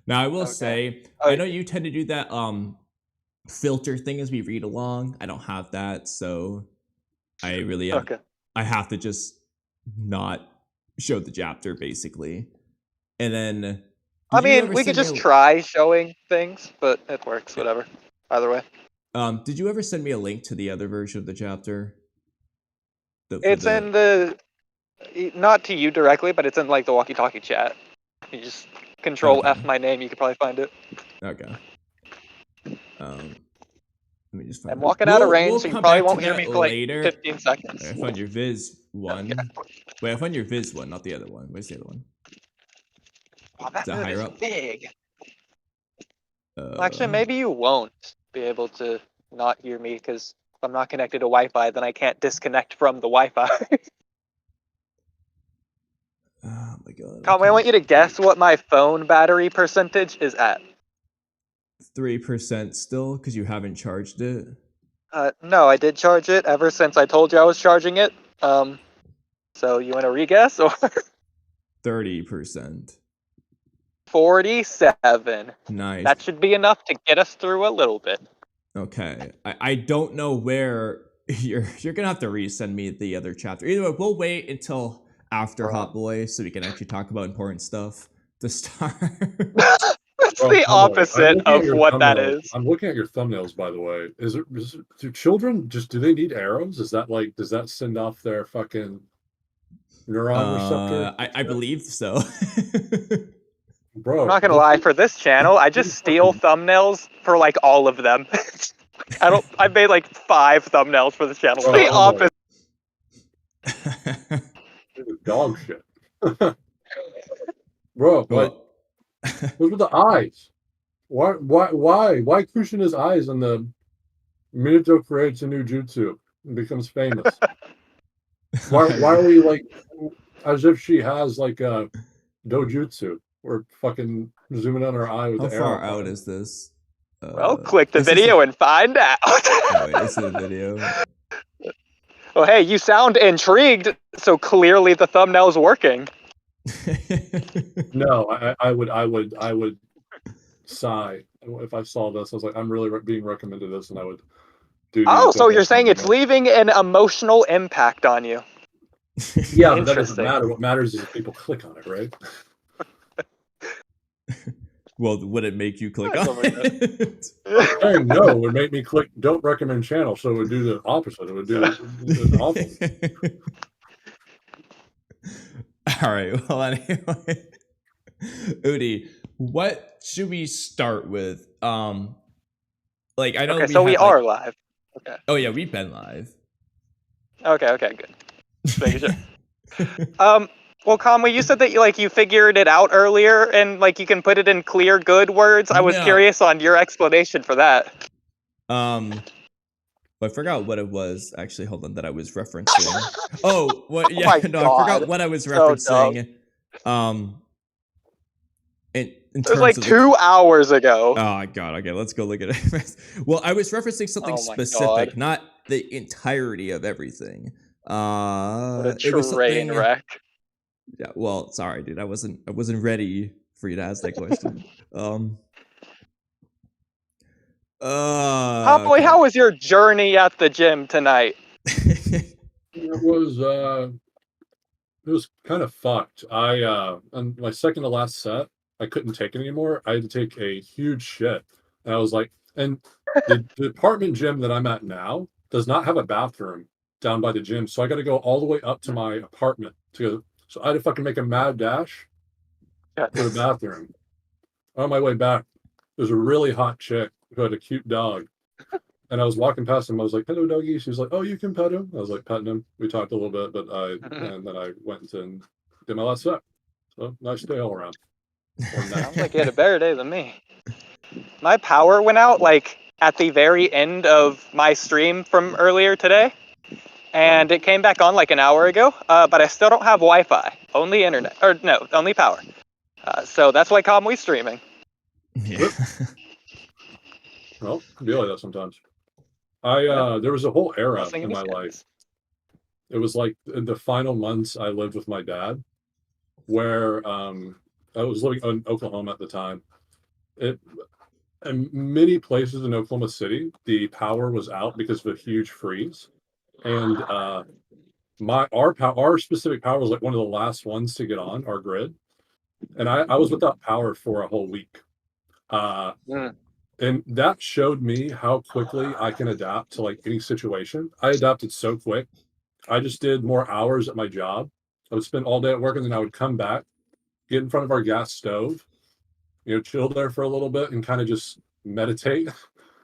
Now I will Okay. say, Oh, I know you tend to do that filter thing as we read along. I don't have that, so I really am. okay. I have to just not show the chapter basically. And then, I did you mean, ever we could send me just try showing things, but it works, whatever. Either way. did you ever send me a link to the other version of the chapter? For It's the in the, not to you directly, but it's in like the Walky Talky chat. You just control okay F my name, you could probably find it. okay. Let me just I'm find. walking out of We'll range, so you come probably back to won't hear me that for like later. 15 seconds. I found your Viz Okay. one. Wait, I found your Viz one, not the other one. Where's the other one? Wow, Is that that moon higher is up? big. Actually, Uh, maybe you won't be able to not hear me because if I'm not connected to Wi-Fi, then I can't disconnect from the Wi-Fi. oh my god. Conway, I want you to guess what my phone battery percentage is at. 3% still because you haven't charged it. No, I did charge it ever since I told you I was charging it. So you want to re-guess or 30%. 47? Nice. That should be enough to get us through a little bit. Okay. I don't know where you're gonna have to resend me the other chapter. Either way, we'll wait until after HotBoy so we can actually talk about important stuff to start. That's Bro, the Kamui, I'm opposite looking at of your what that thumbnails. is. I'm looking at your thumbnails, by the way. Do children do they need arrows? Is that like, does that send off their fucking neuron receptor? I believe so. Bro, I'm not gonna lie, for this channel, I just steal thumbnails for like all of them. I made like 5 thumbnails for this channel. Bro, The opposite. dog shit. Bro, like, well, look at the eyes. Why cushion his eyes when the Minato creates a new jutsu and becomes famous? Why are we like as if she has like a dojutsu? We're fucking zooming on her eye with how the arrow. far out is this? Well, click the video and find out. Oh, wait, this is a video. Well, hey, you sound intrigued, so clearly the thumbnail's working. No, I would sigh if I saw this. I was like, I'm really being recommended this, and I would do. Oh, so you're saying it's leaving an emotional impact on you? Yeah, but that doesn't matter. What matters is if people click on it, right? Well, would it make you click on it? Saying no would make me click don't recommend channel, so it would do the opposite. It would do the awful. All right. Well, anyway, Oodie, what should we start with? Like I know. Okay, so we are live. Okay. Oh yeah, we've been live. Okay, good. Just making sure. Well, Kamui, you said that you figured it out earlier, and like you can put it in clear, good words. I was curious on your explanation for that. I forgot what it was. Actually, hold on, that I was referencing. Oh, what? Yeah, I forgot what I was referencing. In it was like 2 hours ago. Oh god. Okay, let's go look at it. Well, I was referencing something specific, not the entirety of everything. What a it was train wreck. Yeah, well, sorry, dude. I wasn't ready for you to ask that question. HotBoy, okay. How was your journey at the gym tonight? It was kind of fucked. On my second to last set, I couldn't take it anymore. I had to take a huge shit. And I was like, and the apartment gym that I'm at now does not have a bathroom down by the gym. So I got to go all the way up to my apartment to go. So I had to fucking make a mad dash to the bathroom. On my way back, there's a really hot chick who had a cute dog. And I was walking past him. I was like, "Hello, doggy." She was like, "Oh, you can pet him." I was like, petting him. We talked a little bit, but and then I went and did my last set. So nice day all around. Sounds like you had a better day than me. My power went out like at the very end of my stream from earlier today, and it came back on like an hour ago. But I still don't have Wi-Fi. Only internet, or no, only power. So that's why Kamui's streaming. Yeah. Well, I feel like that sometimes. There was a whole era in my life. It was like in the final months I lived with my dad, where I was living in Oklahoma at the time, it in many places in Oklahoma City, the power was out because of a huge freeze, and our specific power was like one of the last ones to get on our grid, and I was without power for a whole week. Uh, Mm. and that showed me how quickly I can adapt to like any situation. I adapted so quick. I just did more hours at my job. I would spend all day at work, and then I would come back, get in front of our gas stove, chill there for a little bit and kind of just meditate.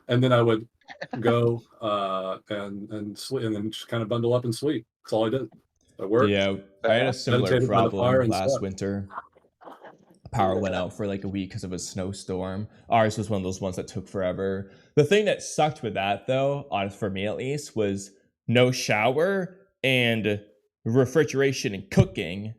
And then I would go and sleep, and then just kind of bundle up and sleep. That's all I did. I worked, Yeah, I had a similar meditated by the fire, problem and last slept. winter. Power went out for like a week because of a snowstorm. Ours was one of those ones that took forever. The thing that sucked with that, though, for me at least, was no shower and refrigeration and cooking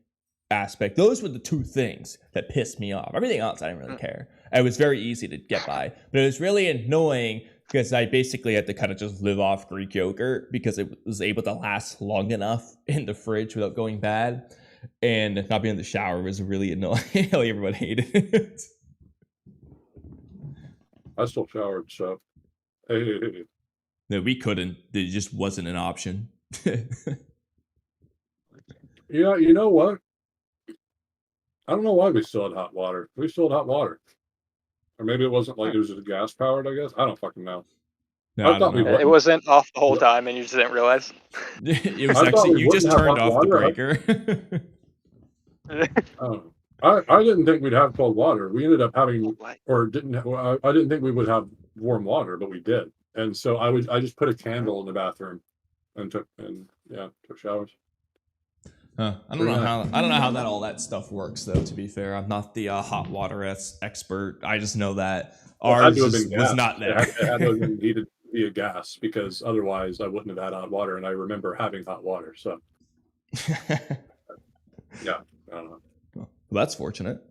aspect. Those were the two things that pissed me off. Everything else, I didn't really care. It was very easy to get by, but it was really annoying because I basically had to kind of just live off Greek yogurt because it was able to last long enough in the fridge without going bad. And not being in the shower was really annoying. Like everyone hated it. I still showered, so hey. No, we couldn't. It just wasn't an option. Yeah, you know what? I don't know why we still had hot water. We still had hot water. Or maybe it wasn't like it was just gas powered, I guess. I don't fucking know. No, I thought don't we know. It wasn't off the whole time, and you just didn't realize. It was I thought actually we you just wouldn't have turned hot off the water. breaker. I didn't think we'd have cold water. We ended up having, or didn't. I didn't think we would have warm water, but we did. And so I just put a candle in the bathroom and took showers. I don't know how all that stuff works though. To be fair, I'm not the hot water expert. I just know that ours was not there. It had to have been needed via gas because otherwise I wouldn't have had hot water. And I remember having hot water. So yeah, I don't know. Well, that's fortunate.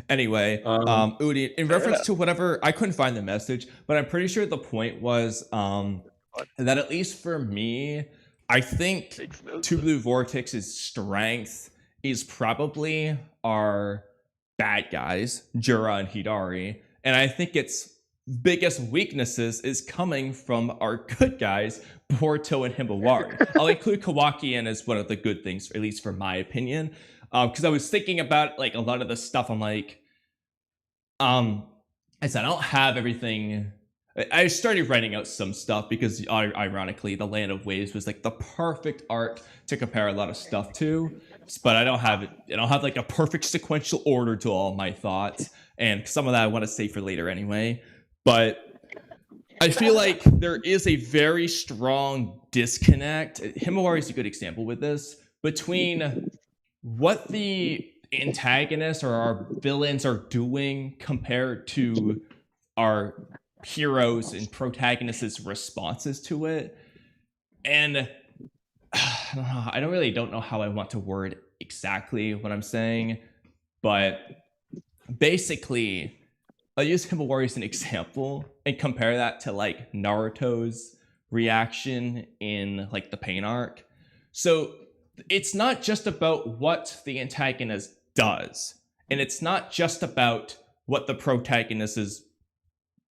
Anyway, Oodie, in reference to whatever, I couldn't find the message, but I'm pretty sure the point was that at least for me, I think Two Blue Vortex's strength is probably our bad guys, Jura and Hidari, and I think its biggest weaknesses is coming from our good guys, Boruto and Himawari. I'll include Kawaki in as one of the good things, at least for my opinion, because I was thinking about like a lot of the stuff. I'm like, I said I don't have everything. I started writing out some stuff because, ironically, the Land of Waves was like the perfect arc to compare a lot of stuff to. But I don't have it. I don't have like a perfect sequential order to all my thoughts, and some of that I want to save for later anyway. But I feel like there is a very strong disconnect. Himawari is a good example with this between what the antagonists or our villains are doing compared to our heroes and protagonists' responses to it. And I don't know how I want to word exactly what I'm saying, but basically I'll use Himawari as an example and compare that to like Naruto's reaction in like the Pain arc. So it's not just about what the antagonist does, and it's not just about what the protagonist's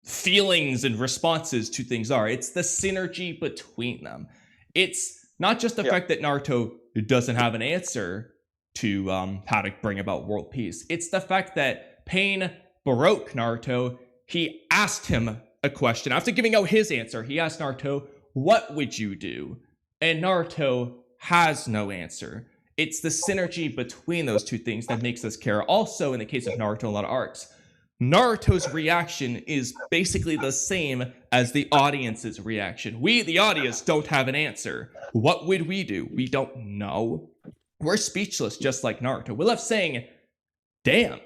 feelings and responses to things are. It's the synergy between them. It's not just the fact that Naruto doesn't have an answer to how to bring about world peace. It's the fact that Pain broke Naruto. He asked him a question. After giving out his answer, he asked Naruto, "What would you do?" And Naruto has no answer. It's the synergy between those two things that makes us care. Also, in the case of Naruto, a lot of arcs, Naruto's reaction is basically the same as the audience's reaction. We, the audience, don't have an answer. What would we do? We don't know. We're speechless, just like Naruto. We're left saying, damn,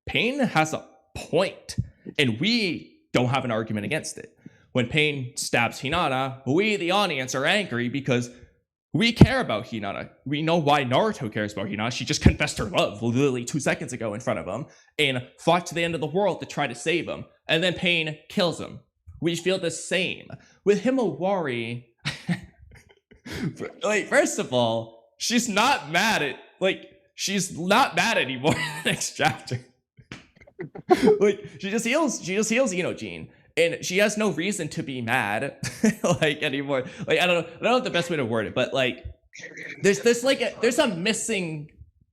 Pain has a point, and we don't have an argument against it. When Pain stabs Hinata, we, the audience, are angry because we care about Hinata. We know why Naruto cares about Hinata. She just confessed her love literally 2 seconds ago in front of him and fought to the end of the world to try to save him. And then Pain kills him. We feel the same. With Himawari, like, first of all, she's not mad at, like, she's not mad anymore in the next chapter. Like she just heals Gene, and she has no reason to be mad like anymore. Like I don't know the best way to word it, but like there's a missing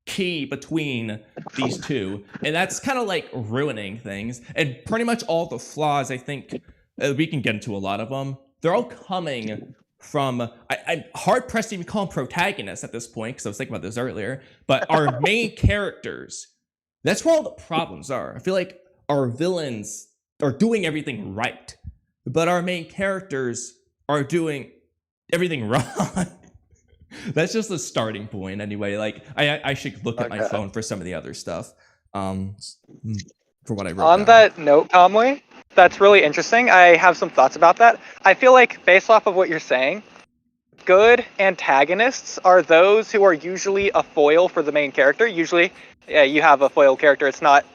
key between these two, and that's kind of like ruining things. And pretty much all the flaws, I think, we can get into a lot of them. They're all coming from I'm hard pressed to even call them protagonists at this point because I was thinking about this earlier. But our main characters, that's where all the problems are. I feel like our villains are doing everything right, but our main characters are doing everything wrong. That's just the starting point anyway. Like I should look at my phone for some of the other stuff. For what I wrote on down. that note, Kamui, that's really interesting. I have some thoughts about that. I feel like based off of what you're saying, good antagonists are those who are usually a foil for the main character. Usually, you have a foil character. It's not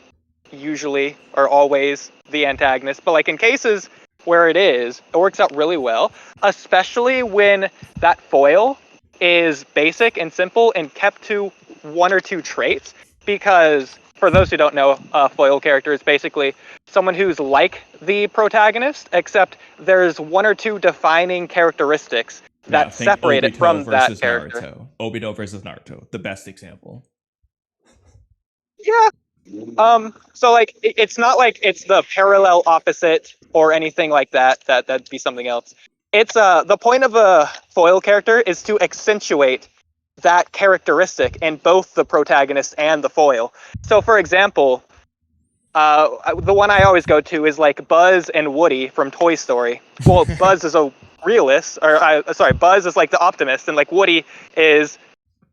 usually or always the antagonist, but like in cases where it works out really well, especially when that foil is basic and simple and kept to one or two traits. Because for those who don't know, a foil character is basically someone who's like the protagonist, except there's one or two defining characteristics that separate it from that character. Naruto. Obito versus Naruto, the best example. Yeah. So like it's not like it's the parallel opposite or anything like that. That'd be something else. It's the point of a foil character is to accentuate that characteristic in both the protagonist and the foil. So for example, the one I always go to is like Buzz and Woody from Toy Story. Well, Buzz is a realist, or Buzz is like the optimist, and like Woody is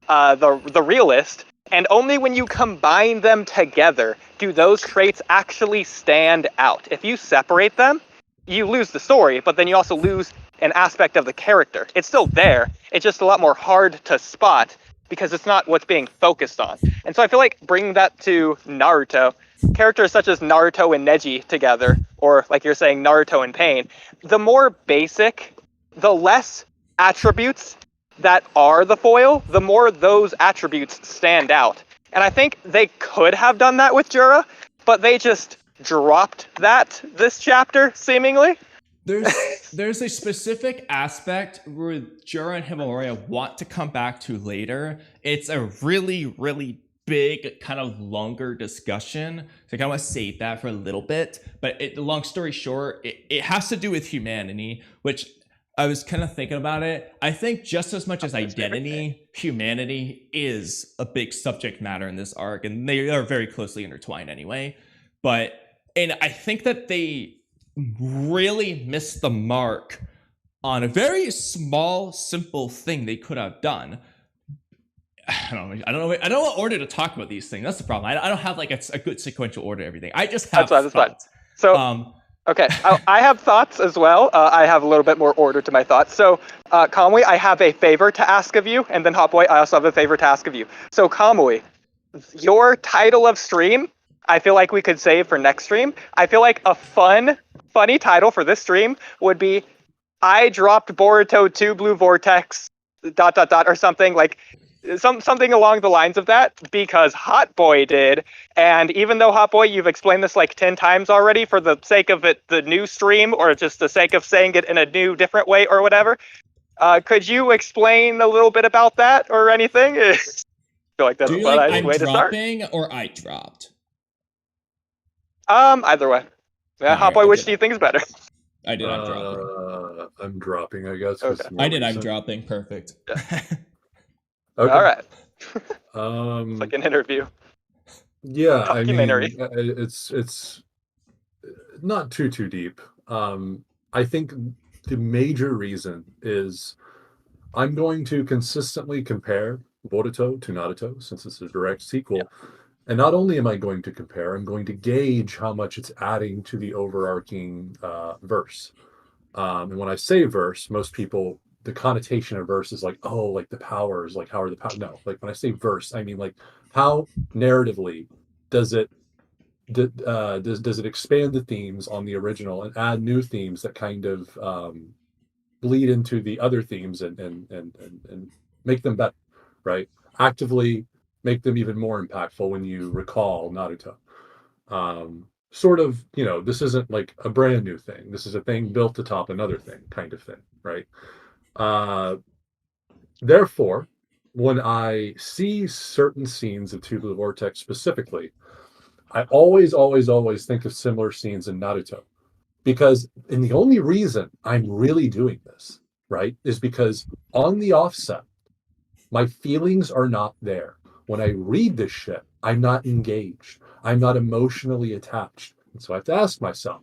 the realist. And only when you combine them together do those traits actually stand out. If you separate them, you lose the story, but then you also lose an aspect of the character. It's still there. It's just a lot more hard to spot because it's not what's being focused on. And so I feel like bringing that to Naruto, characters such as Naruto and Neji together, or like you're saying, Naruto and Pain, the more basic, the less attributes that are the foil, the more those attributes stand out. And I think they could have done that with Jura, but they just dropped that this chapter, seemingly. There's a specific aspect where Jura and Himawari want to come back to later. It's a really, really big, kind of longer discussion. So I kind of want to save that for a little bit. But long story short, it has to do with humanity, which I was kind of thinking about it. I think just as much as identity, humanity is a big subject matter in this arc, and they are very closely intertwined anyway. And I think that they really missed the mark on a very small, simple thing they could have done. I don't know what order to talk about these things. That's the problem. I don't have like a good sequential order to everything. I just have that's fine. So okay, I have thoughts as well. I have a little bit more order to my thoughts. So, Kamui, I have a favor to ask of you, and then HotBoy, I also have a favor to ask of you. So, Kamui, your title of stream, I feel like we could save for next stream. I feel like a funny title for this stream would be I dropped Boruto 2 Blue Vortex ... or something like something along the lines of that, because HotBoy did. And even though HotBoy, you've explained this like 10 times already for the sake of it, the new stream, or just the sake of saying it in a new, different way or whatever, could you explain a little bit about that or anything? I feel like that's a nice way to start. Or I dropped? Either way. Yeah, HotBoy, which do you think is better? I did. I'm dropping. I'm dropping, I guess. Okay. I did. I'm dropping. Perfect. Yeah. Okay. All right. It's like an interview. Yeah, documentary. I mean, it's not too deep. I think the major reason is I'm going to consistently compare Boruto to Naruto since it's a direct sequel. Yeah. And not only am I going to compare, I'm going to gauge how much it's adding to the overarching verse. And when I say verse, most people, the connotation of verse is like, oh, like the powers, like how are the powers? No, like when I say verse, I mean like how narratively does it expand the themes on the original and add new themes that kind of bleed into the other themes and make them better, right? Actively make them even more impactful when you recall Naruto. Sort of, this isn't like a brand new thing. This is a thing built atop another thing, kind of thing, right? Therefore, when I see certain scenes of Two Blue Vortex specifically, I always, always, always think of similar scenes in Naruto. And the only reason I'm really doing this, right, is because on the offset, my feelings are not there. When I read this shit, I'm not engaged. I'm not emotionally attached. And so I have to ask myself,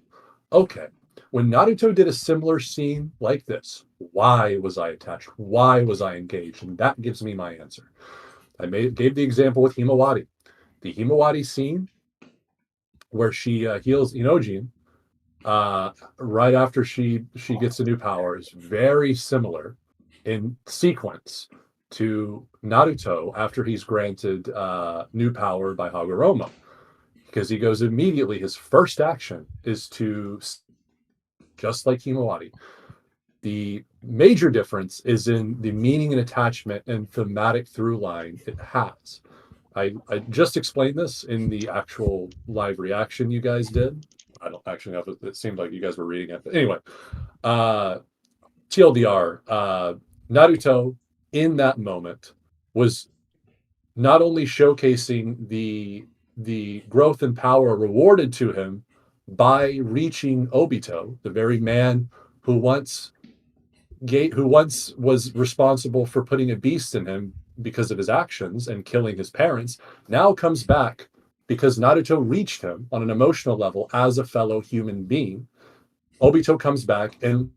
okay, when Naruto did a similar scene like this, why was I attached? Why was I engaged? And that gives me my answer. Gave the example with Himawari. The Himawari scene where she heals Inojin right after she gets a new power is very similar in sequence to Naruto after he's granted new power by Hagoromo, because he goes immediately, his first action is to, just like Himawari. The major difference is in the meaning and attachment and thematic through line it has. I just explained this in the actual live reaction you guys did. I don't actually know if it seemed like you guys were reading it. But anyway, TLDR, Naruto in that moment was not only showcasing the growth and power rewarded to him by reaching Obito, the very man who once was responsible for putting a beast in him because of his actions and killing his parents, now comes back because Naruto reached him on an emotional level as a fellow human being. Obito comes back and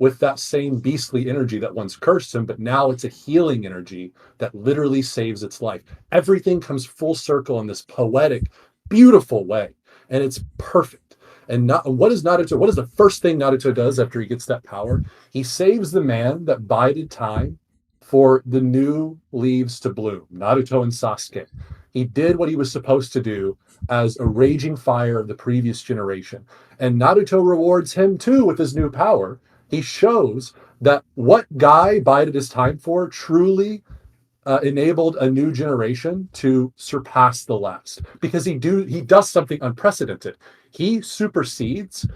with that same beastly energy that once cursed him, but now it's a healing energy that literally saves its life. Everything comes full circle in this poetic, beautiful way, and it's perfect. And what is Naruto? What is the first thing Naruto does after he gets that power? He saves the man that bided time for the new leaves to bloom, Naruto and Sasuke. He did what he was supposed to do as a raging fire of the previous generation. And Naruto rewards him too with his new power. He shows that what Guy bided his time for truly enabled a new generation to surpass the last, because he does something unprecedented. He supersedes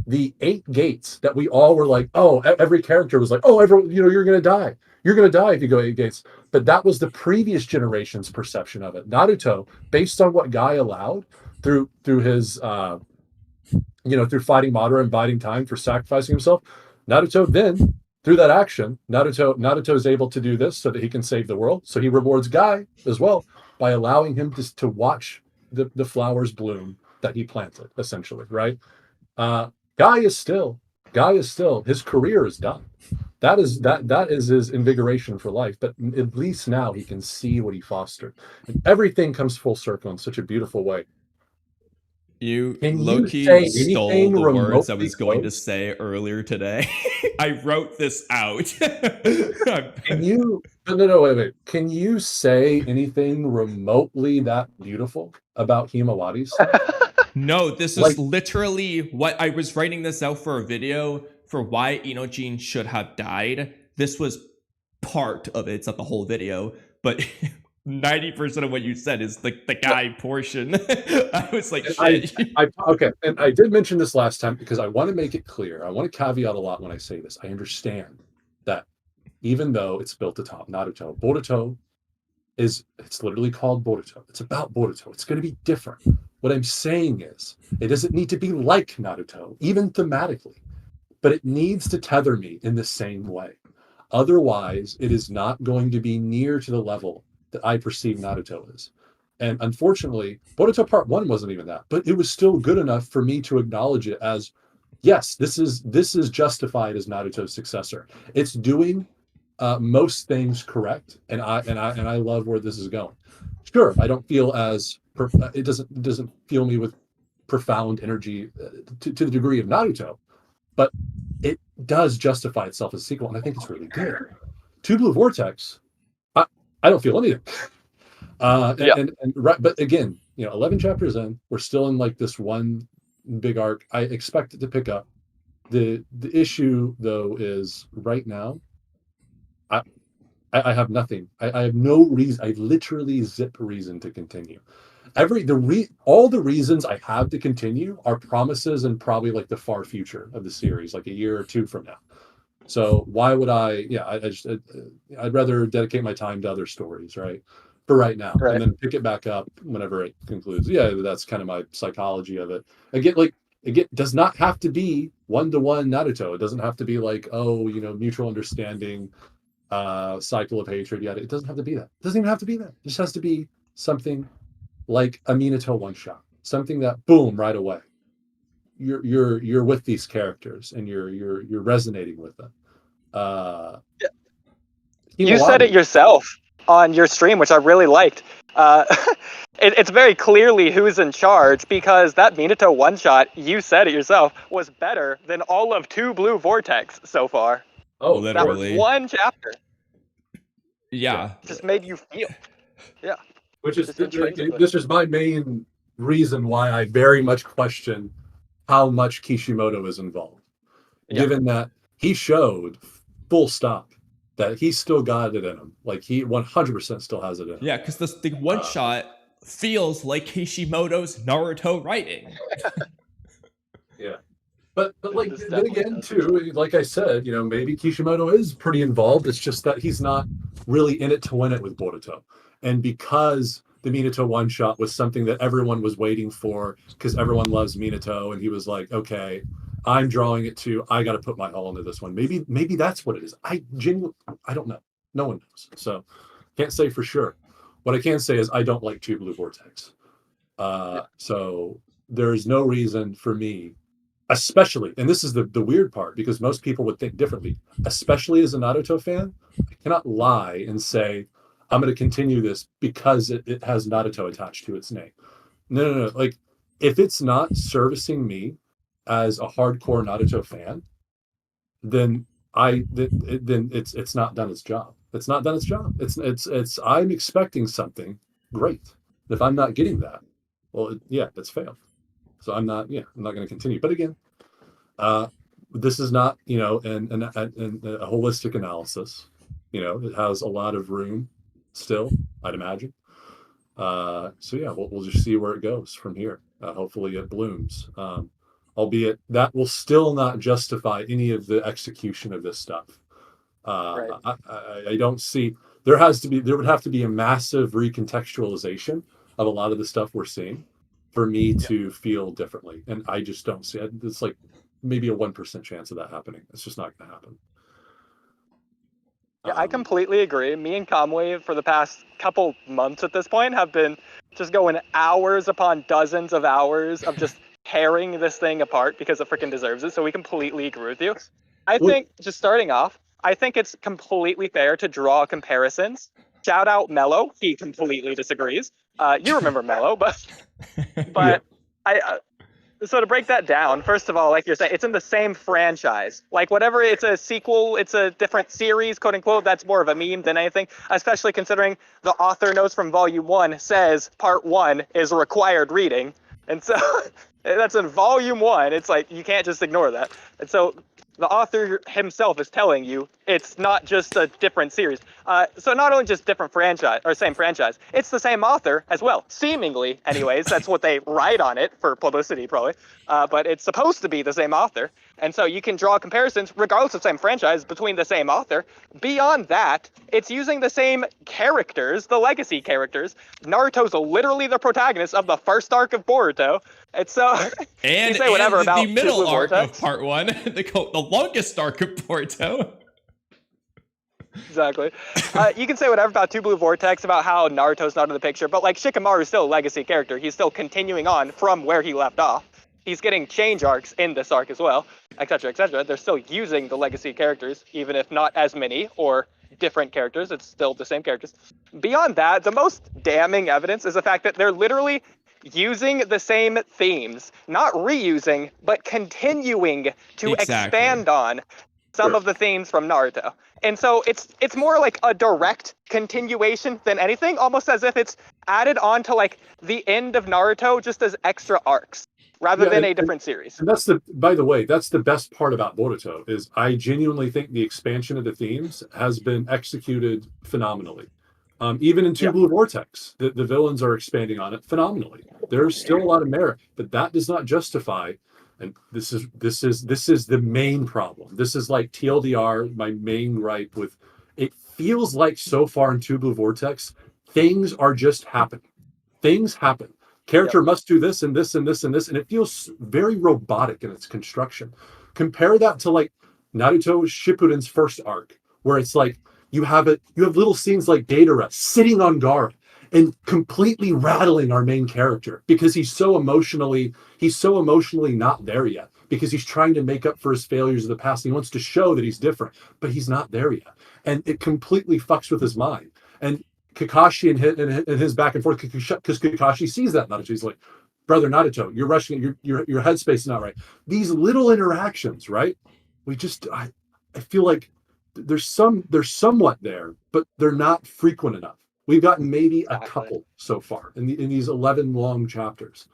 the 8 gates that we all were like, oh, every character was like, oh, you're gonna die. You're gonna die if you go 8 gates. But that was the previous generation's perception of it. Naruto, based on what Guy allowed through his through fighting Madara and biding time for sacrificing himself, Naruto then, through that action, Naruto is able to do this so that he can save the world. So he rewards Guy as well by allowing him to watch the flowers bloom that he planted, essentially, right? Guy is still, his career is done. That is his invigoration for life. But at least now he can see what he fostered. And everything comes full circle in such a beautiful way. You Can low-key stole the words I was going to say earlier today. I wrote this out. Can you? No, wait. Can you say anything remotely that beautiful about Himawari's stuff? No, this is literally what I was writing this out for a video for why Inojin should have died. This was part of it. It's not the whole video, but 90% of what you said is the Guy portion. I was like, shit. Okay, and I did mention this last time because I want to make it clear. I want to caveat a lot when I say this. I understand that even though it's built atop Naruto, Boruto it's literally called Boruto. It's about Boruto. It's going to be different. What I'm saying is, it doesn't need to be like Naruto, even thematically, but it needs to tether me in the same way. Otherwise, it is not going to be near to the level that I perceive Naruto is. And unfortunately, Boruto Part 1 wasn't even that, but it was still good enough for me to acknowledge it as, yes, this is justified as Naruto's successor. It's doing most things correct, and I love where this is going. Sure, I don't feel as it doesn't fill me with profound energy to the degree of Naruto, but it does justify itself as a sequel, and I think it's really good. Two Blue Vortex, I don't feel anything. But again, 11 chapters in, we're still in like this one big arc. I expect it to pick up. The issue though is right now, I have nothing. I have no reason. I literally zip reason to continue. All the reasons I have to continue are promises and probably like the far future of the series, like a year or two from now. So why would I? Yeah, I'd rather dedicate my time to other stories, right? For right now, Right. and then pick it back up whenever it concludes. Yeah, that's kind of my psychology of it. Again, does not have to be one-to-one Naruto. It doesn't have to be like, oh, mutual understanding, cycle of hatred. Yet it doesn't have to be that. It doesn't even have to be that. It just has to be something like a Minato one shot, something that boom right away. You're with these characters and you're resonating with them. Yeah. You said it yourself on your stream, which I really liked. It's very clearly who's in charge, because that Minato one shot, you said it yourself, was better than all of 2 Blue Vortex so far. Oh, literally. That was one chapter. Yeah. Just made you feel. Yeah. Which is this is my main reason why I very much question how much Kishimoto is involved, given that he showed full stop that he still got it in him. Like he 100% still has it in him. Yeah, because the one shot feels like Kishimoto's Naruto writing. Yeah. But like then again too, like I said, maybe Kishimoto is pretty involved. It's just that he's not really in it to win it with Boruto. And because the Minato one shot was something that everyone was waiting for, because everyone loves Minato, and he was like, okay, I'm drawing it too. I got to put my all into this one. Maybe that's what it is. I don't know. No one knows. So can't say for sure. What I can say is I don't like 2 Blue Vortex. So there's no reason for me, especially, and this is the weird part, because most people would think differently, especially as a Naruto fan, I cannot lie and say, I'm going to continue this because it has Naruto attached to its name. No. Like, if it's not servicing me as a hardcore Naruto fan, then it's not done its job. It's not done its job. It's I'm expecting something great. If I'm not getting that, well, it's failed. So I'm not going to continue. But again, this is not, a holistic analysis. It has a lot of room still, I'd imagine. So yeah, we'll just see where it goes from here. Hopefully it blooms. Albeit that will still not justify any of the execution of this stuff. Right. I don't see, there would have to be a massive recontextualization of a lot of the stuff we're seeing for me to feel differently. And I just don't see it. It's like maybe a 1% chance of that happening. It's just not going to happen. Yeah, I completely agree. Me and Kamui, for the past couple months at this point, have been just going hours upon dozens of hours of just tearing this thing apart because it freaking deserves it. So we completely agree with you. I think, just starting off, I think it's completely fair to draw comparisons. Shout out Mello. He completely disagrees. You remember Mello, but So to break that down, first of all, like you're saying, it's in the same franchise. Like whatever, it's a sequel, it's a different series, quote unquote. That's more of a meme than anything, especially considering the author notes from Volume 1 says Part 1 is required reading. And so that's in Volume 1. It's like, you can't just ignore that. And so the author himself is telling you it's not just a different series. So not only just different franchise, or same franchise, it's the same author as well. Seemingly, anyways, that's what they write on it for publicity, probably. But it's supposed to be the same author. And so you can draw comparisons, regardless of same franchise, between the same author. Beyond that, it's using the same characters, the legacy characters. Naruto's literally the protagonist of the first arc of Boruto. And so, and you say whatever about the middle arc Vortex. of Part 1, the longest arc of Boruto. Exactly. You can say whatever about 2 Blue Vortex, about how Naruto's not in the picture, but like Shikamaru's still a legacy character. He's still continuing on from where he left off. He's getting change arcs in this arc as well, etc., etc. They're still using the legacy characters, even if not as many or different characters. It's still the same characters. Beyond that, the most damning evidence is the fact that they're literally using the same themes, not reusing, but continuing to expand on some of the themes from Naruto. And so it's more like a direct continuation than anything, almost as if it's added on to like the end of Naruto just as extra arcs, rather than a different series. And by the way, that's the best part about Boruto is I genuinely think the expansion of the themes has been executed phenomenally. Even in Two Blue Vortex, the villains are expanding on it phenomenally. There's still a lot of merit, but that does not justify. And this is the main problem. This is like TLDR. My main gripe with it feels like so far in Two Blue Vortex, things are just happening. Things happen. Character must do this and this and this and this, and it feels very robotic in its construction. Compare that to like Naruto Shippuden's first arc, where it's like you have little scenes like Deidara sitting on Gaara and completely rattling our main character because he's so emotionally not there yet, because he's trying to make up for his failures of the past. And he wants to show that he's different, but he's not there yet, and it completely fucks with his mind. And Kakashi and his back and forth, because Kakashi sees that Naruto. He's like, brother Naruto, you're rushing, your headspace is not right. These little interactions, right? I feel like they're somewhat there, but they're not frequent enough. We've gotten maybe a couple so far in these 11 long chapters.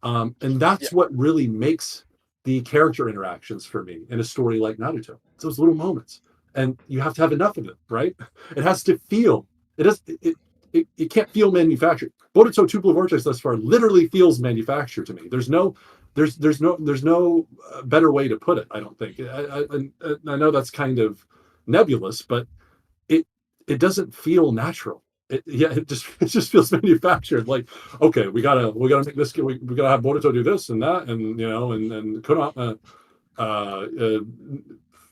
And that's what really makes the character interactions for me in a story like Naruto. It's those little moments. And you have to have enough of it, right? It has to feel. It can't feel manufactured. Boruto Two Blue Vortex thus far literally feels manufactured to me. There's no better way to put it. I don't think. I know that's kind of nebulous, but it doesn't feel natural. It just feels manufactured. Like, okay, we gotta make this. We gotta have Boruto do this and that, and and Kurama,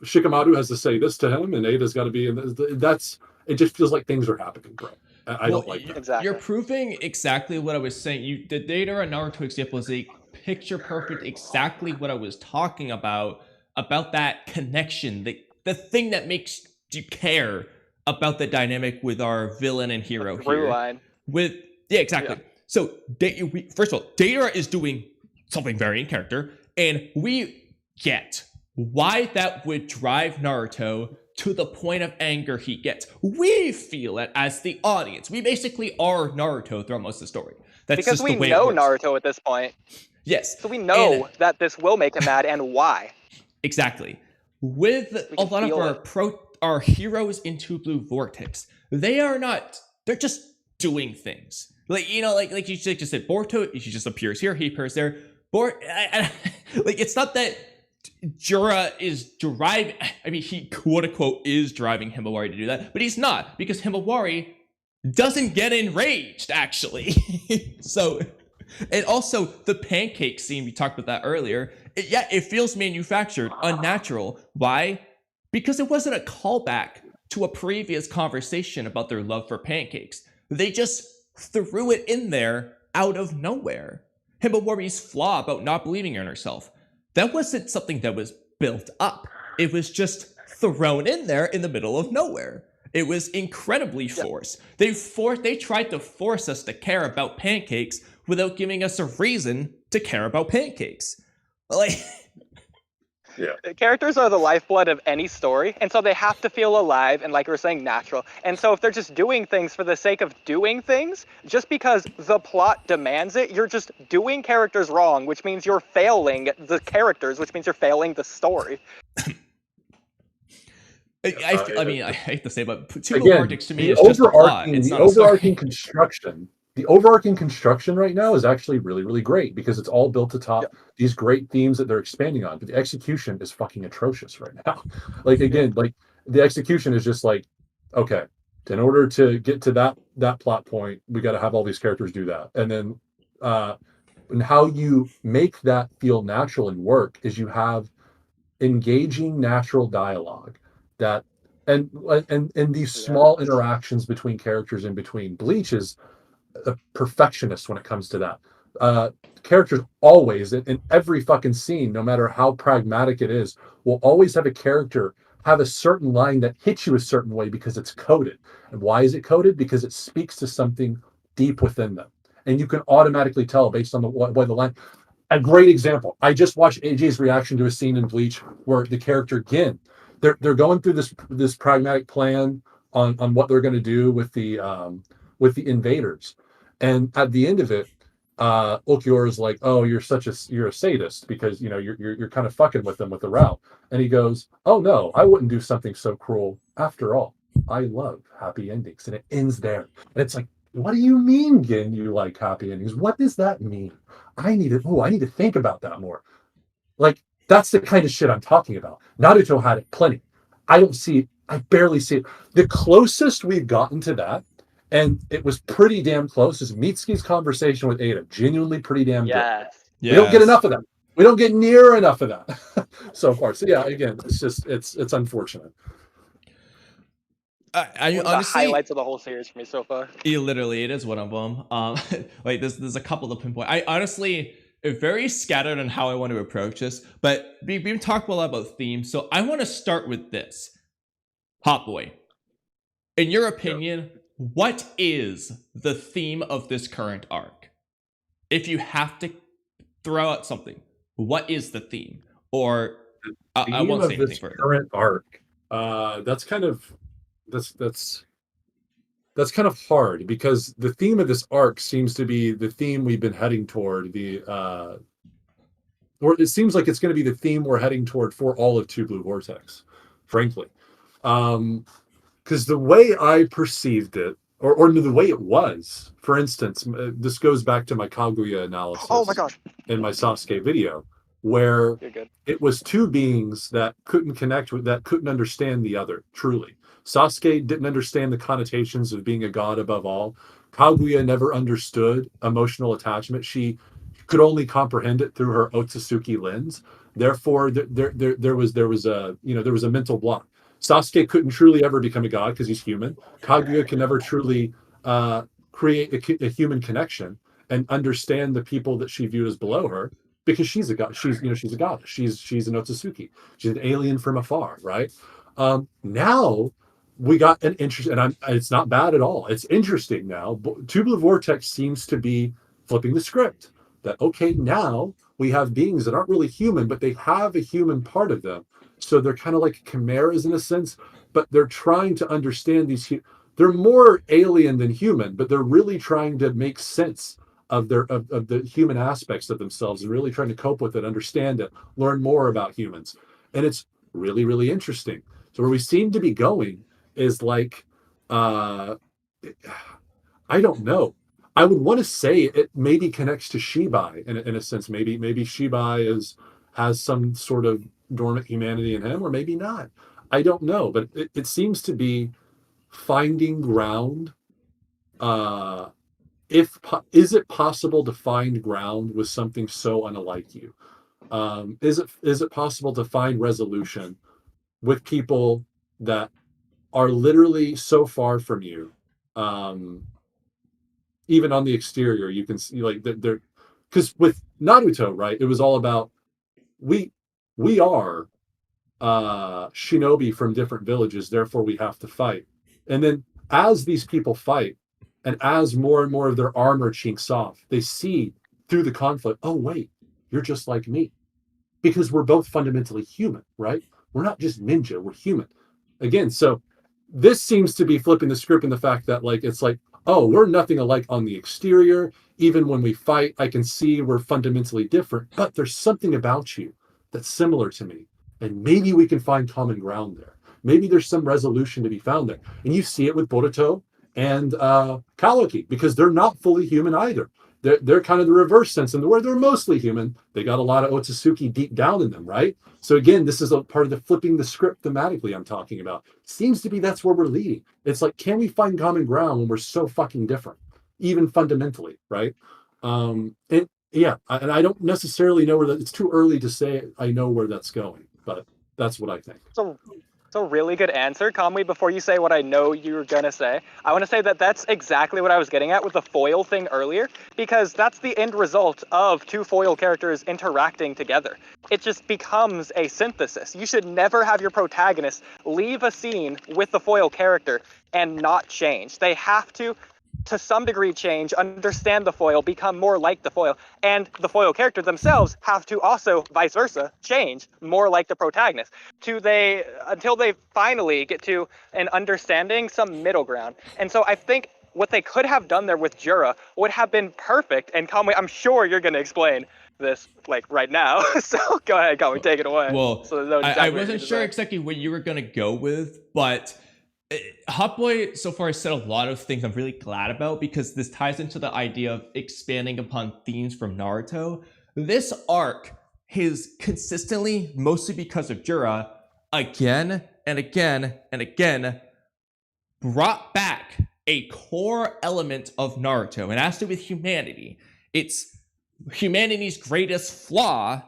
Shikamaru has to say this to him, and Ada's got to be. And that's. It just feels like things are happening, bro. I don't like that. Exactly. You're proving exactly what I was saying. The Deidara and Naruto example is a picture perfect, exactly what I was talking about that connection, the thing that makes you care about the dynamic with our villain and hero here. Line. Exactly. Yeah. So, first of all, Deidara is doing something very in character, and we get why that would drive Naruto to the point of anger he gets. We feel it as the audience. We basically are Naruto throughout most of the story. That's because just we the way know it works. Naruto at this point. Yes. So we know that this will make him mad and why. Exactly. With a lot of our heroes in Two Blue Vortex, they're just doing things. Like like you just said, Boruto, he just appears here, he appears there. It's not that Jura is driving. I mean, he quote unquote is driving Himawari to do that, but he's not, because Himawari doesn't get enraged actually. So, and also the pancake scene, we talked about that earlier. It feels manufactured, unnatural. Why? Because it wasn't a callback to a previous conversation about their love for pancakes. They just threw it in there out of nowhere. Himawari's flaw about not believing in herself. That wasn't something that was built up. It was just thrown in there in the middle of nowhere. It was incredibly forced. They tried to force us to care about pancakes without giving us a reason to care about pancakes. Characters are the lifeblood of any story, and so they have to feel alive and, like we were saying, natural. And so if they're just doing things for the sake of doing things, just because the plot demands it, you're just doing characters wrong, which means you're failing the characters, which means you're failing the story. I mean, I hate to say, but Two Blue Vortex to me is just a plot. It's not the overarching construction right now is actually really, really great, because it's all built atop these great themes that they're expanding on. But the execution is fucking atrocious right now. The execution is just like, okay, in order to get to that plot point, we got to have all these characters do that. And then and how you make that feel natural and work is you have engaging natural dialogue that and these small interactions between characters in between. Bleach is a perfectionist when it comes to that. Characters always, in every fucking scene, no matter how pragmatic it is, will always have a character have a certain line that hits you a certain way because it's coded. And why is it coded? Because it speaks to something deep within them. And you can automatically tell based on the line. A great example. I just watched AJ's reaction to a scene in Bleach where the character Gin, they're going through this pragmatic plan on what they're going to do with the invaders. And at the end of it, Ulquiorra's like, oh, you're a sadist because you're kind of fucking with them with the route. And he goes, oh no, I wouldn't do something so cruel. After all, I love happy endings. And it ends there. And it's like, what do you mean, Gin, you like happy endings? What does that mean? I need to think about that more. Like, that's the kind of shit I'm talking about. Naruto had it plenty. I don't see it. I barely see it. The closest we've gotten to that, and it was pretty damn close, is Mitsuki's conversation with Ada. Genuinely pretty damn good. We don't get enough of that. We don't get near enough of that so far. So yeah, again, it's unfortunate. I one of honestly, the highlights of the whole series for me so far. Literally, it is one of them. Like there's a couple to pinpoint. I honestly very scattered on how I want to approach this, but we've talked a lot about themes, so I want to start with this. HotBoy, in your opinion, what is the theme of this current arc? If you have to throw out something, what is the theme? Or I won't say anything further. Current arc. That's kind of hard because the theme of this arc seems to be the theme we've been heading toward. Or it seems like it's going to be the theme we're heading toward for all of Two Blue Vortex, frankly. Because the way I perceived it, or the way it was, for instance, this goes back to my Kaguya analysis. Oh my gosh! In my Sasuke video, where it was two beings that couldn't connect with, that couldn't understand the other, truly. Sasuke didn't understand the connotations of being a god above all. Kaguya never understood emotional attachment. She could only comprehend it through her Otsutsuki lens. Therefore, there was a mental block. Sasuke couldn't truly ever become a god because he's human. Kaguya can never truly create a human connection and understand the people that she viewed as below her because she's a god. She's a goddess. She's an Otsutsuki. She's an alien from afar, right? Now we got an interest, and it's not bad at all. It's interesting now. Two Blue Vortex seems to be flipping the script. That okay, now we have beings that aren't really human, but they have a human part of them. So they're kind of like chimeras in a sense, but they're trying to understand these. They're more alien than human, but they're really trying to make sense of the human aspects of themselves and really trying to cope with it, understand it, learn more about humans. And it's really, really interesting. So where we seem to be going is like, I don't know. I would want to say it maybe connects to Shibai in a sense. Maybe Shibai has some sort of dormant humanity in him, or maybe not. I don't know, but it seems to be finding ground. Is it possible to find ground with something so unlike you? Is it possible to find resolution with people that are literally so far from you? Even on the exterior, you can see like they're because with Naruto, right? It was all about we are shinobi from different villages, therefore we have to fight. And then as these people fight, and as more and more of their armor chinks off, they see through the conflict, oh wait, you're just like me. Because we're both fundamentally human, right? We're not just ninja, we're human. Again, so this seems to be flipping the script in the fact that like it's like, oh, we're nothing alike on the exterior. Even when we fight, I can see we're fundamentally different, but there's something about you that's similar to me. And maybe we can find common ground there. Maybe there's some resolution to be found there. And you see it with Boruto and Kawaki, because they're not fully human either. They're kind of the reverse sense, and where they're mostly human, they got a lot of Otsutsuki deep down in them, right? So again, this is a part of the flipping the script thematically I'm talking about. Seems to be that's where we're leading. It's like, can we find common ground when we're so fucking different, even fundamentally, right? And I don't necessarily know where that. It's too early to say I know where that's going, but that's what I think. So it's a really good answer, Kamui. Before you say what I know you're gonna say, I want to say that that's exactly what I was getting at with the foil thing earlier, because that's the end result of two foil characters interacting together. It just becomes a synthesis. You should never have your protagonist leave a scene with the foil character and not change. They have to some degree change, understand the foil, become more like the foil, and the foil character themselves have to also, vice versa, change more like the protagonist until they finally get to an understanding, some middle ground. And so I think what they could have done there with Jura would have been perfect. And Kamui, I'm sure you're going to explain this like right now. So go ahead, Kamui, take it away. Well, so I wasn't sure exactly what you were going to go with, but HotBoy so far has said a lot of things I'm really glad about, because this ties into the idea of expanding upon themes from Naruto. This arc has consistently, mostly because of Jura, again and again and again, brought back a core element of Naruto, and it has to do with humanity. It's humanity's greatest flaw,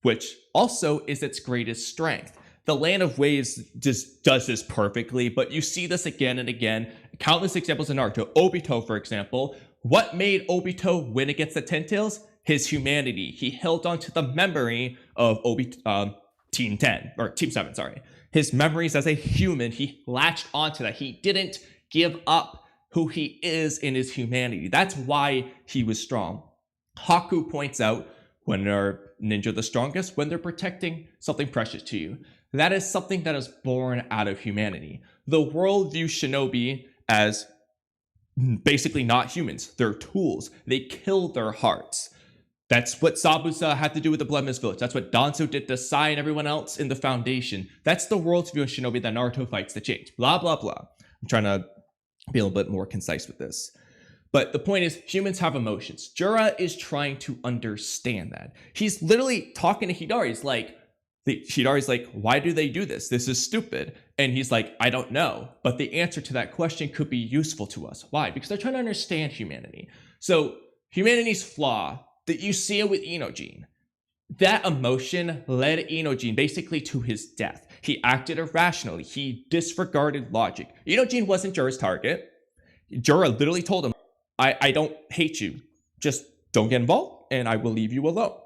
which also is its greatest strength. The Land of Waves just does this perfectly, but you see this again and again. Countless examples in Naruto. Obito, for example. What made Obito win against the Ten Tails? His humanity. He held on to the memory of Team 10, or Team 7, sorry. His memories as a human, he latched onto that. He didn't give up who he is in his humanity. That's why he was strong. Haku points out, when are ninja the strongest? When they're protecting something precious to you. That is something that is born out of humanity. The world views shinobi as basically not humans. They're tools. They kill their hearts. That's what Sabusa had to do with the Bloodless Village. That's what Danzo did to Sai and everyone else in the Foundation. That's the world's view of shinobi that Naruto fights to change. Blah, blah, blah. I'm trying to be a little bit more concise with this. But the point is, humans have emotions. Jura is trying to understand that. He's literally talking to Hidari. Hidari's like, why do they do this? This is stupid. And he's like, I don't know. But the answer to that question could be useful to us. Why? Because they're trying to understand humanity. So humanity's flaw, that you see it with Inojin. That emotion led Inojin basically to his death. He acted irrationally. He disregarded logic. Inojin wasn't Jura's target. Jura literally told him, I don't hate you. Just don't get involved and I will leave you alone.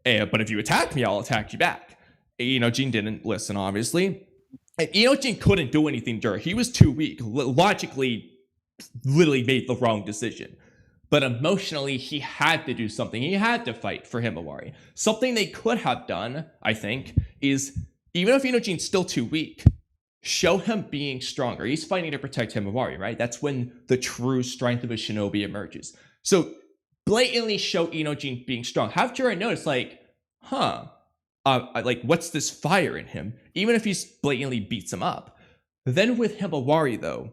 But if you attack me, I'll attack you back. Inojin didn't listen, obviously. And Inojin couldn't do anything to Jura. He was too weak. Logically, literally made the wrong decision. But emotionally, he had to do something. He had to fight for Himawari. Something they could have done, I think, is, even if Inojin's still too weak, show him being stronger. He's fighting to protect Himawari, right? That's when the true strength of a shinobi emerges. So blatantly show Inojin being strong. Have Jura notice, like, what's this fire in him? Even if he blatantly beats him up. Then with Himawari, though,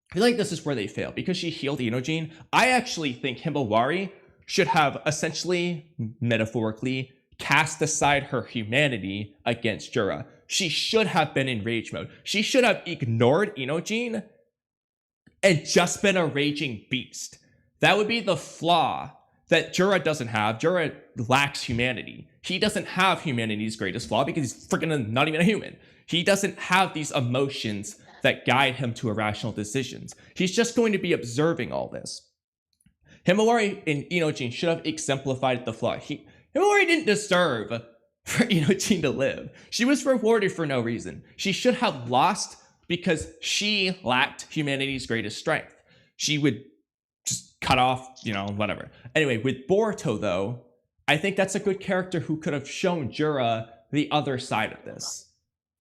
I feel like this is where they fail. Because she healed Inojin, I actually think Himawari should have essentially, metaphorically, cast aside her humanity against Jura. She should have been in rage mode. She should have ignored Inojin and just been a raging beast. That would be the flaw that Jura doesn't have. Jura lacks humanity. He doesn't have humanity's greatest flaw because he's freaking not even a human. He doesn't have these emotions that guide him to irrational decisions. He's just going to be observing all this. Himawari and Inojin should have exemplified the flaw. Himawari didn't deserve for Inojin to live. She was rewarded for no reason. She should have lost because she lacked humanity's greatest strength. She would just cut off, whatever. Anyway, with Boruto, though, I think that's a good character who could have shown Jura the other side of this.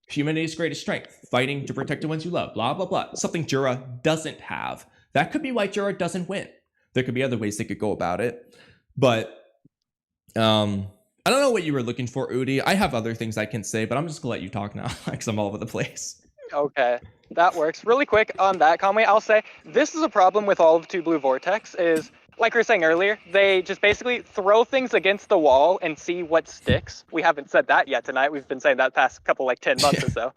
Humanity's greatest strength, fighting to protect the ones you love, blah, blah, blah. Something Jura doesn't have. That could be why Jura doesn't win. There could be other ways they could go about it. But, I don't know what you were looking for, Oodie. I have other things I can say, but I'm just gonna let you talk now, because I'm all over the place. Okay, that works. Really quick on that, Kamui, I'll say, this is a problem with all of Two Blue Vortex, is, like we were saying earlier, they just basically throw things against the wall and see what sticks. We haven't said that yet tonight. We've been saying that past couple, 10 months or so.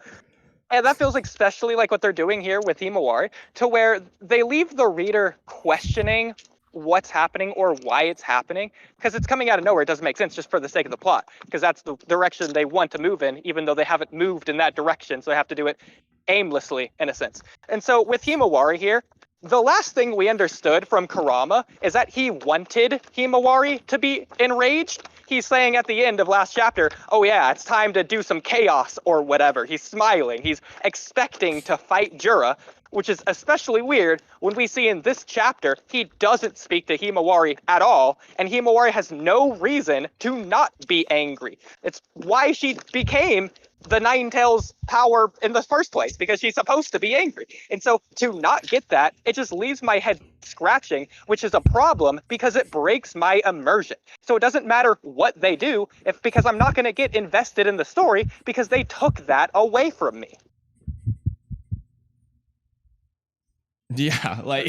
And that feels especially like what they're doing here with Himawari, to where they leave the reader questioning what's happening or why it's happening, because it's coming out of nowhere. It doesn't make sense just for the sake of the plot, because that's the direction they want to move in, even though they haven't moved in that direction, so they have to do it aimlessly, in a sense. And so with Himawari here, the last thing we understood from Kurama is that he wanted Himawari to be enraged. He's saying at the end of last chapter, oh yeah, it's time to do some chaos or whatever. He's smiling. He's expecting to fight Jura, which is especially weird when we see in this chapter he doesn't speak to Himawari at all, and Himawari has no reason to not be angry. It's why she became the Nine Tails power in the first place because she's supposed to be angry. And so to not get that, it just leaves my head scratching, which is a problem because it breaks my immersion. So it doesn't matter what they do because I'm not going to get invested in the story because they took that away from me. Yeah, like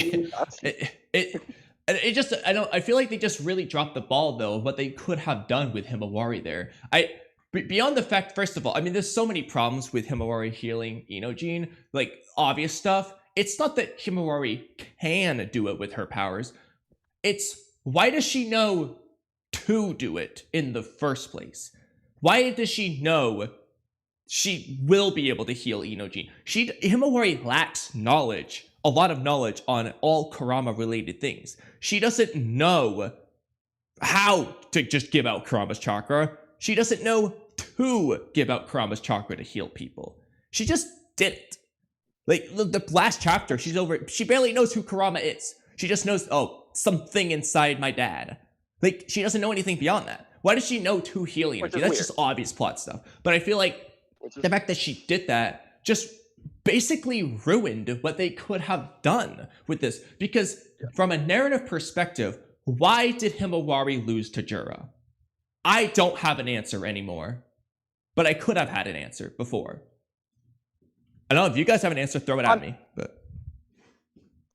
it just I feel like they just really dropped the ball though of what they could have done with Himawari there. Beyond the fact, first of all, I mean, there's so many problems with Himawari healing Inojin, like obvious stuff. It's not that Himawari can do it with her powers. It's why does she know to do it in the first place? Why does she know she will be able to heal Inojin? Himawari lacks knowledge, a lot of knowledge on all Kurama related things. She doesn't know how to just give out Kurama's chakra. She doesn't know to give out Kurama's chakra to heal people. She just did it. Like, the last chapter, she barely knows who Kurama is. She just knows, oh, something inside my dad. Like, she doesn't know anything beyond that. Why does she know to heal Inojin? That's weird. Just obvious plot stuff. But I feel like the fact that she did that just basically ruined what they could have done with this. Because from a narrative perspective, why did Himawari lose to Jura? I don't have an answer anymore, but I could have had an answer before. I don't know if you guys have an answer, throw it at me. But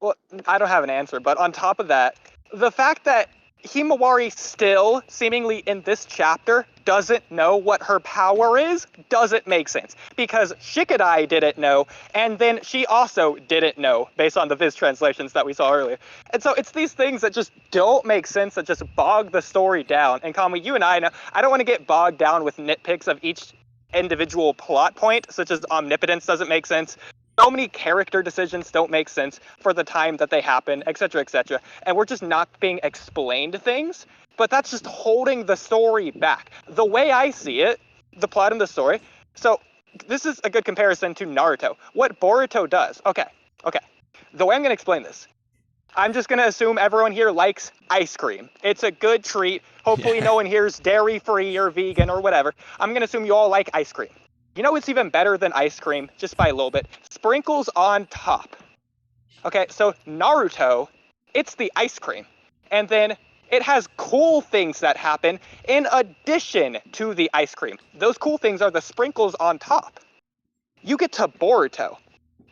well, I don't have an answer, but on top of that, the fact that Himawari still, seemingly in this chapter, doesn't know what her power is doesn't make sense. Because Shikadai didn't know, and then she also didn't know, based on the Viz translations that we saw earlier. And so it's these things that just don't make sense, that just bog the story down. And Kamui, you and I know, I don't want to get bogged down with nitpicks of each individual plot point, such as omnipotence doesn't make sense. So many character decisions don't make sense for the time that they happen, etc., etc. And we're just not being explained things, but that's just holding the story back. The way I see it, the plot in the story, so this is a good comparison to Naruto. What Boruto does, okay. The way I'm going to explain this, I'm just going to assume everyone here likes ice cream. It's a good treat. Hopefully no one here's dairy-free or vegan or whatever. I'm going to assume you all like ice cream. You know what's even better than ice cream, just by a little bit? Sprinkles on top. Okay, so Naruto, it's the ice cream. And then it has cool things that happen in addition to the ice cream. Those cool things are the sprinkles on top. You get to Boruto.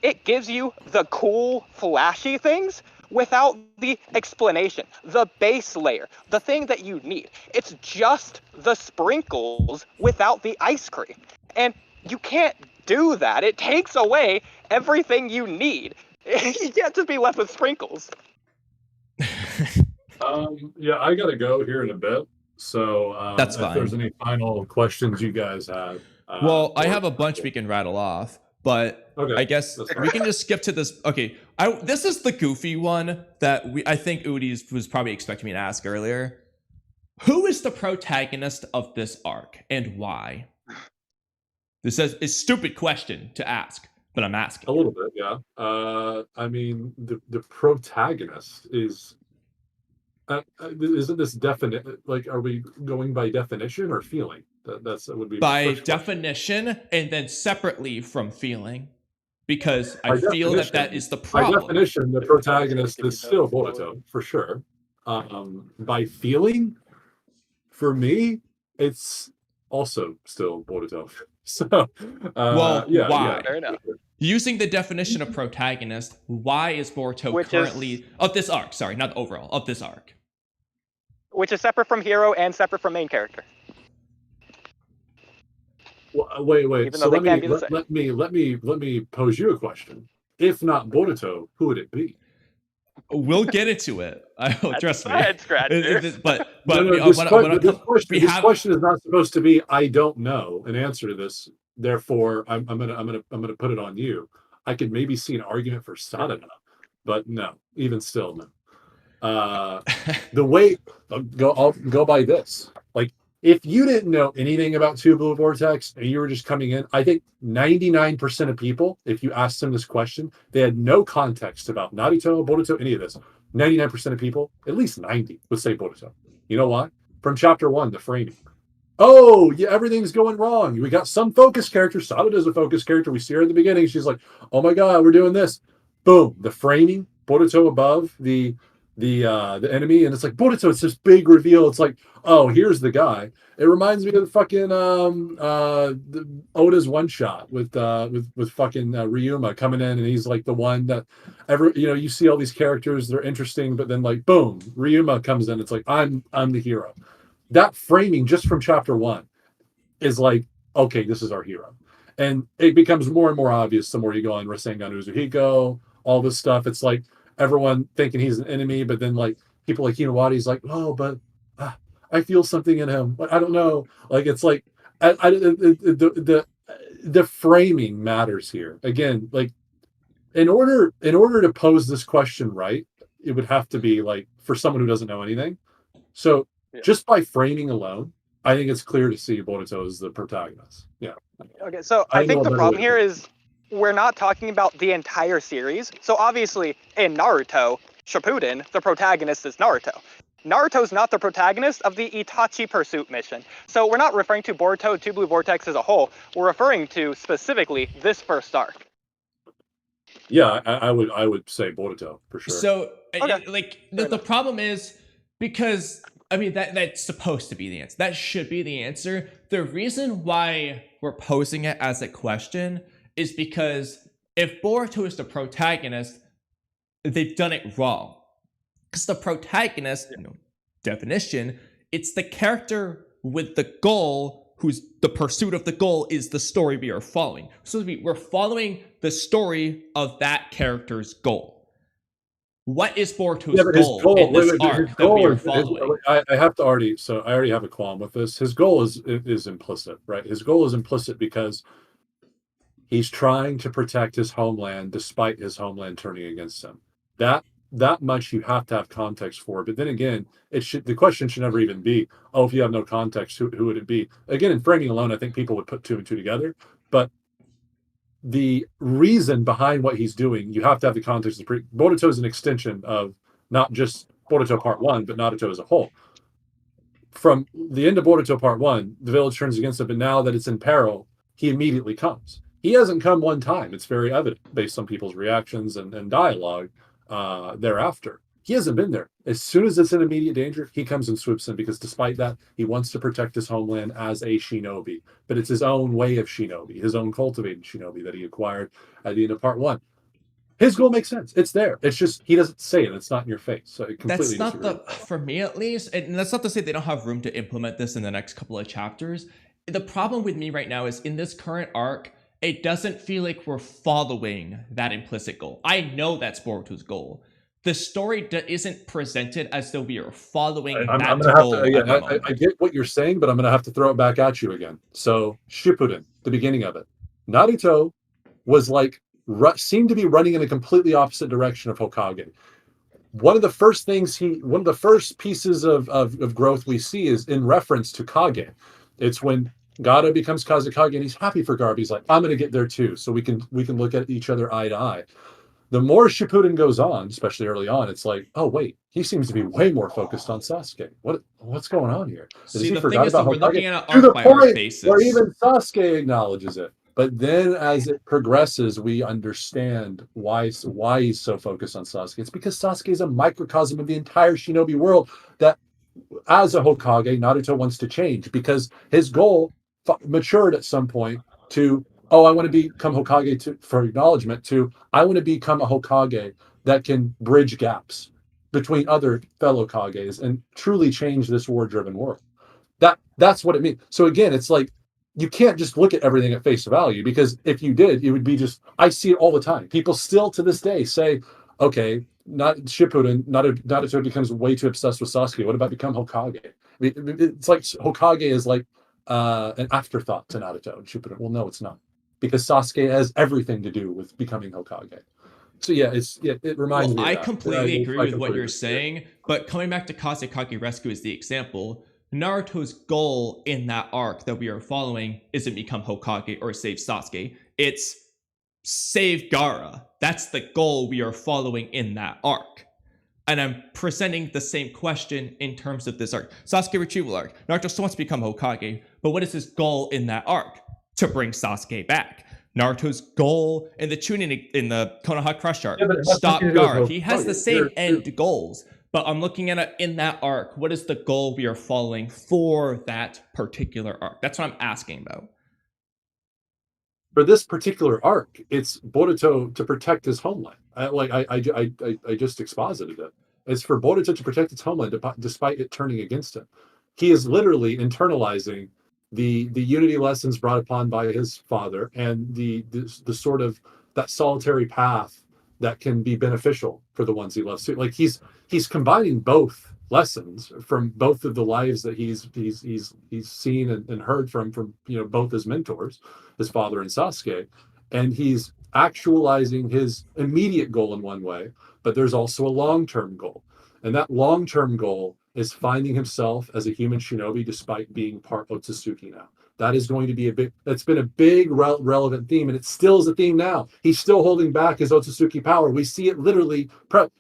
It gives you the cool, flashy things without the explanation, the base layer, the thing that you need. It's just the sprinkles without the ice cream. And you can't do that. It takes away everything you need. You can't just be left with sprinkles. Yeah, I gotta go here in a bit. So that's if fine. there's any final questions you guys have. Well, I have a bunch we can rattle off, but okay, I guess we can just skip to this. Okay, this is the goofy one that I think Oodie was probably expecting me to ask earlier. Who is the protagonist of this arc and why? This is a stupid question to ask, but I'm asking. A little bit, yeah. I mean, the protagonist is. Isn't this definite? Like, are we going by definition or feeling? That would be by definition, and then separately from feeling, because I feel that is the problem. By definition, the protagonist is still Boruto for sure. By feeling, for me, it's also still Boruto. So, well, yeah, why? Fair enough. Using the definition of protagonist, why is Boruto currently of this arc? Sorry, not overall of this arc, which is separate from hero and separate from main character. Well, wait. So let me pose you a question. If not Boruto, who would it be? We'll get into it. Trust me. But this question is not supposed to be I don't know an answer to this. Therefore, I'm gonna put it on you. I could maybe see an argument for Sarada, but no. Even still, no. The way I'll go by this. Like, if you didn't know anything about Two Blue Vortex and you were just coming in, I think 99% of people, if you asked them this question, they had no context about Naruto, Boruto, any of this. 99% of people, at least 90, would say Boruto. You know why? From chapter 1, the framing. oh yeah, everything's going wrong. We got some focus character. Sarada's a focus character. We see her at the beginning. She's like, oh my god, we're doing this. Boom, the framing, Boruto above the enemy, and it's like Boruto. It's this big reveal. It's like, oh, here's the guy. It reminds me of the fucking Oda's one shot with fucking Ryuma coming in, and he's like the one that you see all these characters, they're interesting, but then like boom, Ryuma comes in. It's like I'm the hero. That framing just from chapter one is like, okay, this is our hero. And it becomes more and more obvious the more you go on Rasengan Uzuhiko, all this stuff. It's like everyone thinking he's an enemy, but then like people like Himawari's like, oh, but I feel something in him. Like, I don't know. Like it's like the framing matters here. Again, like in order to pose this question right, it would have to be like for someone who doesn't know anything. So just by framing alone, I think it's clear to see Boruto is the protagonist. Yeah. Okay, so I think the problem here is we're not talking about the entire series. So obviously, in Naruto Shippuden, the protagonist is Naruto. Naruto's not the protagonist of the Itachi Pursuit mission. So we're not referring to Boruto 2 Blue Vortex as a whole. We're referring to specifically this first arc. Yeah, I would say Boruto for sure. So, like, the problem is because, I mean, that's supposed to be the answer. That should be the answer. The reason why we're posing it as a question is because if Boruto is the protagonist, they've done it wrong. Because the protagonist, definition, it's the character with the goal, who's the pursuit of the goal is the story we are following. So we're following the story of that character's goal. What is Boruto's goal in this arc that we are following? I already have a qualm with this. His goal is implicit, right? His goal is implicit because he's trying to protect his homeland despite his homeland turning against him. That much you have to have context for. But then again, the question should never even be, oh, if you have no context, who would it be? Again, in framing alone, I think people would put two and two together. But the reason behind what he's doing, you have to have the context. Boruto is an extension of not just Boruto Part 1, but Naruto as a whole. From the end of Boruto Part 1, the village turns against him, but now that it's in peril, he immediately comes. He hasn't come one time. It's very evident based on people's reactions and dialogue thereafter. He hasn't been there. As soon as it's in immediate danger, he comes and swoops in because despite that, he wants to protect his homeland as a shinobi. But it's his own way of shinobi, his own cultivated shinobi that he acquired at the end of Part 1. His goal makes sense. It's there. It's just he doesn't say it. It's not in your face. So it completely that's not for me at least, and that's not to say they don't have room to implement this in the next couple of chapters. The problem with me right now is in this current arc, it doesn't feel like we're following that implicit goal. I know that's Boruto's goal. The story isn't presented as though we are following that goal. I get what you're saying, but I'm going to have to throw it back at you again. So Shippuden, the beginning of it, Naruto was like seemed to be running in a completely opposite direction of Hokage. One of the first pieces of growth we see is in reference to Kage. It's when Gaara becomes Kazekage and he's happy for Garb. He's like, I'm going to get there too, so we can look at each other eye to eye. The more Shippuden goes on, especially early on, it's like, oh wait, he seems to be way more focused on Sasuke. What's going on here? See, the thing is that we're looking at an arc by arc basis, where even Sasuke acknowledges it. But then, as it progresses, we understand why he's so focused on Sasuke. It's because Sasuke is a microcosm of the entire Shinobi world that, as a Hokage, Naruto wants to change because his goal matured at some point to, I want to become Hokage for acknowledgement, to I want to become a Hokage that can bridge gaps between other fellow Kages and truly change this war-driven world. That's what it means. So again, it's like you can't just look at everything at face value, because if you did, it would be just, I see it all the time. People still to this day say, okay, not Shippuden, Naruto becomes way too obsessed with Sasuke. What about become Hokage? I mean, it's like Hokage is like an afterthought to Naruto and Shippuden. Well, no, it's not, because Sasuke has everything to do with becoming Hokage. So yeah, it reminds me of that. I completely agree with what you're saying, but coming back to Kazekage Rescue as the example, Naruto's goal in that arc that we are following isn't become Hokage or save Sasuke. It's save Gaara. That's the goal we are following in that arc. and I'm presenting the same question in terms of this arc. Sasuke retrieval arc. Naruto still wants to become Hokage, but what is his goal in that arc? To bring Sasuke back. Naruto's goal in the Chunin in the Konoha Crush arc, stop Gaara. He has the same end goals, but I'm looking at it in that arc. What is the goal we are following for that particular arc? That's what I'm asking about. For this particular arc, it's Boruto to protect his homeland. I just exposited it. It's for Boruto to protect its homeland despite it turning against him. He is literally internalizing the unity lessons brought upon by his father and the sort of that solitary path that can be beneficial for the ones he loves too. Like he's combining both lessons from both of the lives that he's seen and heard from both his mentors, his father and Sasuke, and he's actualizing his immediate goal in one way, but there's also a long-term goal, and that long-term goal is finding himself as a human shinobi despite being part Otsutsuki now. That is going to be that's been a big relevant theme, and it still is a theme now. He's still holding back his Otsutsuki power. We see it literally.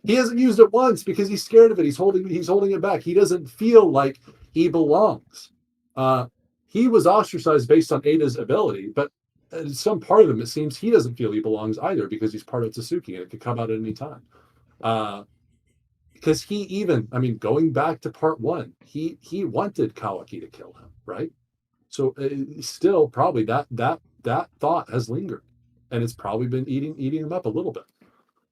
He hasn't used it once because he's scared of it. He's holding it back. He doesn't feel like he belongs. He was ostracized based on Ada's ability, but some part of him, it seems he doesn't feel he belongs either because he's part of Otsutsuki and it could come out at any time. Because he even, going back to part one, he wanted Kawaki to kill him, right? So still probably that thought has lingered, and it's probably been eating him up a little bit.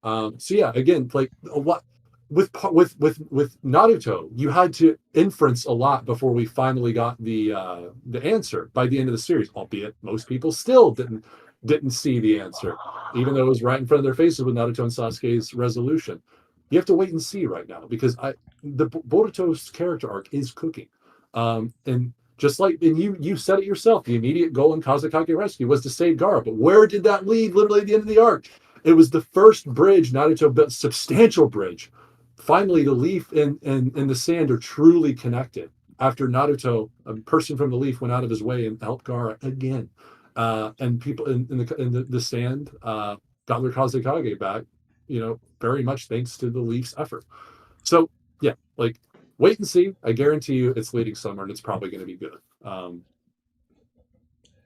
So yeah, again, like what with Naruto, you had to inference a lot before we finally got the answer by the end of the series. Albeit most people still didn't see the answer, even though it was right in front of their faces with Naruto and Sasuke's resolution. You have to wait and see right now because the Boruto's character arc is cooking, and just like you said it yourself, the immediate goal in Kazekage Rescue was to save Gaara. But where did that lead? Literally at the end of the arc, it was the first bridge Naruto built, substantial bridge. Finally, the leaf and the sand are truly connected. After Naruto, a person from the leaf, went out of his way and helped Gaara again, and people in the sand got their Kazekage back. Very much thanks to the leaf's effort. So yeah, like wait and see. I guarantee you, it's leading somewhere, and it's probably going to be good.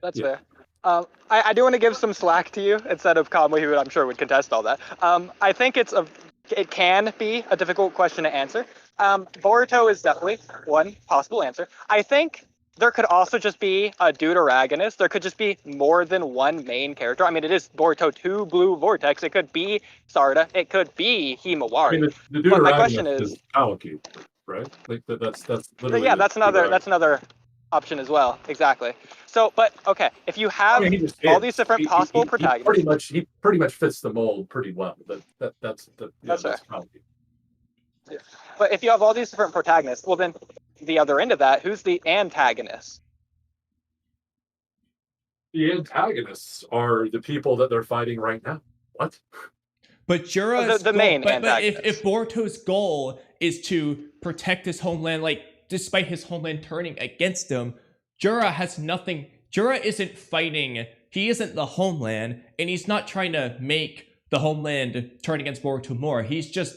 That's fair. I do want to give some slack to you instead of Kamui, who I'm sure would contest all that. I think it can be a difficult question to answer. Boruto is definitely one possible answer. I think there could also just be a deuteragonist. There could just be more than one main character. It is Boruto 2 Blue Vortex. It could be Sarada. It could be Himawari. The but my question is Kawaki, right? Like that's literally. Yeah, that's another option as well. Exactly. So, but okay, if you have all these different possible protagonists, he pretty much fits the mold pretty well. That's Kawaki. Yeah. But if you have all these different protagonists, well then the other end of that, who's the antagonist? The antagonists are the people that they're fighting right now. What? But Jura's the main antagonist. But if Boruto's goal is to protect his homeland, like despite his homeland turning against him, Jura has nothing. Jura isn't fighting. He isn't the homeland, and he's not trying to make the homeland turn against Boruto more. He's just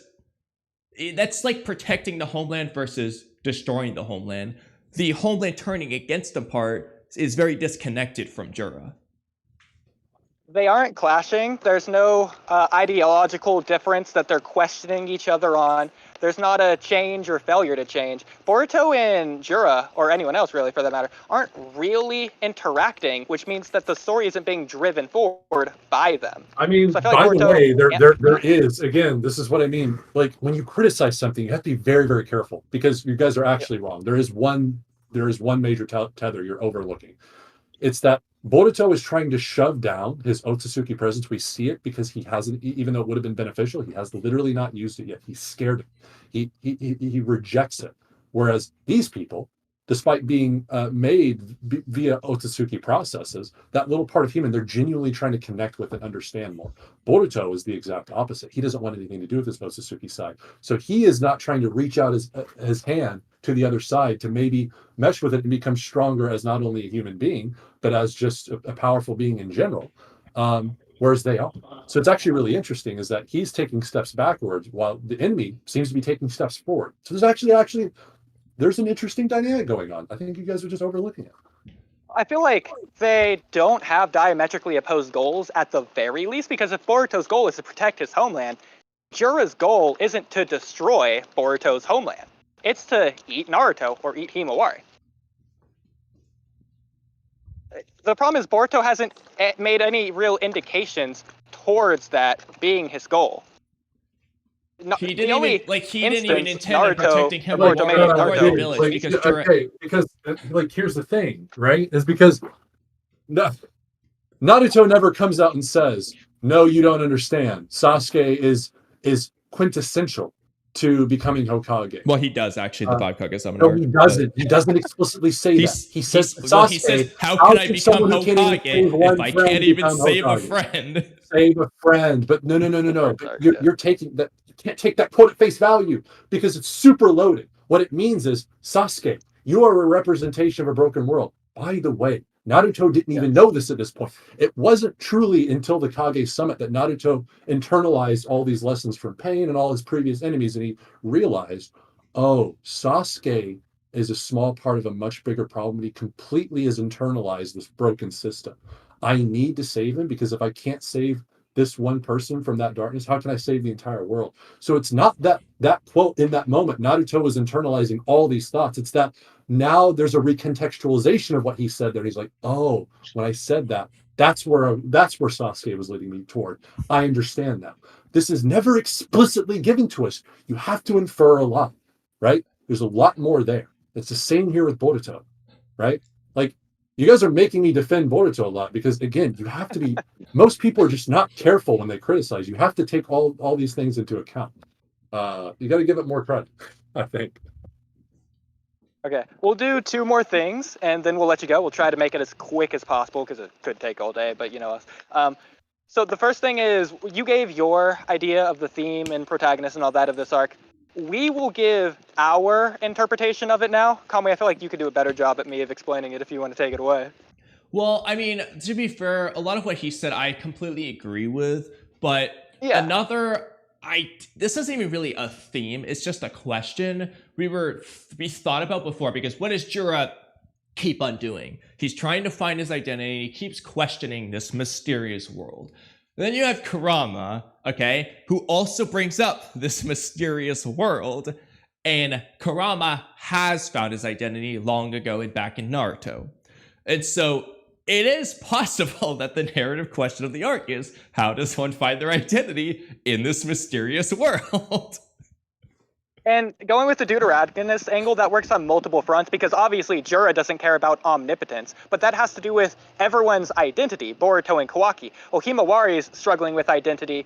that's like protecting the homeland versus destroying the homeland. The homeland turning against the part is very disconnected from Jura. They aren't clashing. There's no ideological difference that they're questioning each other on. There's not a change or failure to change. Boruto and Jura, or anyone else really for that matter, aren't really interacting, which means that the story isn't being driven forward by them. By the way, there is, again, this is what I mean. Like when you criticize something, you have to be very, very careful because you guys are actually wrong. There is one major tether you're overlooking. It's that Boruto is trying to shove down his Otsutsuki presence. We see it because he hasn't, even though it would have been beneficial, he has literally not used it yet. He's scared of it. He rejects it. Whereas these people, despite being made via Otsutsuki processes, that little part of human, they're genuinely trying to connect with and understand more. Boruto is the exact opposite. He doesn't want anything to do with his Otsutsuki side. So he is not trying to reach out his hand to the other side to maybe mesh with it and become stronger as not only a human being, but as just a powerful being in general. whereas they are. So it's actually really interesting is that he's taking steps backwards while the enemy seems to be taking steps forward. So there's actually there's an interesting dynamic going on. I think you guys are just overlooking it. I feel like they don't have diametrically opposed goals at the very least, because if Boruto's goal is to protect his homeland, Jura's goal isn't to destroy Boruto's homeland. It's to eat Naruto or eat Himawari. The problem is Boruto hasn't made any real indications towards that being his goal. He didn't even intend on Naruto, protecting him Naruto made it or the Naruto. village because here's the thing, right? Is because Naruto never comes out and says, "No, you don't understand. Sasuke is quintessential to becoming Hokage." Well, he does actually. The five Kage Summoner. No, he doesn't. He doesn't explicitly say that. He says, he says, "How can I become Hokage if I can't even save a friend?" Save a friend, but no. You're taking that. You can't take that quote at face value because it's super loaded. What it means is, Sasuke, you are a representation of a broken world. By the way, Naruto didn't even know this at this point. It wasn't truly until the Kage Summit that Naruto internalized all these lessons from Pain and all his previous enemies, and he realized, oh, Sasuke is a small part of a much bigger problem. He completely has internalized this broken system. I need to save him, because if I can't save this one person from that darkness, how can I save the entire world? So it's not that quote in that moment, Naruto was internalizing all these thoughts. It's that now there's a recontextualization of what he said there. And he's like, oh, when I said that, that's where Sasuke was leading me toward. I understand that. This is never explicitly given to us. You have to infer a lot, right? There's a lot more there. It's the same here with Boruto, right? Like, you guys are making me defend Boruto a lot because, again, you have to be, most people are just not careful when they criticize. You have to take all these things into account. You got to give it more credit, I think. Okay, we'll do two more things, and then we'll let you go. We'll try to make it as quick as possible, because it could take all day, but you know us. So the first thing is, you gave your idea of the theme and protagonist and all that of this arc. We will give our interpretation of it now. Kamui, I feel like you could do a better job at me of explaining it if you want to take it away. Well, I mean, to be fair, a lot of what he said I completely agree with, but yeah. This isn't even really a theme, it's just a question we thought about before, because what does Jura keep on doing? He's trying to find his identity, he keeps questioning this mysterious world. Then you have Kurama, okay, who also brings up this mysterious world, and Kurama has found his identity long ago and back in Naruto. And so it is possible that the narrative question of the arc is, how does one find their identity in this mysterious world? And going with the Deuteragonist angle, that works on multiple fronts, because obviously Jura doesn't care about omnipotence, but that has to do with everyone's identity, Boruto and Kawaki. Well, Himawari is struggling with identity,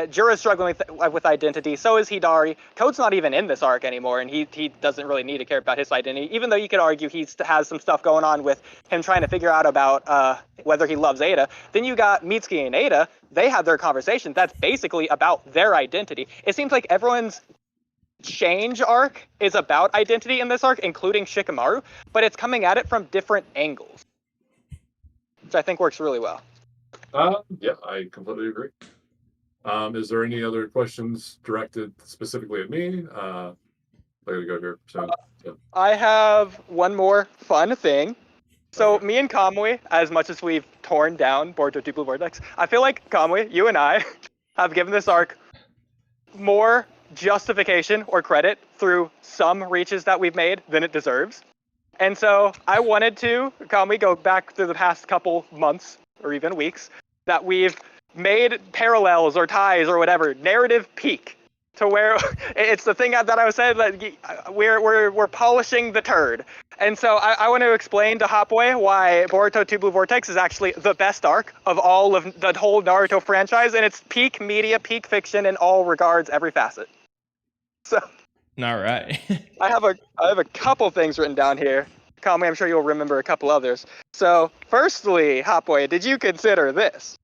Jura's struggling with identity, so is Hidari. Code's not even in this arc anymore, and he doesn't really need to care about his identity, even though you could argue he has some stuff going on with him trying to figure out about whether he loves Ada. Then you got Mitsuki and Ada, they have their conversation, that's basically about their identity. It seems like everyone's change arc is about identity in this arc, including Shikamaru, but it's coming at it from different angles, which I think works really well. Yeah, I completely agree. Is there any other questions directed specifically at me? I gotta go here. So, yeah. I have one more fun thing. So me and Kamui, as much as we've torn down Boruto 2 Blue Vortex, I feel like Kamui, you and I, have given this arc more justification or credit through some reaches that we've made than it deserves. And so I wanted to, Kamui, go back through the past couple months or even weeks that we've made parallels or ties or whatever, narrative peak, to where it's the thing that I was saying, that we're polishing the turd. And so I want to explain to HotBoy why Boruto 2 Blue Vortex is actually the best arc of all of the whole Naruto franchise, and it's peak media, peak fiction in all regards, every facet. So, all right. I have a couple things written down here. Kamui, I'm sure you'll remember a couple others. So, firstly, HotBoy, did you consider this?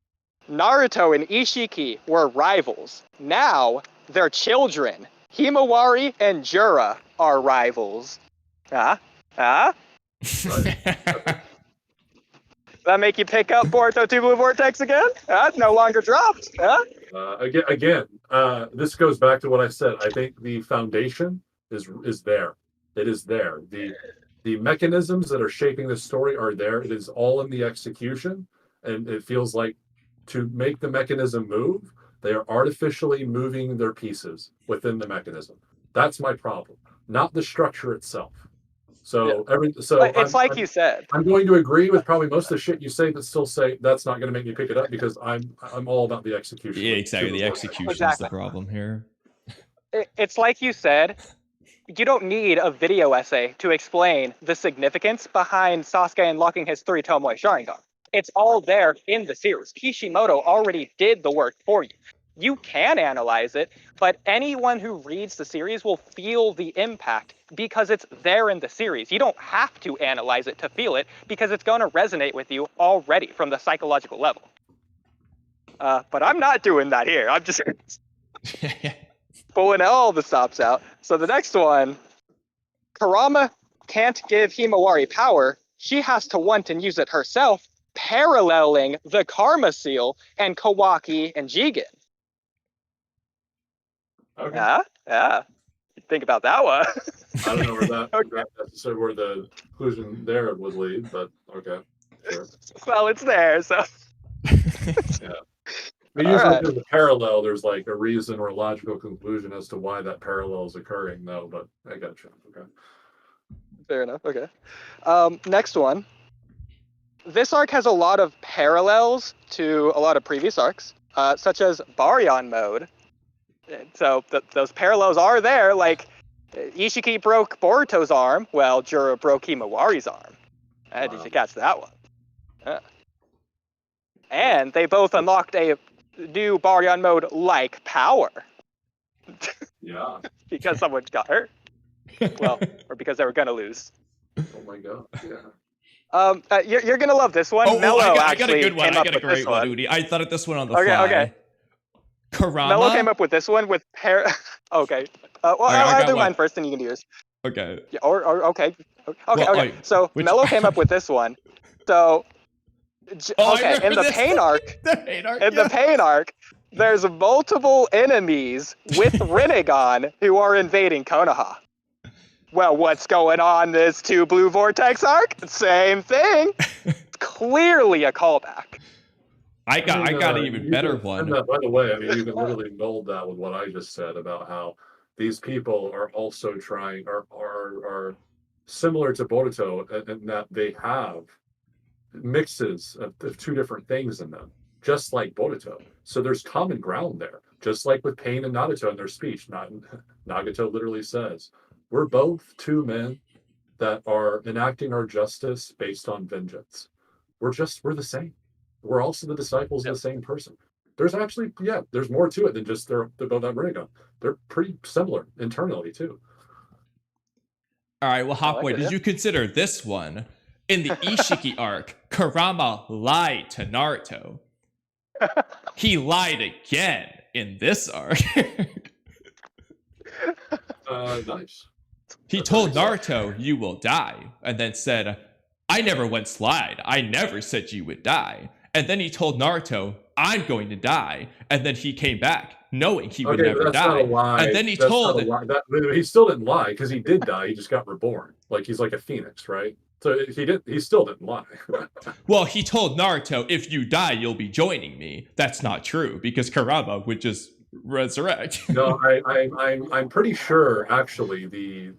Naruto and Ishiki were rivals. Now, they're children. Himawari and Jura are rivals. That make you pick up Boruto 2 Blue Vortex again? That's no longer dropped. Huh? Again, this goes back to what I said. I think the foundation is there. It is there. The mechanisms that are shaping the story are there. It is all in the execution, and it feels like to make the mechanism move, they are artificially moving their pieces within the mechanism. That's my problem, not the structure itself. So it's like you said. I'm going to agree with probably most of the shit you say, but still say that's not going to make me pick it up because I'm all about the execution. Yeah, exactly. The execution is the problem here. It's like you said. You don't need a video essay to explain the significance behind Sasuke unlocking his 3 Tomoe Sharingan. It's all there in the series. Kishimoto already did the work for you. You can analyze it, but anyone who reads the series will feel the impact because it's there in the series. You don't have to analyze it to feel it because it's going to resonate with you already from the psychological level. But I'm not doing that here. I'm just pulling all the stops out. So the next one, Kurama can't give Himawari power. She has to want and use it herself, paralleling the Karma Seal and Kawaki and Jigen. Okay. Yeah. Think about that one. I don't know where that's where the conclusion there would lead, but okay. Sure. Well, it's there, so. Yeah. But usually there's a parallel, there's like a reason or a logical conclusion as to why that parallel is occurring, though, but I got you. Okay. Fair enough. Okay. Next one. This arc has a lot of parallels to a lot of previous arcs, such as Baryon mode. So those parallels are there. Like Ishiki broke Boruto's arm, well, Jura broke Himawari's arm. Wow. Did you catch that one? And they both unlocked a new Baryon mode like power. Yeah. Because someone got hurt. Well, or because they were gonna lose. Oh my god. Yeah. You're gonna love this one. Mello I got a good one. I got a great one, Oodie. I thought of this one on the fly. Okay. Kurama. Mello came up with this one with Okay. I'll do mine first, and you can do yours. Okay. Yeah, or okay. Okay. So Mello came up with this one. So in the pain arc, the pain arc, there's multiple enemies with Rinnegan who are invading Konoha. Well, what's going on this 2 Blue Vortex arc? Same thing. Clearly a callback. I got an even better one. By the way, I mean, you can literally mold that with what I just said about how these people are also trying, are similar to Boruto in that they have mixes of 2 different things in them, just like Boruto. So there's common ground there, just like with Pain and Naruto in their speech. Nagato literally says, we're both 2 men that are enacting our justice based on vengeance. We're the same. We're also the disciples of the same person. There's actually, there's more to it than just they're both that Rinnegan. They're pretty similar internally too. All right, well, HotBoy, did you consider this one? In the Ishiki arc, Kurama lied to Naruto. He lied again in this arc. Nice. He told Naruto, you will die, and then said, I never once lied. I never said you would die. And then he told Naruto, I'm going to die. And then he came back knowing he would never die. Not a lie. And then he he still didn't lie because he did die. He just got reborn. Like he's like a phoenix, right? So he still didn't lie. Well, he told Naruto, if you die, you'll be joining me. That's not true because Kurama would just resurrect. No, I'm pretty sure actually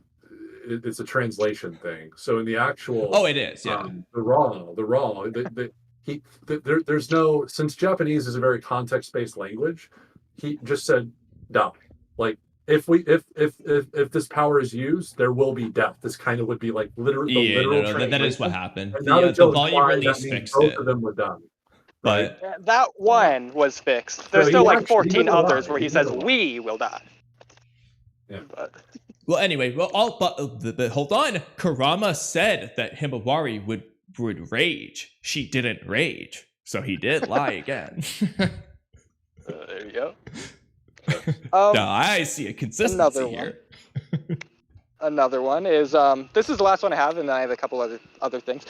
it's a translation thing. So in the actual it is, yeah. There's no, since Japanese is a very context-based language, he just said die. Like if this power is used, there will be death. This kind of would be like literal translation. That is what happened. The volume release fixed both of them would die. But that one was fixed. There's still like 14 others where he says we will die. Yeah. Well, anyway, but hold on. Kurama said that Himawari would rage. She didn't rage, so he did lie again. There you go. No, I see a consistency here. another one is this is the last one I have, and then I have a couple other things.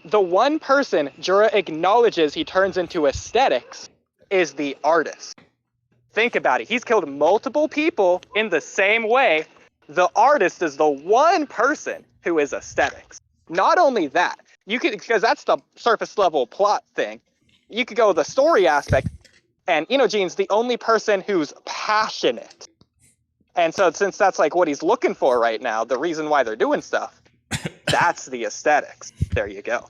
The one person Jura acknowledges he turns into aesthetics is the artist. Think about it. He's killed multiple people in the same way. The artist is the one person who is aesthetics. Not only that, you could, because that's the surface level plot thing. You could go the story aspect, and Inogene's the only person who's passionate. And so since that's like what he's looking for right now, the reason why they're doing stuff, that's the aesthetics. There you go.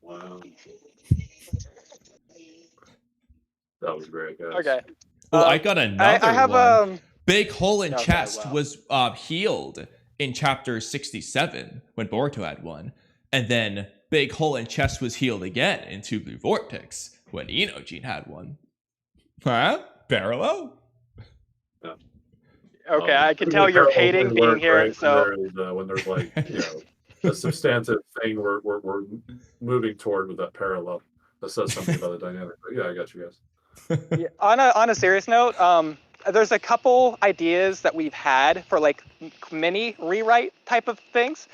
Wow. That was great, guys. Okay. Oh, I got another I have one. Big hole in okay, chest wow. was healed in chapter 67 when Boruto had one. And then big hole in chest was healed again in Two Blue Vortex when Inojin had one. Huh? Parallel? Yeah. Okay, I can tell you're hating being here. So when there's like a substantive thing we're moving toward with that parallel, that says something about the dynamic. But yeah, I got you guys. Yeah, on a serious note, there's a couple ideas that we've had for like mini rewrite type of things.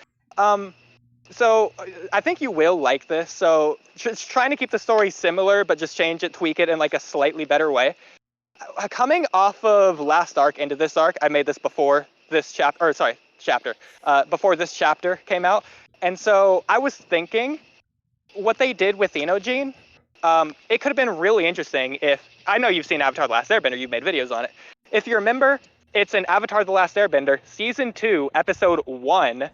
So I think you will like this. So just trying to keep the story similar, but just change it, tweak it in like a slightly better way. Coming off of last arc into this arc, I made this before this chapter, before this chapter came out. And so I was thinking what they did with Inojin, it could have been really interesting if, I know you've seen Avatar The Last Airbender, you've made videos on it. If you remember, it's in Avatar The Last Airbender, Season 2, Episode 1,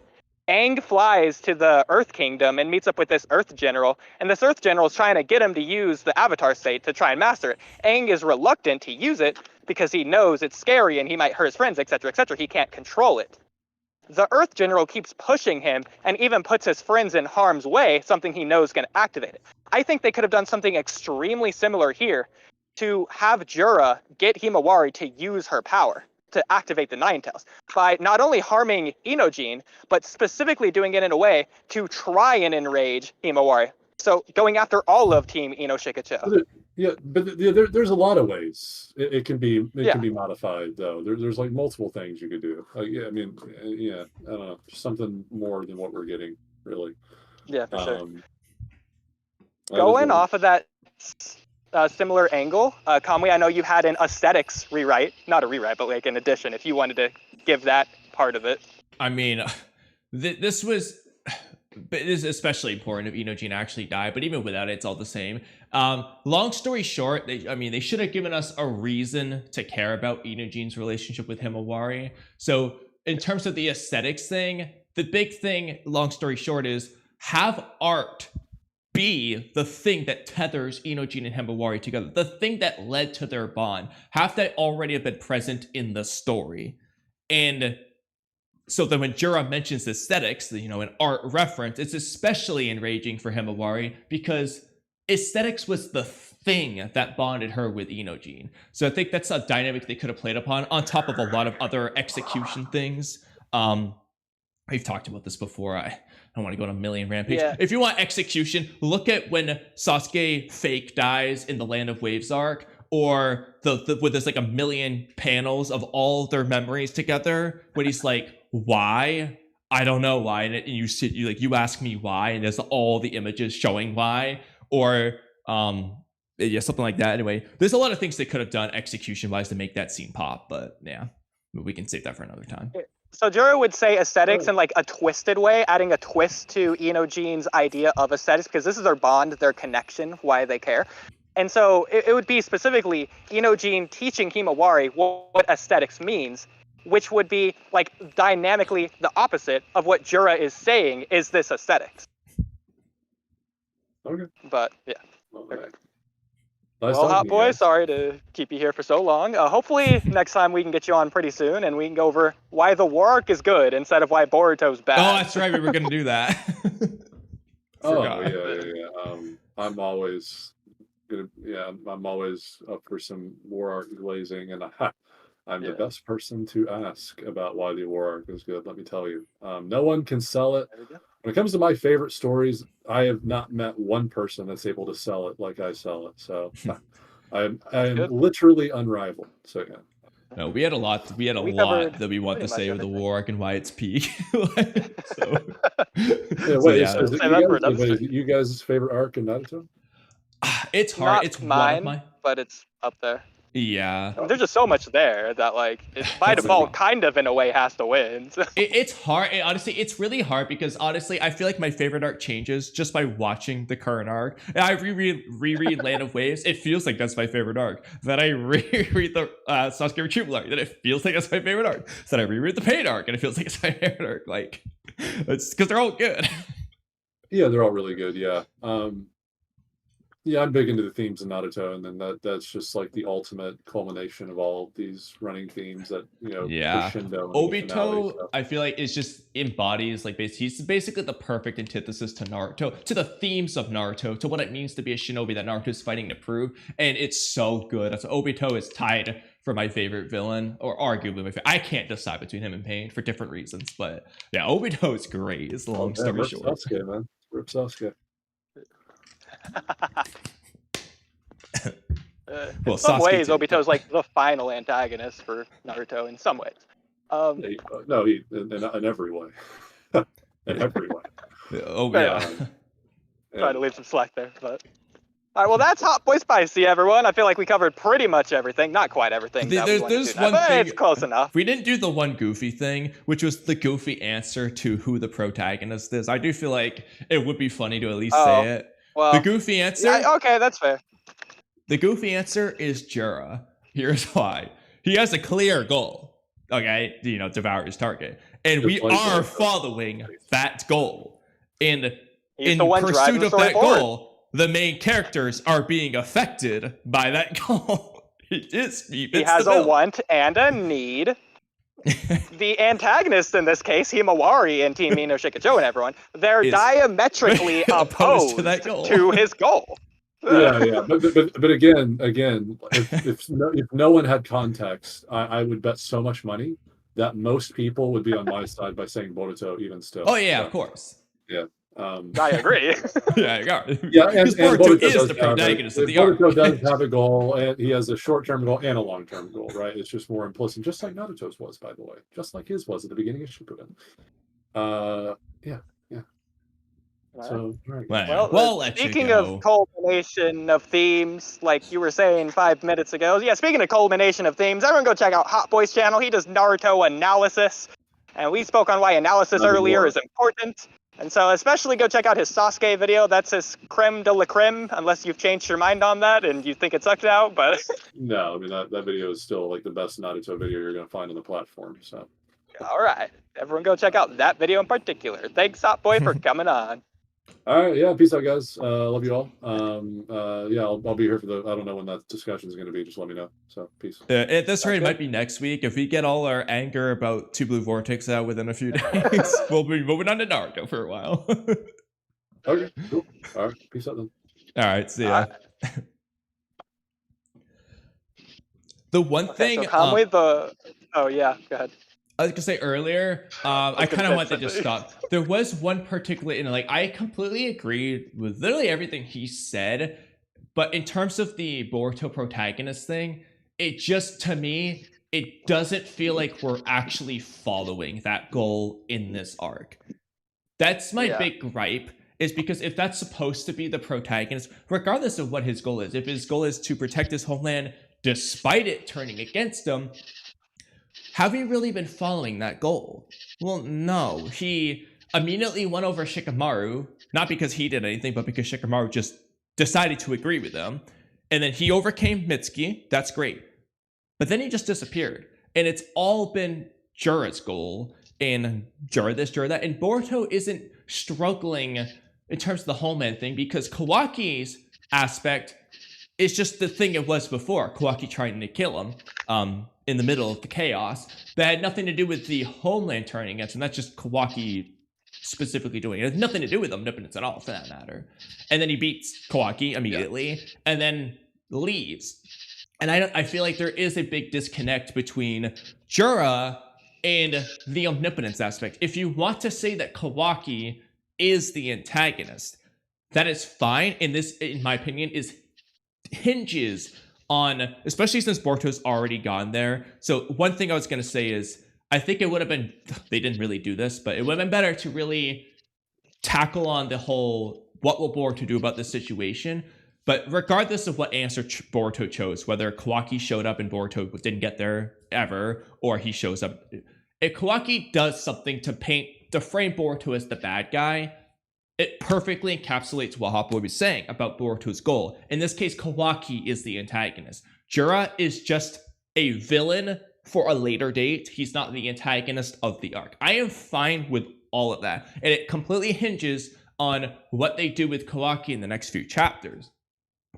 Aang flies to the Earth Kingdom and meets up with this Earth General, and this Earth General is trying to get him to use the Avatar state to try and master it. Aang is reluctant to use it because he knows it's scary and he might hurt his friends, etc., etc. He can't control it. The Earth General keeps pushing him and even puts his friends in harm's way, something he knows can activate it. I think they could have done something extremely similar here to have Jura get Himawari to use her power to activate the Nine Tails by not only harming Inojin, but specifically doing it in a way to try and enrage Himawari. So going after all of Team Inoshikacho. Yeah, but there's a lot of ways it can be can be modified though. There's like multiple things you could do. Yeah, I mean, yeah, I don't know, something more than what we're getting, really. Yeah, for sure. Going off of that similar angle, Kamui, I know you had an aesthetics rewrite, not a rewrite, but like an addition. If you wanted to give that part of it. I mean, this is especially important if Inojin actually died, but even without it, it's all the same. Long story short, they should have given us a reason to care about Inojin's relationship with Himawari. So in terms of the aesthetics thing, the big thing, long story short, is have art be the thing that tethers Inojin and Himawari together, the thing that led to their bond. Have that already have been present in the story. And so then when Jura mentions aesthetics, an art reference, it's especially enraging for Himawari because aesthetics was the thing that bonded her with Inojin. So I think that's a dynamic they could have played upon, on top of a lot of other execution things. We've talked about this before. I don't want to go on a million rampage. Yeah. If you want execution, look at when Sasuke fake dies in the Land of Waves arc, or where there's like a million panels of all their memories together, when he's like, why? I don't know why. And you ask me why, and there's all the images showing why, or something like that. Anyway, there's a lot of things they could have done execution wise to make that scene pop, but yeah, we can save that for another time. So Jura would say aesthetics in like a twisted way, adding a twist to Inojin's idea of aesthetics, because this is their bond, their connection, why they care. And so it would be specifically Inojin teaching Himawari what aesthetics means, which would be like dynamically the opposite of what Jura is saying is this aesthetics. Okay. But yeah. Okay. Well, HotBoy, sorry to keep you here for so long. Hopefully next time we can get you on pretty soon and we can go over why the war arc is good instead of why Boruto's bad. Oh, that's right. We were going to do that. Yeah. I'm always up for some war arc glazing, and I'm the best person to ask about why the war arc is good. Let me tell you, no one can sell it. When it comes to my favorite stories, I have not met one person that's able to sell it like I sell it. So I am literally unrivaled. So yeah. No, we had a lot. We had a We lot covered that we want to pretty much say with the everything. war arc and why it's peak. Like, so, Yeah, so wait, yeah, is it Save that for another is stream. it you guys' favorite arc in Naruto? it's hard. Not It's mine, one of my. but it's up there. Yeah, There's just so much there that like it, by That's default, the- kind of in a way has to win. So. it's hard. Honestly, it's really hard because honestly, I feel like my favorite arc changes just by watching the current arc. And I reread Land of Waves. It feels like that's my favorite arc. Then I reread the Sasuke Retrieval arc. Then it feels like that's my favorite arc. Then I reread the Pain arc, and it feels like it's my favorite arc. Like, it's because they're all good. Yeah, they're all really good. Yeah. Yeah, I'm big into the themes in Naruto, and then that's just like the ultimate culmination of all these running themes that Yeah. crescendo in the finale, Obito, so. I feel like is just embodies like he's basically the perfect antithesis to Naruto, to the themes of Naruto, to what it means to be a shinobi that Naruto is fighting to prove, and it's so good. So Obito is tied for my favorite villain, or arguably my favorite. I can't decide between him and Pain for different reasons, but yeah, Obito is great. It's the long story Rip short. Sasuke, man. Rip Sasuke. In some ways, Obito's like the final antagonist for Naruto. In some ways, No, in every way. In every way. Oh yeah. Trying to leave some slack there, but. All right, well, that's HotBoy Spicy, everyone. I feel like we covered pretty much everything. Not quite everything. There's one thing. It's close enough. We didn't do the one goofy thing, which was the goofy answer to who the protagonist is. I do feel like it would be funny to at least say it. Well, the goofy answer. Yeah, okay, that's fair. The goofy answer is Jura. Here's why. He has a clear goal. Okay, devour his target, and we are following that goal. And in pursuit of that goal, the main characters are being affected by that goal. He has a want and a need. The antagonists in this case, Himawari and Team Mino Shikacho and everyone, they're diametrically opposed to his goal. Yeah. But again, if no one had context, I would bet so much money that most people would be on my side by saying Boruto even still. Oh yeah, of course. Yeah. I agree. Yeah, and Boruto is the protagonist of the arc. Boruto does have a goal, and he has a short-term goal and a long-term goal, right? It's just more implicit, just like Naruto's was, by the way, just like his was at the beginning of Shippuden. Yeah. So, right. Well, speaking of culmination of themes, like you were saying 5 minutes ago, speaking of culmination of themes, everyone go check out HotBoy's channel. He does Naruto analysis, and we spoke on why analysis earlier is important. And so especially go check out his Sasuke video. That's his creme de la creme, unless you've changed your mind on that and you think it sucked out. But no, I mean, that video is still like the best Naruto video you're going to find on the platform. So, all right. Everyone go check out that video in particular. Thanks, HotBoy, for coming on. All right, yeah, peace out, guys. Love you all. Yeah, I'll be here for I don't know when that discussion is going to be. Just let me know. So, peace. At this rate, it might be next week. If we get all our anger about Two Blue Vortex out within a few days, we'll be moving on to Naruto for a while. Okay, cool. All right, peace out then. All right, see ya. The one thing. So Kamui, oh yeah, go ahead. I was gonna say earlier, I kind of wanted to just stop. There was one particular, I completely agreed with literally everything he said, but in terms of the Boruto protagonist thing, it just, to me, it doesn't feel like we're actually following that goal in this arc. That's my big gripe, is because if that's supposed to be the protagonist, regardless of what his goal is, if his goal is to protect his homeland despite it turning against him, have we really been following that goal? Well, no. He immediately won over Shikamaru, not because he did anything, but because Shikamaru just decided to agree with him. And then he overcame Mitsuki. That's great. But then he just disappeared. And it's all been Jura's goal. And Jura this, Jura that. And Boruto isn't struggling in terms of the homeland thing, because Kawaki's aspect is just the thing it was before. Kawaki trying to kill him. In the middle of the chaos, that had nothing to do with the homeland turning against him. That's just Kawaki specifically doing it. It has nothing to do with omnipotence at all, for that matter. And then he beats Kawaki immediately, and then leaves. And I feel like there is a big disconnect between Jura and the omnipotence aspect. If you want to say that Kawaki is the antagonist, that is fine. And this, in my opinion, hinges on, especially since Boruto's already gone there. So one thing I was going to say is, I think it would have been, they didn't really do this, but it would have been better to really tackle on the whole, what will Boruto do about this situation? But regardless of what answer Boruto chose, whether Kawaki showed up and Boruto didn't get there ever, or he shows up, if Kawaki does something to frame Boruto as the bad guy, it perfectly encapsulates what HotBoy was saying about Boruto's goal. In this case, Kawaki is the antagonist. Jura is just a villain for a later date. He's not the antagonist of the arc. I am fine with all of that. And it completely hinges on what they do with Kawaki in the next few chapters.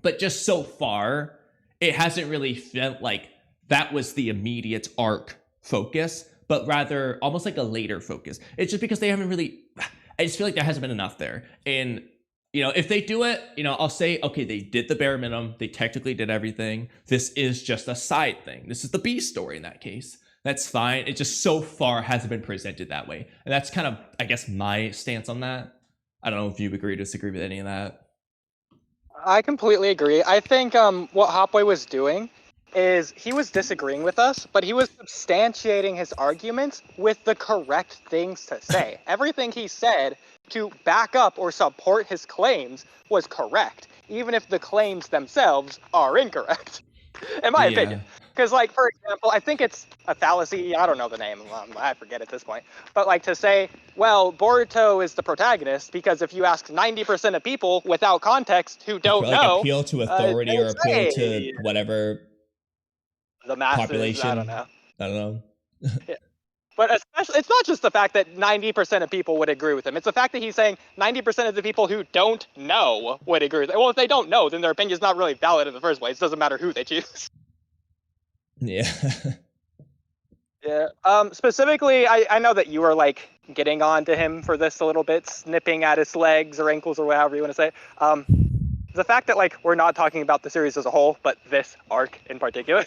But just so far, it hasn't really felt like that was the immediate arc focus, but rather almost like a later focus. It's just because they haven't really, I just feel like there hasn't been enough there. And, you know, if they do it, you know, I'll say, okay, they did the bare minimum. They technically did everything. This is just a side thing. This is the B story in that case. That's fine. It just so far hasn't been presented that way. And that's kind of, I guess, my stance on that. I don't know if you agree or disagree with any of that. I completely agree. I think what HotBoy was doing is he was disagreeing with us, but he was substantiating his arguments with the correct things to say. Everything he said to back up or support his claims was correct, even if the claims themselves are incorrect, in my opinion. Because, like, for example, I think it's a fallacy. I don't know the name. I forget at this point. But, like, to say, well, Boruto is the protagonist because if you ask 90% of people without context who don't know, appeal to authority or appeal to whatever the masses, population. I don't know. Yeah. But especially, it's not just the fact that 90% of people would agree with him. It's the fact that he's saying 90% of the people who don't know would agree with him. Well, if they don't know, then their opinion's not really valid in the first place. It doesn't matter who they choose. Yeah. Yeah. Specifically, I know that you were like getting on to him for this a little bit, snipping at his legs or ankles or whatever you want to say. The fact that like we're not talking about the series as a whole, but this arc in particular.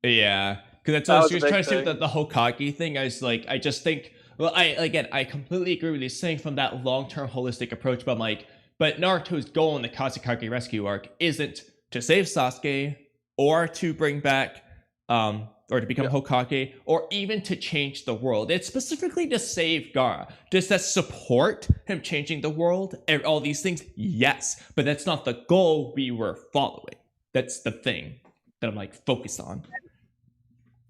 Yeah, because that's what I was trying to say with the Hokage thing. I was like, I just think, well, I completely agree with you saying from that long-term holistic approach, but I'm like, but Naruto's goal in the Kazekage rescue arc isn't to save Sasuke or to bring back or to become Hokage, or even to change the world. It's specifically to save Gaara. Does that support him changing the world and all these things? Yes, but that's not the goal we were following. That's the thing that I'm like focused on.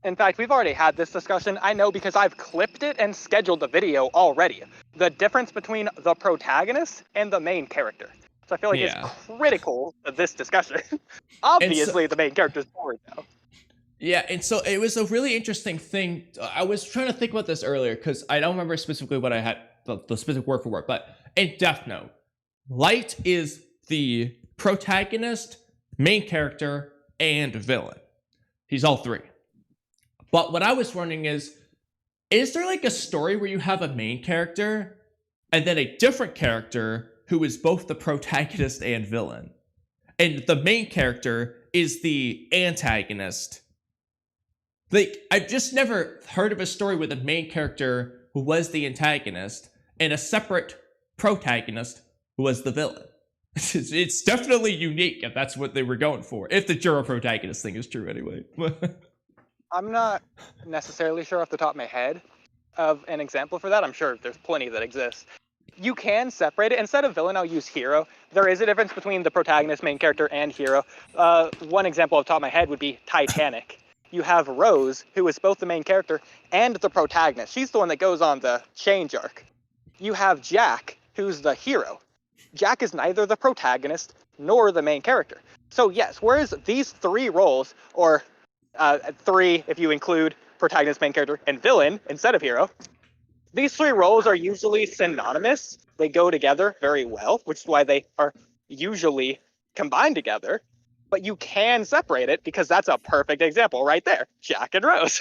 In fact, we've already had this discussion. I know because I've clipped it and scheduled the video already. The difference between the protagonist and the main character. So I feel like it's critical to this discussion. Obviously, the main character is boring now. Yeah, and so it was a really interesting thing. I was trying to think about this earlier because I don't remember specifically what I had, the specific word for word, but in Death Note, Light is the protagonist, main character, and villain. He's all three. But what I was wondering is there like a story where you have a main character and then a different character who is both the protagonist and villain? And the main character is the antagonist. Like, I've just never heard of a story with a main character who was the antagonist and a separate protagonist who was the villain. It's definitely unique if that's what they were going for. If the Jura protagonist thing is true anyway. I'm not necessarily sure off the top of my head of an example for that. I'm sure there's plenty that exist. You can separate it. Instead of villain, I'll use hero. There is a difference between the protagonist, main character, and hero. One example off the top of my head would be Titanic. You have Rose, who is both the main character and the protagonist. She's the one that goes on the change arc. You have Jack, who's the hero. Jack is neither the protagonist nor the main character. So yes, whereas these three roles, or three if you include protagonist, main character, and villain instead of hero, these three roles are usually synonymous. They go together very well, which is why they are usually combined together. But you can separate it because that's a perfect example right there. Jack and Rose.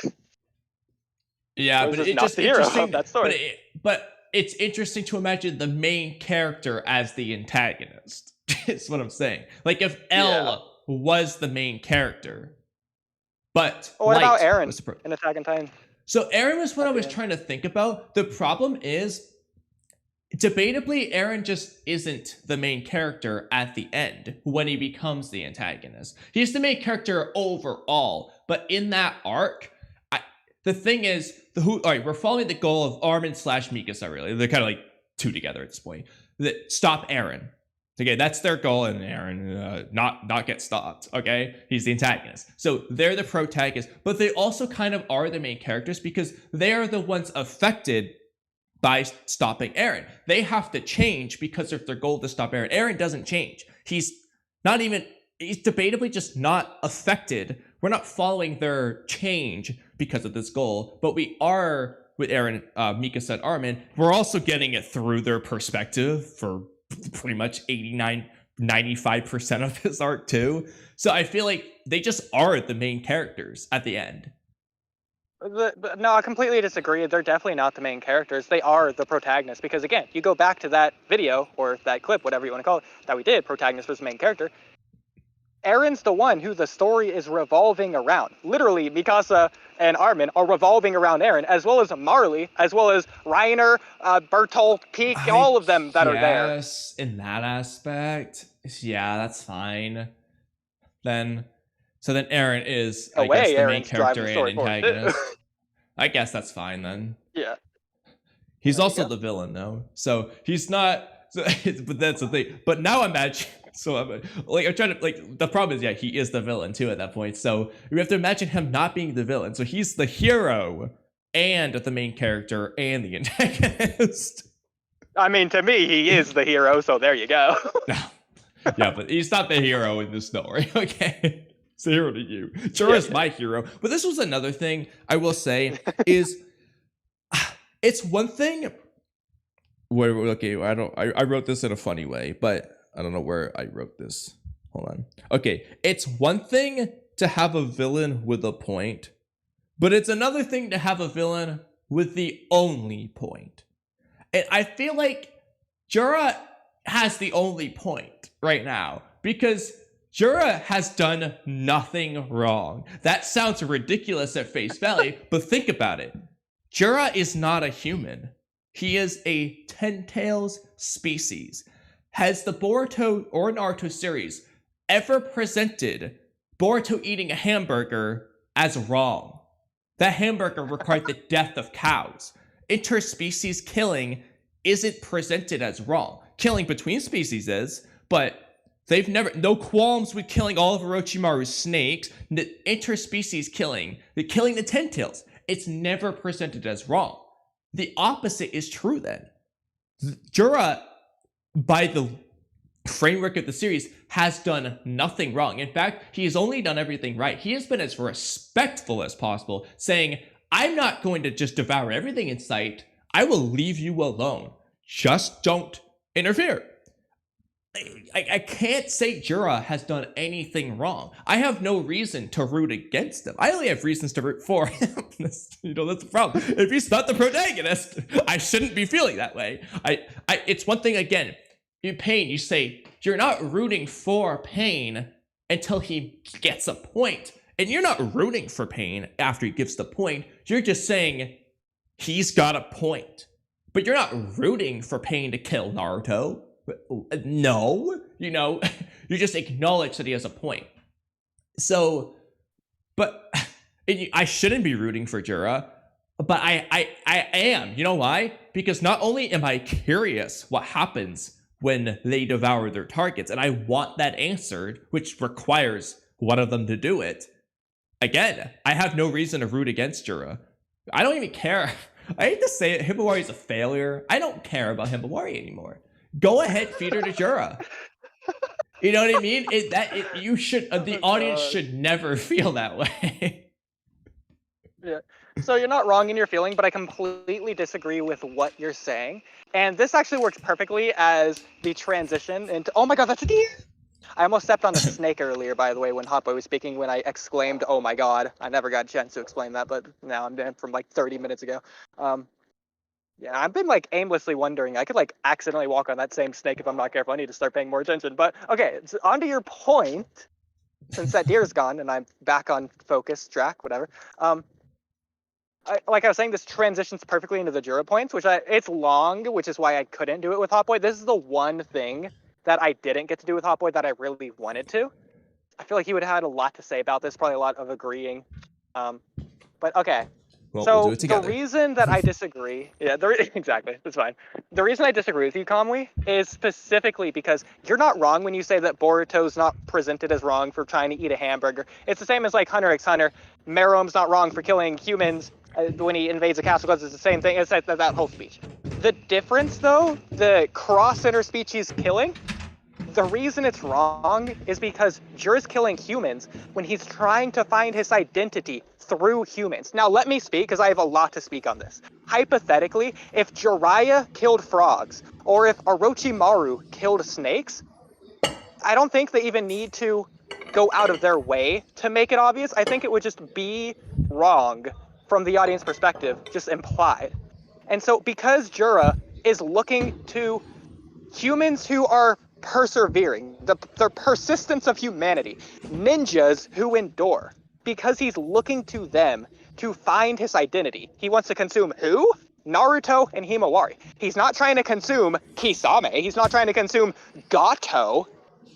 Yeah, Rose but is not the hero of that story. But it's interesting to imagine the main character as the antagonist. Is what I'm saying. Like if L was the main character, but what about Eren in Attack on Titan? So Eren was what I was trying to think about. The problem is debatably, Eren just isn't the main character at the end when he becomes the antagonist. He's the main character overall, but in that arc, the thing is, all right, we're following the goal of Armin / Mikasa, really. They're kind of like two together at this point. That stop Eren. Okay, that's their goal, and Eren not get stopped. Okay, he's the antagonist, so they're the protagonists, but they also kind of are the main characters because they are the ones affected by stopping Eren. They have to change because of their goal to stop Eren. Eren doesn't change. He's debatably just not affected. We're not following their change because of this goal, but we are with Eren, Mikasa, and Armin. We're also getting it through their perspective for pretty much 95% of this arc too. So I feel like they just are the main characters at the end. No, I completely disagree. They're definitely not the main characters. They are the protagonists. Because again, you go back to that video or that clip, whatever you want to call it, that we did, protagonist was the main character. Eren's the one who the story is revolving around. Literally, Mikasa and Armin are revolving around Eren, as well as Marley, as well as Reiner, Bertolt, Peak, all of them that are there. Yes, in that aspect, yeah, that's fine. So then Eren is, I guess, the main character and antagonist. I guess that's fine then. Yeah. He's also the villain, though. So he's not. But that's the thing. But now imagine. So I'm trying to the problem is, yeah, he is the villain too at that point. So we have to imagine him not being the villain. So he's the hero and the main character and the antagonist. I mean, to me, he is the hero. So there you go. Yeah, but he's not the hero in this story. Okay. It's the hero to you. Jura's my hero. But this was another thing I will say is it's one thing. Okay, I wrote this in a funny way, but I don't know where I wrote this. Hold on. Okay, it's one thing to have a villain with a point, but it's another thing to have a villain with the only point. And I feel like Jura has the only point right now because Jura has done nothing wrong. That sounds ridiculous at face value, but think about it. Jura is not a human. He is a 10-tails species. Has the Boruto or Naruto series ever presented Boruto eating a hamburger as wrong? That hamburger required the death of cows. Interspecies killing isn't presented as wrong. Killing between species is, but they've no qualms with killing all of Orochimaru's snakes. The interspecies killing the 10-tails, it's never presented as wrong. The opposite is true then. Jura, by the framework of the series, has done nothing wrong. In fact, he has only done everything right. He has been as respectful as possible, saying, I'm not going to just devour everything in sight. I will leave you alone. Just don't interfere. I can't say Jura has done anything wrong. I have no reason to root against him. I only have reasons to root for him. That's the problem. If he's not the protagonist, I shouldn't be feeling that way. It's one thing, again, in Pain, you say, you're not rooting for Pain until he gets a point. And you're not rooting for Pain after he gives the point. You're just saying, he's got a point. But you're not rooting for Pain to kill Naruto. No, you just acknowledge that he has a point. So, but I shouldn't be rooting for Jura, but I am. You know why? Because not only am I curious what happens when they devour their targets, and I want that answered, which requires one of them to do it. Again, I have no reason to root against Jura. I don't even care. I hate to say it, Himawari is a failure. I don't care about Himawari anymore. Go ahead, feed her to Jura. You know what I mean? You should. The audience should never feel that way. Yeah. So you're not wrong in your feeling, but I completely disagree with what you're saying. And this actually works perfectly as the transition into. Oh my God, that's a deer! I almost stepped on a snake earlier, by the way, when HotBoy was speaking. When I exclaimed, "Oh my God!" I never got a chance to explain that, but now I'm dead from like 30 minutes ago. Yeah, I've been like aimlessly wondering. I could like accidentally walk on that same snake if I'm not careful. I need to start paying more attention. But okay, so onto your point. Since that deer's gone and I'm back on focus track, whatever. like I was saying, this transitions perfectly into the Jura points, it's long, which is why I couldn't do it with HotBoy. This is the one thing that I didn't get to do with HotBoy that I really wanted to. I feel like he would have had a lot to say about this, probably a lot of agreeing. But okay. Well, so we'll do it together. The reason that I disagree, exactly, that's fine. The reason I disagree with you, Kamui, is specifically because you're not wrong when you say that Boruto's not presented as wrong for trying to eat a hamburger. It's the same as like Hunter x Hunter. Merom's not wrong for killing humans when he invades a castle, because it's the same thing. It's that whole speech. The difference, though, the cross-interspecies killing, the reason it's wrong is because Jura's killing humans when he's trying to find his identity through humans. Now, let me speak, because I have a lot to speak on this. Hypothetically, if Jiraiya killed frogs, or if Orochimaru killed snakes, I don't think they even need to go out of their way to make it obvious. I think it would just be wrong from the audience perspective, just implied. And so, because Jura is looking to humans who are persevering, the persistence of humanity, ninjas who endure, because he's looking to them to find his identity. He wants to consume who? Naruto and Himawari. He's not trying to consume Kisame. He's not trying to consume Gato.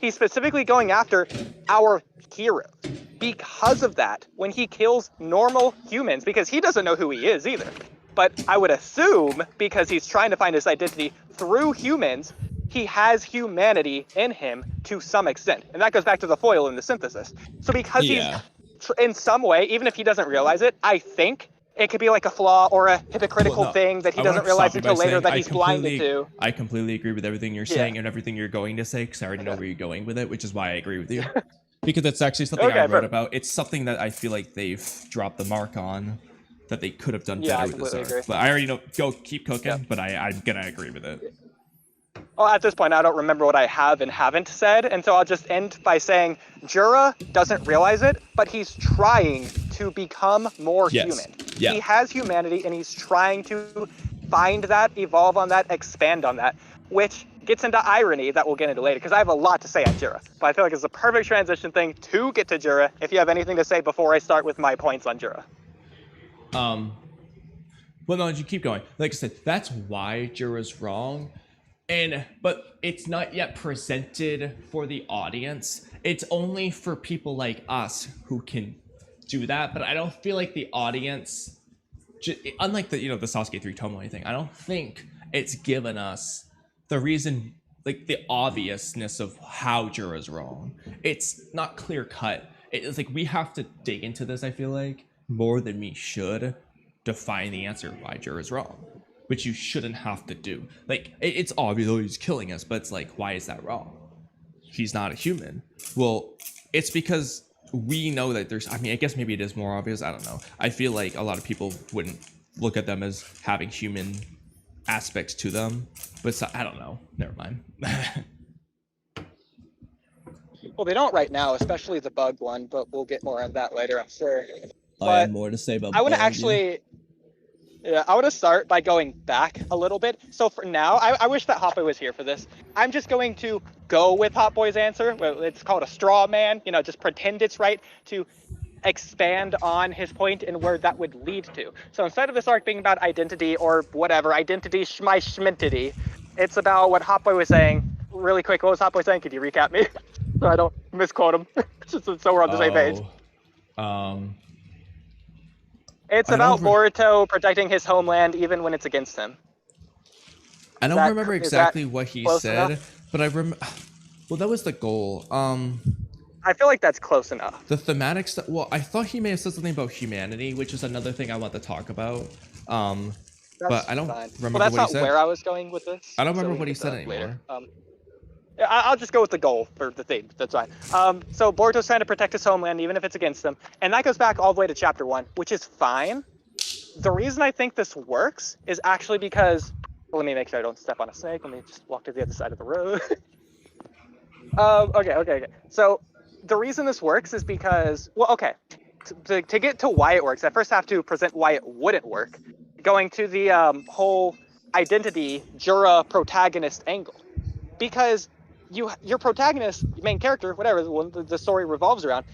He's specifically going after our heroes. Because of that, when he kills normal humans, because he doesn't know who he is either, but I would assume because he's trying to find his identity through humans, he has humanity in him to some extent. And that goes back to the foil in the synthesis. So because he's in some way, even if he doesn't realize it, I think it could be like a flaw or a hypocritical thing that he doesn't realize until later that he's blinded to. I completely agree with everything you're saying and everything you're going to say, because I already know where you're going with it, which is why I agree with you. Because it's actually something I wrote about. It's something that I feel like they've dropped the mark on, that they could have done better with this arc. But I already know, go keep cooking, but I'm going to agree with it. Well, at this point, I don't remember what I have and haven't said, and so I'll just end by saying Jura doesn't realize it, but he's trying to become more human. Yeah. He has humanity, and he's trying to find that, evolve on that, expand on that, which gets into irony that we'll get into later, because I have a lot to say on Jura, but I feel like it's a perfect transition thing to get to Jura, if you have anything to say before I start with my points on Jura. Well, no, you keep going. Like I said, that's why Jura's wrong. But it's not yet presented for the audience. It's only for people like us who can do that. But I don't feel like the audience, unlike the the Sasuke 3 Tomoe thing, I don't think it's given us the reason, like the obviousness of how Jura's wrong. It's not clear cut. It's like we have to dig into this, I feel like, more than we should to find the answer why Jura's wrong. Which you shouldn't have to do. Like, it's obvious, oh, he's killing us, but it's like, why is that wrong? He's not a human. Well, it's because we know that there's, I mean, I guess maybe it is more obvious, I don't know. I feel like a lot of people wouldn't look at them as having human aspects to them, but I don't know, never mind. Well, they don't right now, especially the bug one, but we'll get more on that later, I'm sure. I have more to say about I want to actually... Yeah, I want to start by going back a little bit. So for now, I wish that HotBoy was here for this. I'm just going to go with HotBoy's answer. Well, it's called a straw man, just pretend it's right to expand on his point and where that would lead to. So instead of this arc being about identity or whatever, identity schmentity, it's about what HotBoy was saying. Really quick, what was HotBoy saying? Could you recap me? So I don't misquote him. Just so we're on the same page. It's about Boruto protecting his homeland even when it's against him. I don't remember exactly what he said, but I remember... Well, that was the goal. I feel like that's close enough. The thematic stuff... Well, I thought he may have said something about humanity, which is another thing I want to talk about. But I don't remember what he said. Well, that's not where I was going with this. I don't remember what he said anymore. Yeah, I'll just go with the goal for the theme. That's fine. So Boruto's trying to protect his homeland, even if it's against them. And that goes back all the way to chapter 1, which is fine. The reason I think this works is actually because... Well, let me make sure I don't step on a snake. Let me just walk to the other side of the road. Okay. So the reason this works is because... Well, okay. To get to why it works, I first have to present why it wouldn't work. Going to the whole identity Jura protagonist angle. Because... your protagonist, main character, whatever the story revolves around,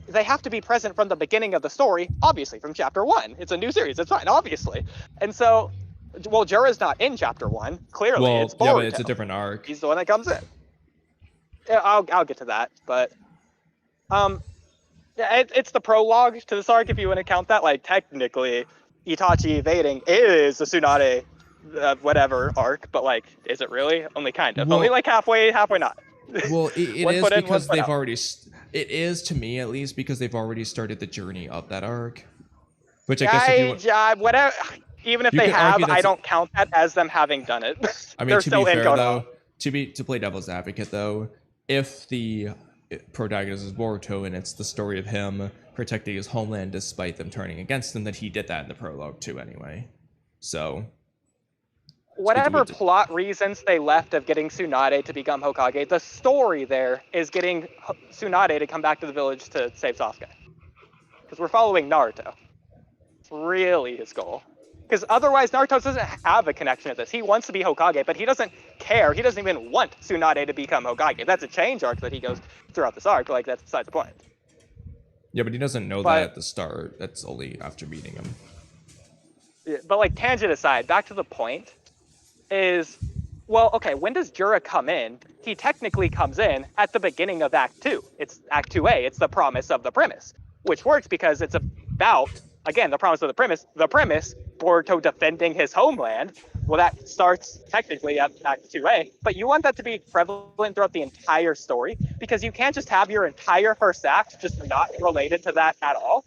they have to be present from the beginning of the story, obviously, from chapter 1. It's a new series, it's fine, obviously. And so, well, Jura's not in chapter 1, clearly, it's Boruto. Yeah, but it's a different arc. He's the one that comes in. Yeah, I'll get to that, but yeah, it's the prologue to this arc, if you want to count that. Like, technically, Itachi evading is the Tsunade whatever arc, but like, is it really? Only kind of. Only like halfway not. Well, it is because they've already. It is, to me at least, because they've already started the journey of that arc. Which I guess if you whatever. Even if they have, I don't count that as them having done it. I mean, to be fair though, to play devil's advocate though, if the protagonist is Boruto and it's the story of him protecting his homeland despite them turning against him, that he did that in the prologue too anyway. So whatever plot reasons they left of getting Tsunade to become Hokage, the story there is getting Tsunade to come back to the village to save Sasuke. Because we're following Naruto. It's really his goal. Because otherwise Naruto doesn't have a connection to this. He wants to be Hokage, but he doesn't care. He doesn't even want Tsunade to become Hokage. That's a change arc that he goes throughout this arc, but like, that's besides the point. Yeah, but he doesn't know that at the start. That's only after meeting him. Yeah, but like, tangent aside, back to the point is, well, okay, when does Jura come in? He technically comes in at the beginning of Act 2. It's Act 2A. It's the promise of the premise, which works because it's about, again, the promise of the premise, Boruto defending his homeland. Well, that starts technically at Act 2A, but you want that to be prevalent throughout the entire story, because you can't just have your entire first act just not related to that at all.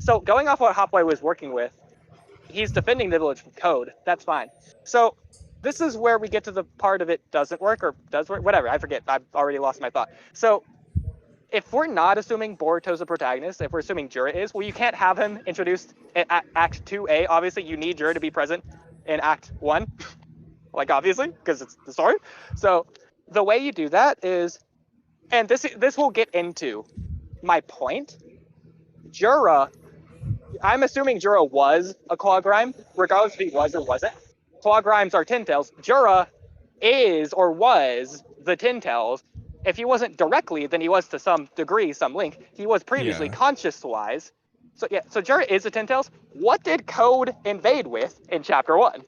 So going off what HotBoy was working with, he's defending the village from Code. That's fine. So this is where we get to the part of it doesn't work or does work, whatever, I forget. I've already lost my thought. So if we're not assuming Boruto's the protagonist, if we're assuming Jura is, well, you can't have him introduced in Act 2A. Obviously, you need Jura to be present in Act 1. Like, obviously, because it's the story. So the way you do that is, and this will get into my point, Jura, I'm assuming Jura was a Claw Grime, regardless if he was or wasn't. Claw Grimes are Tin Tails. Jura is or was the Tin Tails. If he wasn't directly, then he was to some degree, some link. He was previously conscious-wise. So yeah, so Jura is the Tin Tails. What did Code invade with in Chapter 1?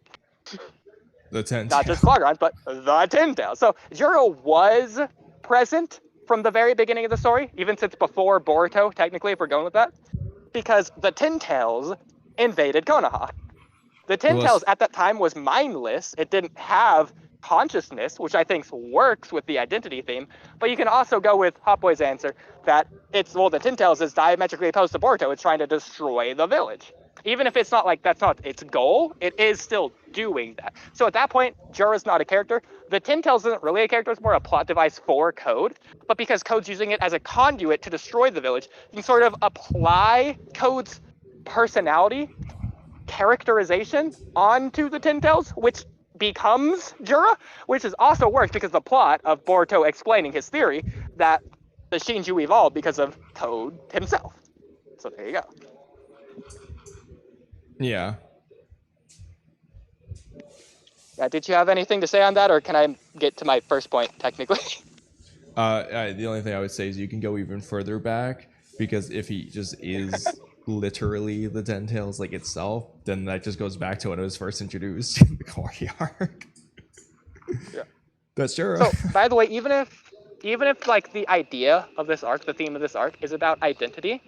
The Tin Tails. Not just Claw Grimes, but the Tin Tails. So Jura was present from the very beginning of the story, even since before Boruto, technically, if we're going with that. Because the Tin Tails invaded Konoha. The Tin Tails at that time was mindless. It didn't have consciousness, which I think works with the identity theme. But you can also go with HotBoy's answer that it's, well, the Tin Tails is diametrically opposed to Boruto. It's trying to destroy the village. Even if it's not like that's not its goal, it is still doing that. So at that point, Jura's not a character. The Tin Tails isn't really a character, it's more a plot device for Code. But because Code's using it as a conduit to destroy the village, you can sort of apply Code's personality, characterization onto the Tin Tails, which becomes Jura, which is also works because the plot of Boruto explaining his theory that the Shinju evolved because of Code himself. So there you go. Yeah. Did you have anything to say on that, or can I get to my first point technically? The only thing I would say is you can go even further back, because if he just is literally the Ten Tails like itself, then that just goes back to when it was first introduced in the Kawaki arc. Yeah. That's true. So, by the way, even if like the idea of this arc, the theme of this arc is about identity,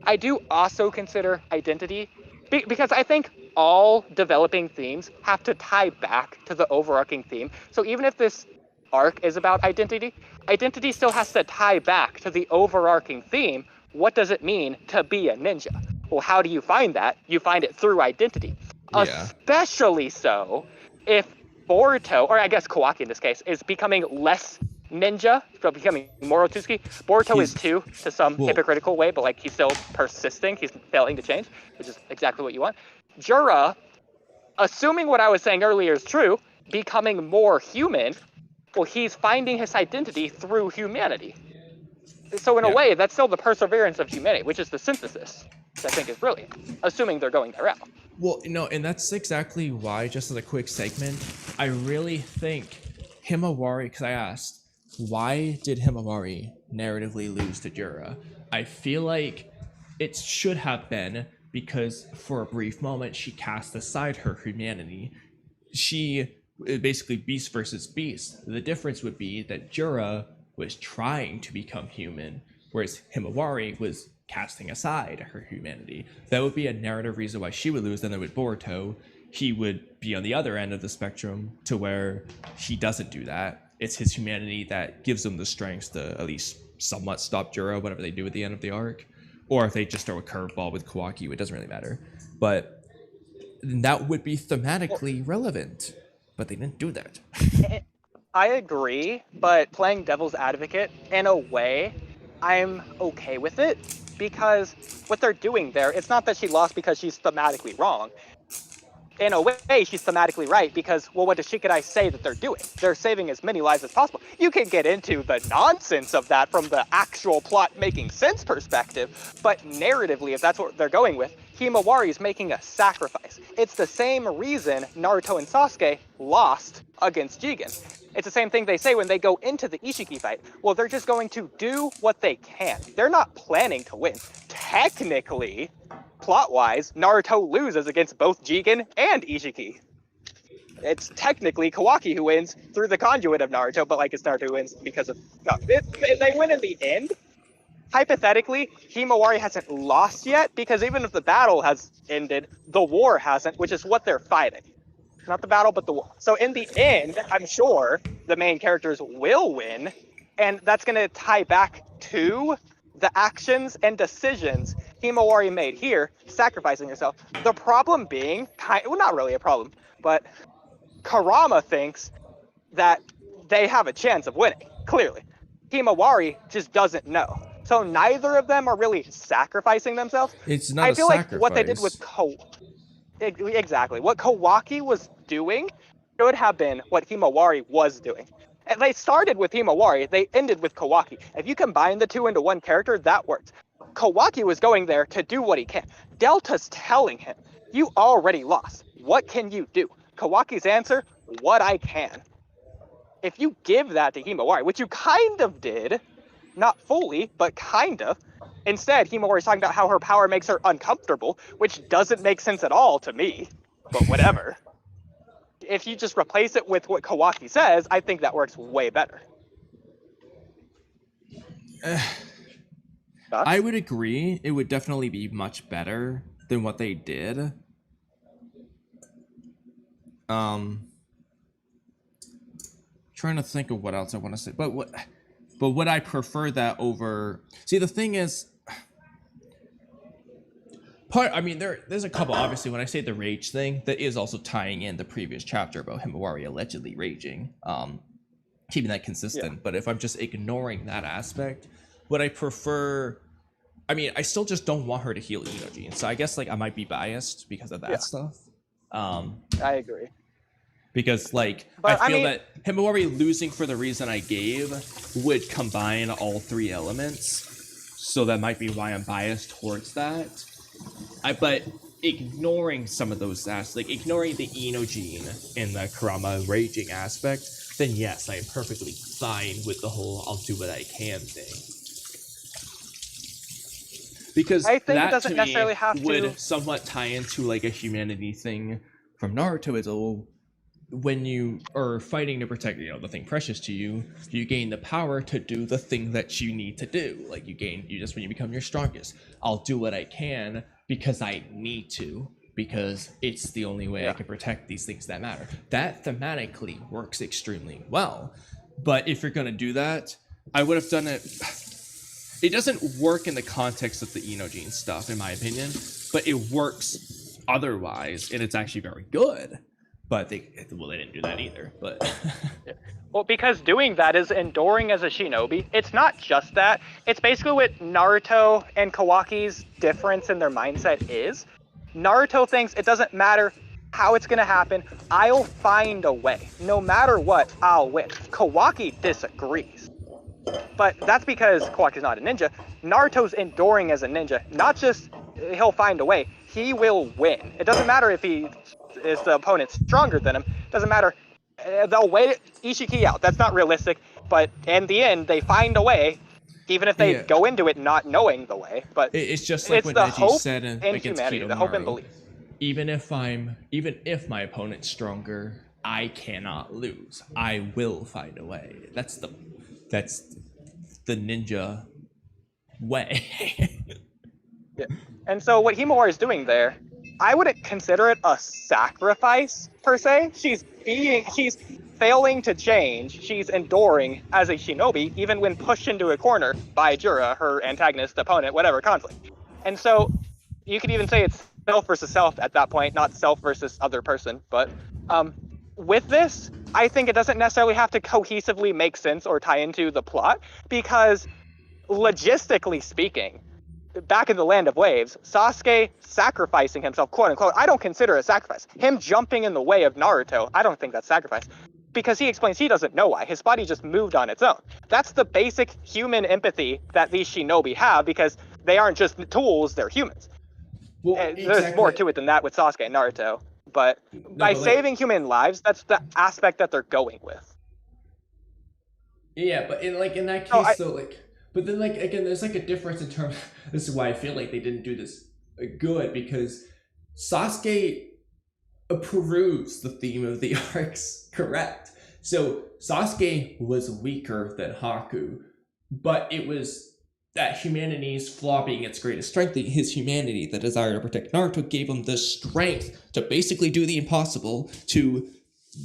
I do also consider identity, because I think all developing themes have to tie back to the overarching theme. So even if this arc is about identity, identity still has to tie back to the overarching theme. What does it mean to be a ninja? Well, how do you find that? You find it through identity. Yeah. Especially so if Boruto, or I guess Kawaki in this case, is becoming less ninja, so becoming more Otsuki. Boruto is too, to some hypocritical way, but like he's still persisting. He's failing to change, which is exactly what you want. Jura, assuming what I was saying earlier is true, becoming more human, well, he's finding his identity through humanity. So in a way, that's still the perseverance of humanity, which is the synthesis, which I think is brilliant, assuming they're going that route. Well, no, and that's exactly why, just as a quick segment, I really think Himawari, because I asked, why did Himawari narratively lose to Jura? I feel like it should have been because for a brief moment she cast aside her humanity. She basically beast versus beast. The difference would be that Jura was trying to become human, whereas Himawari was casting aside her humanity. That would be a narrative reason why she would lose. Then with Boruto, he would be on the other end of the spectrum to where he doesn't do that. It's his humanity that gives him the strength to at least somewhat stop Jura, whatever they do at the end of the arc. Or if they just throw a curveball with Kawaki, it doesn't really matter. But that would be thematically relevant. But they didn't do that. I agree, but playing devil's advocate, in a way, I'm okay with it. Because what they're doing there, it's not that she lost because she's thematically wrong. In a way, she's thematically right because, well, what does Shikadai say that they're doing? They're saving as many lives as possible. You can get into the nonsense of that from the actual plot making sense perspective, but narratively, if that's what they're going with, Himawari is making a sacrifice. It's the same reason Naruto and Sasuke lost against Jigen. It's the same thing they say when they go into the Ishiki fight. Well, they're just going to do what they can. They're not planning to win. Technically, plot-wise, Naruto loses against both Jigen and Ishiki. It's technically Kawaki who wins through the conduit of Naruto, but like it's Naruto who wins because of... No, they win in the end. Hypothetically, Himawari hasn't lost yet, because even if the battle has ended, the war hasn't, which is what they're fighting. Not the battle, but the war. So in the end, I'm sure the main characters will win, and that's going to tie back to the actions and decisions Himawari made here, sacrificing herself. The problem being, well, not really a problem, but Kurama thinks that they have a chance of winning, clearly. Himawari just doesn't know. So neither of them are really sacrificing themselves. It's not I feel a like sacrifice. what they did with exactly. What Kawaki was doing should have been what Himawari was doing. And they started with Himawari, they ended with Kawaki. If you combine the two into one character, that works. Kawaki was going there to do what he can. Delta's telling him, you already lost. What can you do? Kawaki's answer, what I can. If you give that to Himawari, which you kind of did, not fully, but kind of, instead, Himawari's talking about how her power makes her uncomfortable, which doesn't make sense at all to me, but whatever. If you just replace it with what Kawaki says, I think that works way better. I would agree. It would definitely be much better than what they did. Trying to think of what else I want to say, but would I prefer that over? See, the thing is, I mean, there's a couple. Obviously, when I say the rage thing, that is also tying in the previous chapter about Himawari allegedly raging, keeping that consistent. Yeah. But if I'm just ignoring that aspect, would I prefer? I mean, I still just don't want her to heal Inoji, so I guess like I might be biased because of that stuff. I agree. Because like I feel that Himawari losing for the reason I gave would combine all three elements, so that might be why I'm biased towards that. But ignoring some of those aspects, like ignoring the Inoji and the Kurama raging aspect, then yes, I am perfectly fine with the whole "I'll do what I can" thing. Because I think that, it doesn't necessarily have to would somewhat tie into like a humanity thing from Naruto as a when you are fighting to protect, the thing precious to you, you gain the power to do the thing that you need to do. Like when you become your strongest. I'll do what I can because I need to, because it's the only way I can protect these things that matter. That thematically works extremely well. But if you're going to do that, I would have done it. It doesn't work in the context of the Inoji stuff, in my opinion, but it works otherwise, and it's actually very good. But they didn't do that either. But well, because doing that is enduring as a shinobi. It's not just that. It's basically what Naruto and Kawaki's difference in their mindset is. Naruto thinks it doesn't matter how it's going to happen. I'll find a way. No matter what, I'll win. Kawaki disagrees. But that's because Kawaki's not a ninja. Naruto's enduring as a ninja. Not just he'll find a way. He will win. It doesn't matter if the opponent's stronger than him. Doesn't matter. They'll wait Ishiki out. That's not realistic. but in the end, they find a way, even if they go into it not knowing the way. But it's just like what Neji said against humanity, the hope and belief. Even if my opponent's stronger, I cannot lose. I will find a way. That's the ninja way. Yeah. And so what Himawari is doing there, I wouldn't consider it a sacrifice per se. She's failing to change. She's enduring as a shinobi, even when pushed into a corner by Jura, her antagonist, opponent, whatever conflict. And so you could even say it's self versus self at that point, not self versus other person. But with this, I think it doesn't necessarily have to cohesively make sense or tie into the plot, because logistically speaking, back in the Land of Waves, Sasuke sacrificing himself, quote unquote, I don't consider a sacrifice. Him jumping in the way of Naruto, I don't think that's sacrifice. Because he explains he doesn't know why. His body just moved on its own. That's the basic human empathy that these shinobi have, because they aren't just tools, they're humans. Well, exactly. There's more to it than that with Sasuke and Naruto. But by saving human lives, that's the aspect that they're going with. Yeah, but in that case, but then again, there's a difference in terms. This is why I feel like they didn't do this good, because Sasuke approves the theme of the arcs correct. So Sasuke was weaker than Haku, but it was that humanity's flaw being its greatest strength. His humanity, the desire to protect Naruto, gave him the strength to basically do the impossible, to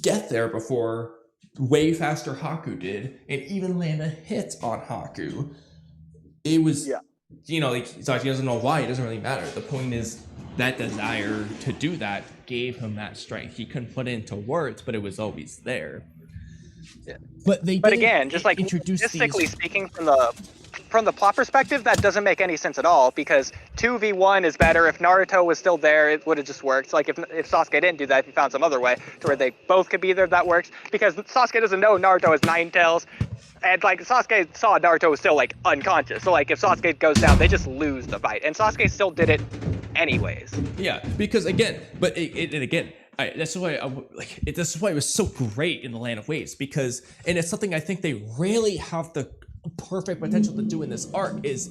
get there before way faster Haku did, and even land a hit on Haku. It was, Sasuke doesn't know why, it doesn't really matter. The point is that desire to do that gave him that strength. He couldn't put it into words, but it was always there. Yeah. But again, just like logistically speaking, from the plot perspective, that doesn't make any sense at all, because 2v1 is better. If Naruto was still there, it would have just worked. Like if Sasuke didn't do that, if he found some other way to where they both could be there, that works. Because Sasuke doesn't know Naruto has 9 tails, and Sasuke saw Naruto was still unconscious. So if Sasuke goes down, they just lose the fight, and Sasuke still did it anyways. Yeah, because again, this is why it was so great in the Land of Waves, because, and it's something I think they really have the perfect potential to do in this arc, is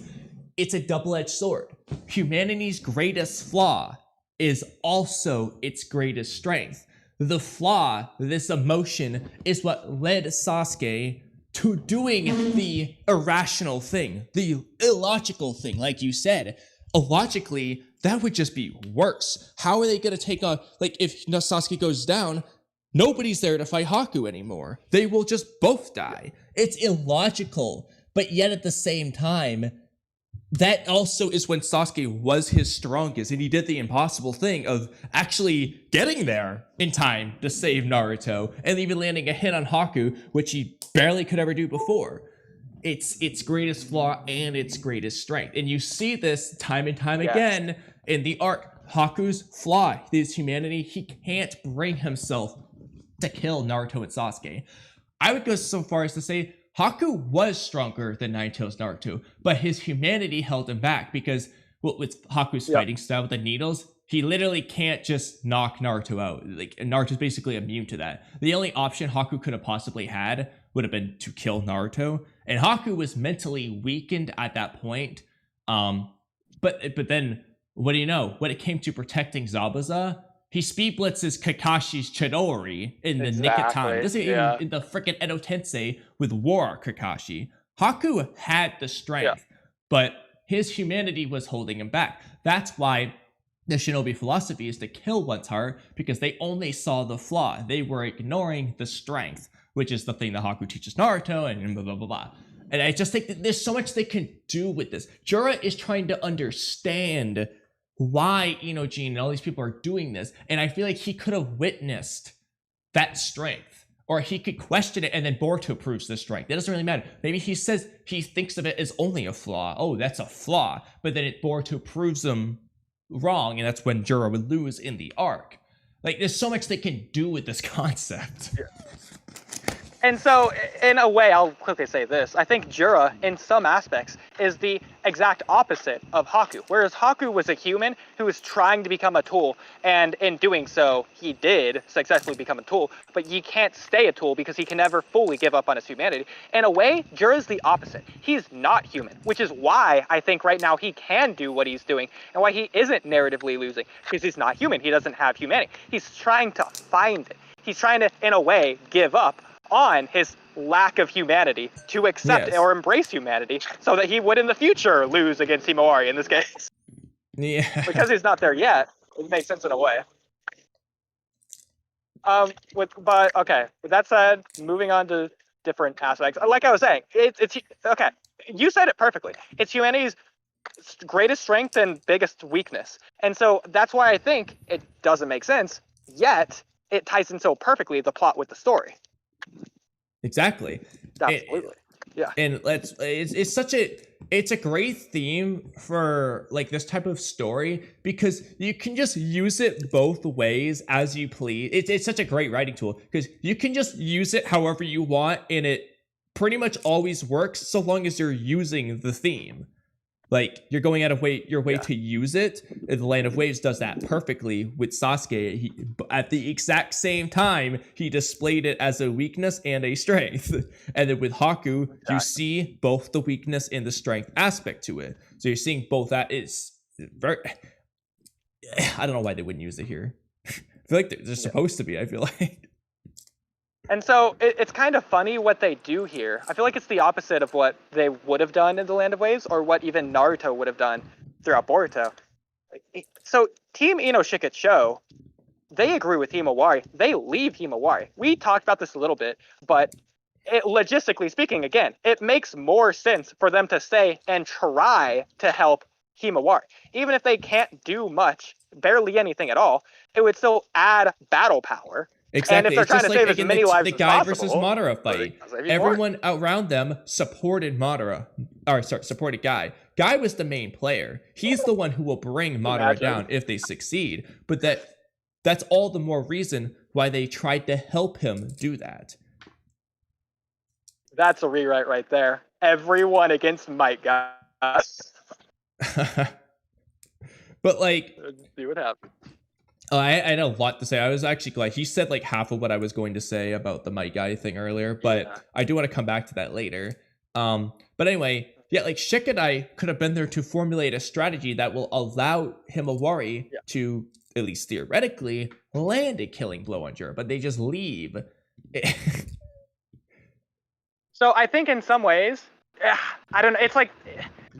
it's a double-edged sword. Humanity's greatest flaw is also its greatest strength. The flaw, this emotion, is what led Sasuke to doing the irrational thing, the illogical thing, like you said. Illogically, that would just be worse. How are they going to take on, if Sasuke goes down, nobody's there to fight Haku anymore. They will just both die. It's illogical, but yet at the same time, that also is when Sasuke was his strongest, and he did the impossible thing of actually getting there in time to save Naruto, and even landing a hit on Haku, which he barely could ever do before. It's its greatest flaw and its greatest strength. And you see this time and time again in the arc. Haku's flaw, his humanity, he can't bring himself to kill Naruto and Sasuke. I would go so far as to say Haku was stronger than Nine-Tails Naruto, but his humanity held him back, because with Haku's fighting style with the needles, he literally can't just knock Naruto out. Naruto's basically immune to that. The only option Haku could have possibly had would have been to kill Naruto, and Haku was mentally weakened at that point. But then, what do you know? When it came to protecting Zabuza, he speed blitzes Kakashi's Chidori in the nick of time. This is in the freaking Edo Tensei with War Kakashi. Haku had the strength, but his humanity was holding him back. That's why the shinobi philosophy is to kill one's heart, because they only saw the flaw. They were ignoring the strength, which is the thing that Haku teaches Naruto, and blah, blah, blah, blah. And I just think that there's so much they can do with this. Jura is trying to understand why Inoji and all these people are doing this, and I feel like he could have witnessed that strength, or he could question it, and then Boruto proves the strength. It doesn't really matter. Maybe he says he thinks of it as only a flaw. Oh, that's a flaw, but then Boruto proves him wrong, and that's when Jura would lose in the arc. There's so much they can do with this concept. And so, in a way, I'll quickly say this. I think Jura, in some aspects, is the exact opposite of Haku. Whereas Haku was a human who was trying to become a tool, and in doing so, he did successfully become a tool, but he can't stay a tool because he can never fully give up on his humanity. In a way, Jura's the opposite. He's not human, which is why I think right now he can do what he's doing, and why he isn't narratively losing, because he's not human. He doesn't have humanity. He's trying to find it. He's trying to, in a way, give up on his lack of humanity to accept or embrace humanity so that he would in the future lose against Himawari in this case. Yeah. Because he's not there yet, it makes sense in a way. But okay, with that said, moving on to different aspects. Like I was saying, it's okay. You said it perfectly. It's humanity's greatest strength and biggest weakness. And so that's why I think it doesn't make sense, yet it ties in so perfectly the plot with the story. Exactly. Absolutely. Yeah. And it's a great theme for like this type of story because you can just use it both ways as you please. It's such a great writing tool because you can just use it however you want and it pretty much always works so long as you're using the theme. Like you're going out of your way to use it. The Land of Waves does that perfectly with Sasuke. At the exact same time, he displayed it as a weakness and a strength. And then with Haku, you see both the weakness and the strength aspect to it. So you're seeing both that is very. I don't know why they wouldn't use it here. I feel like they're supposed to be. I feel like. And so it's kind of funny what they do here. I feel like it's the opposite of what they would have done in the Land of Waves or what even Naruto would have done throughout Boruto. So Team Inoshikaicho, they agree with Himawari. They leave Himawari. We talked about this a little bit, but logistically speaking, again, it makes more sense for them to stay and try to help Himawari. Even if they can't do much, barely anything at all, it would still add battle power. Exactly. And if they're trying to save as many lives the guy as versus possible, Madara fight, everyone around them supported supported Guy. Guy was the main player. He's the one who will bring Madara down if they succeed. But that's all the more reason why they tried to help him do that. That's a rewrite right there. Everyone against Might, guys. But like, let's see what happens. I had a lot to say. I was actually glad he said like half of what I was going to say about the Might Guy thing earlier, but I do want to come back to that later. But anyway, like Shikadai could have been there to formulate a strategy that will allow Himawari to, at least theoretically, land a killing blow on Jura, but they just leave. So I think in some ways, I don't know,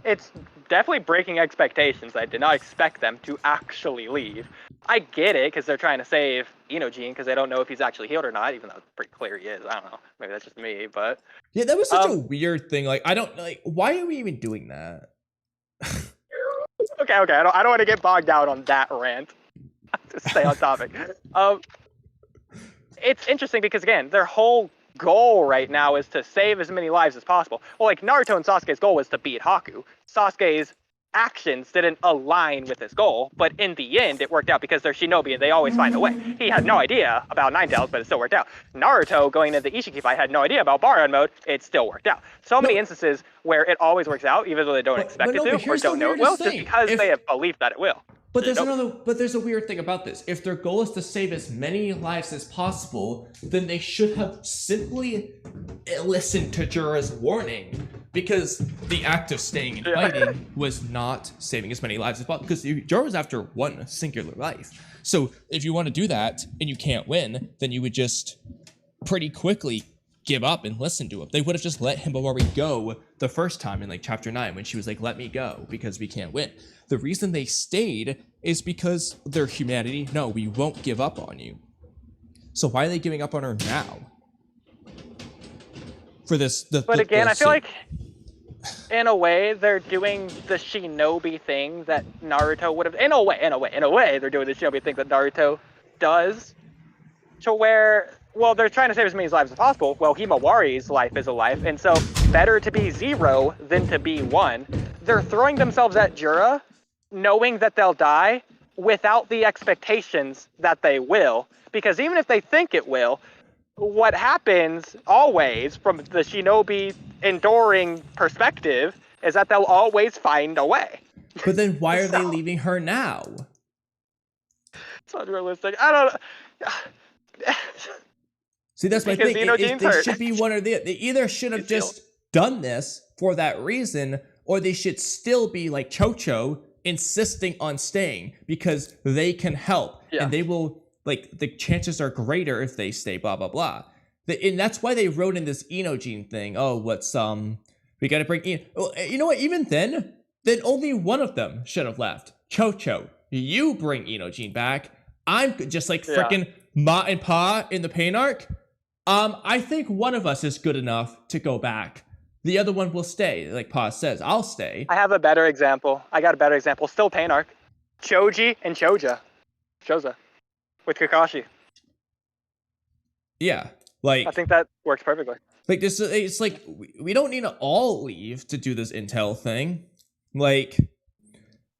it's definitely breaking expectations. I did not expect them to actually leave. I get it, because they're trying to save Inojin, because they don't know if he's actually healed or not, even though it's pretty clear he is. I don't know. Maybe that's just me, but... Yeah, that was such a weird thing. Like, I don't... Like, why are we even doing that? Okay. I don't want to get bogged down on that rant. To stay on topic. It's interesting because, again, their whole goal right now is to save as many lives as possible. Well, like, Naruto and Sasuke's goal was to beat Haku. Sasuke's actions didn't align with his goal, but in the end, it worked out because they're shinobi and they always find a way. He had no idea about Ninetales, but it still worked out. Naruto, going into the Ishiki fight, had no idea about Baron mode. It still worked out. So many instances where it always works out, even though they don't expect it to, or don't know it will, just because they have belief that it will. But there's a weird thing about this. If their goal is to save as many lives as possible, then they should have simply listened to Jura's warning. Because the act of staying and fighting was not saving as many lives as possible. Because Jura was after one singular life. So if you want to do that and you can't win, then you would just pretty quickly give up and listen to him. They would have just let Himawari go the first time in like chapter 9 when she was like, let me go because we can't win. The reason they stayed is because their humanity, no, we won't give up on you. So why are they giving up on her now? For this, but again, I feel like in a way they're doing the shinobi thing that Naruto would have. In a way, they're doing the shinobi thing that Naruto does, to where, well, they're trying to save as many lives as possible. Well, Himawari's life is a life, and so better to be 0 than to be 1. They're throwing themselves at Jura, knowing that they'll die without the expectations that they will, because even if they think it will, what happens always from the shinobi enduring perspective is that they'll always find a way. But then why are they leaving her now? It's unrealistic. I don't know. See, that's my Because thing. They should be one or the other. They either should have just done this for that reason, or they should still be like Chocho, insisting on staying because they can help. Yeah. And they will, like, the chances are greater if they stay, blah, blah, blah. And that's why they wrote in this Inojin thing. Oh, we gotta bring in. Well, you know what? Even then only one of them should have left. Chocho, you bring Inojin back. I'm just like freaking Ma and Pa in the Pain arc. I think one of us is good enough to go back. The other one will stay. Like Pa says, I'll stay. I have a better example. I got a better example. Still Pain arc. Choji and Choja. With Kakashi. Yeah. Like, I think that works perfectly. Like this, it's like we don't need to all leave to do this intel thing. Like,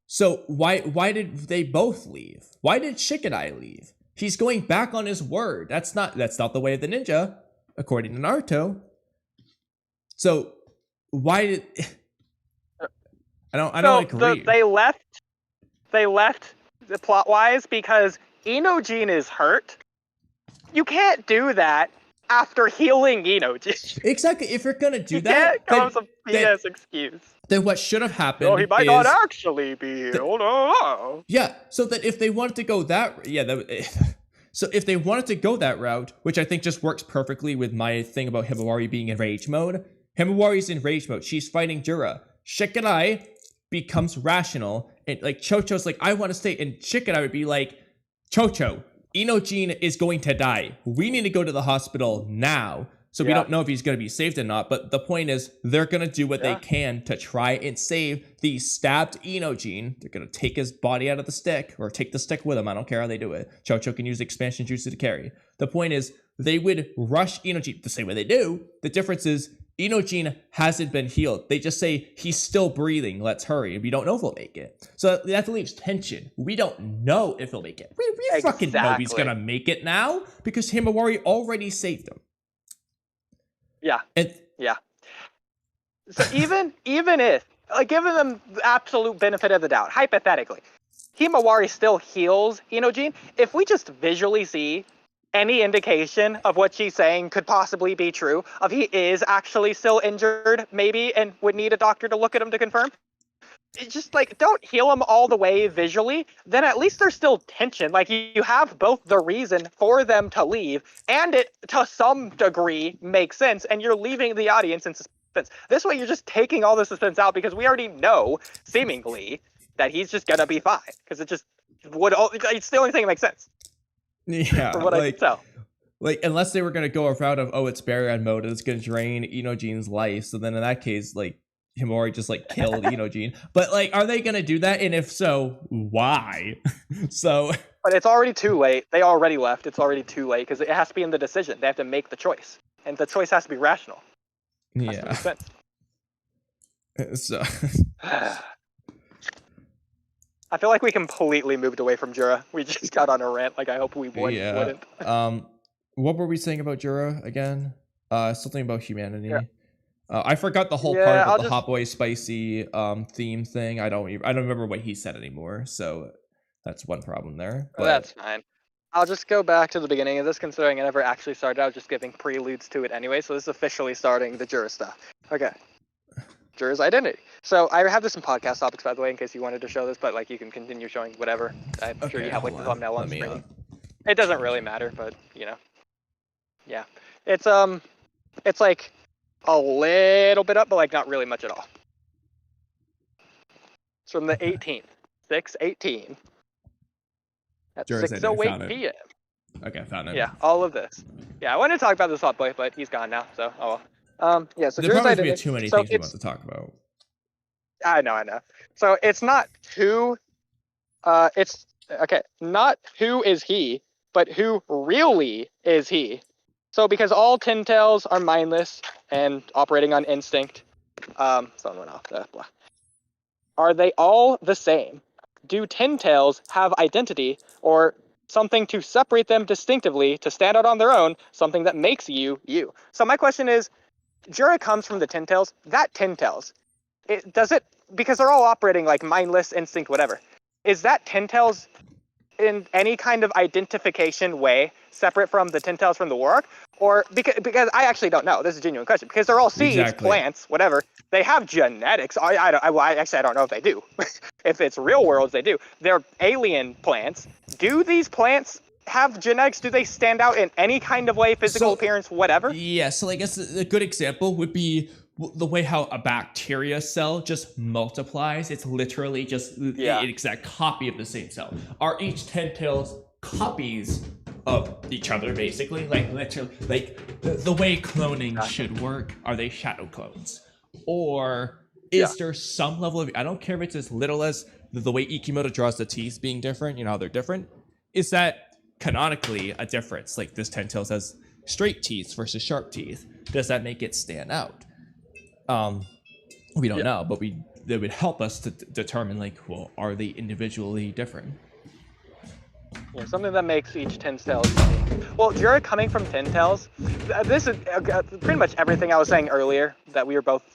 so why did they both leave? Why did Shikadai leave? He's going back on his word. That's not the way of the ninja, according to Naruto. So why did I don't agree. They left the plot wise because Inojin is hurt. You can't do that after healing Inojin. Exactly. If you're gonna do you that, can't come with some BS excuse. Then what should have happened? No, he might not actually be healed. Yeah. So that if they wanted to go so if they wanted to go that route, which I think just works perfectly with my thing about Himawari being in rage mode. Himawari's in rage mode. She's fighting Jura. Shikadai becomes rational, and like Chocho's like, I want to stay, and Shikadai would be like, Chocho, Inojin is going to die. We need to go to the hospital now. So we don't know if he's going to be saved or not, but the point is they're going to do what they can to try and save the stabbed Inojin. They're going to take his body out of the stick, or take the stick with him. I don't care how they do it. Chocho can use expansion jutsu to carry. The point is they would rush Inojin the same way they do. The difference is Inojin hasn't been healed. They just say, he's still breathing, let's hurry. And we don't know if he'll make it. So that leaves tension. We don't know if he'll make it. We fucking know he's going to make it now because Himawari already saved him. Yeah. So even if, like, giving them the absolute benefit of the doubt, hypothetically, Himawari still heals Inojin. If we just visually see any indication of what she's saying could possibly be true, of he is actually still injured, maybe, and would need a doctor to look at him to confirm, it's just like, don't heal him all the way visually, then at least there's still tension. Like, you have both the reason for them to leave, and it, to some degree, makes sense, and you're leaving the audience in suspense. This way, you're just taking all the suspense out, because we already know, seemingly, that he's just gonna be fine. Because it just would, it's the only thing that makes sense. Yeah, from what I can tell. Like, unless they were gonna go a route of, it's Baryon mode, and it's gonna drain Inojin's life, so then in that case, like, Himawari just like killed Inojin. But like, are they gonna do that? And if so, why? But it's already too late. They already left. It's already too late because it has to be in the decision. They have to make the choice, and the choice has to be rational. Yeah. So I feel like we completely moved away from Jura. We just got on a rant. Like, I hope we wouldn't. What were we saying about Jura again? Something about humanity. Yeah. I forgot the whole part about the HotBoy spicy theme thing. I don't remember what he said anymore. So that's one problem there. But that's fine. I'll just go back to the beginning of this, considering I never actually started. I was just giving preludes to it anyway. So this is officially starting the Jura stuff. Okay. Jura's identity. So I have this in podcast topics, by the way, in case you wanted to show this, but like, you can continue showing whatever. I'm sure you have like the thumbnail on screen. It doesn't really matter, but you know. Yeah. It's like a little bit up, but like not really much at all. It's from the 18th, 6/18. At 6:08 p.m. Okay, found it. Yeah, all of this. Yeah, I wanted to talk about this HotBoy, but he's gone now, so oh well. Yeah, so there probably be too many things we want to talk about. I know. So it's not who, it's okay, not who is he, but who really is he. So because all Tin Tails are mindless and operating on instinct, phone went off. Blah. Are they all the same? Do Tin Tails have identity, or something to separate them distinctively, to stand out on their own, something that makes you, you. So my question is, Jura comes from the Ten Tails. That Ten Tails, because they're all operating like mindless, instinct, whatever. Is that Ten Tails in any kind of identification way separate from the Ten Tails from the War Arc? Or because I actually don't know. This is a genuine question. Because they're all seeds, plants, whatever. They have genetics. I don't know if they do. If it's real worlds, they do. They're alien plants. Do these plants have genetics? Do they stand out in any kind of way, physical appearance, whatever? Yeah, so I guess a good example would be the way how a bacteria cell just multiplies. It's literally just an exact copy of the same cell. Are each Ten Tails copies of each other, basically? Like, literally, like the way cloning should work. Are they shadow clones? Or is there some level of, I don't care if it's as little as the way Ikimoto draws the teeth being different, you know how they're different? Is that canonically a difference? Like, this Ten Tails has straight teeth versus sharp teeth. Does that make it stand out? We don't know, but it would help us to determine, like, well, are they individually different? Yeah, something that makes each Ten Tails unique. Well, Jura coming from Ten Tails, this is pretty much everything I was saying earlier, that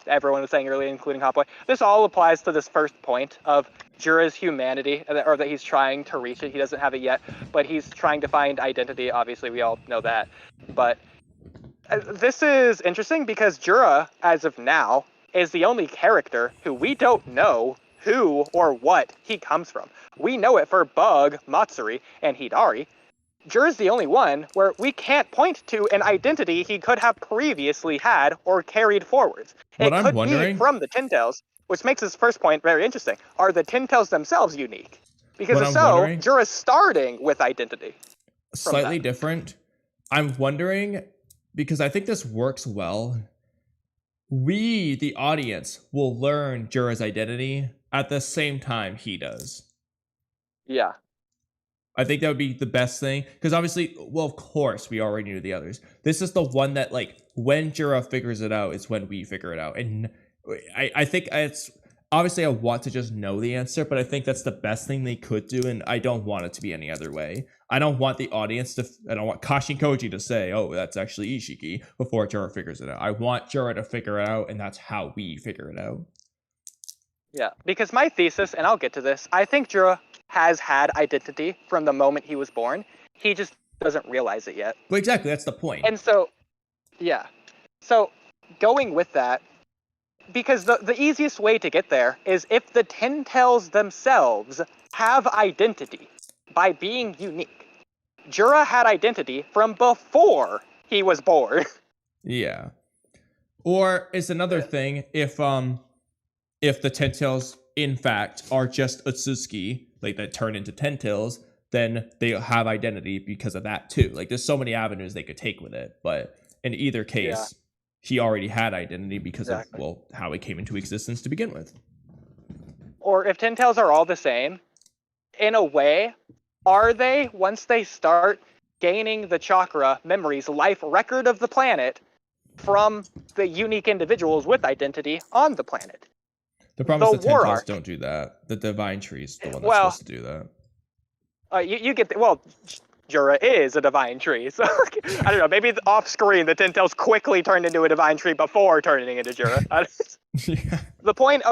everyone was saying earlier, including HotBoy. This all applies to this first point of Jura's humanity, or that he's trying to reach it. He doesn't have it yet, but he's trying to find identity. Obviously, we all know that. But this is interesting because Jura, as of now, is the only character who we don't know who or what he comes from. We know it for Bug, Matsuri, and Hidari. Jura's the only one where we can't point to an identity he could have previously had or carried forwards. It could be from the Ten Tails, which makes this first point very interesting. Are the Ten Tails themselves unique? Because if so, Jura's starting with identity. Slightly different. I'm wondering, because I think this works well, we, the audience, will learn Jura's identity at the same time he does. Yeah. I think that would be the best thing. Because obviously, well, of course, we already knew the others. This is the one that, like, when Jura figures it out is when we figure it out. And I think it's... Obviously, I want to just know the answer, but I think that's the best thing they could do, and I don't want it to be any other way. I don't want the audience to... I don't want Kashi Koji to say, oh, that's actually Ishiki, before Jura figures it out. I want Jura to figure it out, and that's how we figure it out. Yeah, because my thesis, and I'll get to this, I think Jura has had identity from the moment he was born. He just doesn't realize it yet. Well, exactly, that's the point. And so, yeah. So, going with that, because the easiest way to get there is if the Ten Tails themselves have identity by being unique. Jura had identity from before he was born. Yeah. Or it's another thing if the Ten Tails in fact are just Otsutsuki, like that turn into Ten Tails, then they have identity because of that too. Like there's so many avenues they could take with it, but in either case, he already had identity because of, well, how it came into existence to begin with. Or if Ten Tails are all the same, in a way, are they, once they start gaining the chakra, memories, life record of the planet from the unique individuals with identity on the planet? The problem is the Ten Tails don't do that. The Divine Tree is the one that's supposed to do that. You get Jura is a Divine Tree, so I don't know. Maybe off screen, the Ten Tails quickly turned into a Divine Tree before turning into Jura. The point,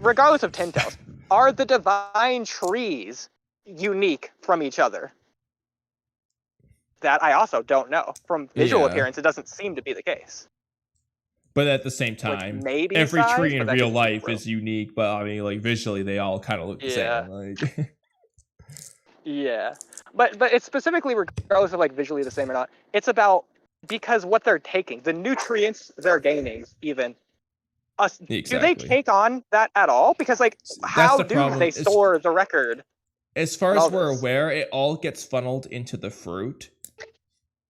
regardless of Ten Tails, are the Divine Trees unique from each other? That I also don't know. From visual appearance, it doesn't seem to be the case. But at the same time, maybe every tree in real life is unique, but I mean, like, visually, they all kind of look the same. Like... Yeah. But it's specifically, regardless of, like, visually the same or not, it's about, because what they're taking, the nutrients they're gaining, even, do they take on that at all? Because, like, how do they store the record? As far as we're aware, it all gets funneled into the fruit.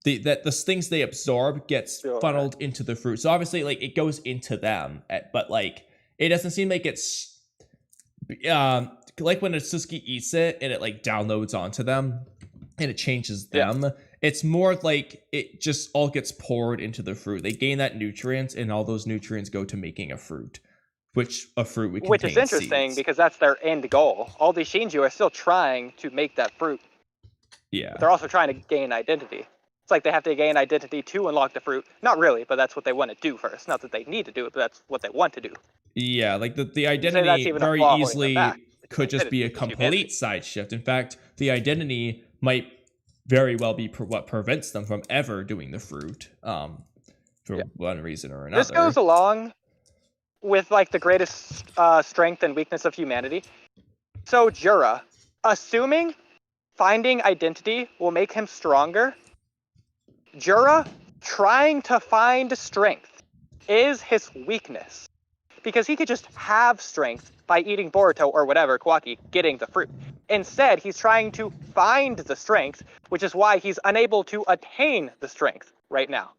The things they absorb gets funneled into the fruit. So obviously, like, it goes into them, but like it doesn't seem like it's like when a Suzuki eats it and it like downloads onto them and it changes them. It's more like it just all gets poured into the fruit. They gain that nutrients, and all those nutrients go to making a fruit, which is interesting seeds. Because that's their end goal. All these Shinju are still trying to make that fruit. Yeah. But they're also trying to gain identity. It's like they have to gain identity to unlock the fruit. Not really, but that's what they want to do first. Not that they need to do it, but that's what they want to do. Yeah, like the Say that's identity even a very flaw holding them back. easily could just be a Identity is humanity. complete side shift. In fact, the identity might very well be what prevents them from ever doing the fruit, for one reason or another. This goes along with like the greatest strength and weakness of humanity. So Jura, assuming finding identity will make him stronger, Jura trying to find strength is his weakness. Because he could just have strength by eating Boruto or whatever, Kawaki, getting the fruit. Instead, he's trying to find the strength, which is why he's unable to attain the strength right now.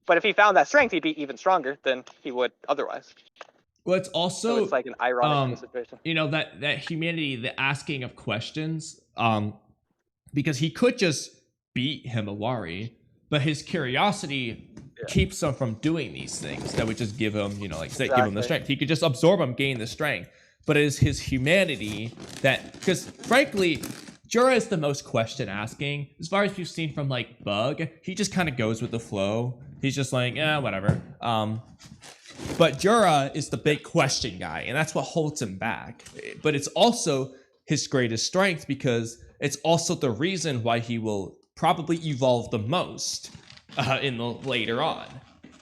But if he found that strength, he'd be even stronger than he would otherwise. Well, it's also So it's like an ironic situation. You know, that humanity, the asking of questions, because he could just beat Himawari, but his curiosity keeps him from doing these things that would just give him, you know, like say, give him the strength. He could just absorb him, gain the strength. But it is his humanity that, because frankly, Jura is the most question asking. As far as we've seen from like Bug, he just kind of goes with the flow. He's just like, whatever. But Jura is the big question guy, and that's what holds him back. But it's also his greatest strength because it's also the reason why he will probably evolve the most in the later on.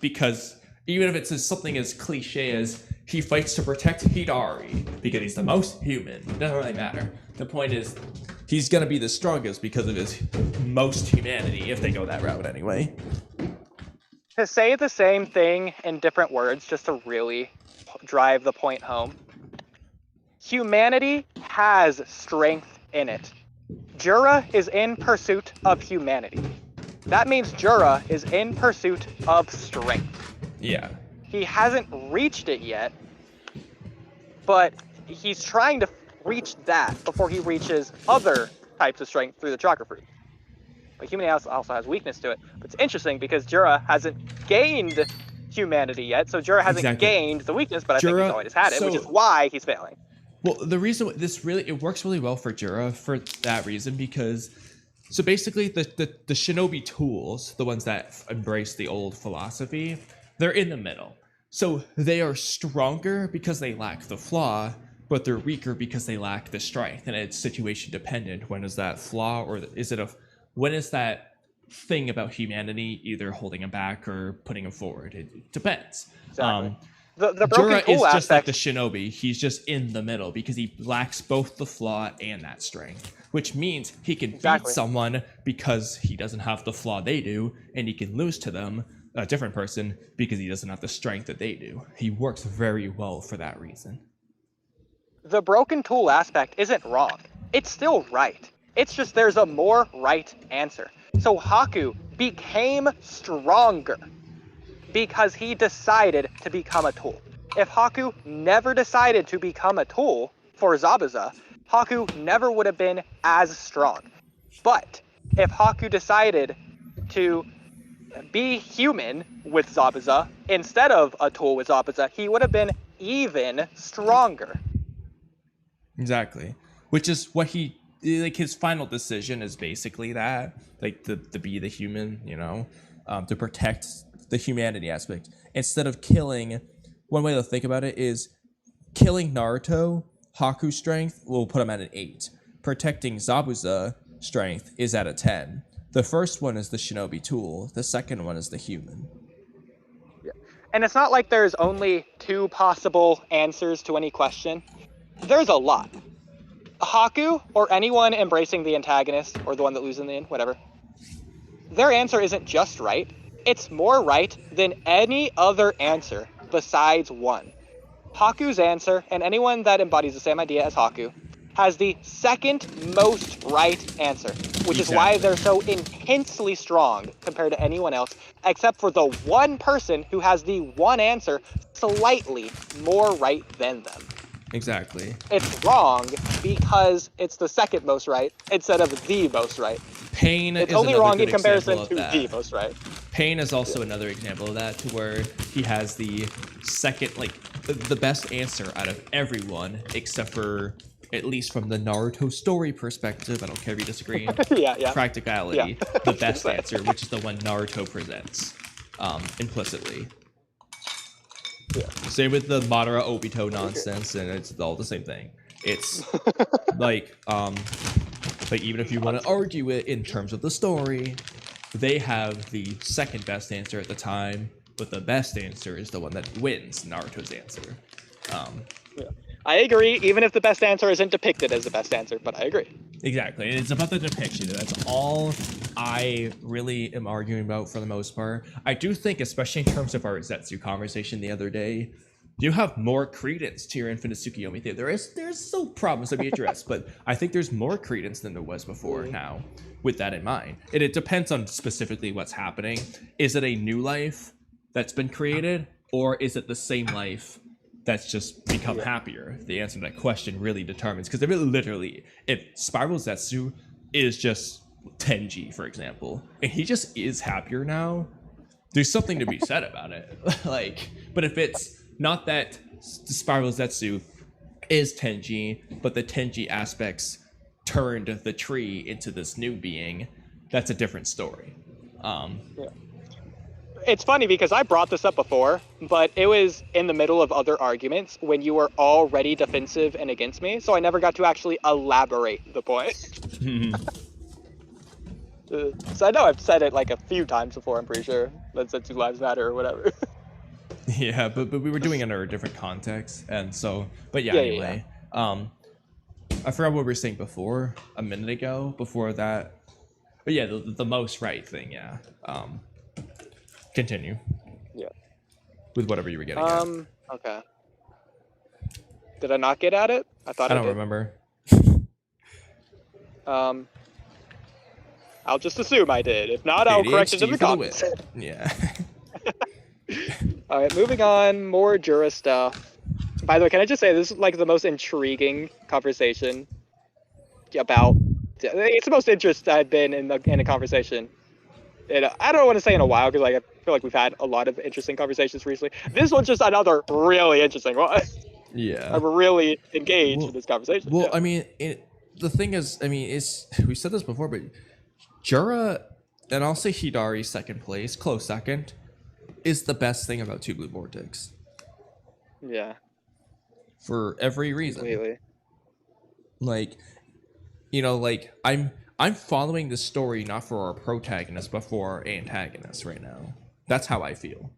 Because even if it's something as cliche as he fights to protect Hidari because he's the most human, it doesn't really matter. The point is, he's gonna be the strongest because of his most humanity, if they go that route anyway. To say the same thing in different words, just to really drive the point home, humanity has strength in it. Jura is in pursuit of humanity. That means Jura is in pursuit of strength. Yeah. He hasn't reached it yet, but he's trying to reach that before he reaches other types of strength through the chakra fruit. But humanity also has weakness to it. But it's interesting because Jura hasn't gained humanity yet, so Jura hasn't gained the weakness, but I think he's always had it, which is why he's failing. Well, the reason it works really well for Jura for that reason, because so basically the shinobi tools, the ones that embrace the old philosophy, they're in the middle. So they are stronger because they lack the flaw, but they're weaker because they lack the strength, and it's situation dependent. When is that flaw, or when is that thing about humanity either holding him back or putting him forward? It depends. Exactly. The broken Jura tool is aspect, just like the shinobi. He's just in the middle because he lacks both the flaw and that strength, which means he can beat someone because he doesn't have the flaw they do, and he can lose to them, a different person, because he doesn't have the strength that they do. He works very well for that reason. The broken tool aspect isn't wrong. It's still right. It's just there's a more right answer. So Haku became stronger because he decided to become a tool. If Haku never decided to become a tool for Zabuza, Haku never would have been as strong. But if Haku decided to be human with Zabuza instead of a tool with Zabuza, he would have been even stronger. Exactly. Which is what he, like, his final decision is basically that, like, to be the human, you know, to protect the humanity aspect. Instead of killing, one way to think about it is killing Naruto, Haku's strength will put him at an 8. Protecting Zabuza strength is at a 10. The first one is the shinobi tool. The second one is the human. Yeah. And it's not like there's only 2 possible answers to any question. There's a lot. Haku, or anyone embracing the antagonist, or the one that loses in the end, whatever, their answer isn't just right. It's more right than any other answer besides one. Haku's answer, and anyone that embodies the same idea as Haku, has the second most right answer, which is why they're so intensely strong compared to anyone else, except for the one person who has the one answer slightly more right than them. Exactly. It's wrong because it's the second most right instead of the most right. Pain it's is only another wrong good in comparison example to of the that. most right. Pain is also another example of that, to where he has the second, like, the best answer out of everyone except for at least from the Naruto story perspective, I don't care if you disagree, yeah. practicality, the best answer, which is the one Naruto presents implicitly. Yeah. Same with the Madara Obito nonsense, and it's all the same thing. It's like even if you want to argue it in terms of the story, they have the second best answer at the time, but the best answer is the one that wins Naruto's answer. I agree, even if the best answer isn't depicted as the best answer, but I agree. Exactly. It's about the depiction. That's all I really am arguing about for the most part. I do think, especially in terms of our Zetsu conversation the other day, you have more credence to your Infinite Tsukiyomi theory. There's still problems to be addressed, but I think there's more credence than there was before now, with that in mind. And it depends on specifically what's happening. Is it a new life that's been created, or is it the same life that's just become happier? The answer to that question really determines, because if Spiral Zetsu is just Tenji, for example, and he just is happier now, there's something to be said about it. But if it's not that Spiral Zetsu is Tenji, but the Tenji aspects turned the tree into this new being, that's a different story. It's funny because I brought this up before, but it was in the middle of other arguments when you were already defensive and against me, so I never got to actually elaborate the point. So I know I've said it like a few times before, I'm pretty sure. That Zetsu Lives Matter or whatever. Yeah, but we were doing it under a different context, and so, but anyway. I forgot what we were saying before, a minute ago, before that. But yeah, the most right thing, yeah. Continue. Yeah. With whatever you were getting at. Okay. Did I not get at it? I thought I don't did. remember. I'll just assume I did. If not, I'll correct it in the comments. Yeah. Alright, moving on. More Jura stuff. By the way, can I just say this is like the most intriguing conversation about... It's the most interest I've been in a conversation. I don't want to say in a while, because I feel like we've had a lot of interesting conversations recently. This one's just another really interesting one. Yeah. I'm really engaged in this conversation. Well, I mean, the thing is, we said this before, but Jura, and I'll say Hidari second place, close second, is the best thing about Two Blue Vortex. Yeah. For every reason. Completely. I'm following the story not for our protagonist, but for our antagonist right now. That's how I feel.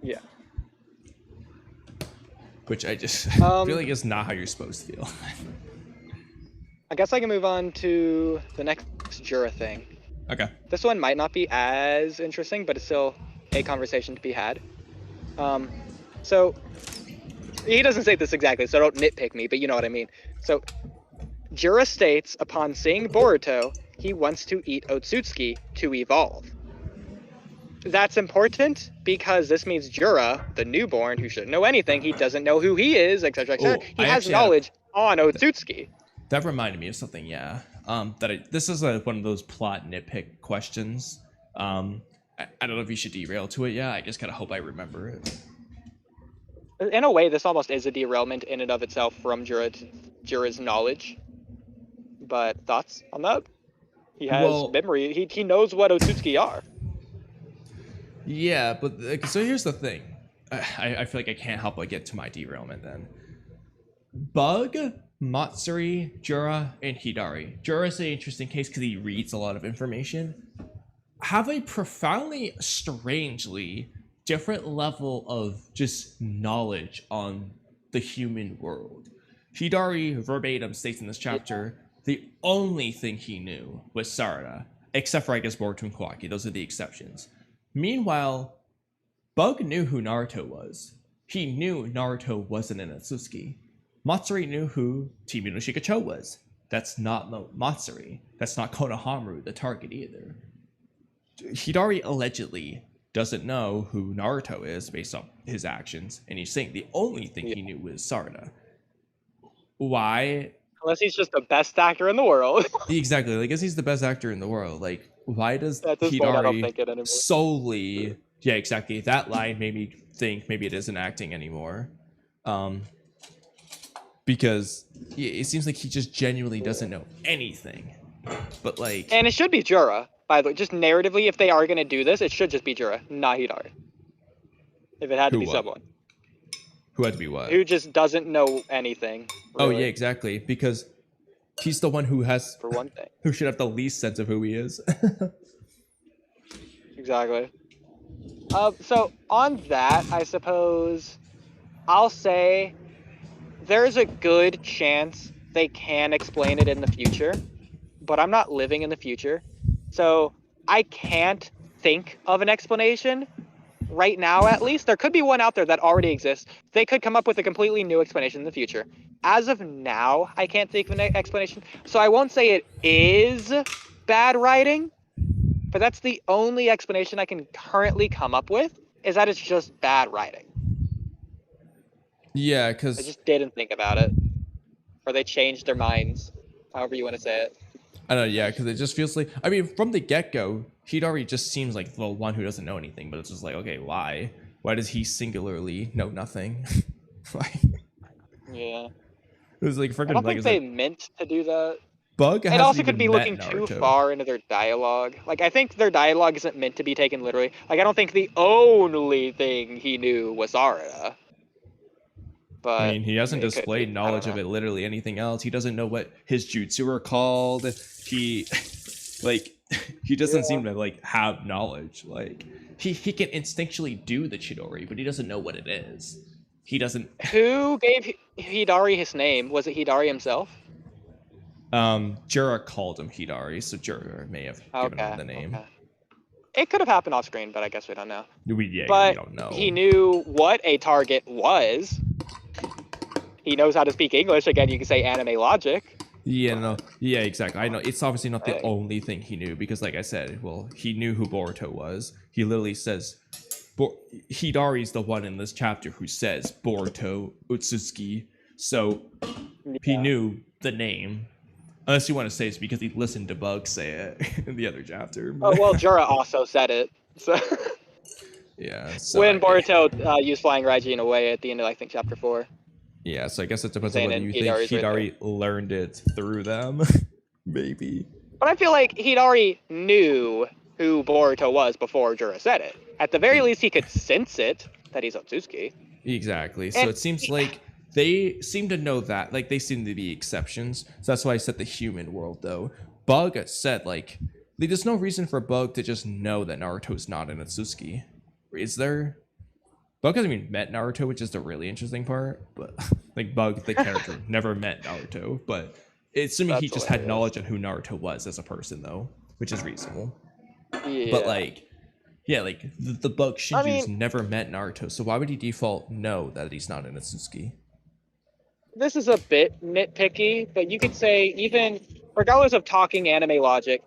Yeah. Which I just feel like is not how you're supposed to feel. I guess I can move on to the next Jura thing. Okay. This one might not be as interesting, but it's still a conversation to be had. So, he doesn't say this exactly, so don't nitpick me, but you know what I mean. So, Jura states, upon seeing Boruto, he wants to eat Otsutsuki to evolve. That's important because this means Jura, the newborn who shouldn't know anything, he doesn't know who he is, etc., etc. He has knowledge on Otsutsuki. That reminded me of something, yeah. This is one of those plot nitpick questions. I don't know if you should derail to it, yeah. I just kind of hope I remember it. In a way, this almost is a derailment in and of itself from Jura's knowledge. But thoughts on that? He has memory. He knows what Otsutsuki are. Yeah, but so here's the thing. I feel like I can't help but get to my derailment then. Bug, Matsuri, Jura, and Hidari. Jura's an interesting case because he reads a lot of information. Have a profoundly, strangely different level of just knowledge on the human world. Hidari verbatim states in this chapter, the only thing he knew was Sarada, except for, I guess, Boruto and Kawaki. Those are the exceptions. Meanwhile, Bug knew who Naruto was. He knew Naruto wasn't an Otsutsuki. Matsuri knew who Team no Shikacho was. That's not Matsuri. That's not Konohamaru, the target, either. Hidari allegedly doesn't know who Naruto is based on his actions, and he's saying the only thing he knew was Sarada. Why? Unless he's just the best actor in the world. Exactly. I guess he's the best actor in the world. Like, why does Hidari solely... Yeah, exactly. That line made me think maybe it isn't acting anymore. because it seems like he just genuinely doesn't know anything. But like, and it should be Jura, by the way. Just narratively, if they are going to do this, it should just be Jura, not Hidari. If it had to be someone. Who had to be what? Who just doesn't know anything. Oh Really. yeah, exactly. Because he's the one who has, for one thing, who should have the least sense of who he is. Exactly. So on that, I suppose I'll say there's a good chance they can explain it in the future, but I'm not living in the future, so I can't think of an explanation right now. At least there could be one out there that already exists. They could come up with a completely new explanation in the future. As of now, I can't think of an explanation, so I won't say it is bad writing, but that's the only explanation I can currently come up with, is that it's just bad writing. Yeah, because They just didn't think about it, or they changed their minds, however you want to say it. I don't know, yeah, because it just feels like, I mean, from the get-go, Hidari just seems like the one who doesn't know anything, but it's just like, okay, why? Why does he singularly know nothing? Like, Yeah. it was like freaking, I don't like, think they meant to do that. Bug It hasn't also could even be met looking too Naruto. far into their dialogue. Like, I think their dialogue isn't meant to be taken literally. Like, I don't think the only thing he knew was Sarada. But I mean, he hasn't it could displayed be. knowledge of it literally anything else. He doesn't know what his jutsu are called. He, like, he doesn't seem to, like, have knowledge. Like, he can instinctually do the Chidori, but he doesn't know what it is. He doesn't... Who gave Hidari his name? Was it Hidari himself? Jura called him Hidari, so Jura may have given him the name. Okay. It could have happened off screen, but I guess we don't know. We But don't know. he knew what a target was. He knows how to speak English. Again, you can say anime logic. Yeah, no, yeah, exactly. I know it's obviously not the only thing he knew, because, like I said, well, he knew who Boruto was. He literally says, Hidari's the one in this chapter who says Boruto Otsutsuki, so he knew the name. Unless you want to say it's because he listened to Bug say it in the other chapter. Oh, well, Jura also said it. So yeah. So when Boruto used Flying Raijin away at the end of, I think, chapter 4. Yeah, so I guess it depends on whether you think Hidari learned it through them. Maybe. But I feel like Hidari knew who Boruto was before Jura said it. At the very least, he could sense it, that he's Otsutsuki. Exactly. So it seems like they seem to know that. Like, they seem to be exceptions. So that's why I said the human world, though. Bug said, like, there's no reason for Bug to just know that Naruto's not an Otsutsuki. Is there? Bug hasn't even met Naruto, which is the really interesting part. But, like, Bug, the character, never met Naruto. But assuming he just had knowledge of who Naruto was as a person, though, which is reasonable. Yeah. But, like, yeah, like, the Bug Shinju's never met Naruto, so why would he default know that he's not an Otsutsuki? This is a bit nitpicky, but you could say, even regardless of talking anime logic,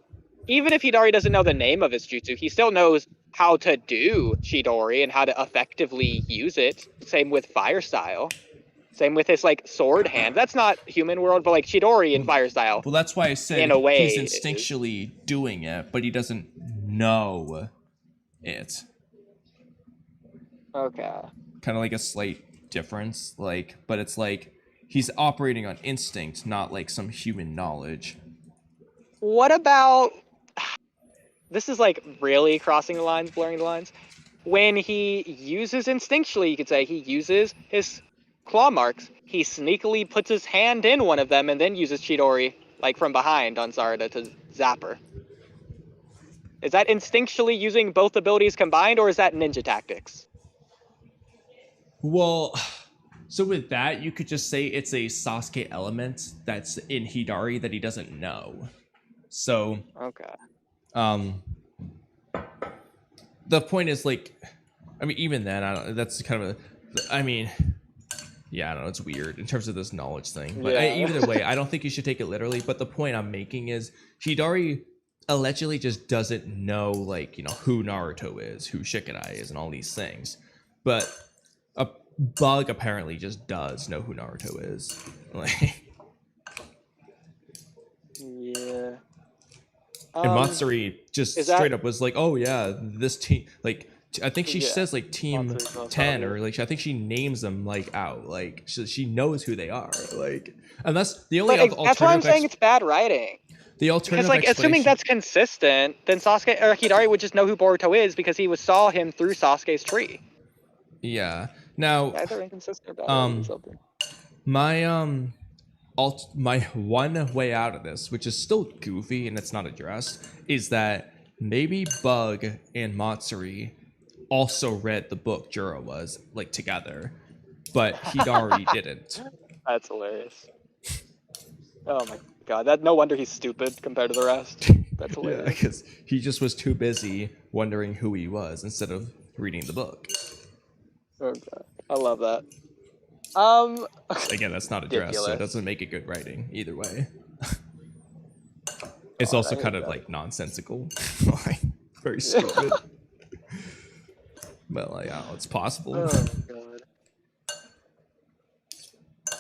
even if Hidari doesn't know the name of his jutsu, he still knows how to do Chidori and how to effectively use it. Same with Fire Style. Same with his, like, sword hand. That's not human world, but, like, Chidori and Fire Style. Well, that's why I said in a way, he's instinctually doing it, but he doesn't know it. Okay. Kind of like a slight difference, like, but it's like he's operating on instinct, not like some human knowledge. What about... This is, like, really crossing the lines, blurring the lines. When he uses instinctually, you could say he uses his claw marks. He sneakily puts his hand in one of them and then uses Chidori, like, from behind on Sarada to zap her. Is that instinctually using both abilities combined, or is that ninja tactics? Well, so with that, you could just say it's a Sasuke element that's in Hidari that he doesn't know. So, okay. The point is, like, I mean, even then, that's kind of I mean, yeah, I don't know, it's weird in terms of this knowledge thing. But either way, I don't think you should take it literally. But the point I'm making is Hidari allegedly just doesn't know, like, you know, who Naruto is, who Shikadai is, and all these things. But a Bug apparently just does know who Naruto is. Like, yeah. And Matsuri just straight up was like, oh yeah, this team, like, I think she says like Team 10 or like I think she names them like out. Like she knows who they are. Like unless the only alternative. That's why I'm saying it's bad writing. The alternative because like assuming that's consistent, then Sasuke or Hidari would just know who Boruto is because he saw him through Sasuke's tree. Yeah. Now. Either inconsistent or something. My my one way out of this, which is still goofy and it's not addressed, is that maybe Bug and Matsuri also read the book Jura was like together, but Hidari didn't. That's hilarious. Oh my god, no wonder he's stupid compared to the rest. That's hilarious. Yeah, because he just was too busy wondering who he was instead of reading the book. Okay, I love that. Again, that's not addressed, so it doesn't make it good writing either way. It's also kind of like nonsensical, like very stupid. But like, it's possible.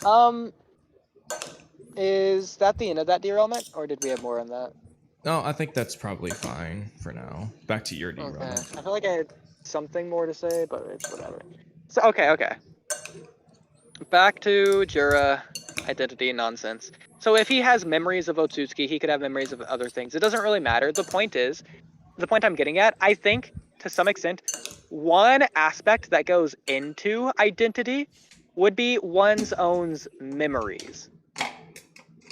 Oh god. Is that the end of that derailment, or did we have more on that? No, I think that's probably fine for now. Back to your derailment. Okay. I feel like I had something more to say, but it's whatever. So okay. Back to Jura, identity nonsense. So if he has memories of Otsutsuki, he could have memories of other things. It doesn't really matter. The point I'm getting at, I think, to some extent, one aspect that goes into identity would be one's own memories.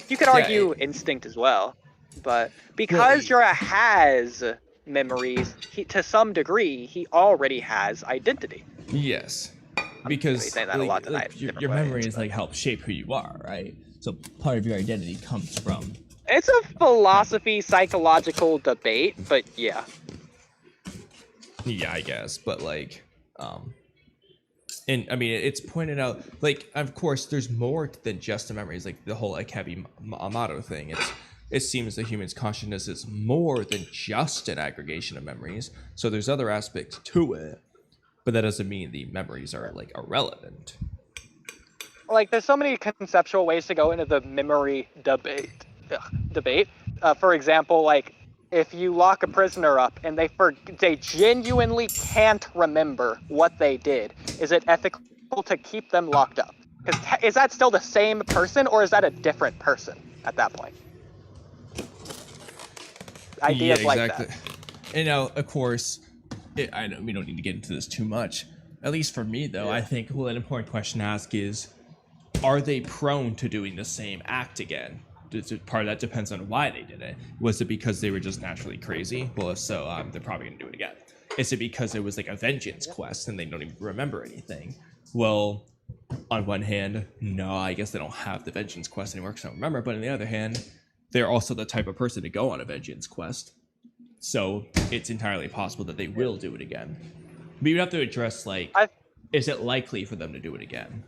You could argue instinct as well, but because Jura has memories, to some degree, he already has identity. Yes. Because your memories like help shape who you are, right? So part of your identity comes from. It's a philosophy, psychological debate, but yeah. Yeah, I guess, but like, and I mean, it's pointed out like, of course, there's more than just the memories. Like the whole Akebi Amato thing. It seems the human's consciousness is more than just an aggregation of memories. So there's other aspects to it. But that doesn't mean the memories are like irrelevant. Like there's so many conceptual ways to go into the memory debate. For example, like if you lock a prisoner up and they genuinely can't remember what they did, is it ethical to keep them locked up? Is that still the same person or is that a different person at that point? Ideas like that. You know, of course. I know we don't need to get into this too much. At least for me, though, I think an important question to ask is, are they prone to doing the same act again? Part of that depends on why they did it. Was it because they were just naturally crazy? Well, if so, they're probably going to do it again. Is it because it was like a vengeance quest and they don't even remember anything? Well, on one hand, no, I guess they don't have the vengeance quest anymore because I don't remember. But on the other hand, they're also the type of person to go on a vengeance quest. So it's entirely possible that they will do it again. But you have to address, like, is it likely for them to do it again?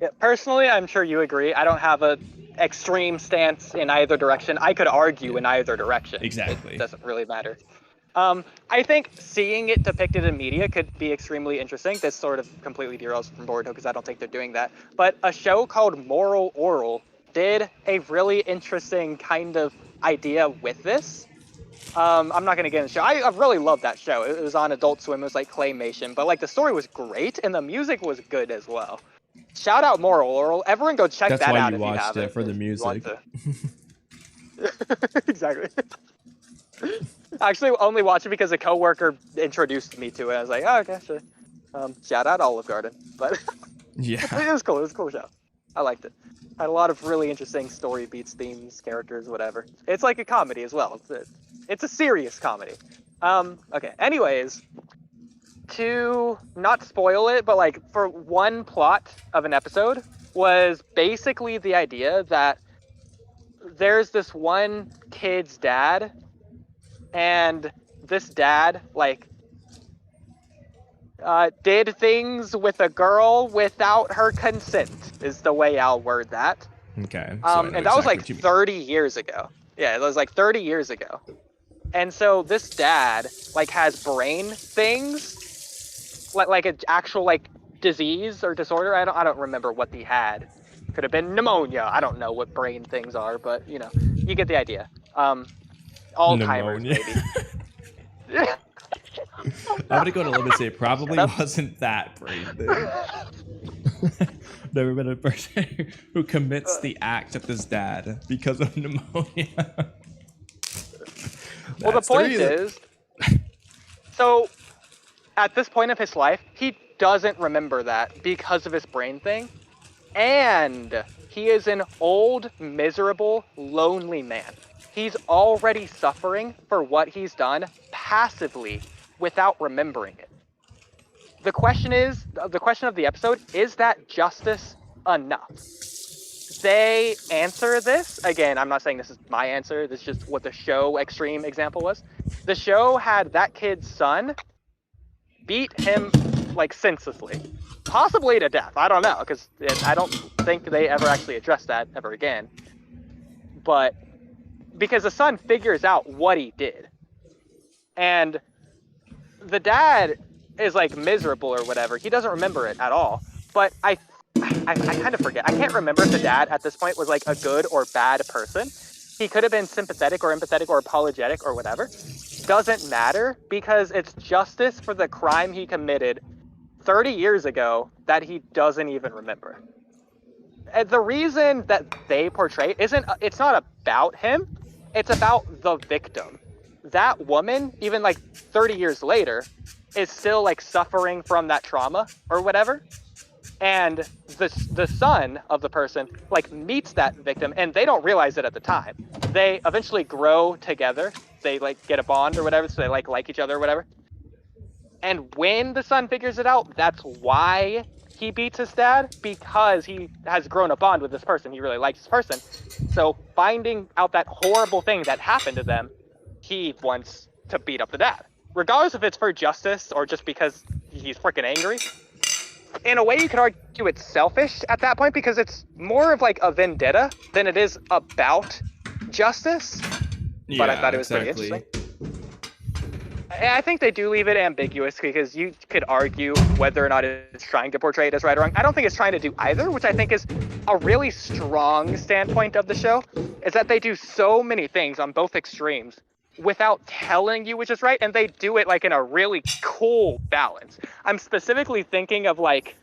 Yeah, personally, I'm sure you agree. I don't have an extreme stance in either direction. I could argue in either direction. Exactly. It doesn't really matter. I think seeing it depicted in media could be extremely interesting. This sort of completely derails from Boruto because I don't think they're doing that. But a show called Moral Oral did a really interesting kind of idea with this. I'm not going to get into the show. I really love that show. It was on Adult Swim. It was like claymation. But like the story was great and the music was good as well. Shout out Moral Oral. Everyone go check that out if you have it. That's why you watched it, for the music. Exactly. I actually only watched it because a coworker introduced me to it. I was like, oh, okay, sure. Shout out Olive Garden. But yeah, it was cool. It was a cool show. I liked it. Had a lot of really interesting story beats, themes, characters, whatever. It's like a comedy as well. It's a serious comedy. Okay, anyways, to not spoil it, but like for one plot of an episode was basically the idea that there's this one kid's dad, and this dad like did things with a girl without her consent is the way I'll word that. Okay. And that was like 30 years ago. Yeah, it was like 30 years ago. And so this dad like has brain things, like an actual like disease or disorder. I don't remember what he had. Could have been pneumonia. I don't know what brain things are, but you know, you get the idea. Alzheimer's maybe. I'm gonna go to limit say it probably wasn't that brain thing. Never been a person who commits the act of his dad because of pneumonia. Well, the point is, so at this point of his life, he doesn't remember that because of his brain thing. And he is an old, miserable, lonely man. He's already suffering for what he's done passively without remembering it. The question of the episode, is that justice enough? They answer this, again, I'm not saying this is my answer, this is just what the show extreme example was. The show had that kid's son beat him like senselessly. Possibly to death, I don't know, because I don't think they ever actually addressed that ever again. But because the son figures out what he did. And the dad is like miserable or whatever. He doesn't remember it at all. But I kind of forget. I can't remember if the dad at this point was like a good or bad person. He could have been sympathetic or empathetic or apologetic or whatever. Doesn't matter because it's justice for the crime he committed 30 years ago that he doesn't even remember. And the reason that they portray it's not about him. It's about the victim. That woman, even like 30 years later, is still like suffering from that trauma or whatever. And the son of the person like meets that victim and they don't realize it at the time. They eventually grow together. They like get a bond or whatever, so they like each other or whatever. And when the son figures it out, that's why he beats his dad, because he has grown a bond with this person. He really likes this person. So finding out that horrible thing that happened to them, he wants to beat up the dad. Regardless if it's for justice or just because he's freaking angry. In a way, you could argue it's selfish at that point because it's more of like a vendetta than it is about justice. Yeah, but I thought it was pretty interesting. I think they do leave it ambiguous because you could argue whether or not it's trying to portray it as right or wrong. I don't think it's trying to do either, which I think is a really strong standpoint of the show, is that they do so many things on both extremes without telling you which is right, and they do it like in a really cool balance. I'm specifically thinking of like,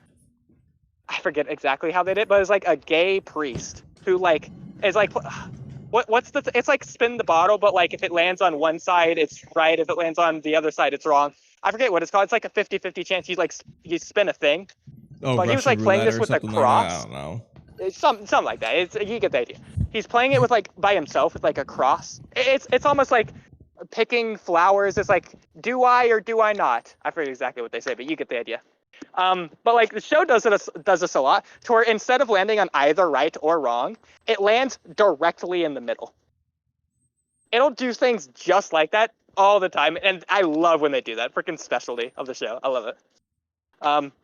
I forget exactly how they did it, but it's like a gay priest who like is like, it's like spin the bottle, but like if it lands on one side, it's right. If it lands on the other side, it's wrong. I forget what it's called. It's like a 50-50 chance. You spin a thing. Oh, but he was like playing this with a cross. I don't know. It's something like that. You get the idea. He's playing it with like by himself with like a cross. It's almost like picking flowers. It's like, do I or do I not? I forget exactly what they say, but you get the idea. But like the show does this a lot, to where instead of landing on either right or wrong, it lands directly in the middle. It'll do things just like that all the time, and I love when they do that. Freaking specialty of the show. I love it.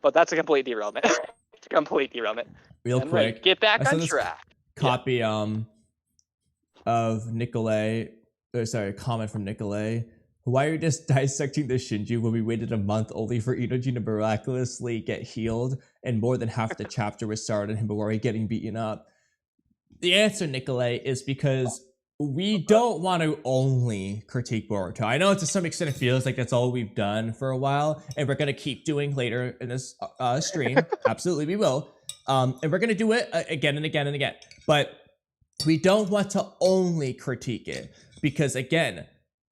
But that's a complete derailment. It's a complete derailment. Real and quick, right, get back on track. Copy of Nicolay. Sorry, comment from Nicolay. Why are you just dissecting the Shinju when we waited a month only for Inoji to miraculously get healed and more than half the chapter with Sarada and Himawari getting beaten up? The answer, Nicolay, is because we don't want to only critique Boruto. I know to some extent it feels like that's all we've done for a while, and we're going to keep doing later in this stream. Absolutely, we will. And we're going to do it again and again and again. But we don't want to only critique it because, again,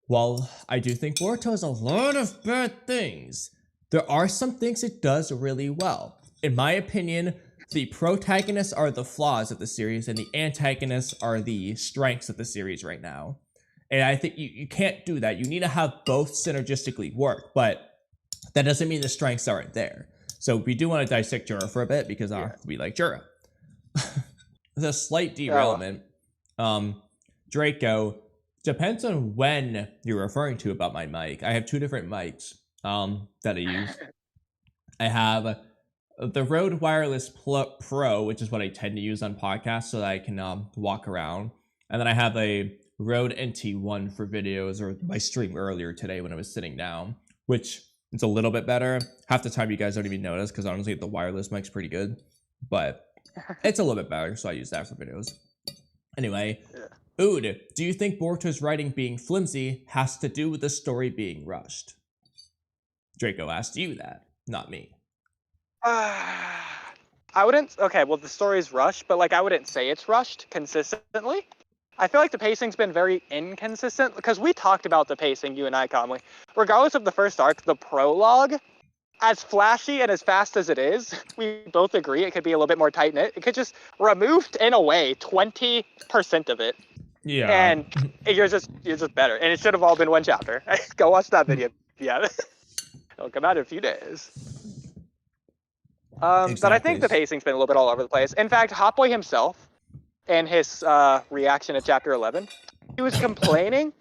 while I do think Boruto has a lot of bad things, there are some things it does really well. In my opinion, the protagonists are the flaws of the series and the antagonists are the strengths of the series right now. And I think you can't do that. You need to have both synergistically work, but that doesn't mean the strengths aren't there. So we do want to dissect Jura for a bit because we like Jura. The slight derailment. Draco, depends on when you're referring to about my mic. I have two different mics that I use. I have the Rode Wireless Pro, which is what I tend to use on podcasts so that I can walk around. And then I have a Rode NT1 for videos, or my stream earlier today when I was sitting down, which is a little bit better. Half the time you guys don't even notice because honestly the wireless mic's pretty good. But it's a little bit better, so I use that for videos. Anyway, Ood, do you think Boruto's writing being flimsy has to do with the story being rushed? Draco asked you that, not me. I wouldn't. Okay, well, the story's rushed, but like I wouldn't say it's rushed consistently. I feel like the pacing's been very inconsistent because we talked about the pacing, you and I, Kamui. Regardless of the first arc, the prologue, as flashy and as fast as it is, we both agree it could be a little bit more tight knit. It could just removed in a way 20% of it. Yeah. And you're just better. And it should have all been one chapter. Go watch that video. Yeah. It'll come out in a few days. But I think the pacing's been a little bit all over the place. In fact, HotBoy himself, in his reaction to chapter 11, he was complaining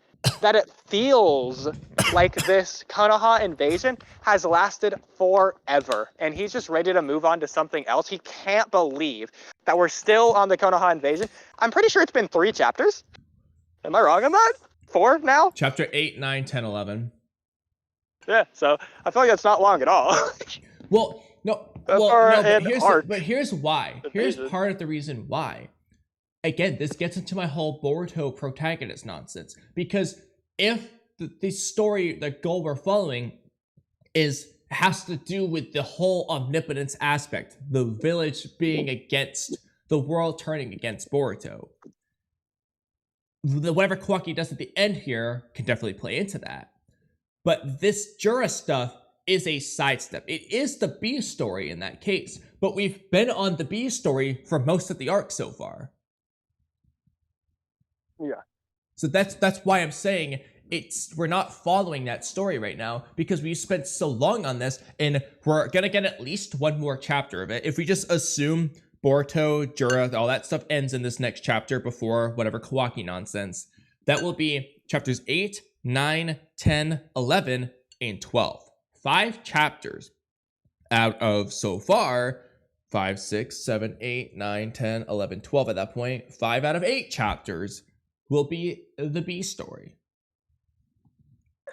that it feels like this Konoha invasion has lasted forever. And he's just ready to move on to something else. He can't believe that we're still on the Konoha invasion. I'm pretty sure it's been 3 chapters. Am I wrong on that? 4 now? Chapter 8, 9, 10, 11. Yeah, so I feel like that's not long at all. Well, no, but here's why. Here's part of the reason why. Again, this gets into my whole Boruto protagonist nonsense. Because if the story, the goal we're following has to do with the whole omnipotence aspect, the village being against the world turning against Boruto. Whatever Kawaki does at the end here can definitely play into that. But this Jura stuff is a sidestep. It is the B story in that case, but we've been on the B story for most of the arc so far. Yeah. So that's why I'm saying we're not following that story right now, because we spent so long on this, and we're gonna get at least one more chapter of it. If we just assume Boruto, Jura, all that stuff ends in this next chapter before whatever Kawaki nonsense, that will be chapters 8, 9, 10, 11, and 12. 5 chapters out of, so far, 5, 6, 7, 8, 9, 10, 11, 12 at that point. 5 out of 8 chapters will be the B story.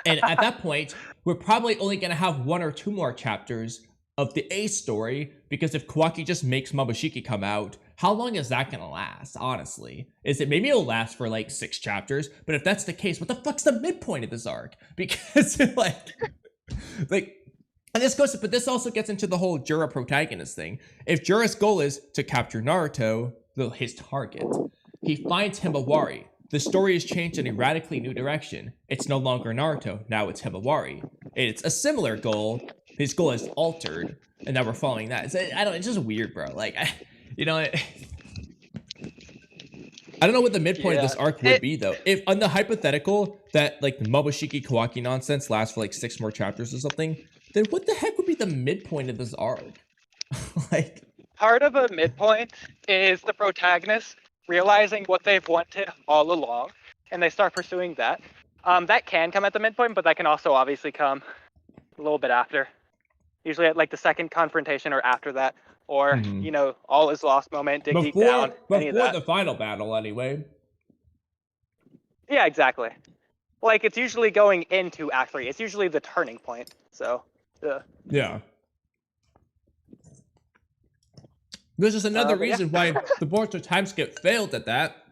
And at that point, we're probably only going to have 1 or 2 more chapters of the A story, because if Kawaki just makes Momoshiki come out, how long is that going to last, honestly? Maybe it'll last for like 6 chapters, but if that's the case, what the fuck's the midpoint of this arc? Because and this also gets into the whole Jura protagonist thing. If Jura's goal is to capture Naruto, his target, he finds Himawari. The story has changed in a radically new direction. It's no longer Naruto, now it's Himawari. It's a similar goal. His goal is altered, and now we're following that. It's just weird, bro. I don't know what the midpoint of this arc would be, though. If on the hypothetical that the Momoshiki Kawaki nonsense lasts for like 6 more chapters or something, then what the heck would be the midpoint of this arc? Part of a midpoint is the protagonist realizing what they've wanted all along, and they start pursuing that. That can come at the midpoint, but that can also obviously come a little bit after. Usually at the second confrontation or after that, or all is lost moment, dig deep down. Before the final battle, anyway. Yeah, exactly. It's usually going into Act 3. It's usually the turning point. So, yeah. This is another reason why the Boruto timeskip failed at that,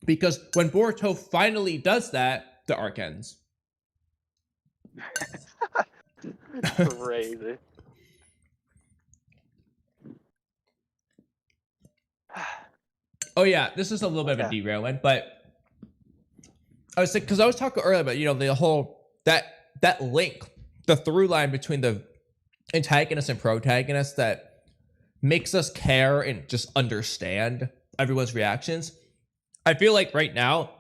because when Boruto finally does that, the arc ends. Crazy. Oh yeah, this is a little bit of a derailment, but I was because I was talking earlier about the whole that link, the through line between the antagonist and protagonist that makes us care and just understand everyone's reactions. I feel like right now,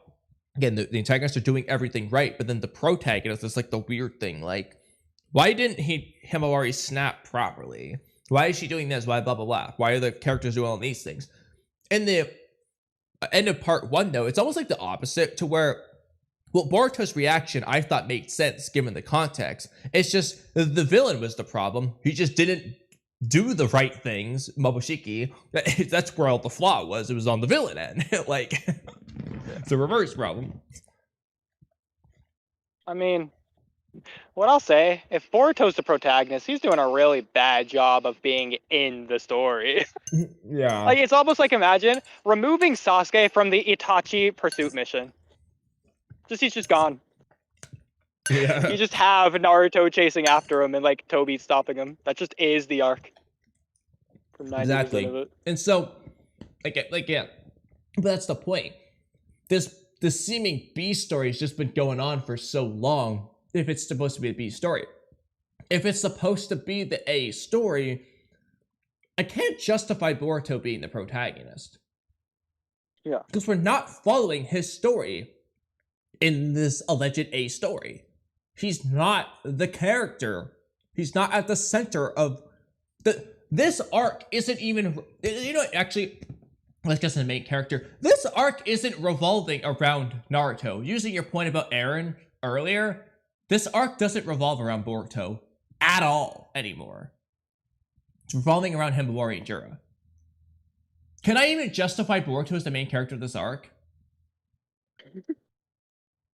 again, the antagonists are doing everything right, but then the protagonist is the weird thing. Why didn't Himawari snap properly? Why is she doing this? Why blah, blah, blah? Why are the characters doing all these things? In the end of part 1, though, it's almost like the opposite, to where, Boruto's reaction I thought made sense given the context. It's just the villain was the problem. He just didn't do the right things, Momoshiki. That's where all the flaw was. It was on the villain end. It's a reverse problem. I mean, what I'll say, if Boruto's the protagonist, he's doing a really bad job of being in the story. Yeah. It's almost imagine removing Sasuke from the Itachi pursuit mission. He's just gone. Yeah. You just have Naruto chasing after him and like Toby stopping him. That just is the arc. For 90% Exactly. of it. And so, yeah, but that's the point. This seeming B story has just been going on for so long. If it's supposed to be a B story, if it's supposed to be the A story, I can't justify Boruto being the protagonist. Yeah. Because we're not following his story in this alleged A story. He's not the character. He's not at the center of this arc isn't even, actually, let's get to the main character. This arc isn't revolving around Naruto. Using your point about Eren earlier, this arc doesn't revolve around Boruto at all anymore. It's revolving around Himawari and Jura. Can I even justify Boruto as the main character of this arc?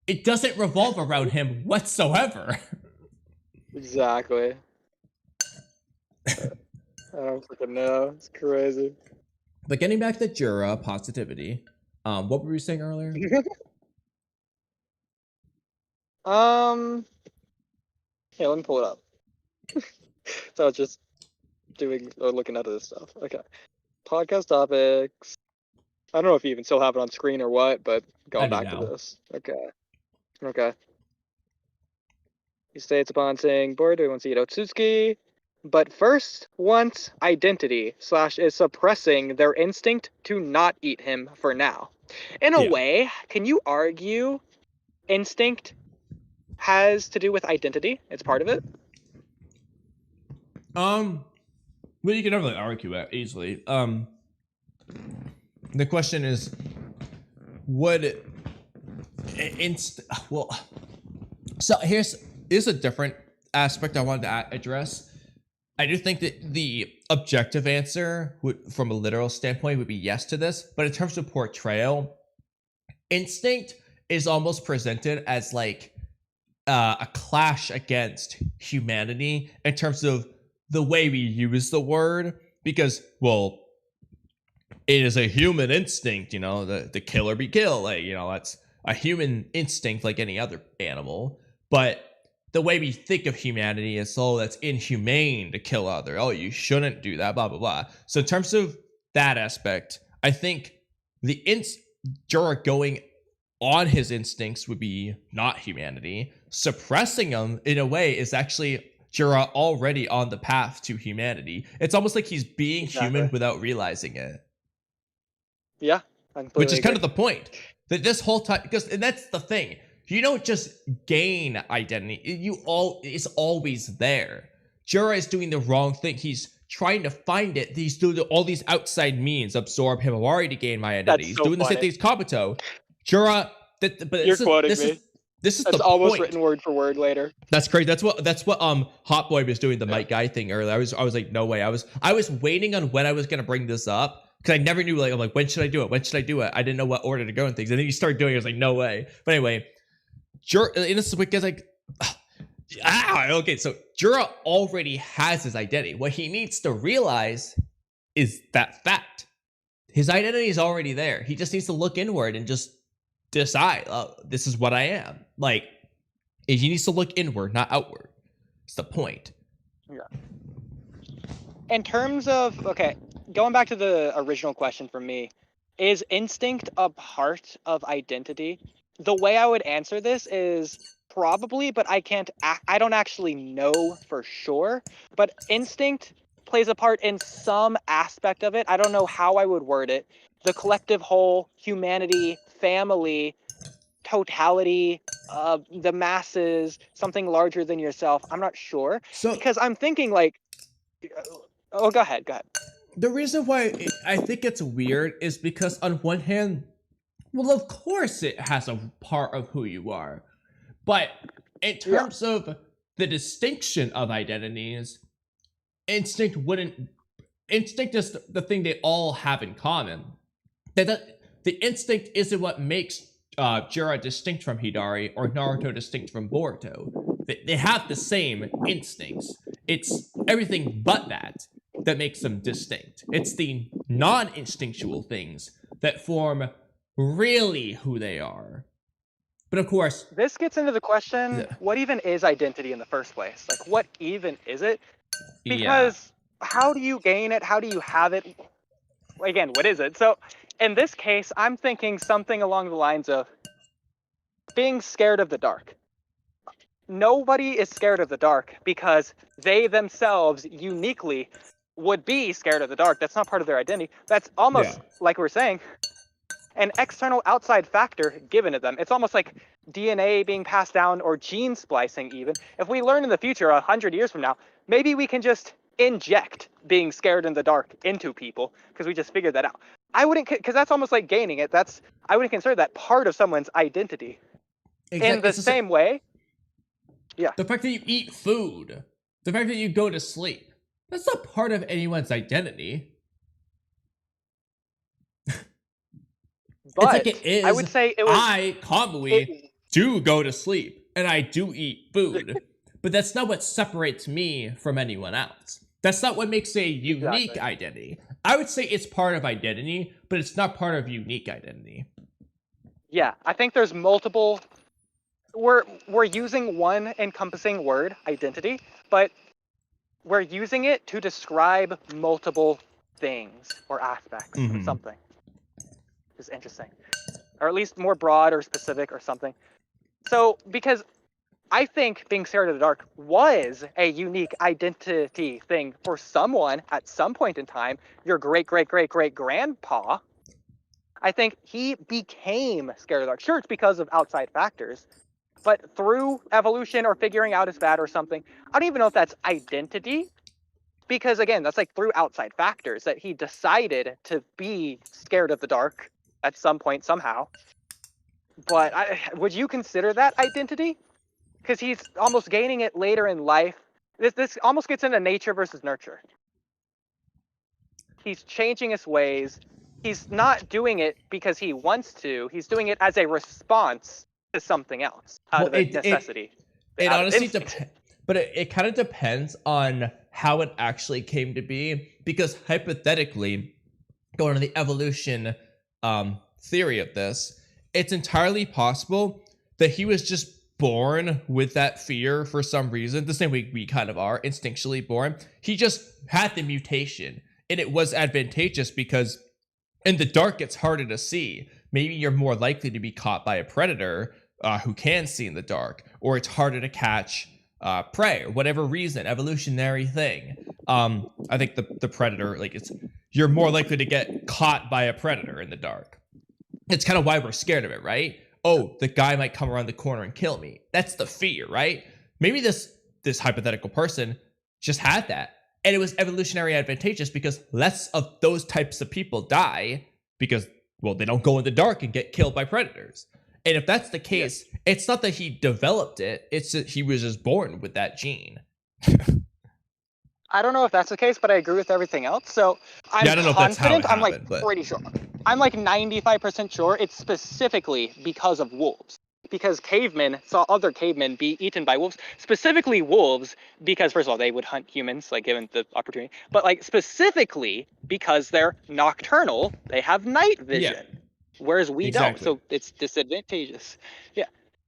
It doesn't revolve around him whatsoever. Exactly. I don't freaking know. It's crazy. But getting back to Jura positivity, what were we saying earlier? Yeah, let me pull it up. So I was just looking at this stuff. Okay. Podcast topics. I don't know if you even still have it on screen or what, but going back to this. Okay. He states upon saying, Boruto wants to eat Otsutsuki, but first wants identity / is suppressing their instinct to not eat him for now. In a way, can you argue instinct has to do with identity? It's part of it? Well, you can never really argue that easily. The question is, would so here's a different aspect I wanted to address. I do think that the objective answer would, from a literal standpoint, would be yes to this, but in terms of portrayal, instinct is almost presented as like a clash against humanity in terms of the way we use the word, because, well, it is a human instinct, the kill or be killed, that's a human instinct like any other animal, but the way we think of humanity is, that's inhumane to kill other. Oh, you shouldn't do that, blah, blah, blah. So in terms of that aspect, I think Jura going on his instincts would be not humanity. Suppressing them, in a way, is actually Jura already on the path to humanity. It's almost like he's being human without realizing it. Yeah. Which is kind of the point. That this whole time, and that's the thing. You don't just gain identity. It's always there. Jura is doing the wrong thing. He's trying to find it. He's doing all these outside means, absorb Himawari to gain my identity. He's doing the same thing as Kabuto. Jura, but you're quoting me. This is that's the almost point. Written word for word later. That's crazy. That's what HotBoy was doing the Mike Guy thing earlier. I was like, no way. I was waiting on when I was gonna bring this up. Because I never knew, I'm like, when should I do it? When should I do it? I didn't know what order to go and things. And then you start doing it. I was like, no way. But anyway, and this is because okay, so Jura already has his identity. What he needs to realize is that fact. His identity is already there. He just needs to look inward and just decide, this is what I am. Like, he needs to look inward, not outward. It's the point. Yeah. In terms of, going back to the original question for me, is instinct a part of identity? The way I would answer this is probably, but I don't actually know for sure. But instinct plays a part in some aspect of it. I don't know how I would word it. The collective whole, humanity, family, totality, the masses, something larger than yourself. I'm not sure. Because I'm thinking like, oh, go ahead. The reason why I think it's weird is because on one hand, well, of course it has a part of who you are. But in terms of the distinction of identities, instinct is the thing they all have in common. The instinct isn't what makes Jura distinct from Hidari or Naruto distinct from Boruto. They have the same instincts. It's everything but that makes them distinct. It's the non-instinctual things that form really who they are. But of course, this gets into the question, what even is identity in the first place? Like, what even is it? Because how do you gain it? How do you have it? Again, what is it? So in this case, I'm thinking something along the lines of being scared of the dark. Nobody is scared of the dark because they themselves uniquely would be scared of the dark. That's not part of their identity. That's almost, like we're saying, an external outside factor given to them. It's almost like DNA being passed down or gene splicing even. If we learn in the future, 100 years from now, maybe we can just inject being scared in the dark into people because we just figured that out. I wouldn't, because that's almost like gaining it. I wouldn't consider that part of someone's identity. In the same way, the fact that you eat food, the fact that you go to sleep, that's not part of anyone's identity. But it's like it is. I would say it was. I, Kamui, do go to sleep and I do eat food, but that's not what separates me from anyone else. That's not what makes a unique identity. I would say it's part of identity, but it's not part of unique identity. Yeah, I think there's multiple. We're using one encompassing word, identity, but we're using it to describe multiple things or aspects of something. It's interesting. Or at least more broad or specific or something. So, because I think being scared of the dark was a unique identity thing for someone at some point in time, your great-great-great-great-grandpa, I think he became scared of the dark. Sure, it's because of outside factors, but through evolution or figuring out his bad or something, I don't even know if that's identity, because again, that's like through outside factors that he decided to be scared of the dark at some point somehow. But would you consider that identity? Because he's almost gaining it later in life. This almost gets into nature versus nurture. He's changing his ways. He's not doing it because he wants to. He's doing it as a response to something else out of necessity. It honestly depends, but it kind of depends on how it actually came to be. Because hypothetically, going to the evolution theory of this, it's entirely possible that he was just born with that fear for some reason, the same way we kind of are instinctually born. He just had the mutation, and it was advantageous because in the dark it's harder to see. Maybe you're more likely to be caught by a predator who can see in the dark, or it's harder to catch prey, or whatever reason, evolutionary thing. I think the predator, like, you're more likely to get caught by a predator in the dark. It's kind of why we're scared of it, right? Oh, the guy might come around the corner and kill me. That's the fear, right? Maybe this hypothetical person just had that, and it was evolutionary advantageous because less of those types of people die because, well, they don't go in the dark and get killed by predators. And if that's the case, it's not that he developed it, it's that he was just born with that gene. I don't know if that's the case, but I agree with everything else. So I'm I don't know if that's how it confident. happened, but Pretty sure. I'm like 95% sure it's specifically because of wolves. Because cavemen saw other cavemen be eaten by wolves, specifically wolves, because first of all, they would hunt humans, like given the opportunity, but like specifically because they're nocturnal, they have night vision, whereas we don't, so it's disadvantageous. Yeah.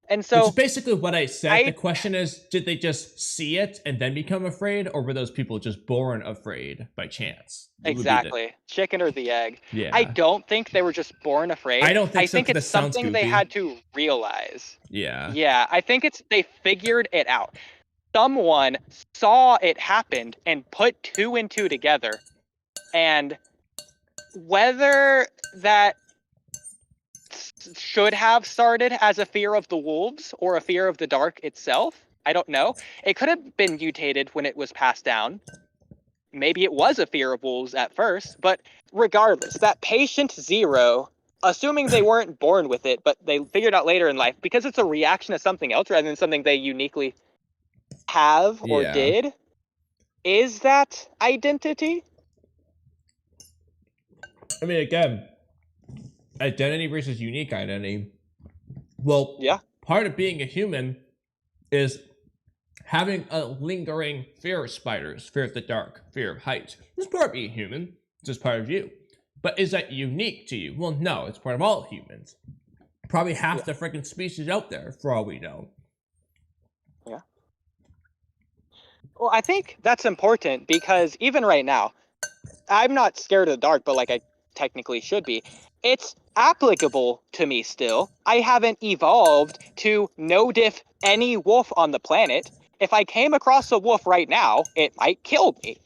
And so, which is basically what I said. The question is, did they just see it and then become afraid, or were those people just born afraid by chance? Exactly. Chicken or the egg. Yeah. I don't think they were just born afraid. I don't think I think it's something they had to realize. Yeah. Yeah, I think they figured it out. Someone saw it happen and put two and two together. And whether that should have started as a fear of the wolves or a fear of the dark itself, I don't know. It could have been mutated when it was passed down. Maybe it was a fear of wolves at first, but regardless, that patient zero, assuming they weren't born with it, but they figured out later in life, because it's a reaction to something else rather than something they uniquely have or did, is that identity? I mean, again, identity versus unique identity. Well, part of being a human is having a lingering fear of spiders, fear of the dark, fear of heights. It's part of being human. It's just part of you. But is that unique to you? Well, no, it's part of all humans. Probably half the freaking species out there, for all we know. Yeah. Well, I think that's important because even right now, I'm not scared of the dark, but like I technically should be. It's applicable to me still. I haven't evolved to no-diff any wolf on the planet. If I came across a wolf right now, it might kill me.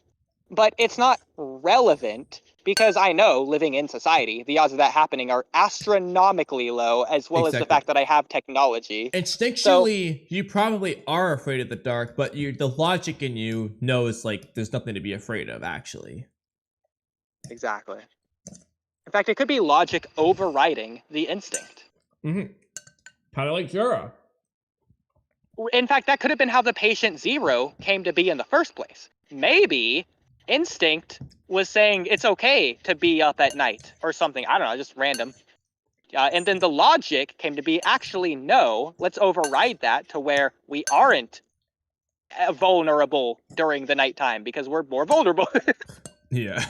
But it's not relevant because I know living in society, the odds of that happening are astronomically low, as well as the fact that I have technology. Instinctually, you probably are afraid of the dark, but the logic in you knows like there's nothing to be afraid of, actually. Exactly. In fact, it could be logic overriding the instinct. Mm-hmm. Kind of like Jura. In fact, that could have been how the patient zero came to be in the first place. Maybe instinct was saying it's okay to be up at night or something. I don't know, just random. And then the logic came to be actually no, let's override that to where we aren't vulnerable during the nighttime because we're more vulnerable. Yeah.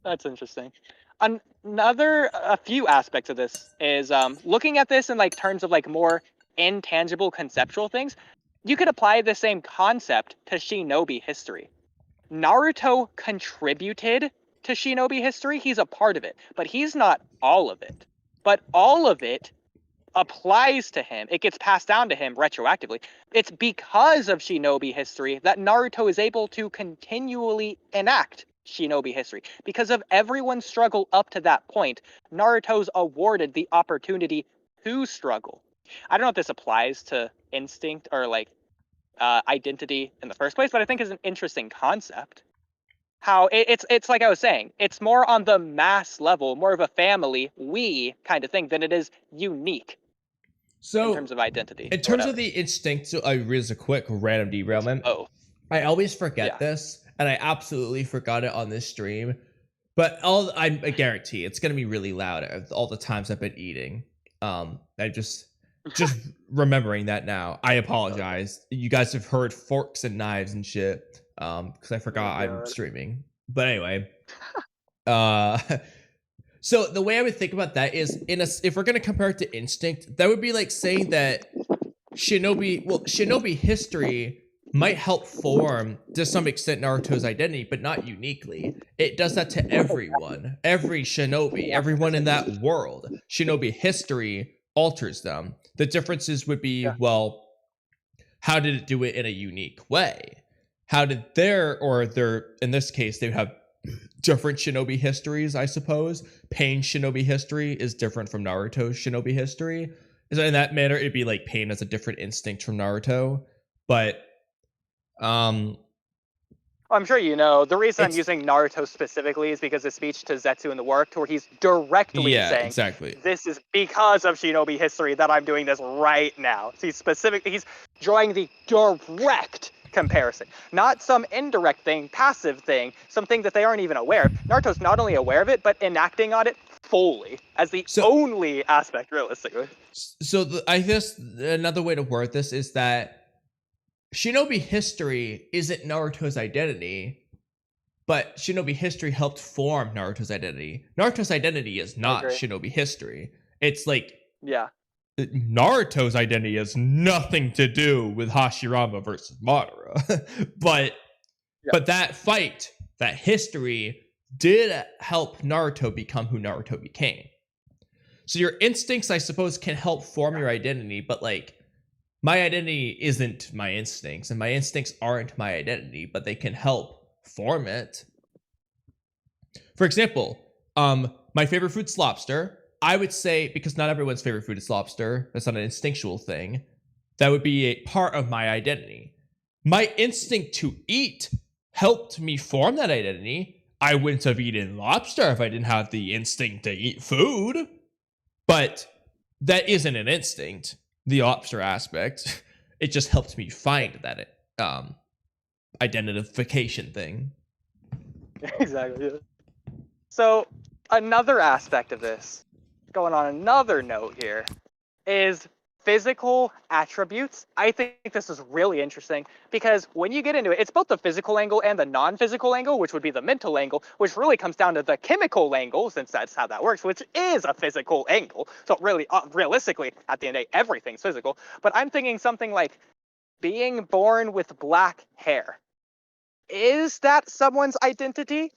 That's interesting. A few aspects of this is looking at this in like terms of like more intangible conceptual things. You could apply the same concept to shinobi history. Naruto contributed to shinobi history. He's a part of it, but he's not all of it. But all of it applies to him. It gets passed down to him retroactively. It's because of shinobi history that Naruto is able to continually enact shinobi history. Because of everyone's struggle up to that point, Naruto's awarded the opportunity to struggle. I don't know if this applies to instinct or like identity in the first place, but I think is an interesting concept. How it's like I was saying, it's more on the mass level, more of a family, we kind of thing than it is unique. So in terms of identity. In terms of the instinct, so here's a quick random derailment. Oh. I always forget this, and I absolutely forgot it on this stream. But I guarantee it's gonna be really loud all the times I've been eating. I just remembering that now. I apologize. You guys have heard forks and knives and shit. Because I forgot I'm streaming. But anyway. So the way I would think about that is if we're gonna compare it to instinct, that would be like saying that shinobi history might help form to some extent Naruto's identity, but not uniquely. It does that to everyone. Every shinobi, everyone in that world. Shinobi history alters them. The differences would be, well, how did it do it in a unique way? How did in this case, they would have different shinobi histories, I suppose. Pain's shinobi history is different from Naruto's shinobi history. So in that manner, it'd be like Pain has a different instinct from Naruto. But I'm sure you know, the reason I'm using Naruto specifically is because his speech to Zetsu in the work, where he's directly saying, exactly. This is because of shinobi history that I'm doing this right now. So he's drawing the direct comparison, not some indirect thing, passive thing, something that they aren't even aware of. Naruto's not only aware of it, but enacting on it fully as the only aspect, realistically. So I guess another way to word this is that shinobi history isn't Naruto's identity, but shinobi history helped form Naruto's identity. Naruto's identity is not shinobi history. It's like Naruto's identity has nothing to do with Hashirama versus Madara. but that fight, that history did help Naruto become who Naruto became. So your instincts, I suppose, can help form your identity, but like my identity isn't my instincts, and my instincts aren't my identity, but they can help form it. For example, my favorite food's lobster. I would say, because not everyone's favorite food is lobster, that's not an instinctual thing, that would be a part of my identity. My instinct to eat helped me form that identity. I wouldn't have eaten lobster if I didn't have the instinct to eat food. But that isn't an instinct, the lobster aspect. It just helped me find that identification thing. Exactly. So another aspect of this, going on another note here, is physical attributes, I think this is really interesting because when you get into it, it's both the physical angle and the non-physical angle, which would be the mental angle, which really comes down to the chemical angle, since that's how that works, which is a physical angle. So really, realistically, at the end of the day, everything's physical. But I'm thinking something like being born with black hair. Is that someone's identity?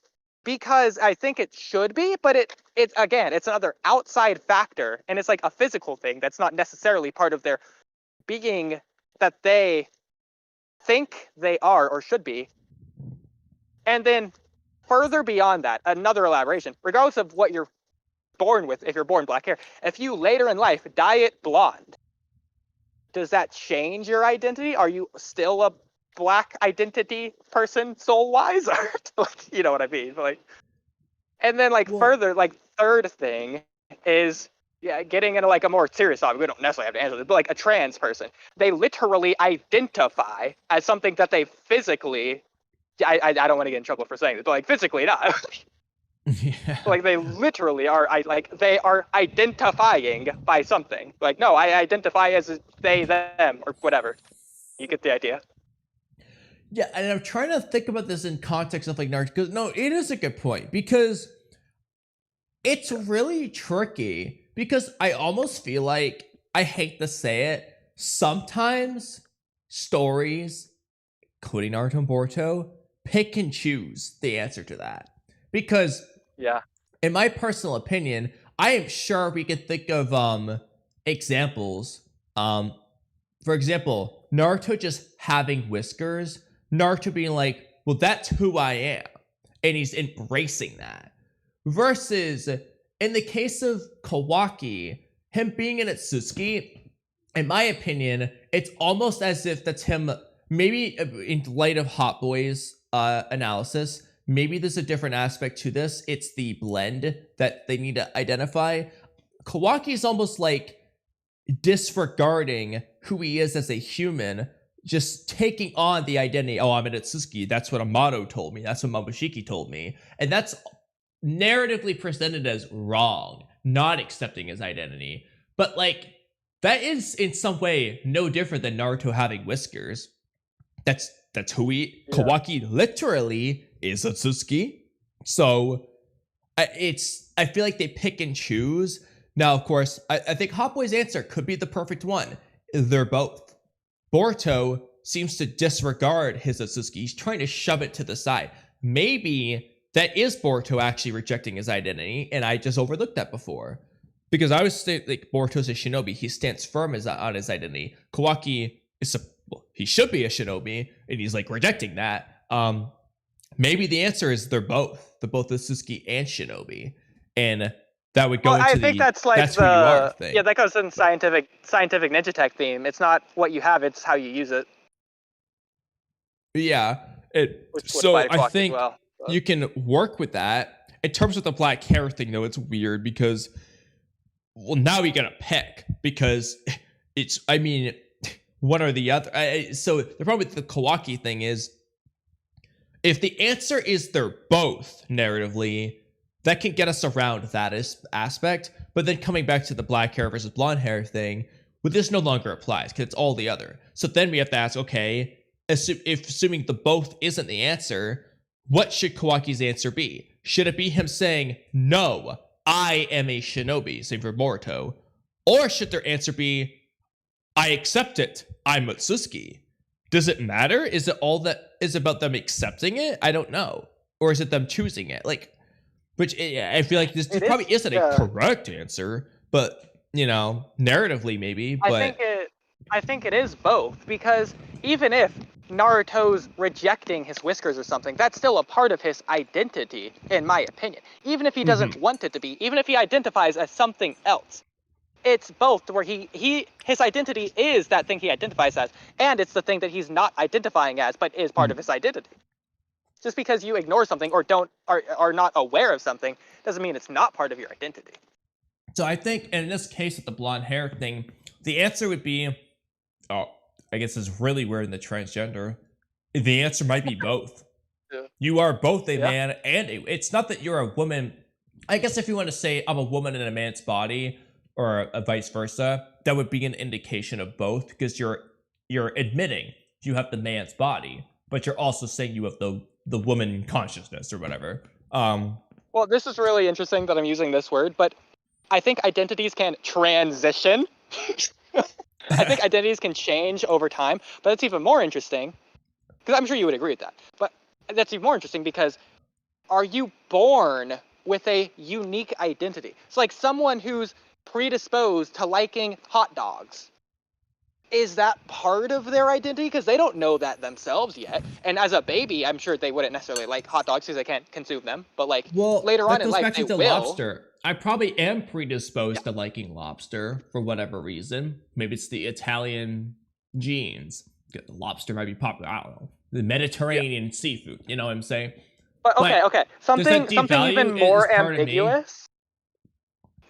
Because I think it should be, but it again, it's another outside factor, and it's like a physical thing that's not necessarily part of their being that they think they are or should be. And then further beyond that, another elaboration, regardless of what you're born with, if you're born black hair, if you later in life dye it blonde, does that change your identity? Are you still a black identity person soul wise? Like, you know what I mean? Like, and then like further, like third thing is getting into like a more serious topic. We don't necessarily have to answer this, but like a trans person, they literally identify as something that they physically I don't want to get in trouble for saying this, but like physically not. Yeah. Like they literally are they are identifying by something. Like, no, I identify as they, them, or whatever. You get the idea. Yeah, and I'm trying to think about this in context of like Naruto, because no, it is a good point, because it's really tricky, because I almost feel like, I hate to say it, sometimes stories, including Naruto and Boruto, pick and choose the answer to that. Because, in my personal opinion, I am sure we could think of examples. For example, Naruto just having whiskers, Naruto being like, well, that's who I am, and he's embracing that. Versus, in the case of Kawaki, him being an Atsuki, in my opinion, it's almost as if that's him, maybe in light of HotBoy's analysis, maybe there's a different aspect to this. It's the blend that they need to identify. Kawaki is almost like disregarding who he is as a human, just taking on the identity. Oh, I'm an Atsuki. That's what Amato told me. That's what Mabushiki told me. And that's narratively presented as wrong, not accepting his identity. But like, that is in some way no different than Naruto having whiskers. That's who he, Kawaki literally is Atsuki. So I feel like they pick and choose. Now, of course, I think HotBoy's answer could be the perfect one. They're both. Boruto seems to disregard his Atsuki. He's trying to shove it to the side. Maybe that is Boruto actually rejecting his identity, and I just overlooked that before. Because I was saying, like, Boruto's a shinobi. He stands firm on his identity. Kawaki is he should be a shinobi, and he's like rejecting that. Maybe the answer is they're both. They're both Atsuki and shinobi, and that would go into I think that's like that's who you are thing. Yeah, that goes in scientific ninja tech theme. It's not what you have, it's how you use it. Yeah. So I think you can work with that. In terms of the black hair thing, though, it's weird because, well, now we gotta pick, because it's, I mean, one or the other. So the problem with the Kawaki thing is, if the answer is they're both narratively, that can get us around that aspect. But then coming back to the black hair versus blonde hair thing, well, this no longer applies because it's all the other. So then we have to ask, okay, assuming the both isn't the answer, what should Kawaki's answer be? Should it be him saying, no, I am a shinobi, same for Boruto? Or should their answer be, I accept it, I'm Atsuki? Does it matter? Is it all that is about them accepting it? I don't know. Or is it them choosing it? Like, which I feel like this probably isn't a correct answer, but, you know, narratively maybe. But I think it is both, because even if Naruto's rejecting his whiskers or something, that's still a part of his identity, in my opinion. Even if he doesn't want it to be, even if he identifies as something else. It's both, where his identity is that thing he identifies as, and it's the thing that he's not identifying as, but is part of his identity. Just because you ignore something or are not aware of something doesn't mean it's not part of your identity. So I think in this case with the blonde hair thing, the answer would be, I guess it's really weird in the transgender. The answer might be both. You are both a man and it's not that you're a woman. I guess if you want to say I'm a woman in a man's body, or a vice versa, that would be an indication of both, because you're admitting you have the man's body, but you're also saying you have the woman consciousness or whatever. Well, this is really interesting that I'm using this word, but I think identities can transition. I think identities can change over time, but that's even more interesting, because I'm sure you would agree with that. But that's even more interesting because are you born with a unique identity? It's like someone who's predisposed to liking hot dogs. Is that part of their identity? Because they don't know that themselves yet. And as a baby, I'm sure they wouldn't necessarily like hot dogs because they can't consume them. But like later on in life, they will. Lobster. I probably am predisposed to liking lobster for whatever reason. Maybe it's the Italian genes. Lobster might be popular. I don't know. The Mediterranean seafood. You know what I'm saying? But okay. Something even more ambiguous.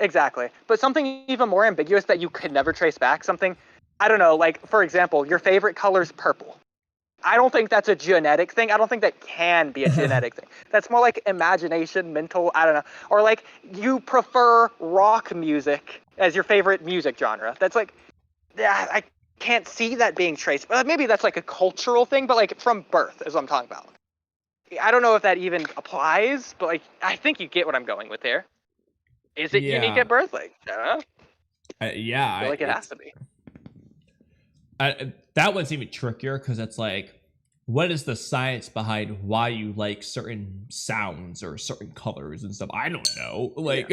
Exactly. But something even more ambiguous that you could never trace back. Something, I don't know, like, for example, your favorite color's purple. I don't think that's a genetic thing. I don't think that can be a genetic thing. That's more like imagination, mental, I don't know. Or like, you prefer rock music as your favorite music genre. That's like, yeah, I can't see that being traced. Maybe that's like a cultural thing, but like from birth is what I'm talking about. I don't know if that even applies, but like, I think you get what I'm going with here. Is it unique at birth? Like, I feel like it has to be. That one's even trickier because it's like, what is the science behind why you like certain sounds or certain colors and stuff? I don't know. Like,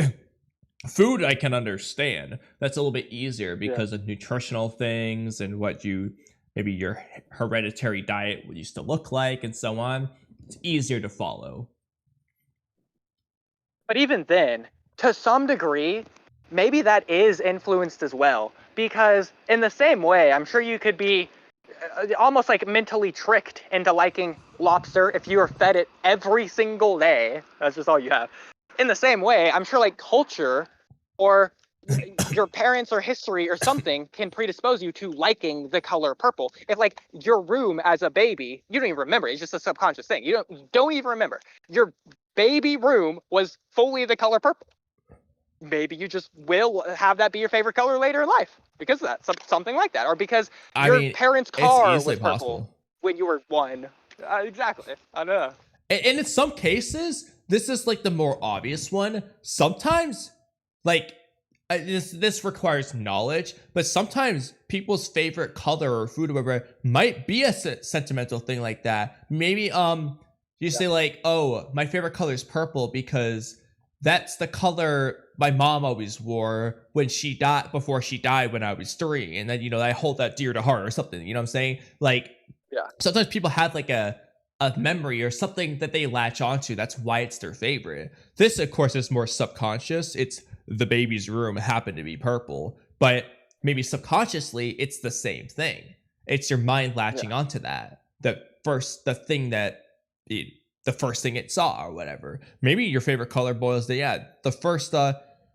food I can understand. That's a little bit easier because of nutritional things and what maybe your hereditary diet used to look like and so on. It's easier to follow. But even then, to some degree, maybe that is influenced as well. Because in the same way, I'm sure you could be almost like mentally tricked into liking lobster if you were fed it every single day. That's just all you have. In the same way, I'm sure like culture or your parents or history or something can predispose you to liking the color purple. If like your room as a baby, you don't even remember, it's just a subconscious thing. You don't even remember. Your baby room was fully the color purple. Maybe you just will have that be your favorite color later in life because of that, something like that, or because your parents' car was purple possible when you were 1. Exactly. I don't know. And in some cases, this is like the more obvious one. Sometimes, like, this requires knowledge, but sometimes people's favorite color or food or whatever might be a sentimental thing like that. Maybe you say like, oh, my favorite color is purple because that's the color my mom always wore when she died, before she died when I was 3, and then I hold that dear to heart or something. You know what I'm saying? Like, sometimes people have like a memory or something that they latch onto. That's why it's their favorite. This, of course, is more subconscious. It's the baby's room happened to be purple, but maybe subconsciously it's the same thing. It's your mind latching onto that. The first thing it saw or whatever. Maybe your favorite color boils to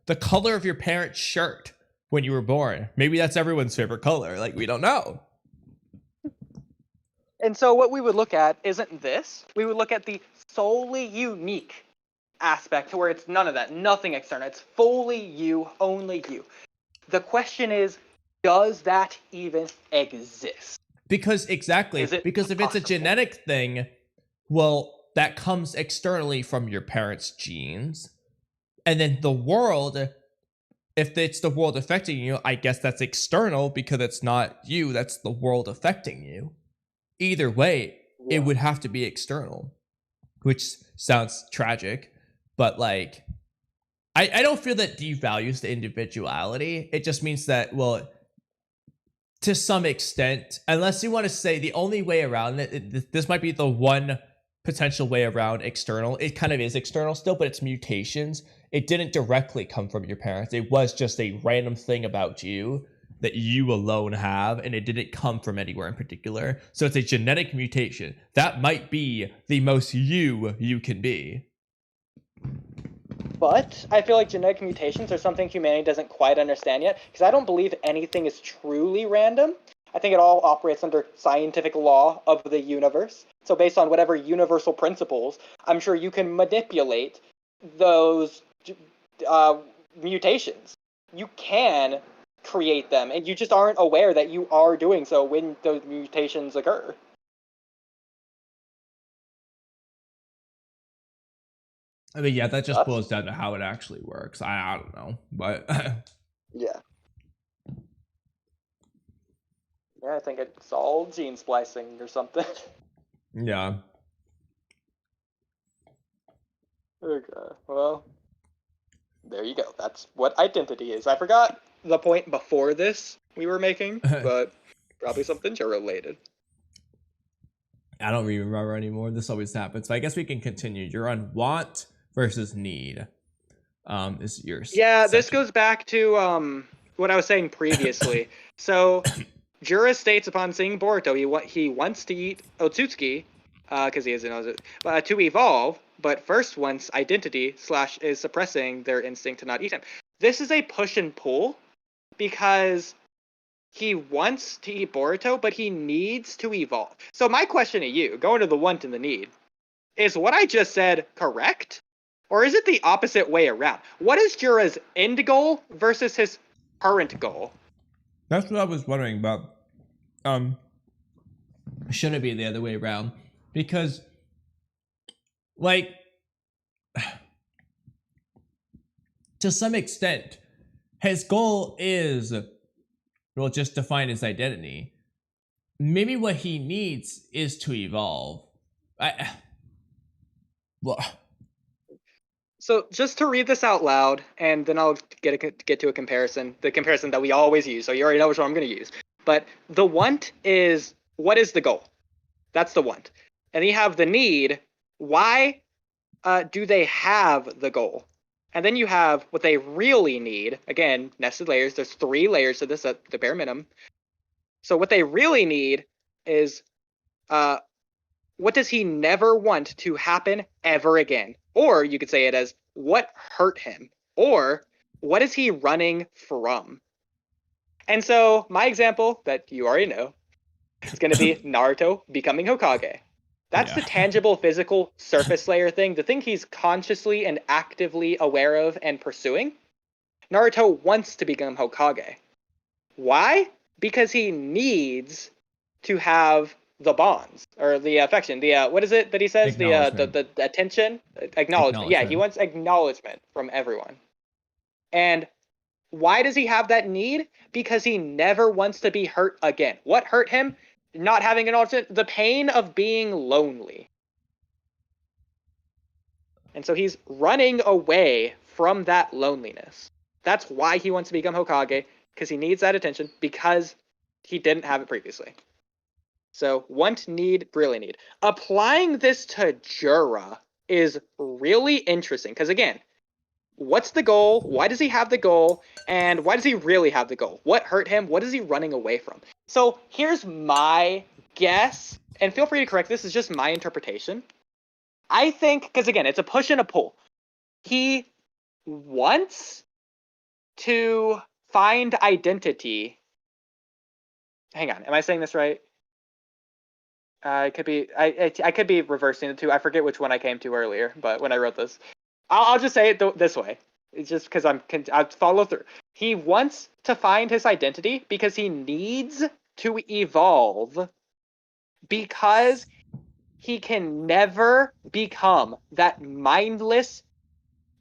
the color of your parents' shirt when you were born. Maybe that's everyone's favorite color. Like, we don't know. And so what we would look at isn't this. We would look at the solely unique aspect to where it's none of that, nothing external. It's fully you, only you. The question is, does that even exist? Because if it's a genetic thing, well, that comes externally from your parents' genes. And then the world, if it's the world affecting you, I guess that's external because it's not you, that's the world affecting you. Either way, it would have to be external, which sounds tragic, but like, I don't feel that devalues the individuality. It just means that, well, to some extent, unless you want to say the only way around it, this might be the one potential way around external. It kind of is external still, but it's mutations. It didn't directly come from your parents. It was just a random thing about you that you alone have, and it didn't come from anywhere in particular. So it's a genetic mutation. That might be the most you can be. But I feel like genetic mutations are something humanity doesn't quite understand yet, because I don't believe anything is truly random. I think it all operates under scientific law of the universe. So based on whatever universal principles, I'm sure you can manipulate those mutations. You can create them, and you just aren't aware that you are doing so when those mutations occur. I mean, yeah, that just boils down to how it actually works. I don't know, but yeah. Yeah, I think it's all gene splicing or something. Yeah. Okay, well, there you go. That's what identity is. I forgot the point before this we were making, but probably something related. I don't even remember anymore. This always happens. But I guess we can continue. You're on want versus need. Is yours? Yeah, this goes back to what I was saying previously. So, Jura states upon seeing Boruto, he wants to eat Otsutsuki, because he isn't to evolve, but first wants identity / is suppressing their instinct to not eat him. This is a push and pull, because he wants to eat Boruto, but he needs to evolve. So my question to you, going to the want and the need, is what I just said correct? Or is it the opposite way around? What is Jura's end goal versus his current goal? That's what I was wondering about. Should it be the other way around? Because, like, to some extent, his goal is, well, just to find his identity. Maybe what he needs is to evolve. So just to read this out loud, and then I'll get to a comparison, the comparison that we always use, so you already know which one I'm going to use. But the want is, what is the goal? That's the want. And you have the need, why do they have the goal? And then you have what they really need. Again, nested layers. There's 3 layers to this at the bare minimum. So what they really need is, what does he never want to happen ever again? Or you could say it as, what hurt him? Or what is he running from? And so my example that you already know is going to be Naruto becoming Hokage. That's the tangible, physical, surface layer thing, the thing he's consciously and actively aware of and pursuing. Naruto wants to become Hokage. Why? Because he needs to have the bonds, or the affection, the what is it that he says? The attention, acknowledgement. Yeah, he wants acknowledgement from everyone. And why does he have that need? Because he never wants to be hurt again. What hurt him? Not having acknowledgement, the pain of being lonely. And so he's running away from that loneliness. That's why he wants to become Hokage, because he needs that attention, because he didn't have it previously. So want, need, really need. Applying this to Jura is really interesting, because again, what's the goal? Why does he have the goal? And why does he really have the goal? What hurt him? What is he running away from? So here's my guess, and feel free to correct this, is just my interpretation. I think, because again, it's a push and a pull. He wants to find identity. Hang on, am I saying this right? I could be reversing the two. I forget which one I came to earlier, but when I wrote this, I'll just say it this way. It's just because I follow through. He wants to find his identity because he needs to evolve, because he can never become that mindless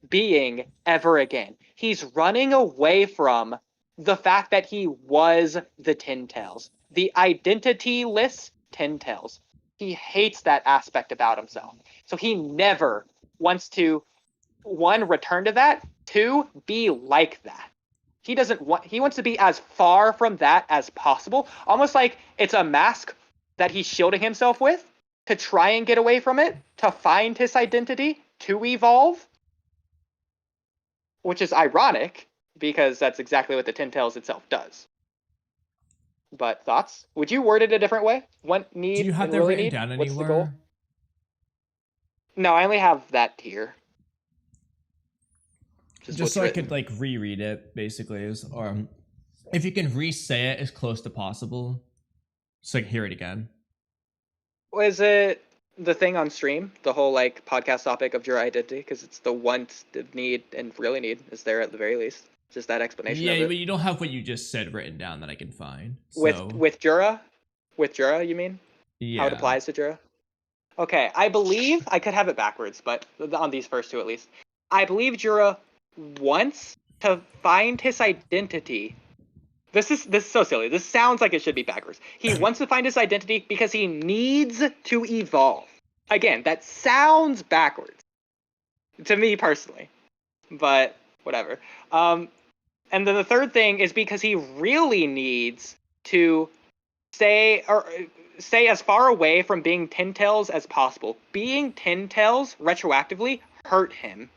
being ever again. He's running away from the fact that he was the Ten Tails, the identityless Ten Tails. He hates that aspect about himself. So he never wants to, 1, return to that, 2, be like that. He wants to be as far from that as possible, almost like it's a mask that he's shielding himself with to try and get away from it, to find his identity, to evolve. Which is ironic, because that's exactly what the Ten Tails itself does. But thoughts? Would you word it a different way? Want, need, do you have and that really written need? down What's anywhere? the goal? No, I only have that here. Just so I could like reread it, basically, is if you can re-say it as close to possible, so I can hear it again. Was it the thing on stream, the whole like podcast topic of your identity? Because it's the want, the need, and really need is there at the very least. Just that explanation Yeah, of it. but you don't have what you just said written down that I can find. So. With Jura? With Jura, you mean? Yeah. How it applies to Jura? Okay, I believe I could have it backwards, but on these first two at least. I believe Jura wants to find his identity. This is so silly. This sounds like it should be backwards. He wants to find his identity because he needs to evolve. Again, that sounds backwards to me personally, but whatever. And then the third thing is because he really needs to stay as far away from being Ten Tails as possible. Being Ten Tails retroactively hurt him.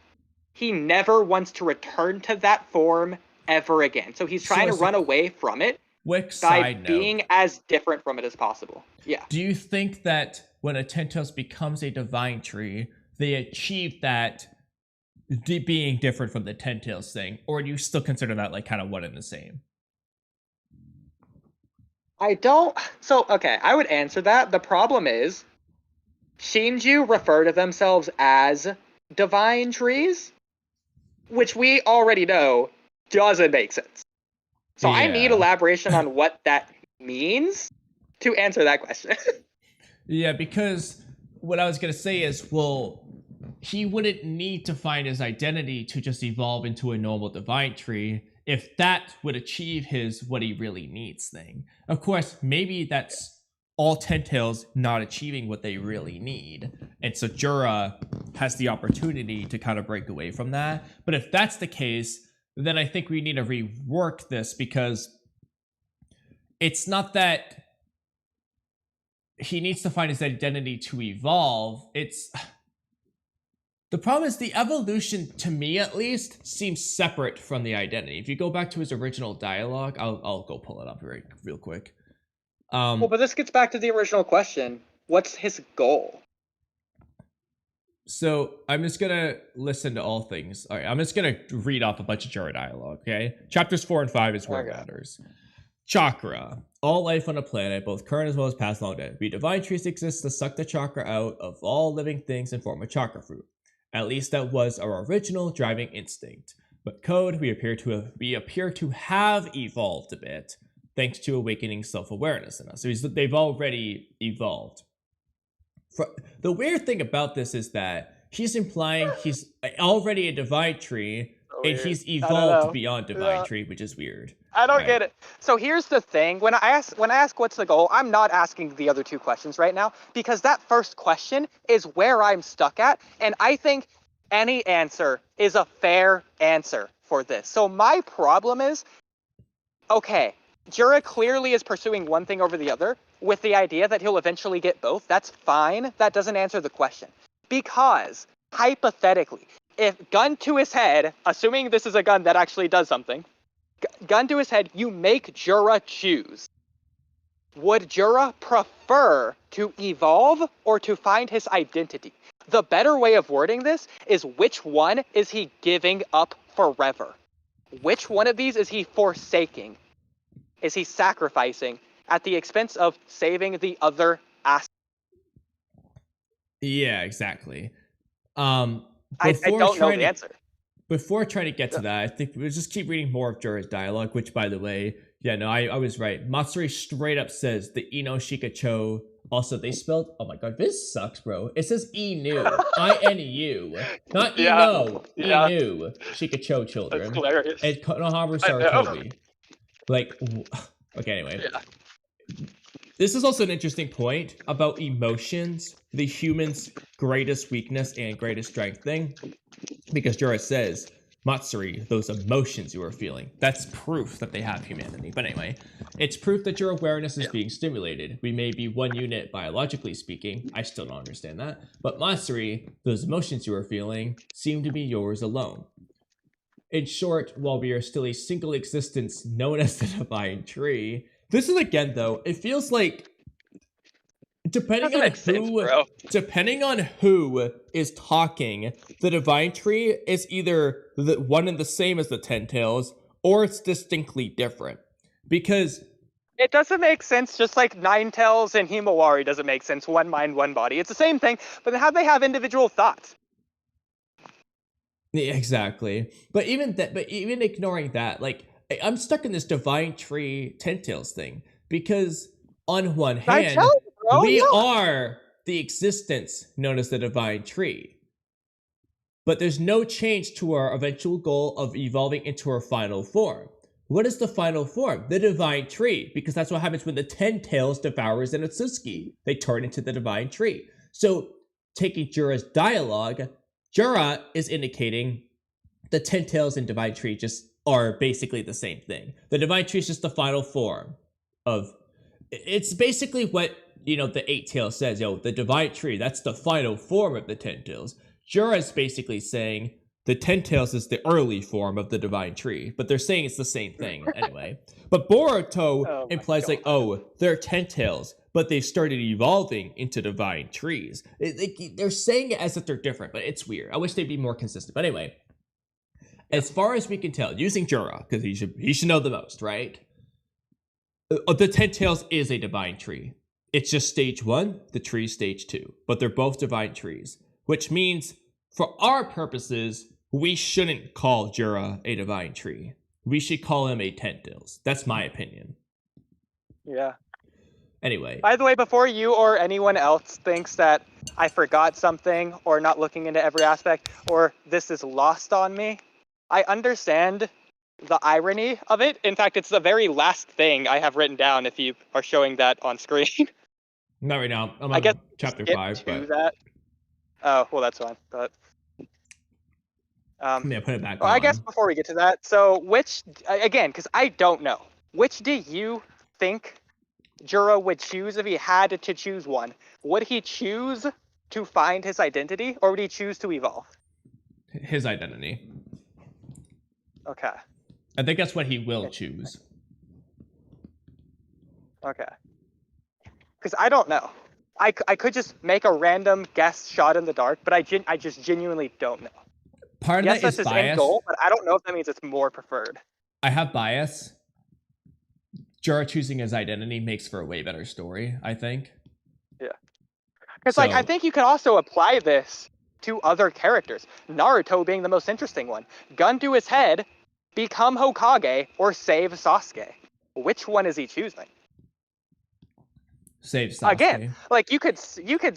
He never wants to return to that form ever again. So he's trying to run away from it by being as different from it as possible. Yeah. Do you think that when a Ten Tails becomes a divine tree, they achieve that being different from the Ten Tails thing, or do you still consider that like kind of one and the same? I don't. So okay, I would answer that. The problem is, Shinju refer to themselves as divine trees, which we already know doesn't make sense. So I need elaboration on what that means to answer that question. Yeah, because what I was gonna say is, well, he wouldn't need to find his identity to just evolve into a normal divine tree if that would achieve his what he really needs thing. Of course, maybe that's all Ten Tails not achieving what they really need. And so Jura has the opportunity to kind of break away from that. But if that's the case, then I think we need to rework this, because it's not that he needs to find his identity to evolve. It's... The problem is the evolution, to me at least, seems separate from the identity. If you go back to his original dialogue, I'll go pull it up real quick. Well, but this gets back to the original question. What's his goal? So I'm just gonna listen to all things. All right, I'm just gonna read off a bunch of Jura dialogue, okay? Chapters 4 and 5 is where it matters. Chakra. All life on a planet, both current as well as past, long dead. We divine trees exist to suck the chakra out of all living things and form a chakra fruit. At least that was our original driving instinct. But code, we appear to have evolved a bit, thanks to awakening self-awareness in us. So they've already evolved. The weird thing about this is that he's implying he's already a divine tree, and he's evolved beyond divine tree, which is weird. I don't get it. So here's the thing. When I ask what's the goal, I'm not asking the other two questions right now, because that first question is where I'm stuck at, and I think any answer is a fair answer for this. So my problem is, okay, Jura clearly is pursuing one thing over the other with the idea that he'll eventually get both. That's fine. That doesn't answer the question. Because, hypothetically, if gun to his head, assuming this is a gun that actually does something, gun to his head, you make Jura choose. Would Jura prefer to evolve or to find his identity? The better way of wording this is, which one is he giving up forever? Which one of these is he forsaking? Is he sacrificing at the expense of saving the other aspect? Yeah, exactly. I don't know the answer. Before trying to get to that, I think we'll just keep reading more of Jura's dialogue, which, by the way, yeah, no, I was right. Matsuri straight up says the Ino Shikacho. Also, they spelled, oh my god, this sucks, bro. It says Inu, I-N-U, not Ino, Inu, Shikacho children. That's hilarious. And Konohamaru Saratobi. Like, okay, anyway. Yeah. This is also an interesting point about emotions, the human's greatest weakness and greatest strength thing. Because Jura says, Matsuri, those emotions you are feeling, that's proof that they have humanity. But anyway, it's proof that your awareness is being stimulated. We may be one unit biologically speaking. I still don't understand that. But Matsuri, those emotions you are feeling seem to be yours alone. In short, while we are still a single existence known as the Divine Tree, this is again though, it feels like depending on who is talking, the Divine Tree is either the one and the same as the Ten Tails, or it's distinctly different. Because it doesn't make sense, just like Nine Tails and Himawari doesn't make sense. One mind, one body. It's the same thing, but how do they have individual thoughts? Yeah, exactly. But even that, but even ignoring that, like I'm stuck in this divine tree Ten-Tails thing because on one I tell hand, you, bro. we Yeah. are the existence known as the divine tree. But there's no change to our eventual goal of evolving into our final form. What is the final form? The divine tree, because that's what happens when the Ten-Tails devours an Otsutsuki. They turn into the divine tree. So, taking Jura's dialogue, Jura is indicating the Ten-Tails and divine tree just are basically the same thing. The divine tree is just the final form of... It's basically what, you know, the Eight-Tails says, yo, the divine tree, that's the final form of the Ten-Tails. Jura is basically saying the Ten-Tails is the early form of the divine tree, but they're saying it's the same thing anyway. But Boruto implies like, oh, they're Ten-Tails, but they started evolving into divine trees. They're saying it as if they're different, but it's weird. I wish they'd be more consistent. But anyway, as far as we can tell, using Jura, because he should know the most, right? The Ten-Tails is a divine tree. It's just stage 1, the tree stage 2, but they're both divine trees. Which means, for our purposes, we shouldn't call Jura a divine tree. We should call him a Ten-Tails. That's my opinion. Yeah. Anyway. By the way, before you or anyone else thinks that I forgot something, or not looking into every aspect, or this is lost on me, I understand the irony of it. In fact, it's the very last thing I have written down if you are showing that on screen. Not right now. I'm on chapter 5, but... that. Oh, well, that's fine. But yeah, put it back well, on. I guess before we get to that, so which, again, because I don't know, which do you think Jura would choose if he had to choose one? Would he choose to find his identity, or would he choose to evolve? His identity. Okay. I think that's what he will choose. Okay. Because I don't know. I could just make a random guess shot in the dark, but I just genuinely don't know. Part of yes, that is that's his bias. end goal, but I don't know if that means it's more preferred. I have bias. Jura choosing his identity makes for a way better story, I think. Yeah. Because, like, I think you can also apply this to other characters. Naruto being the most interesting one. Gun to his head, become Hokage, or save Sasuke. Which one is he choosing? Save Sasuke. Again, like, you could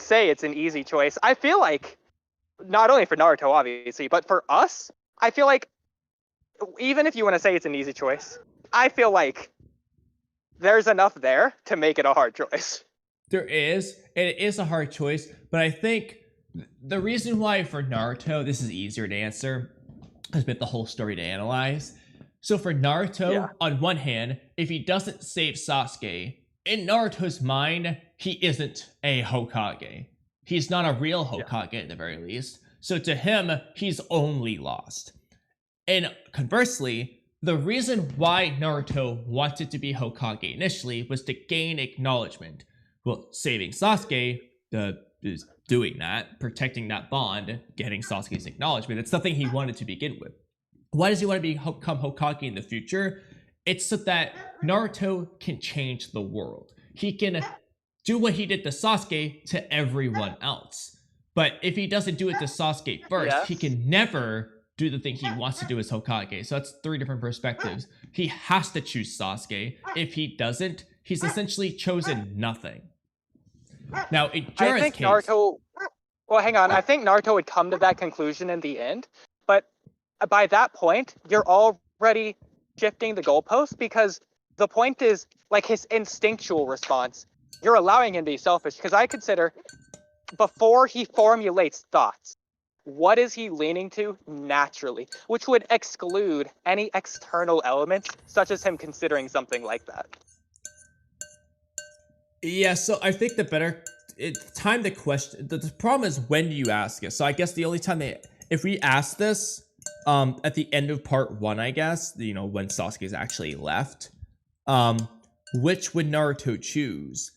say it's an easy choice. I feel like, not only for Naruto, obviously, but for us, I feel like, even if you want to say it's an easy choice, I feel like there's enough there to make it a hard choice. There is, and it is a hard choice, but I think the reason why for Naruto this is easier to answer is with the whole story to analyze. So for Naruto, on one hand, if he doesn't save Sasuke, in Naruto's mind, he isn't a Hokage. He's not a real Hokage at the very least. So to him, he's only lost. And conversely, the reason why Naruto wanted to be Hokage initially was to gain acknowledgement. Well, saving Sasuke is doing that, protecting that bond, getting Sasuke's acknowledgement. It's something he wanted to begin with. Why does he want to become Hokage in the future? It's so that Naruto can change the world. He can do what he did to Sasuke to everyone else. But if he doesn't do it to Sasuke first, he can never do the thing he wants to do as Hokage. So that's 3 different perspectives. He has to choose Sasuke. If he doesn't, he's essentially chosen nothing. Now, in Jura's case... Naruto... Well, hang on. I think Naruto would come to that conclusion in the end. But by that point, you're already shifting the goalpost, because the point is, like, his instinctual response. You're allowing him to be selfish, because I consider, before he formulates thoughts, what is he leaning to naturally, which would exclude any external elements, such as him considering something like that. Yeah, so I think the better time to question, the problem is, when do you ask it? So I guess the only time if we ask this at the end of part 1, I guess, you know, when Sasuke's actually left, which would Naruto choose?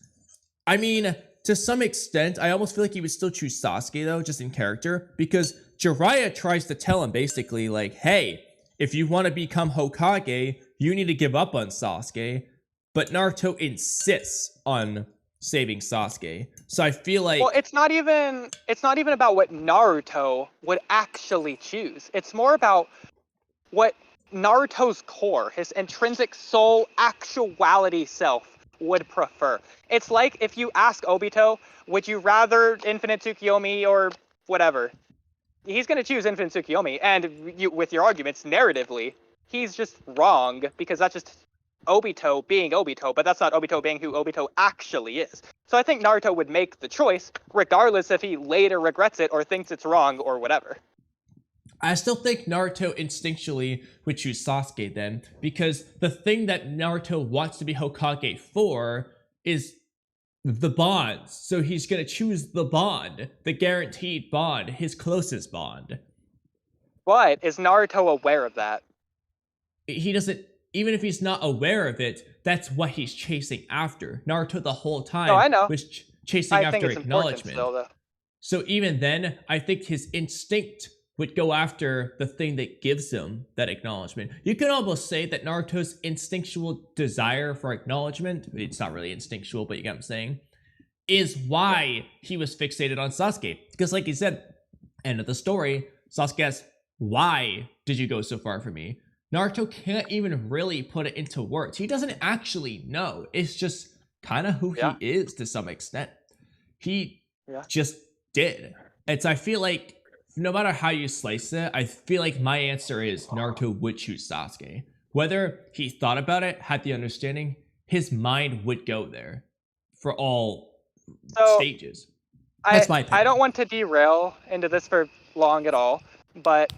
I mean, to some extent, I almost feel like he would still choose Sasuke, though, just in character, because Jiraiya tries to tell him basically, like, hey, if you want to become Hokage, you need to give up on Sasuke, but Naruto insists on saving Sasuke. So I feel like well, it's not even about what Naruto would actually choose. It's more about what Naruto's core, his intrinsic soul, actuality self would prefer. It's like if you ask Obito, would you rather Infinite Tsukiyomi or whatever? He's going to choose Infinite Tsukiyomi, and with your arguments, narratively, he's just wrong, because that's just Obito being Obito, but that's not Obito being who Obito actually is. So I think Naruto would make the choice, regardless if he later regrets it or thinks it's wrong or whatever. I still think Naruto instinctually would choose Sasuke then, because the thing that Naruto wants to be Hokage for is the bonds. So he's going to choose the bond, the guaranteed bond, his closest bond. But is Naruto aware of that? He doesn't, even if he's not aware of it, that's what he's chasing after. Naruto the whole time was chasing after acknowledgement. Still, so even then, I think his instinct would go after the thing that gives him that acknowledgement. You can almost say that Naruto's instinctual desire for acknowledgement, it's not really instinctual, but you get what I'm saying, is why he was fixated on Sasuke. Because like he said, end of the story, Sasuke asks, why did you go so far for me? Naruto can't even really put it into words. He doesn't actually know. It's just kind of who he is to some extent. He just did. And so I feel like no matter how you slice it, I feel like my answer is Naruto would choose Sasuke. Whether he thought about it, had the understanding, his mind would go there for all stages. That's my opinion. I don't want to derail into this for long at all, but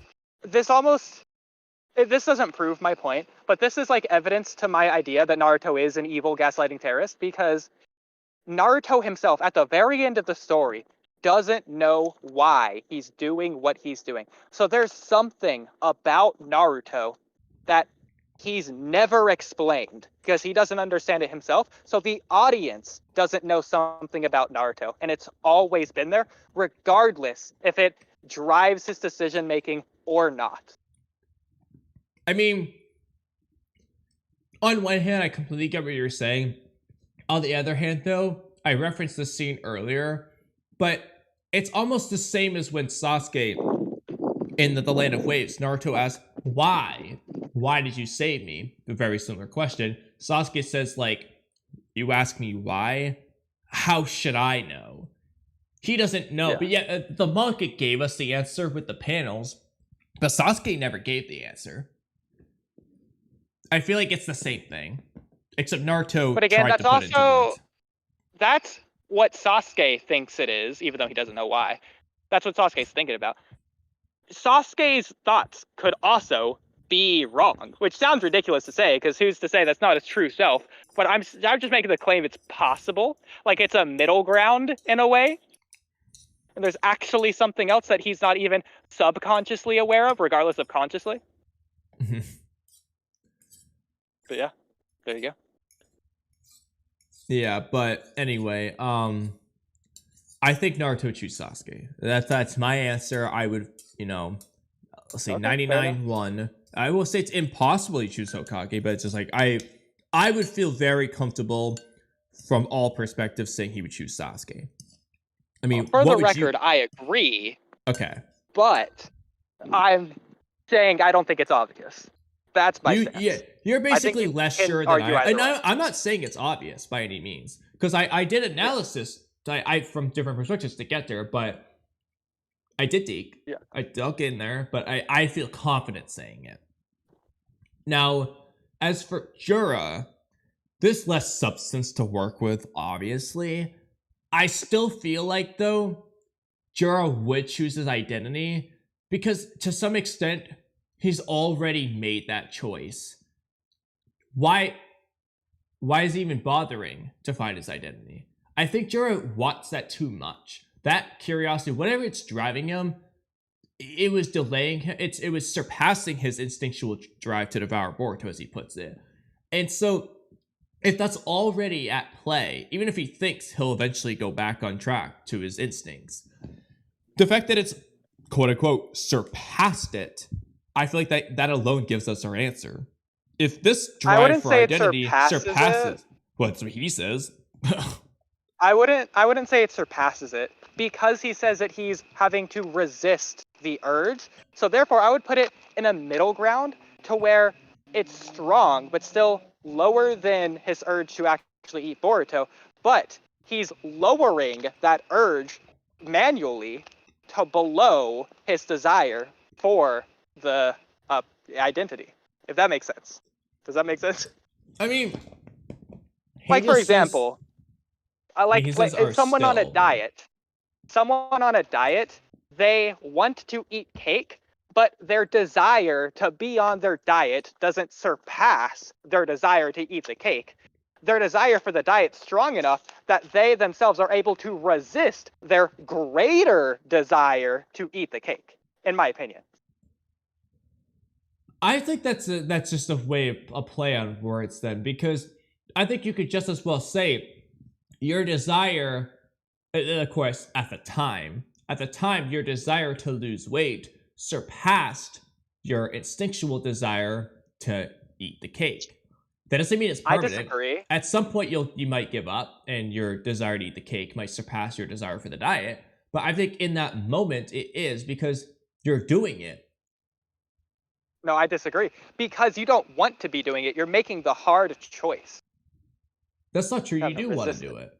this doesn't prove my point, but this is like evidence to my idea that Naruto is an evil gaslighting terrorist, because Naruto himself, at the very end of the story, doesn't know why he's doing what he's doing. So there's something about Naruto that he's never explained, because he doesn't understand it himself. So the audience doesn't know something about Naruto, and it's always been there, regardless if it drives his decision making or not. I mean, on one hand, I completely get what you're saying. On the other hand, though, I referenced this scene earlier, but it's almost the same as when Sasuke in the Land of Waves, Naruto asks, why? Why did you save me? A very similar question. Sasuke says, like, you ask me why? How should I know? He doesn't know, but yet the manga gave us the answer with the panels, but Sasuke never gave the answer. I feel like it's the same thing, except Naruto but again, tried to put it into words. That's what Sasuke thinks it is, even though he doesn't know why. That's what Sasuke's thinking about. Sasuke's thoughts could also be wrong, which sounds ridiculous to say, because who's to say that's not his true self? But I'm just making the claim it's possible. Like, it's a middle ground in a way. And there's actually something else that he's not even subconsciously aware of, regardless of consciously. But yeah, there you go. Yeah, but anyway, I think Naruto choose Sasuke. That's my answer. I would, let's say 99-1. I will say it's impossible to choose Hokage, but it's just like I would feel very comfortable from all perspectives saying he would choose Sasuke. I mean, for the record, I agree. Okay. But I'm saying I don't think it's obvious. That's my stance. Yeah, you're basically less sure than I am. And I'm not saying it's obvious by any means, because I did analysis from different perspectives to get there, but I did dig. Yeah. I dug in there, but I feel confident saying it. Now, as for Jura, there's less substance to work with, obviously. I still feel like, though, Jura would choose his identity, because to some extent, he's already made that choice. Why is he even bothering to find his identity? I think Jura wants that too much. That curiosity, whatever it's driving him, it was delaying him. It was surpassing his instinctual drive to devour Boruto, as he puts it. And so, if that's already at play, even if he thinks he'll eventually go back on track to his instincts, the fact that it's quote-unquote surpassed it, I feel like that alone gives us our answer. If this drive for identity surpasses, well, that's what he says. I wouldn't say it surpasses it, because he says that he's having to resist the urge. So therefore, I would put it in a middle ground to where it's strong, but still lower than his urge to actually eat Boruto. But he's lowering that urge manually to below his desire for the identity. If that makes sense. Does that make sense? I mean, like for example, like someone on a diet. Someone on a diet, they want to eat cake, but their desire to be on their diet doesn't surpass their desire to eat the cake. Their desire for the diet is strong enough that they themselves are able to resist their greater desire to eat the cake, in my opinion. I think that's just a way of play on words then, because I think you could just as well say your desire, of course, at the time, your desire to lose weight surpassed your instinctual desire to eat the cake. That doesn't mean it's permanent. I disagree. At some point, you might give up, and your desire to eat the cake might surpass your desire for the diet. But I think in that moment, it is because you're doing it. No, I disagree. Because you don't want to be doing it. You're making the hard choice. That's not true. You do want to do it.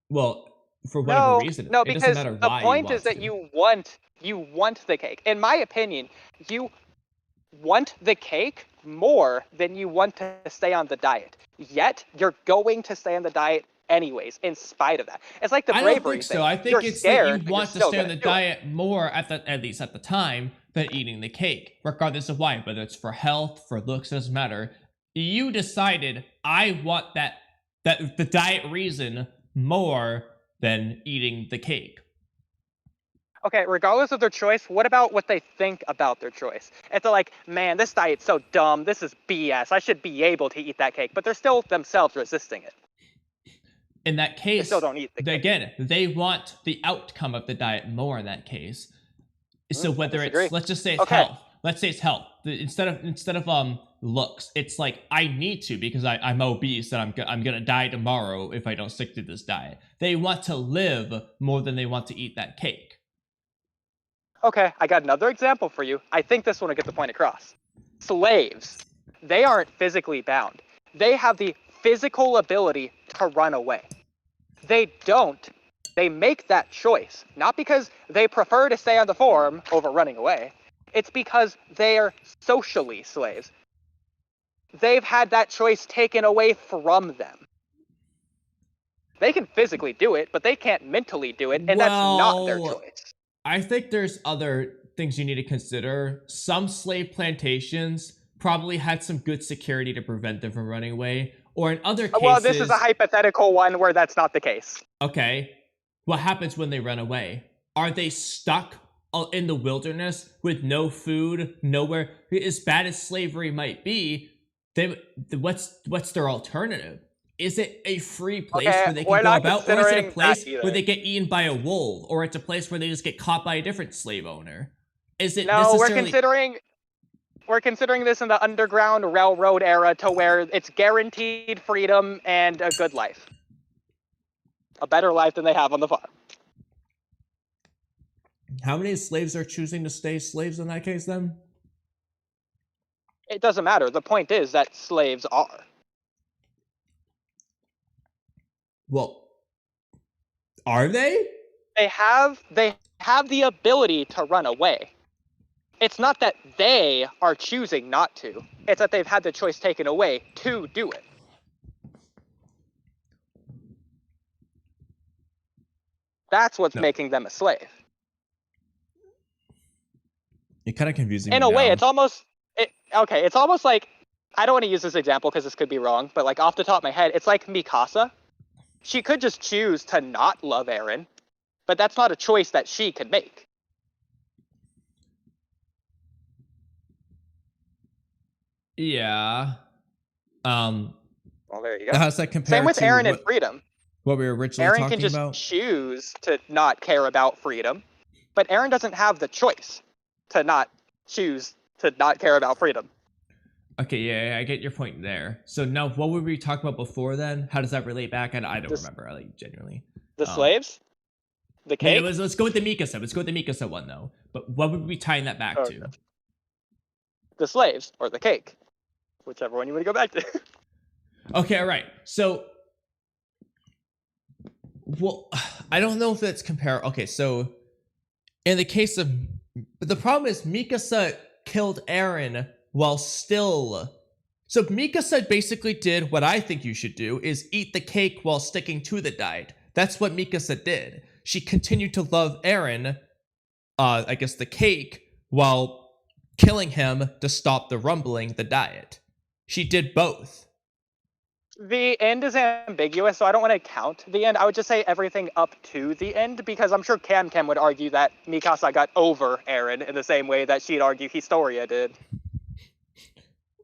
Well, for whatever reason. No, it because doesn't matter why the point is that to. you want the cake. In my opinion, you want the cake more than you want to stay on the diet. Yet you're going to stay on the diet anyways, in spite of that. It's like the bravery I don't think so. I think it's that you want to stay on the diet more at least at the time than eating the cake, regardless of why. Whether it's for health, for looks, doesn't matter. You decided I want the diet reason more than eating the cake. Okay, regardless of their choice, what about what they think about their choice? It's like, man, this diet's so dumb. This is BS. I should be able to eat that cake, but they're still themselves resisting it. In that case, they still don't eat the cake. Again, they want the outcome of the diet more in that case. So whether it's, let's just say it's health. Let's say it's health. Instead of looks, it's like I need to because I'm obese and I'm gonna die tomorrow if I don't stick to this diet. They want to live more than they want to eat that cake. Okay, I got another example for you. I think this one will get the point across. Slaves, they aren't physically bound. They have the physical ability to run away. They don't. They make that choice, not because they prefer to stay on the farm over running away. It's because they are socially slaves. They've had that choice taken away from them. They can physically do it, but they can't mentally do it, and that's not their choice. I think there's other things you need to consider. Some slave plantations probably had some good security to prevent them from running away, or in other cases... Well, this is a hypothetical one where that's not the case. Okay. What happens when they run away? Are they stuck in the wilderness with no food, nowhere? As bad as slavery might be, what's their alternative? Is it a free place where they can go about, or is it a place where they get eaten by a wolf, or it's a place where they just get caught by a different slave owner? Is it necessarily... we're considering this in the Underground Railroad era to where it's guaranteed freedom and a good life. A better life than they have on the farm. How many slaves are choosing to stay slaves in that case, then? It doesn't matter. The point is that slaves are. Well, are they? They have the ability to run away. It's not that they are choosing not to. It's that they've had the choice taken away to do it. That's what's making them a slave. You're kind of confusing in me a way, now. it's almost like, I don't want to use this example because this could be wrong, but like off the top of my head, it's like Mikasa. She could just choose to not love Eren, but that's not a choice that she could make. Yeah. Well, there you go. How's that compare Same with to Eren and freedom. What we were originally Eren talking can just about? choose to not care about freedom, but Eren doesn't have the choice to not choose to not care about freedom. Okay, yeah, I get your point there. So now, what were we talking about before then? How does that relate back? I don't remember, like, genuinely. The slaves? The cake? Let's go with the Mikasa. Let's go with the Mikasa one, though. But what would we be tying that back to? The slaves, or the cake. Whichever one you want to go back to. Okay, all right. So, well, I don't know if that's compare. Okay, so in the case of, but the problem is Mikasa killed Eren while still. So Mikasa basically did what I think you should do, is eat the cake while sticking to the diet. That's what Mikasa did. She continued to love Eren, I guess the cake, while killing him to stop the rumbling, the diet. She did both. The end is ambiguous, so I don't want to count the end. I would just say everything up to the end, because I'm sure Cam would argue that Mikasa got over Eren in the same way that she'd argue Historia did.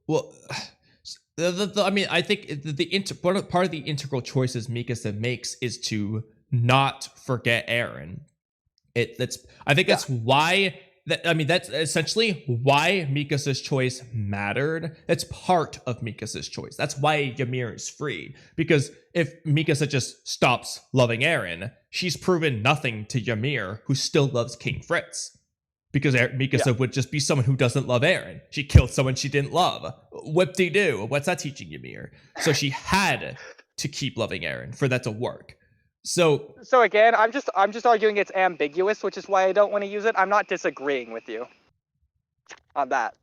Well, I mean, I think part of the integral choices Mikasa makes is to not forget Eren. I think that's why. That's essentially why Mikasa's choice mattered. That's part of Mikasa's choice. That's why Ymir is free. Because if Mikasa just stops loving Eren, she's proven nothing to Ymir, who still loves King Fritz. Because Mikasa would just be someone who doesn't love Eren. She killed someone she didn't love. Whoop-de-doo. What's that teaching Ymir? So she had to keep loving Eren for that to work. So again, I'm just arguing it's ambiguous, which is why I don't want to use it. I'm not disagreeing with you on that.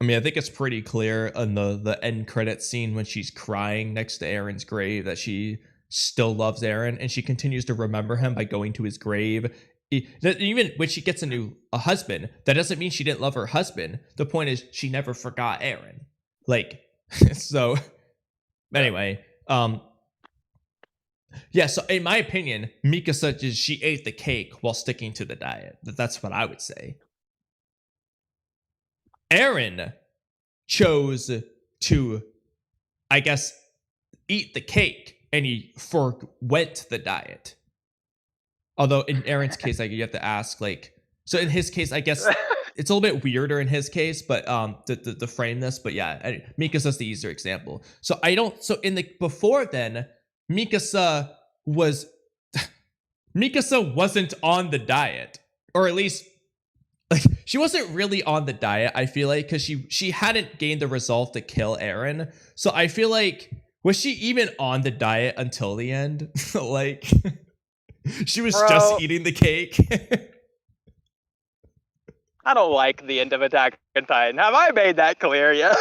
I mean, I think it's pretty clear in the end credit scene when she's crying next to Eren's grave that she still loves Eren, and she continues to remember him by going to his grave. Even when she gets a husband, that doesn't mean she didn't love her husband. The point is she never forgot Eren. Like, so anyway, yeah, so in my opinion, Mikasa she ate the cake while sticking to the diet. That's what I would say. Eren chose to, I guess, eat the cake, and he forwent the diet. Although in Eren's case, you have to ask, like, so in his case, I guess it's a little bit weirder in his case, but to frame this, but yeah, Mikasa's the easier example. So before then, Mikasa wasn't on the diet, or at least like she wasn't really on the diet. I feel like because she hadn't gained the resolve to kill Eren, so I feel like was she even on the diet until the end? Like she was just eating the cake. I don't like the end of Attack on Titan. Have I made that clear yet?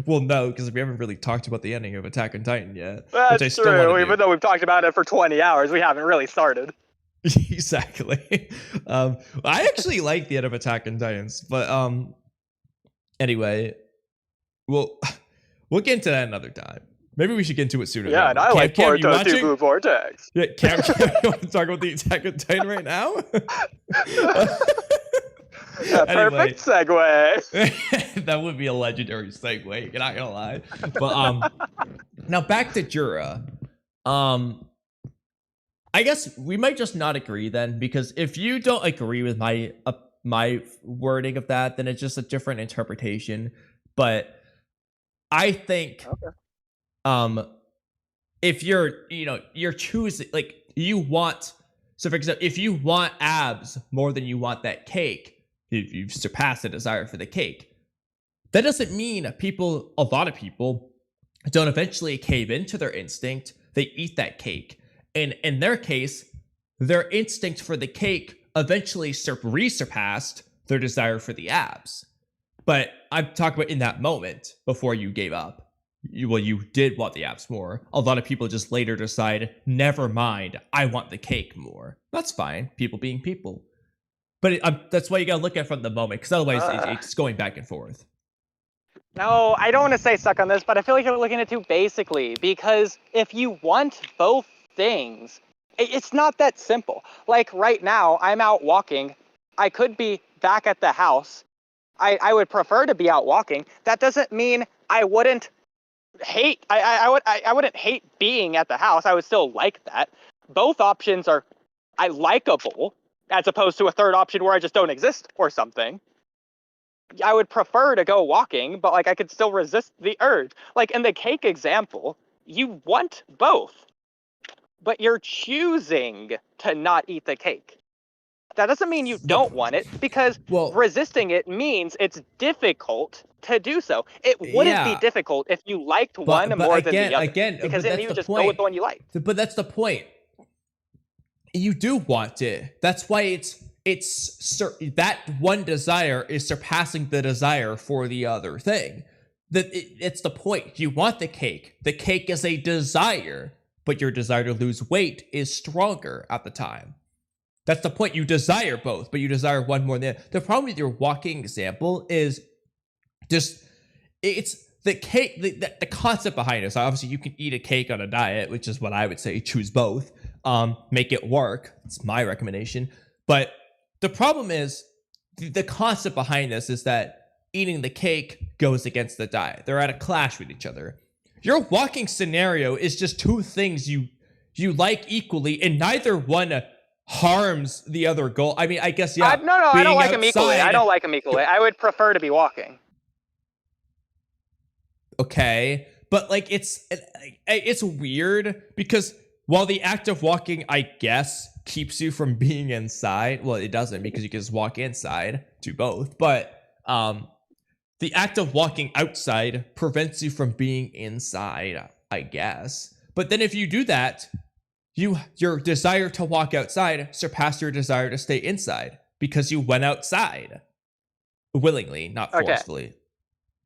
Well, no, because we haven't really talked about the ending of Attack on Titan yet. That's true. Even though we've talked about it for 20 hours, we haven't really started. Exactly. I actually like the end of Attack on Titans, but anyway, we'll get into that another time. Maybe we should get into it sooner. Yeah, and I like Boruto 2 Blue Vortex. Yeah, Cam, you want to talk about the Attack on Titan right now? Perfect segue. That would be a legendary segue. You're not gonna lie. But now back to Jura. I guess we might just not agree then, because if you don't agree with my wording of that, then it's just a different interpretation. But I think, if you're choosing, like you want, so for example, if you want abs more than you want that cake. If you've surpassed the desire for the cake, that doesn't mean a lot of people don't eventually cave into their instinct. They eat that cake. And in their case, their instinct for the cake eventually surpassed their desire for the abs. But I'm talking about in that moment before you gave up. You did want the abs more. A lot of people just later decide, never mind, I want the cake more. That's fine. People being people. But that's why you gotta look at it from the moment, because otherwise it's going back and forth. No, I don't want to say stuck on this, but I feel like you're looking at it too basically, because if you want both things, it's not that simple. Like right now, I'm out walking. I could be back at the house. I would prefer to be out walking. That doesn't mean I wouldn't hate. I wouldn't hate being at the house. I would still like that. Both options are likable. As opposed to a third option where I just don't exist or something. I would prefer to go walking, but like I could still resist the urge. Like in the cake example, you want both. but you're choosing to not eat the cake. That doesn't mean you don't want it, because resisting it means it's difficult to do so. It wouldn't be difficult if you liked one more than the other. Because then you would just go with the one you like. But that's the point. You do want it. That's why it's that one desire is surpassing the desire for the other thing. It's the point. You want the cake. The cake is a desire, but your desire to lose weight is stronger at the time. That's the point. You desire both, but you desire one more than the other. The problem with your walking example is just it's the cake. The concept behind it. So obviously, you can eat a cake on a diet, which is what I would say. Choose both. Make it work. It's my recommendation. But the problem is the concept behind this is that eating the cake goes against the diet. They're at a clash with each other. Your walking scenario is just two things you like equally, and neither one harms the other goal. I mean, I guess, yeah. No, I don't like them equally. I don't like them equally. I would prefer to be walking. Okay, but like it's weird because while the act of walking, I guess, keeps you from being inside. Well, it doesn't, because you can just walk inside, do both. But the act of walking outside prevents you from being inside, I guess. But then if you do that, your desire to walk outside surpassed your desire to stay inside because you went outside willingly, not forcefully. Okay.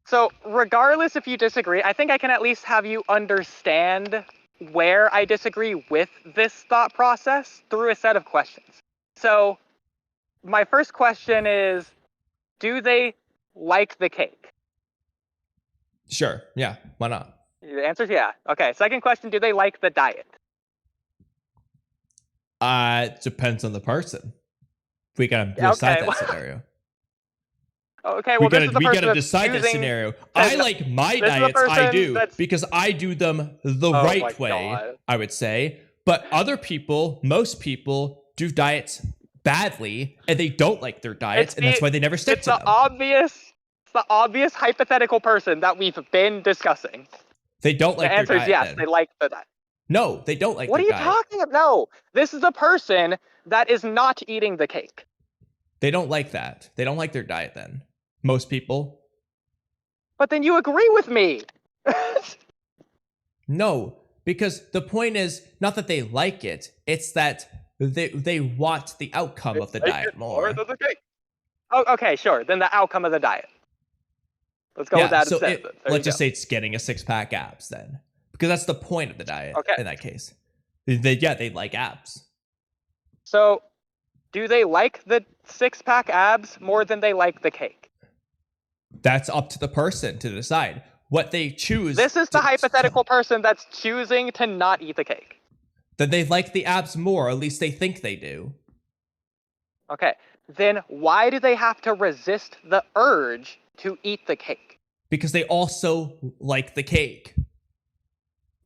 So regardless if you disagree, I think I can at least have you understand where I disagree with this thought process through a set of questions. So my first question is, do they like the cake? Sure. Yeah. Why not? The answer is yeah. Okay. Second question, do they like the diet? It depends on the person. We gotta decide that scenario. Okay, well, we gotta decide that scenario. I like my diets, I do, because I do them the right way, I would say. But other people, most people, do diets badly, and they don't like their diets, and that's why they never stick to them. It's the obvious hypothetical person that we've been discussing. They don't like their diet. The answer is yes, they like the diet. No, they don't like their diet. What are you talking about? No, this is a person that is not eating the cake. They don't like that. They don't like their diet then. Most people. But then you agree with me. No, because the point is not that they like it. It's that they want the outcome of the diet more. Than the cake. Oh, okay, sure. Then the outcome of the diet. Let's go with that instead. Let's just say it's getting a six-pack abs then. Because that's the point of the diet in that case. They like abs. So, do they like the six-pack abs more than they like the cake? That's up to the person to decide what they choose. This is the hypothetical person that's choosing to not eat the cake. Then they like the abs more, or at least they think they do. Okay, then why do they have to resist the urge to eat the cake? Because they also like the cake.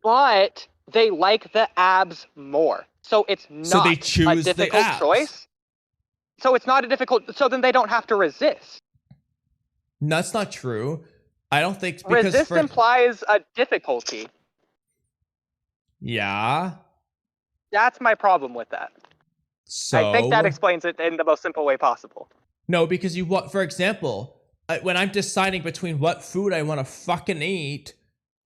But they like the abs more. So it's not they choose a difficult choice. So it's not a difficult... So then they don't have to resist. No, that's not true. I don't think... Resist implies a difficulty. Yeah. That's my problem with that. So... I think that explains it in the most simple way possible. No, because you want... For example, when I'm deciding between what food I want to fucking eat,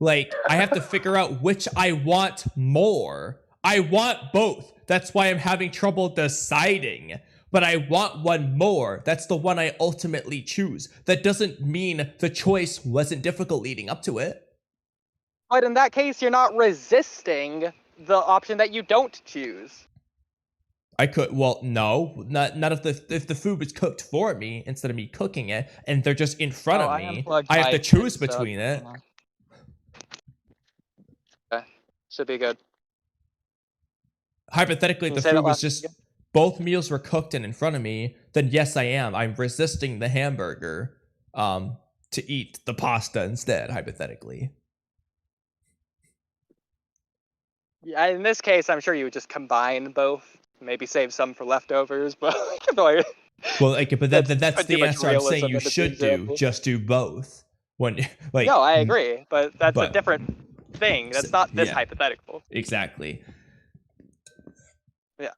like, I have to figure out which I want more. I want both. That's why I'm having trouble deciding. But I want one more. That's the one I ultimately choose. That doesn't mean the choice wasn't difficult leading up to it. But in that case, you're not resisting the option that you don't choose. I could, well, no, not if the food was cooked for me instead of me cooking it, and they're just in front of me. I have to choose between it. Okay, should be good. Hypothetically, if the food was just... both meals were cooked and in front of me, then yes, I am. I'm resisting the hamburger to eat the pasta instead, hypothetically. Yeah, in this case, I'm sure you would just combine both. Maybe save some for leftovers, but... well, like, but that's the answer I'm saying you should do. Just do both. When, like, no, I agree, but that's a different thing. That's not this hypothetical. Exactly. Yeah.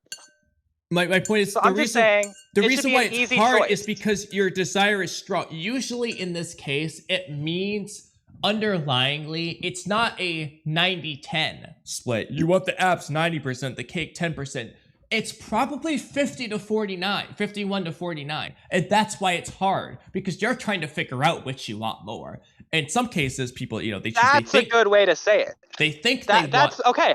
My point is, So I'm just saying the it should reason be why an it's easy hard choice. is because your desire is strong. Usually in this case, it means underlyingly, it's not a 90-10 split. You want the apps 90%, the cake 10%. It's probably 50 to 49, 51 to 49. And that's why it's hard, because you're trying to figure out which you want more. In some cases, people, you know, That's a good way to say it. They think that's okay.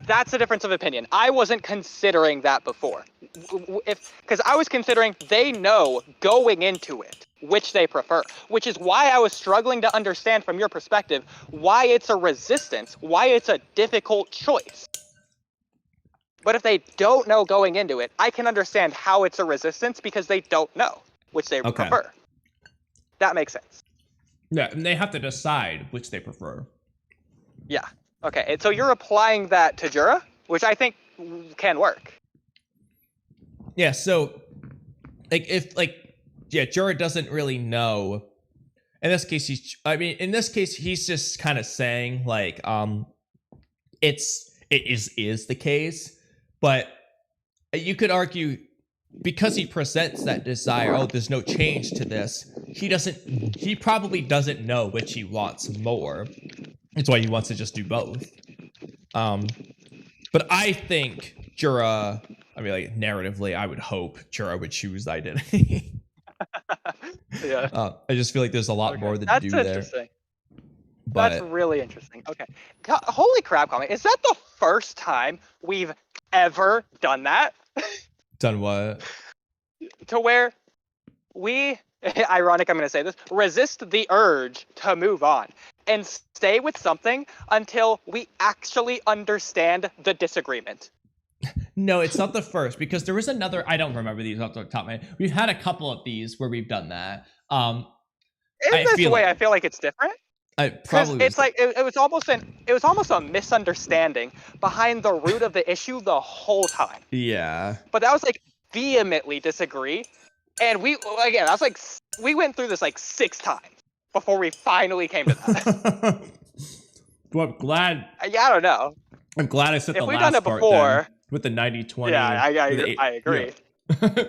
That's a difference of opinion. I wasn't considering that before. Because I was considering they know going into it which they prefer, which is why I was struggling to understand from your perspective why it's a resistance, why it's a difficult choice. But if they don't know going into it, I can understand how it's a resistance because they don't know which they prefer. That makes sense. Yeah, and they have to decide which they prefer. Yeah. Okay, and so you're applying that to Jura, which I think can work. Yeah, so Jura doesn't really know. In this case, he's just kind of saying like it is the case, but you could argue because he presents that desire, oh, there's no change to this, he probably doesn't know which he wants more. That's why he wants to just do both. But I think Jura, narratively, I would hope Jura would choose identity. Yeah. I just feel like there's a lot more to do there. That's interesting. That's really interesting. Okay. God, holy crap, Kamui. Is that the first time we've ever done that? Done what? To where we, ironic I'm going to say this, resist the urge to move on and stay with something until we actually understand the disagreement. No, it's not the first, because there was another, I don't remember these off the top of my head. We've had a couple of these where we've done that. I feel like it's different. Probably it's like it was almost a misunderstanding behind the root of the issue the whole time. Yeah. But that was like vehemently disagree, and we went through this like 6 times before we finally came to that. Well, I'm glad. Yeah, I don't know. I'm glad I said the last done it part before, then, with the 90-20. Yeah, I agree. Yeah.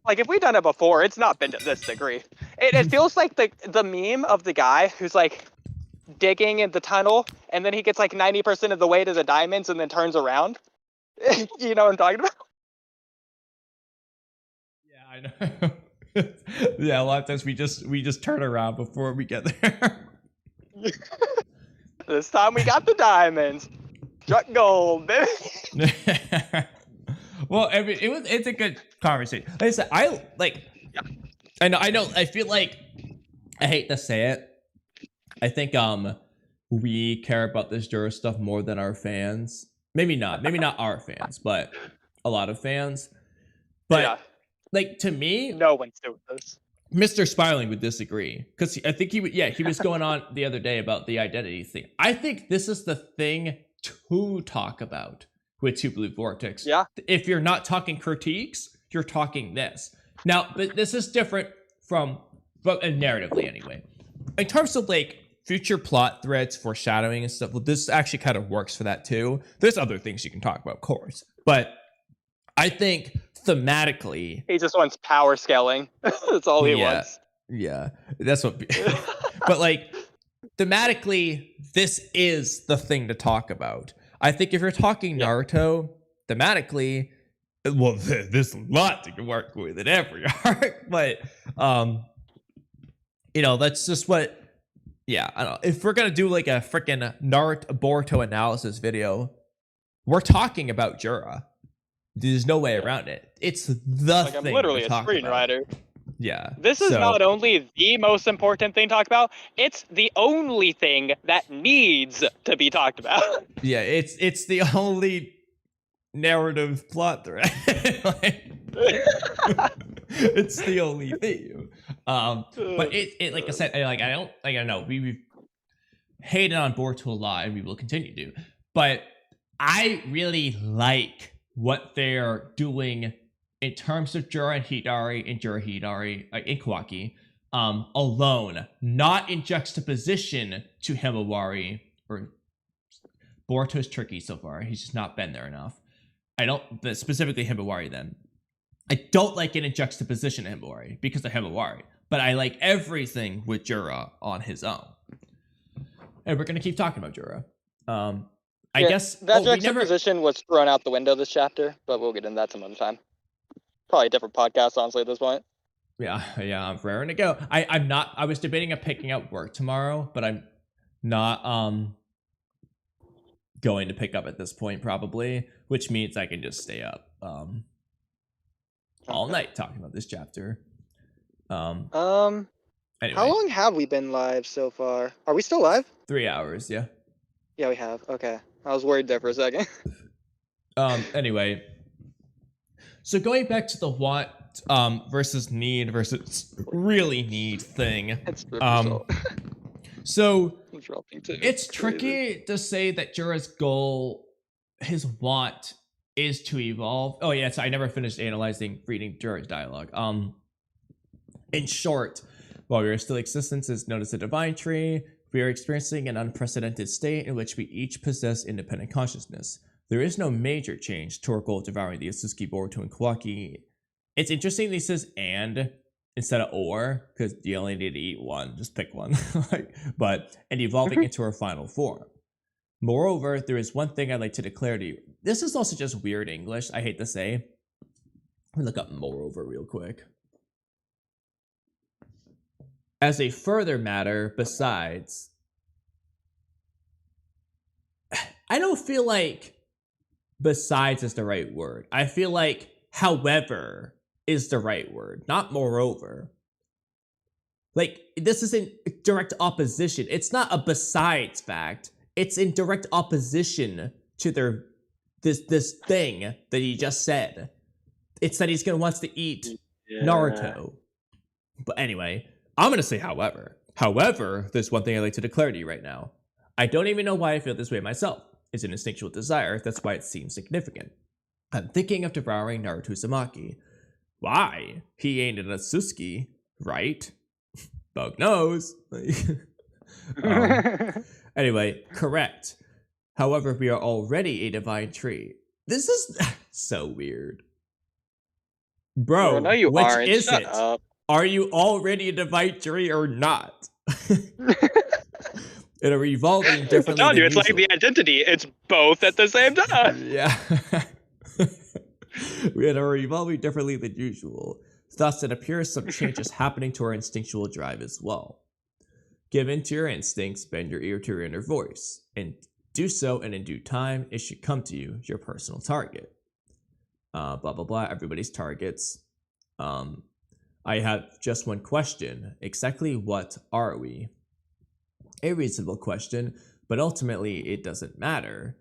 Like, if we've done it before, it's not been to this degree. It feels like the meme of the guy who's, like, digging in the tunnel, and then he gets, like, 90% of the way to the diamonds and then turns around. You know what I'm talking about? Yeah, I know. Yeah, a lot of times we just turn around before we get there. This time we got the diamonds. Struck gold, baby. Well, I mean, it's a good conversation. Like I said, I know. I feel like, I hate to say it, I think we care about this Jura stuff more than our fans. Maybe not our fans, but a lot of fans. But yeah. Like, to me, no one's doing this. Mr. Smiling would disagree, because I think he was going on the other day about the identity thing. I think this is the thing to talk about with Two Blue Vortex. Yeah. If you're not talking critiques, you're talking this. Now, but this is different from, but narratively anyway. In terms of like future plot threads, foreshadowing and stuff, well, this actually kind of works for that too. There's other things you can talk about, of course, but I think thematically, he just wants power scaling. That's all he wants. Yeah, that's what. But like, thematically, this is the thing to talk about. I think if you're talking Naruto, thematically, well, there's a lot to work with in every arc. But that's just what. Yeah, I don't know. If we're gonna do like a freaking Boruto analysis video, we're talking about Jura. There's no way around it. It's the thing. I'm literally a screenwriter. About. Yeah. This is not only the most important thing to talk about, it's the only thing that needs to be talked about. Yeah, it's the only narrative plot thread. It's the only thing. But it like I said, I don't know, we've hated on Boruto a lot, and we will continue to. But I really like what they're doing in terms of Jura and Hidari and Jura Hidari and Kawaki alone, not in juxtaposition to Himawari or Boruto's tricky so far. He's just not been there enough. I don't, specifically Himawari then. I don't like it in juxtaposition to Himawari because of Himawari, but I like everything with Jura on his own. And we're going to keep talking about Jura. I guess that juxtaposition was thrown out the window this chapter, but we'll get into that some other time. Probably a different podcast, honestly, at this point. Yeah, I'm raring to go. I was debating on picking up work tomorrow, but I'm not going to pick up at this point probably, which means I can just stay up all night talking about this chapter. Anyway. How long have we been live so far? Are we still live? 3 hours, yeah. Yeah, we have. Okay. I was worried there for a second. Anyway. So going back to the want versus need versus really need thing. So it's tricky to say that Jura's goal, his want, is to evolve. Oh yeah, so I never finished reading Jura's dialogue. In short, while we are still existence is known as the divine tree, we are experiencing an unprecedented state in which we each possess independent consciousness. There is no major change to our goal of devouring the Asusuki, Boruto, and Kawaki. It's interesting that he says and instead of or, because you only need to eat one, just pick one. And evolving into our final form. Moreover, there is one thing I'd like to declare to you. This is also just weird English, I hate to say. Let me look up moreover real quick. As a further matter, besides, I don't feel like besides is the right word. I feel like however is the right word, not moreover. Like, this is in direct opposition. It's not a besides fact. It's in direct opposition to this thing that he just said. It's that he's wants to eat Naruto. But anyway, I'm going to say however. However, there's one thing I'd like to declare to you right now. I don't even know why I feel this way myself. It's an instinctual desire, that's why it seems significant. I'm thinking of devouring Naruto Uzumaki. Why? He ain't an Asusuki, right? Bug knows. Anyway, correct. However, we are already a divine tree. This is so weird. Bro, no, you which aren't. is Shut it? up. Are you already a divine tree or not? And are evolving differently. I'm telling you, it's usual. like the identity. It's both at the same time. Yeah. We are evolving differently than usual. Thus, it appears some change is happening to our instinctual drive as well. Give in to your instincts, bend your ear to your inner voice, and do so, and in due time, it should come to you, your personal target. Blah, blah, blah, everybody's targets. I have just one question. Exactly what are we? A reasonable question, but ultimately it doesn't matter.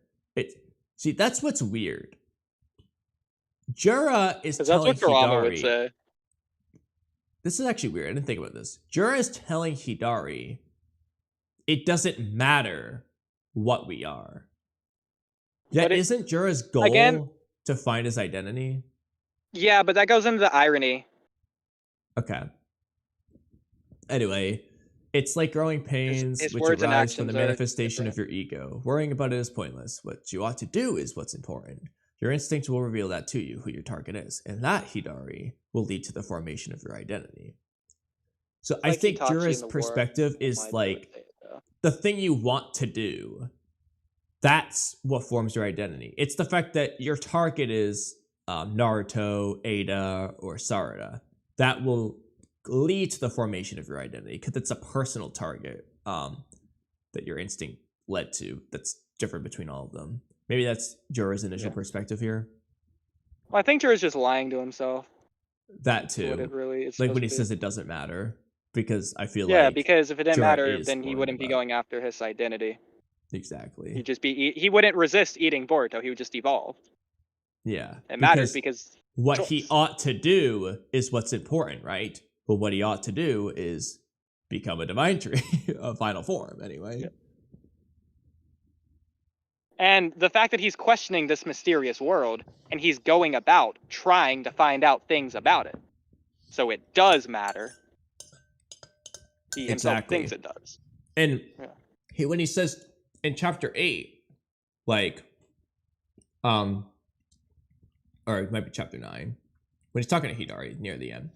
See, that's what's weird. Jura is telling that's what Kurama would Hidari. say. This is actually weird. I didn't think about this. Jura is telling Hidari it doesn't matter what we are. Yet isn't Jura's goal to find his identity? Yeah, but that goes into the irony. Okay. Anyway, it's like growing pains his which words and arise from the actions are manifestation of different. your ego. Worrying about it is pointless. What you ought to do is what's important. Your instinct will reveal that to you, who your target is. And that, Hidari, will lead to the formation of your identity. So I think Jura's perspective is like the thing you want to do. That's what forms your identity. It's the fact that your target is Naruto, Ada, or Sarada. That will lead to the formation of your identity because it's a personal target that your instinct led to that's different between all of them. Maybe that's Jura's initial perspective here. Well, I think Jura's just lying to himself. That too. What it really is like when he says it doesn't matter. Because I feel like because if it didn't Jura matter, then he wouldn't be going after his identity. Exactly. He'd just be he wouldn't resist eating Boruto. He would just evolve. Yeah. It matters because what he ought to do is what's important, right? But what he ought to do is become a divine tree, a final form, anyway. Yeah. And the fact that he's questioning this mysterious world, and he's going about trying to find out things about it. So it does matter. He himself thinks it does. And when he says in chapter 8, like, or it might be chapter 9, when he's talking to Hidari near the end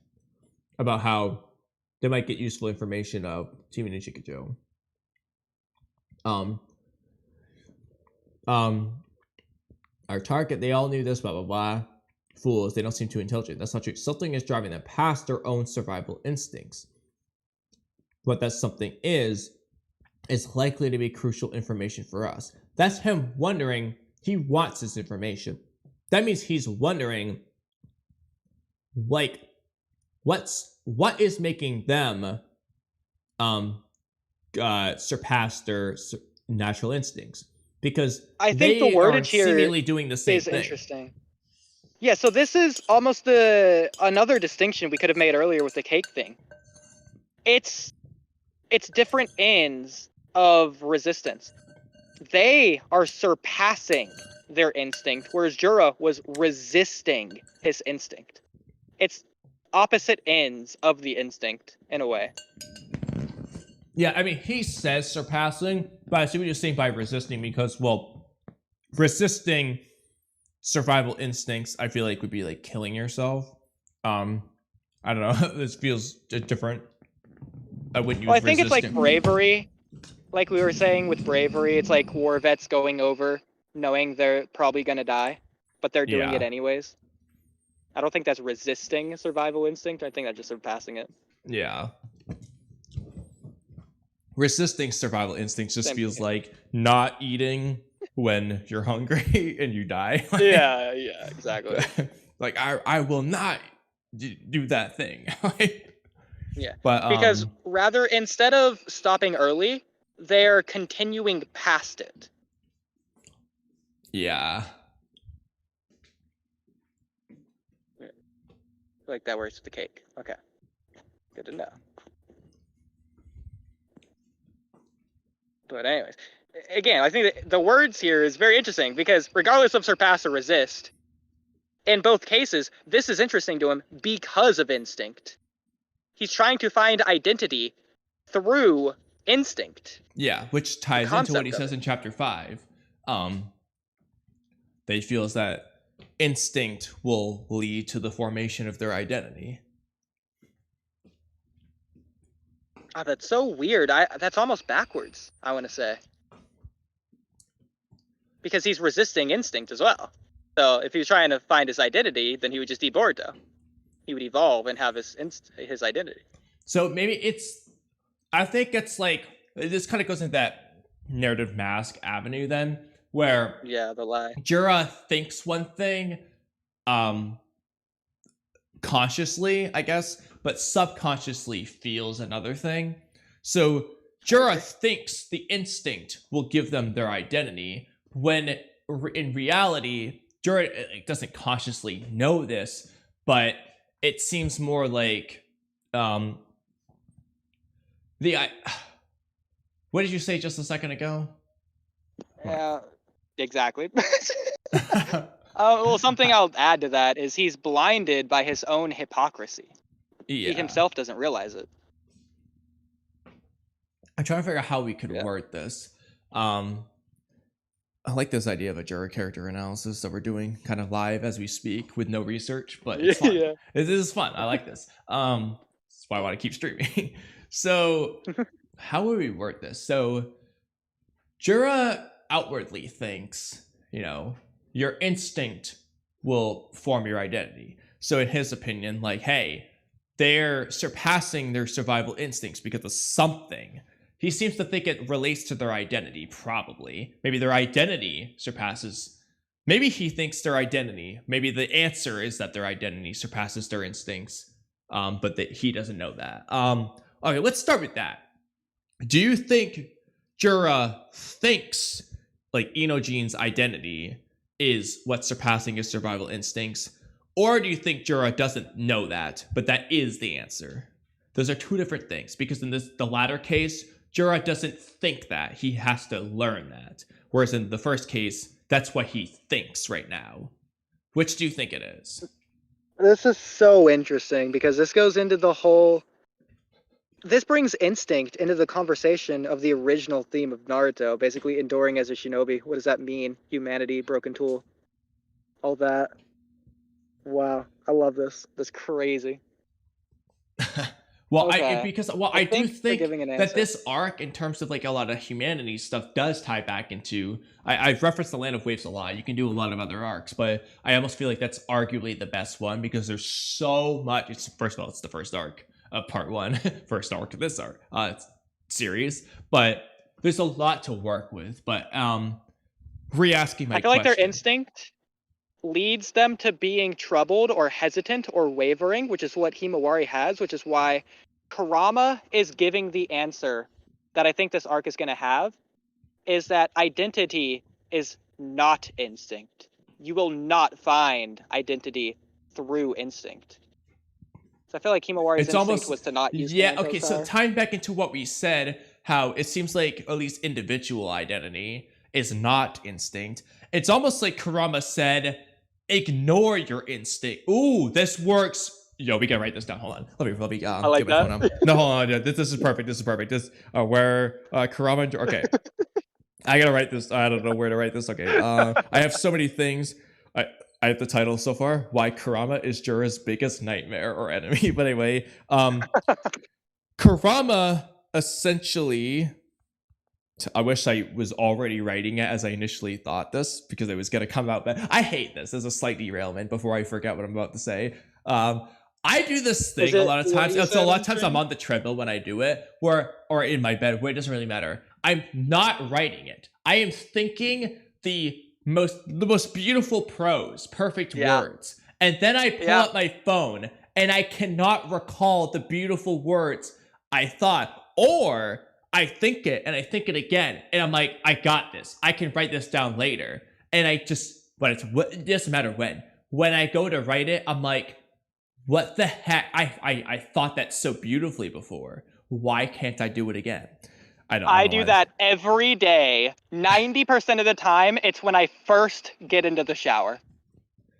about how they might get useful information of Team Ninja Joe. Our target, they all knew this, blah, blah, blah. Fools, they don't seem too intelligent. That's not true. Something is driving them past their own survival instincts. What that something is likely to be crucial information for us. That's him wondering. He wants this information. That means he's wondering, like, what is making them surpass their natural instincts, because I think the wordage here seemingly doing the same is thing. Interesting. Yeah, so this is almost another distinction we could have made earlier with the cake thing. It's different ends of resistance. They are surpassing their instinct, whereas Jura was resisting his instinct. It's opposite ends of the instinct in a way. Yeah, I mean, he says surpassing, but I see what you're saying by resisting, because, well, resisting survival instincts, I feel like would be like killing yourself. I don't know. This feels different. I wouldn't use resisting. It's like bravery. Like we were saying with bravery, it's like war vets going over, knowing they're probably going to die, but they're doing it anyways. I don't think that's resisting survival instinct. I think that's just surpassing it. Yeah. Resisting survival instincts just feels like not eating when you're hungry and you die. Yeah, exactly. Like, I will not do that thing. Yeah, but because rather, instead of stopping early, they're continuing past it. Yeah. Like that works with the cake. Okay. Good to know. But anyways, again, I think that the words here is very interesting, because regardless of surpass or resist, in both cases, this is interesting to him because of instinct. He's trying to find identity through instinct. Yeah, which ties into what he says in chapter 5. That he feels that instinct will lead to the formation of their identity. Oh, that's so weird. That's almost backwards, I want to say. Because he's resisting instinct as well. So if he was trying to find his identity, then he would just eat Boruto. He would evolve and have his identity. So maybe I think it's like, this kind of goes into that narrative mask avenue then, where the lie. Jura thinks one thing consciously, I guess, but subconsciously feels another thing. So Jura thinks the instinct will give them their identity, when in reality, Jura doesn't consciously know this, but it seems more like what did you say just a second ago? Yeah, exactly. Well, something I'll add to that is he's blinded by his own hypocrisy. Yeah. He himself doesn't realize it. I'm trying to figure out how we could word this. I like this idea of a Jura character analysis that we're doing kind of live as we speak with no research, but it's fun. Yeah. This is fun. I like this. That's why I want to keep streaming. So how would we word this? So Jura outwardly thinks, your instinct will form your identity. So in his opinion, like, hey, they're surpassing their survival instincts because of something. He seems to think it relates to their identity, probably. Maybe their identity surpasses... Maybe he thinks their identity... Maybe the answer is that their identity surpasses their instincts, but that he doesn't know that. Okay, let's start with that. Do you think Jura thinks, like, Inojine's identity is what's surpassing his survival instincts? Or do you think Jura doesn't know that, but that is the answer? Those are two different things, because in the latter case, Jura doesn't think that. He has to learn that. Whereas in the first case, that's what he thinks right now. Which do you think it is? This is so interesting, because this goes into the whole... This brings instinct into the conversation of the original theme of Naruto, basically enduring as a shinobi. What does that mean? Humanity, broken tool, all that. Wow, I love this. That's crazy. Well, Okay. I do think giving an that answer. this arc, in terms of like a lot of humanity stuff, does tie back into. I've referenced the Land of Waves a lot. You can do a lot of other arcs, but I almost feel like that's arguably the best one because there's so much. First of all, it's the first arc of part one, first arc of this arc series, but there's a lot to work with. But re-asking my I feel like their question. instinct leads them to being troubled or hesitant or wavering, which is what Himawari has, which is why Kurama is giving the answer that I think this arc is going to have, is that identity is not instinct. You will not find identity through instinct. So I feel like Himawari's instinct was to not use okay, so tying back into what we said, how it seems like at least individual identity is not instinct. It's almost like Kurama said, ignore your instinct. Ooh, this works. Yo, we gotta write this down. Hold on. Let me I like get my phone out. No, hold on. Yeah, this is perfect. This is perfect. This where Kurama. Okay, I gotta write this. I don't know where to write this. Okay, I have so many things. I have the title so far. Why Kurama is Jura's biggest nightmare or enemy. But anyway, Kurama essentially. I wish I was already writing it as I initially thought this because it was going to come out. But I hate this as a slight derailment before I forget what I'm about to say. I do this thing a lot of times. So a lot of times I'm on the treadmill when I do it, or in my bed, where it doesn't really matter. I'm not writing it. I am thinking the most beautiful prose, perfect words, and then I pull up my phone and I cannot recall the beautiful words I thought, or I think it and I think it again, and I'm like, I got this. I can write this down later. And I just, it doesn't matter when. When I go to write it, I'm like, what the heck? I thought that so beautifully before. Why can't I do it again? I do that every day. 90% of the time, it's when I first get into the shower.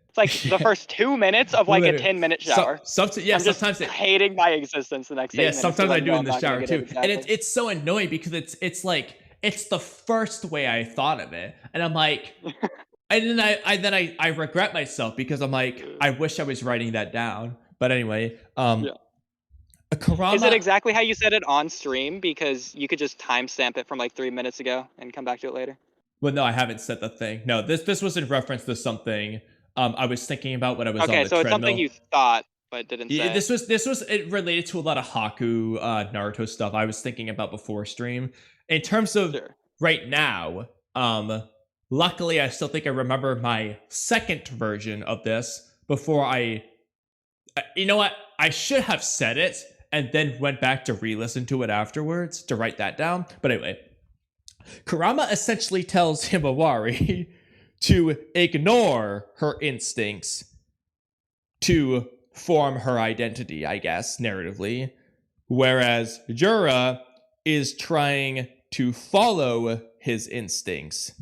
It's like the first 2 minutes of like a 10-minute shower. I'm just hating my existence the next 8 minutes. Yeah, sometimes I do in the shower too. And it's so annoying because it's like, it's the first way I thought of it. And I'm like, and then I regret myself because I'm like, I wish I was writing that down. But anyway, Kurama, is it exactly how you said it on stream? Because you could just timestamp it from like 3 minutes ago and come back to it later. Well, no, I haven't said the thing. No, this was in reference to something I was thinking about when I was on the treadmill. Okay, so it's something you thought but didn't say. This was related to a lot of Haku, Naruto stuff I was thinking about before stream. In terms of right now, luckily I still think I remember my second version of this before I. You know what? I should have said it and then went back to re-listen to it afterwards to write that down. But anyway, Kurama essentially tells Himawari to ignore her instincts to form her identity, I guess, narratively. Whereas Jura is trying to follow his instincts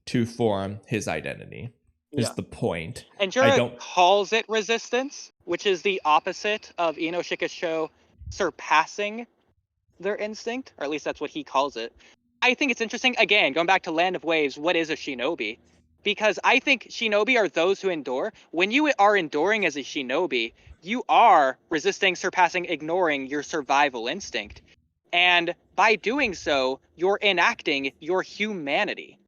to form his identity, is the point. And Jura calls it resistance, which is the opposite of Ino Shikisho surpassing their instinct, or at least that's what he calls it. I think it's interesting, again, going back to Land of Waves, what is a shinobi? Because I think shinobi are those who endure. When you are enduring as a shinobi, you are resisting, surpassing, ignoring your survival instinct. And by doing so, you're enacting your humanity.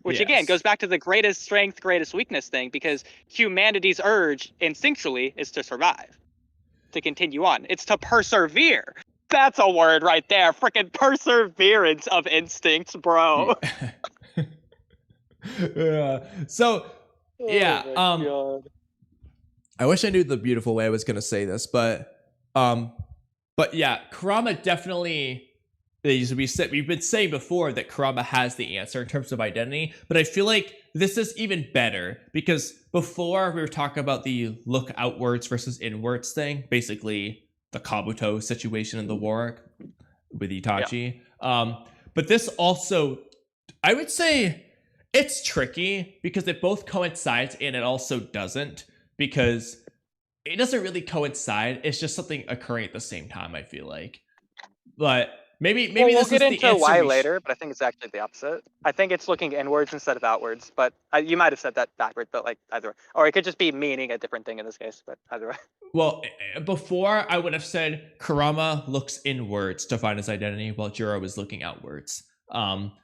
Which, again, goes back to the greatest strength, greatest weakness thing, because humanity's urge, instinctually, is to survive. To continue on. It's to persevere. That's a word right there. Freaking perseverance of instincts, bro. So, I wish I knew the beautiful way I was going to say this, but yeah, Kurama definitely... We've been saying before that Kurama has the answer in terms of identity, but I feel like this is even better because before we were talking about the look outwards versus inwards thing, basically the Kabuto situation in the war with Itachi. But this also, I would say it's tricky because it both coincides and it also doesn't, because it doesn't really coincide. It's just something occurring at the same time, I feel like. But maybe we'll this get is the into answer why later, but I think it's actually the opposite. I think it's looking inwards instead of outwards, but you might have said that backwards, but like either way. Or it could just be meaning a different thing in this case, but either way. Well, before I would have said Kurama looks inwards to find his identity while Jura was looking outwards.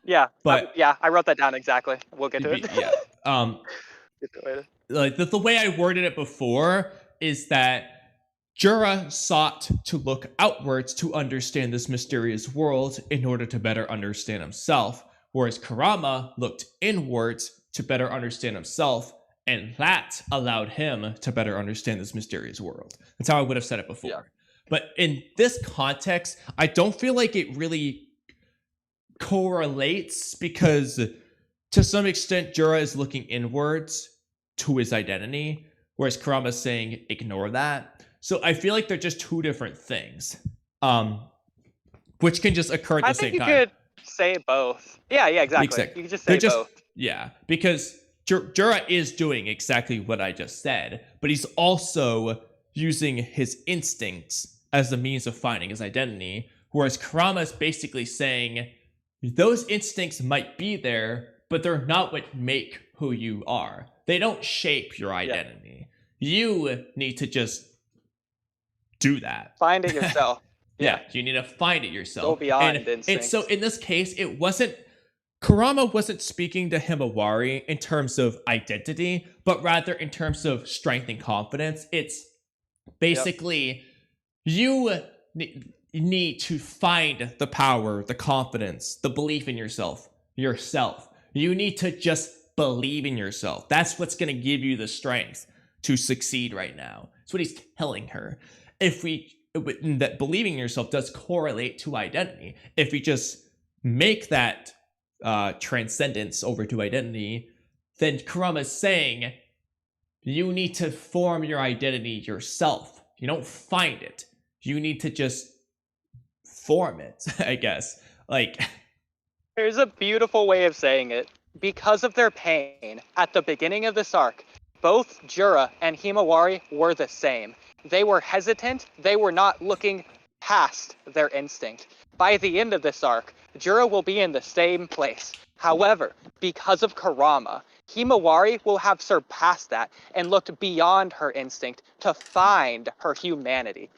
Yeah, but I wrote that down exactly. We'll get to it. Yeah. Get to it later. Like the way I worded it before is that Jura sought to look outwards to understand this mysterious world in order to better understand himself, whereas Kurama looked inwards to better understand himself, and that allowed him to better understand this mysterious world. That's how I would have said it before. Yeah. But in this context, I don't feel like it really correlates, because to some extent, Jura is looking inwards to his identity, whereas Kurama is saying, ignore that. So I feel like they're just two different things, which can just occur at the same time. I think you could say both. Yeah, exactly. You could just say both. Yeah, because Jura is doing exactly what I just said, but he's also using his instincts as the means of finding his identity, whereas Kurama is basically saying, those instincts might be there, but they're not what make who you are. They don't shape your identity. Yeah. You need to just do that. Find it yourself. Yeah, you need to find it yourself. Go beyond instincts. And so in this case, Kurama wasn't speaking to Himawari in terms of identity, but rather in terms of strength and confidence. It's basically, you need to find the power, the confidence, the belief in yourself. You need to just believe in yourself. That's what's going to give you the strength to succeed right now. That's what he's telling her. That believing in yourself does correlate to identity. If we just make that transcendence over to identity, then Kurama is saying you need to form your identity yourself. You don't find it. You need to just form it, I guess. Like, here's a beautiful way of saying it. Because of their pain at the beginning of this arc, both Jura and Himawari were the same. They were hesitant. They were not looking past their instinct. By the end of this arc, Jura will be in the same place. However, because of Kurama, Himawari will have surpassed that and looked beyond her instinct to find her humanity.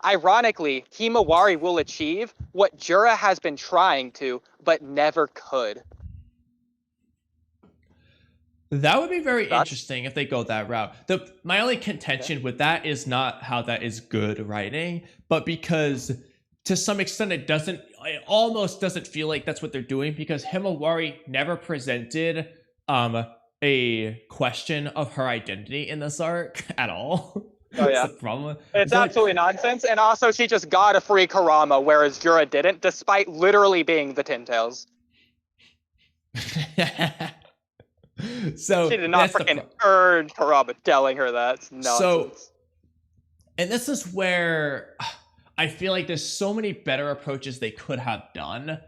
Ironically, Himawari will achieve what Jura has been trying to, but never could. That would be very interesting if they go that route. My only contention with that is not how that is good writing, but because to some extent it almost doesn't feel like that's what they're doing, because Himawari never presented a question of her identity in this arc at all. Oh yeah, that's the problem. It's absolutely nonsense, and also she just got to free Kurama, whereas Jura didn't, despite literally being the Tin Tails. So she did not freaking earn Kurama telling her that. It's nonsense. And this is where I feel like there's so many better approaches they could have done.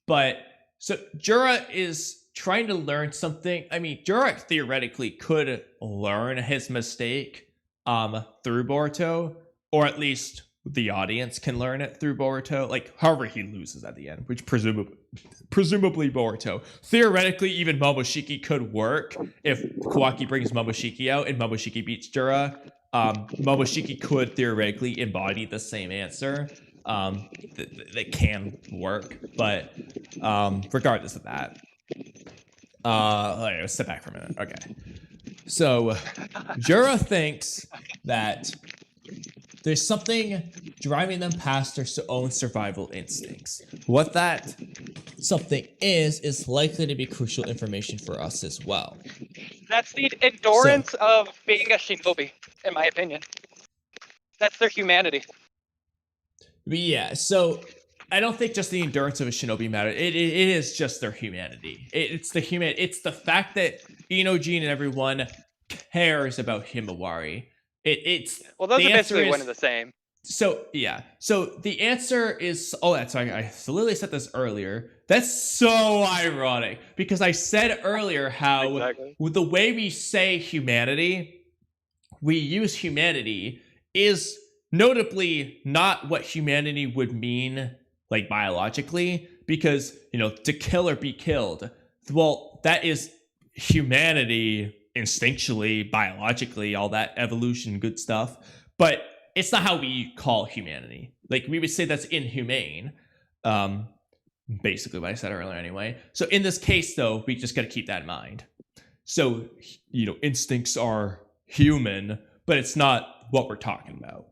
But so Jura is trying to learn something. I mean, Jura theoretically could learn his mistake through Boruto, or at least the audience can learn it through Boruto. Like, however he loses at the end, which presumably Boruto. Theoretically, even Momoshiki could work if Kawaki brings Momoshiki out and Momoshiki beats Jura. Momoshiki could theoretically embody the same answer. That can work, but regardless of that, let's step back for a minute. Okay, so Jura thinks that there's something driving them past their own survival instincts. What that something is likely to be crucial information for us as well. That's the endurance of being a shinobi, in my opinion. That's their humanity. Yeah, so I don't think just the endurance of a shinobi matters. It is just their humanity. It's the fact that Inojin and everyone cares about Himawari. Well, those are basically one and the same. So yeah. So the answer is that's right. I literally said this earlier. That's so ironic because I said earlier how with the way we say humanity, we use humanity is notably not what humanity would mean like biologically, because to kill or be killed, well, that is humanity instinctually, biologically, all that evolution good stuff, but it's not how we call humanity. Like, we would say that's inhumane, basically what I said earlier anyway. So in this case, though, we just got to keep that in mind. So, instincts are human, but it's not what we're talking about.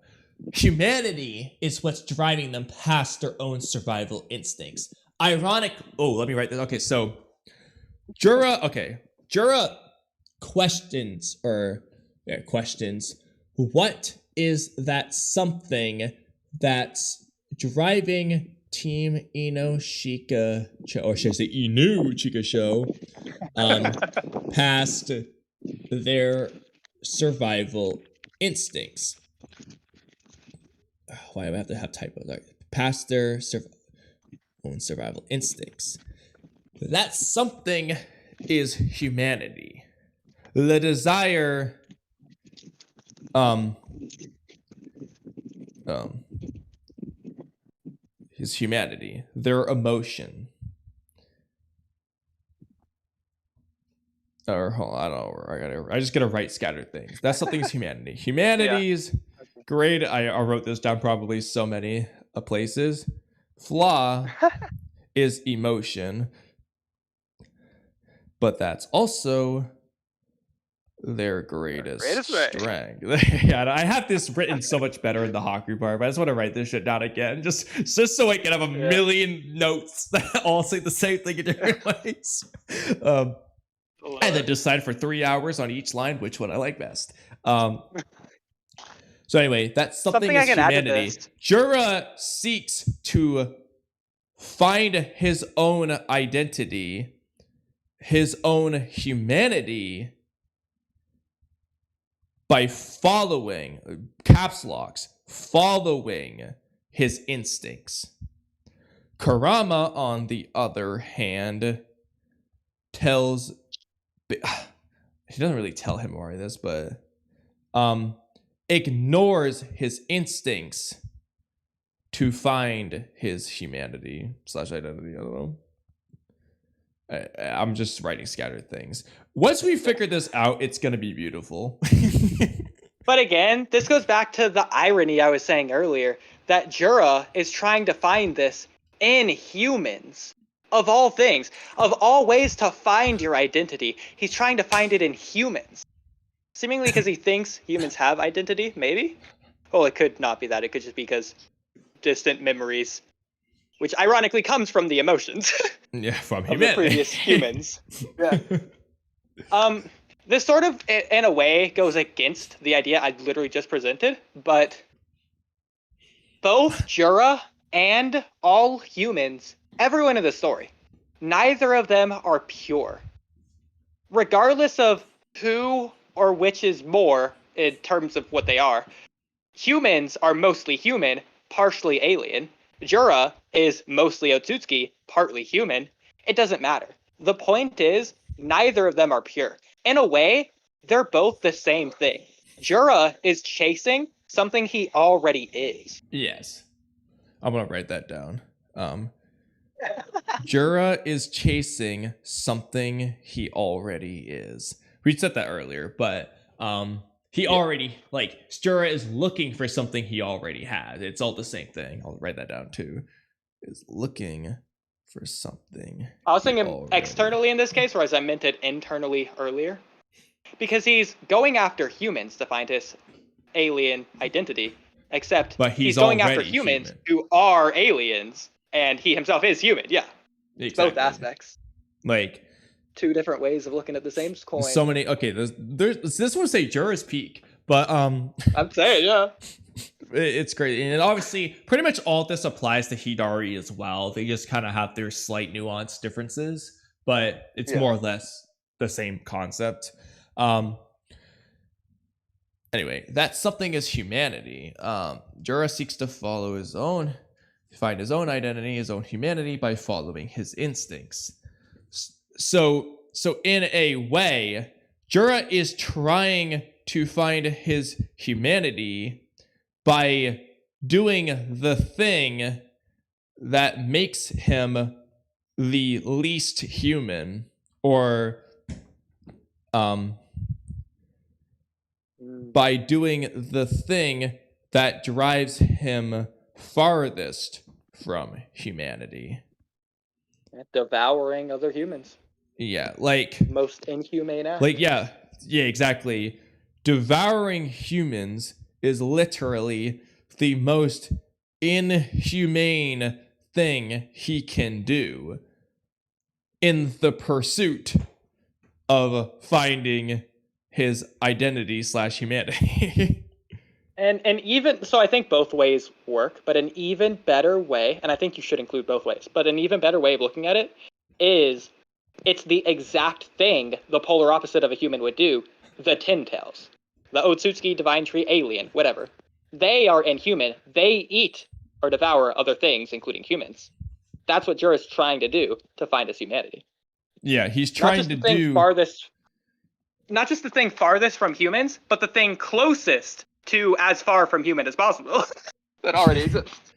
Humanity is what's driving them past their own survival instincts. Let me write this. Okay, so Jura questions, what is that something that's driving Team Inu Chika Show past their survival instincts. Why do I have to have typos? Past their own survival instincts. That something is humanity. The desire is humanity. Their emotion. Or hold on, I don't know. I just gotta write scattered things. That something is humanity. Humanity's great. I wrote this down probably so many places. Flaw is emotion, but that's also their greatest strength. Yeah, I have this written so much better in the Haku part, but I just want to write this shit down again, just so I can have a million notes that all say the same thing in different ways. And then decide for 3 hours on each line which one I like best. So anyway, that's something is humanity. Jura seeks to find his own identity, his own humanity, by following, caps locks, following his instincts. Kurama, on the other hand, tells... He doesn't really tell Himawari this, but... ignores his instincts to find his humanity / identity. I don't know. I'm just writing scattered things. Once we figure this out, it's going to be beautiful. But again, this goes back to the irony I was saying earlier, that Jura is trying to find this in humans. Of all things, of all ways to find your identity, he's trying to find it in humans. Seemingly because he thinks humans have identity, maybe? Well, it could not be that. It could just be because distant memories, which ironically comes from the emotions. Yeah, from of the previous humans. Yeah. This sort of, in a way, goes against the idea I literally just presented, but both Jura and all humans, everyone in the story, neither of them are pure. Regardless of who or which is more in terms of what they are, humans are mostly human, partially alien. Jura is mostly Otsutsuki, partly human. It doesn't matter. The point is, neither of them are pure. In a way, they're both the same thing. Jura is chasing something he already is. Yes. I'm going to write that down. Jura is chasing something he already is. We said that earlier, but he already, Jura is looking for something he already has. It's all the same thing. I'll write that down too. Is looking for something. I was thinking externally in this case, whereas I meant it internally earlier. Because he's going after humans to find his alien identity, except he's going after humans who are aliens, and he himself is human, yeah. Exactly. Both aspects. Two different ways of looking at the same coin. So many. Okay, this would say Jura's peak, but I'm saying, yeah. It's great, and obviously, pretty much all this applies to Hidari as well. They just kind of have their slight nuance differences, but it's more or less the same concept. Anyway, that something is humanity. Jura seeks to find his own identity, his own humanity by following his instincts. So in a way, Jura is trying to find his humanity by doing the thing that makes him the least human, or by doing the thing that drives him farthest from humanity. Devouring other humans. Yeah, like most inhumane act. Like yeah, exactly. Devouring humans is literally the most inhumane thing he can do in the pursuit of finding his identity / humanity. and even so, I think both ways work, but an even better way, and I think you should include both ways, but an even better way of looking at it is it's the exact thing the polar opposite of a human would do, the Tin Tails. The Otsutsuki, Divine Tree, Alien, whatever. They are inhuman. They eat or devour other things, including humans. That's what Jura's trying to do to find his humanity. Yeah, he's trying to do... Not just the thing farthest from humans, but the thing closest to as far from human as possible that already exists.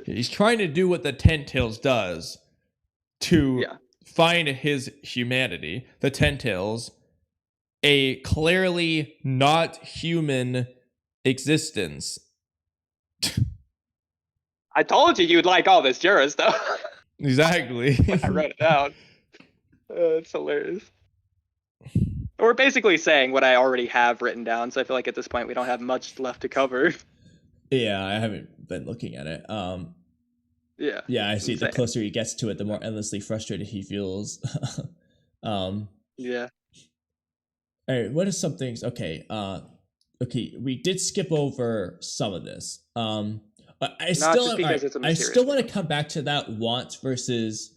He's trying to do what the Ten Tails does to find his humanity. The Ten Tails, a clearly not human existence. I told you you'd like all this Jura's, though. Exactly. I wrote it down. It's hilarious. We're basically saying what I already have written down, so I feel like at this point we don't have much left to cover. Yeah, I haven't been looking at it. Yeah, I see. The closer he gets to it, the more endlessly frustrated he feels. Yeah. All right, what are some things? Okay, we did skip over some of this. I still want to come back to that want versus...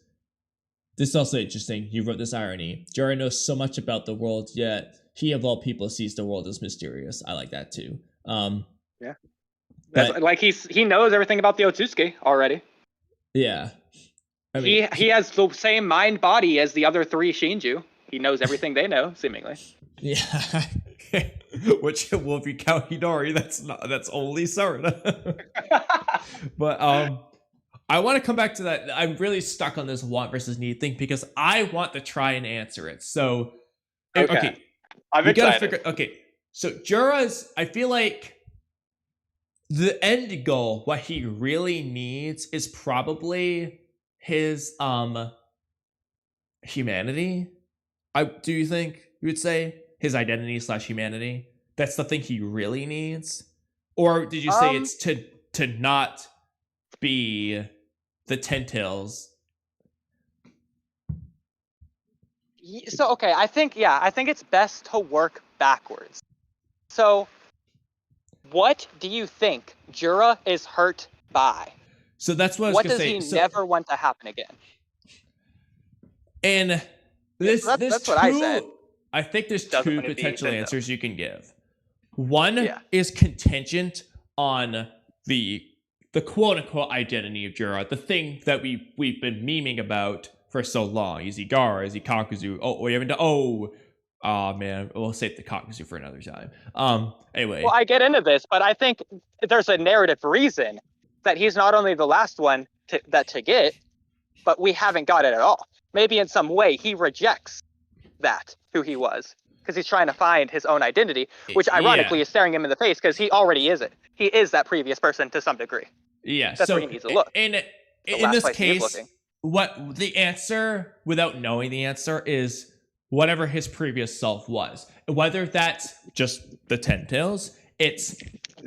This is also interesting. You wrote this irony. Jura knows so much about the world, yet he of all people sees the world as mysterious. I like that too. Yeah. That's, like he knows everything about the Otsutsuki already. Yeah. I mean, he has the same mind body as the other three Shinju. He knows everything they know, seemingly. Yeah. Which, well, if you count Hidari, that's only Sarada. But I want to come back to that. I'm really stuck on this want versus need thing because I want to try and answer it. So, okay. I'm excited. So Jura's, I feel like the end goal, what he really needs is probably his humanity. Do you think you would say his identity / humanity? That's the thing he really needs? Or did you say it's to not be the Ten Tails? So, okay, I think it's best to work backwards. So, what do you think Jura is hurt by? So that's what I was going to say. What does he never want to happen again? And that's what I said. I think there's two potential answers you can give. One is contingent on the quote-unquote identity of Jura, the thing that we've been memeing about for so long. Is he Gara? Is he Kakuzu? Man, we'll save the Kakuzu for another time. Anyway. Well, I get into this, but I think there's a narrative reason that he's not only the last one to get, but we haven't got it at all. Maybe in some way he rejects that, who he was, because he's trying to find his own identity, which ironically is staring him in the face because he already is it. He is that previous person to some degree. Yeah, that's where he needs to look. And in this case, what the answer, without knowing the answer, is whatever his previous self was. Whether that's just the Ten Tails, it's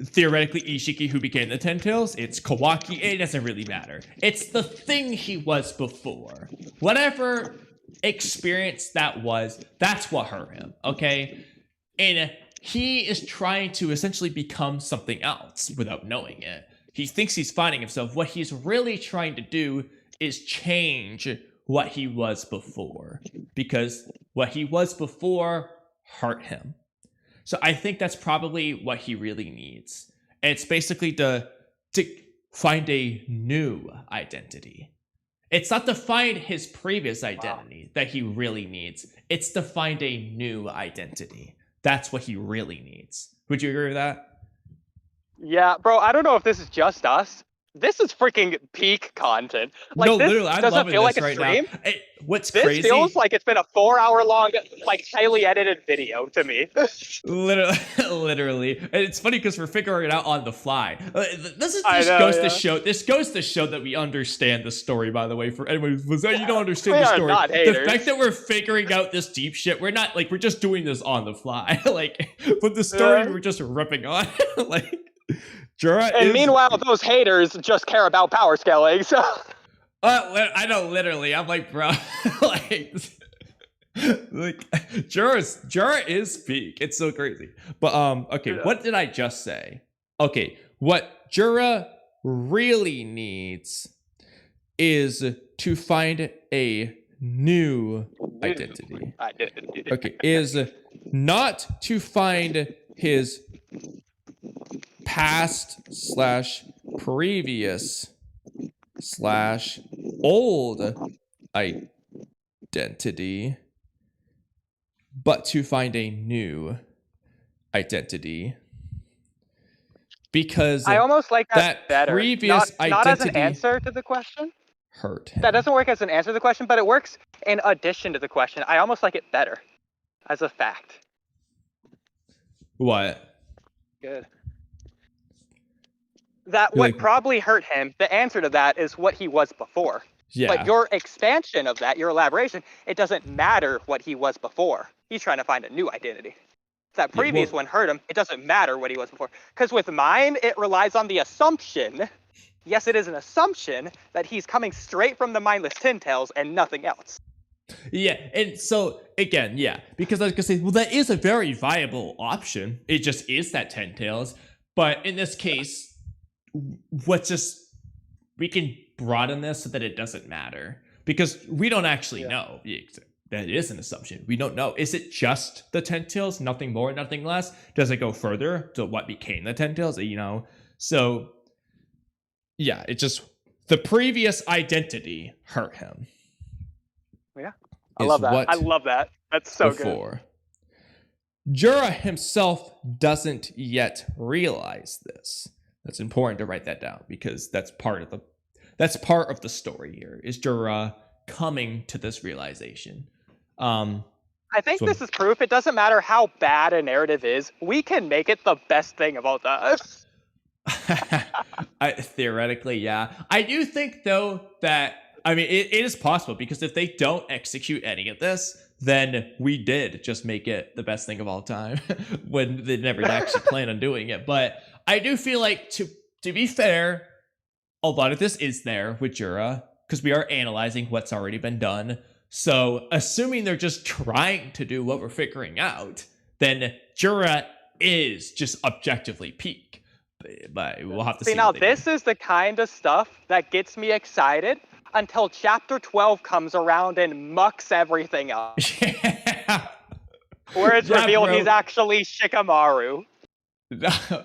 theoretically Ishiki who became the Ten Tails, it's Kawaki, it doesn't really matter. It's the thing he was before. Whatever experience that was, that's what hurt him, okay? And he is trying to essentially become something else without knowing it. He thinks he's finding himself. What he's really trying to do is change what he was before, because what he was before hurt him. So I think that's probably what he really needs. And it's basically to find a new identity. It's not to find his previous identity that he really needs. It's to find a new identity. that's what he really needs. Would you agree with that? Yeah, bro, I don't know if this is just us. This is freaking peak content. Like, No, this literally, I'm doesn't loving feel this like a right stream. now. Hey, what's This crazy? feels like it's been a 4-hour-long, like, highly edited video to me. Literally, and it's funny because we're figuring it out on the fly. This goes to show that we understand the story. By the way, for anyone who's you don't understand the story, the fact that we're figuring out this deep shit, we're not like we're just doing this on the fly. Like, but the story we're just ripping on. Like, Jura and meanwhile, those haters just care about power scaling. So, I know, literally, I'm like, bro, like Jura is peak. It's so crazy. But okay, what did I just say? Okay, what Jura really needs is to find a new identity. Okay, is not to find his past / previous / old identity, but to find a new identity, because I almost like that better. Previous not as an identity answer to the question. Hurt him. That doesn't work as an answer to the question, but it works in addition to the question. I almost like it better as a fact. What? Good. That what probably hurt him, the answer to that is what he was before. Yeah. But your expansion of that, your elaboration, it doesn't matter what he was before. He's trying to find a new identity. That previous one hurt him. It doesn't matter what he was before. Because with mine, it relies on the assumption, yes, it is an assumption, that he's coming straight from the mindless Tin Tails and nothing else. Yeah, and so, again, yeah, because I was going to say, well, that is a very viable option. It just is that Tin Tails. But in this case, we can broaden this so that it doesn't matter. Because we don't actually know. That is an assumption. We don't know. Is it just the Tin Tails? Nothing more, nothing less? Does it go further to what became the Tin Tails? You know? So, yeah, it just... The previous identity hurt him. Yeah. I love that. I love that. That's so good. Jura himself doesn't yet realize this. That's important to write that down because that's part of the story here. Is Jura coming to this realization? I think this is proof. It doesn't matter how bad a narrative is. We can make it the best thing of all time. Theoretically, yeah. I do think though that it is possible because if they don't execute any of this, then we did just make it the best thing of all time when they never actually plan on doing it. But I do feel like, to be fair, a lot of this is there with Jura because we are analyzing what's already been done. So assuming they're just trying to do what we're figuring out, then Jura is just objectively peak. But we'll have to see. Now, this is the kind of stuff that gets me excited until chapter 12 comes around and mucks everything up. Yeah. Where it's revealed he's actually Shikamaru.